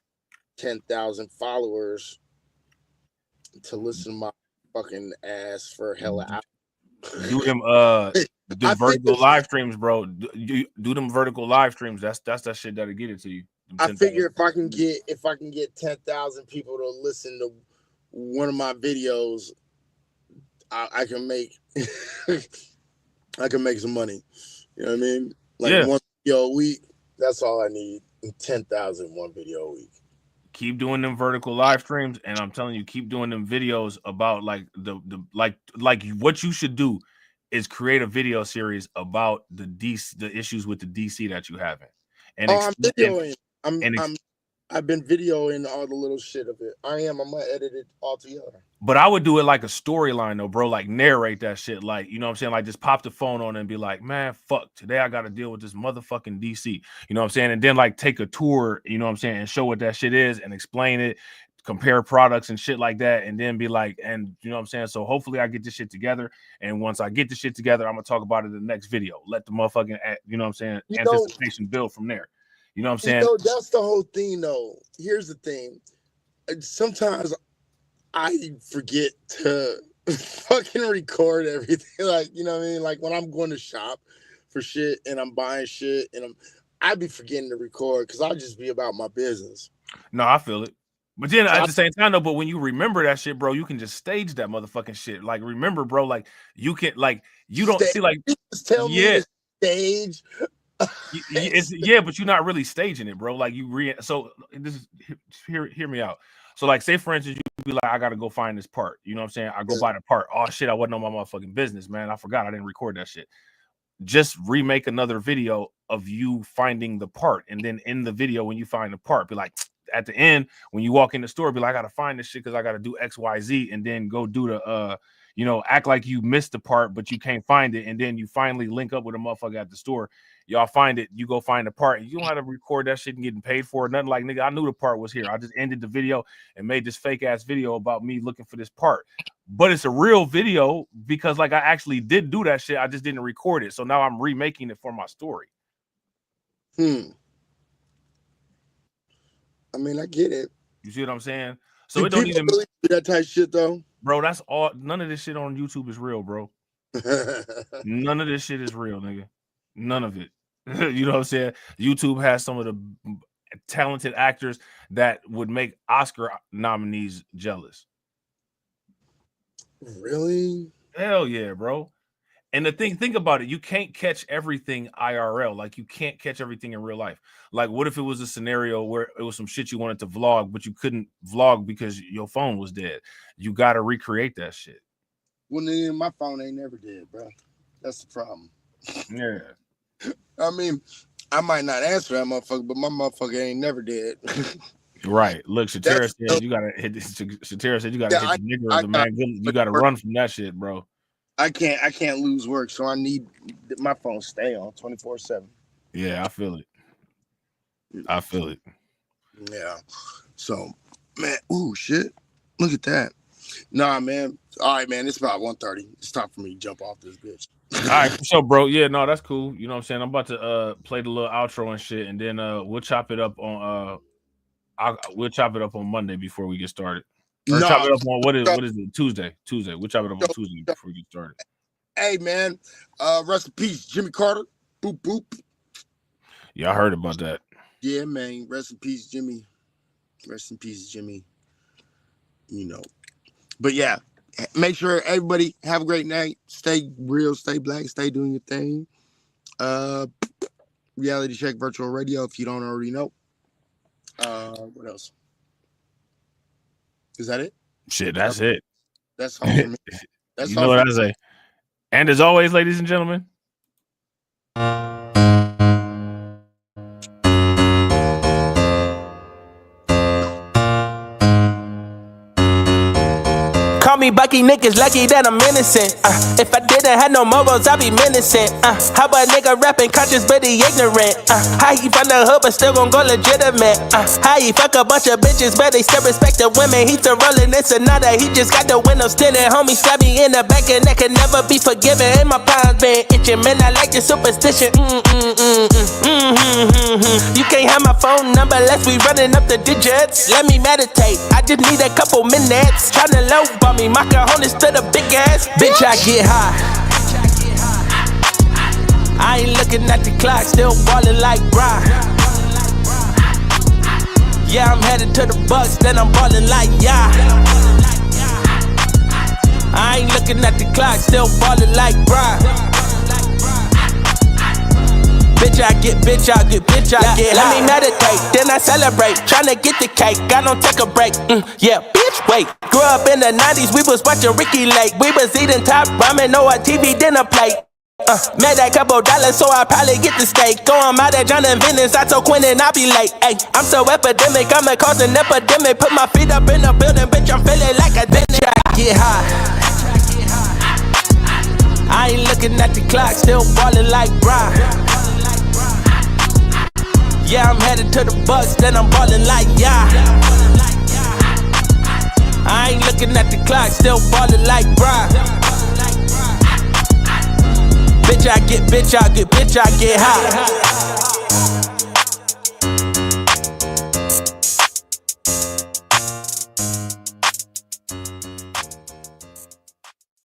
10,000 followers to listen to my fucking ass for hella hours. Do them the vertical live streams, bro. Do them vertical live streams. That's that shit that'll get it to you. I figure if I can get 10,000 people to listen to one of my videos, I can make I can make some money. You know what I mean? Like one video a week. That's all I need. 10,000 one video a week. Keep doing them vertical live streams, and I'm telling you, keep doing them videos about like the what you should do is create a video series about the issues with the DC that you haven't. And I'm videoing. I've been videoing all the little shit of it. I'm gonna edit it all together. But I would do it like a storyline though, bro. Like narrate that shit. Like, you know what I'm saying? Like just pop the phone on and be like, man, fuck, today I gotta deal with this motherfucking DC. You know what I'm saying? And then like take a tour, you know what I'm saying, and show what that shit is and explain it, compare products and shit like that, and then be like, and you know what I'm saying? So hopefully I get this shit together. And once I get the shit together, I'm gonna talk about it in the next video. Let the motherfucking, you know what I'm saying, anticipation build from there. You know what I'm saying? That's the whole thing though. Here's the thing. Sometimes I forget to fucking record everything. Like, you know what I mean? Like when I'm going to shop for shit and I'm buying shit and I'd be forgetting to record because I'll just be about my business. No, I feel it. But then at the same time, though, but when you remember that shit, bro, you can just stage that motherfucking shit. Like, remember, bro, like you can, like, you don't see, like, just tell me to stage. But you're not really staging it, bro. Like so this is hear me out. So like say for instance, you be like, I gotta go find this part. You know what I'm saying? I go buy the part. Oh shit, I wasn't on my motherfucking business, man. I forgot I didn't record that shit. Just remake another video of you finding the part, and then in the video when you find the part, be like at the end when you walk in the store, be like, I gotta find this shit because I gotta do XYZ, and then go do the you know, act like you missed the part, but you can't find it, and then you finally link up with a motherfucker at the store. Y'all find it, you go find the part, and you don't have to record that shit and getting paid for it. Nothing like, nigga, I knew the part was here. I just ended the video and made this fake ass video about me looking for this part. But it's a real video because like I actually did do that shit. I just didn't record it. So now I'm remaking it for my story. I mean, I get it. You see what I'm saying? So it don't even really do that type of shit though. Bro, that's all. None of this shit on YouTube is real, bro. None of this shit is real, nigga. None of it. You know what I'm saying? YouTube has some of the talented actors that would make Oscar nominees jealous. Really? Hell yeah, bro. And the thing, think about it. You can't catch everything IRL. Like you can't catch everything in real life. Like what if it was a scenario where it was some shit you wanted to vlog, but you couldn't vlog because your phone was dead? You got to recreate that shit. Well, then my phone ain't never dead, bro. That's the problem. Yeah. I mean, I might not answer that motherfucker, but my motherfucker ain't never dead. Right. Look, Shatera said you gotta hit. Shatera said you gotta hit the nigger of the man. You gotta run from that shit, bro. I can't lose work, so I need my phone stay on 24/7. Yeah, I feel it. I feel it. Yeah. So, man, ooh, shit. Look at that. Nah, man. All right, man. It's about 1:30. It's time for me to jump off this bitch. All right, so bro, yeah, no, that's cool. You know what I'm saying? I'm about to play the little outro and shit, and then we'll chop it up on Monday before we get started. Or No. chop it up on what is it? Tuesday. We'll chop it up on Tuesday before we get started. Hey man, rest in peace, Jimmy Carter. Boop boop. Yeah, I heard about that. Yeah, man. Rest in peace, Jimmy. Rest in peace, Jimmy. You know. But yeah, make sure everybody have a great night. Stay real, stay black, stay doing your thing. Reality Check Virtual Radio, if you don't already know. What else? Is that it? Shit, that's it. That's all for me. That's You all know what for I say. And as always, ladies and gentlemen, call me Bucky, niggas lucky that I'm innocent. If I didn't have no morals, I'd be menacing. How about nigga rapping conscious but he ignorant? How he from the hood but still gon' go legitimate? How he fuck a bunch of bitches but they still respect the women? He still rolling this another, he just got the windows tinted. Homie stab me in the back and that can never be forgiven. And my palms been itching, man, I like the superstition. You can't have my phone number unless we running up the digits. Let me meditate, I just need a couple minutes. Tryna low bump me, my cojones to the big ass. Bitch, I get high. I ain't looking at the clock, still ballin' like Robb. Yeah, I'm headed to the Bucks, then I'm ballin' like yeah. I ain't looking at the clock, still ballin' like Robb. Bitch, I get Let me meditate, then I celebrate. Tryna get the cake, I don't take a break. Yeah, bitch, wait. Grew up in the 90s, we was watching Ricky Lake. We was eating top ramen on a TV dinner plate. Made that couple dollars, so I probably get the steak. Going out at John and Venice, I told Quinn and I'll be late. Ay, I'm so epidemic, I'ma cause an epidemic. Put my feet up in the building, bitch, I'm feeling like a bitch. I get high. I ain't looking at the clock, still ballin' like Robb. Yeah, I'm headed to the Bucks, then I'm ballin' like yeah. I ain't looking at the clock, still ballin' like Robb. Bitch, I get high.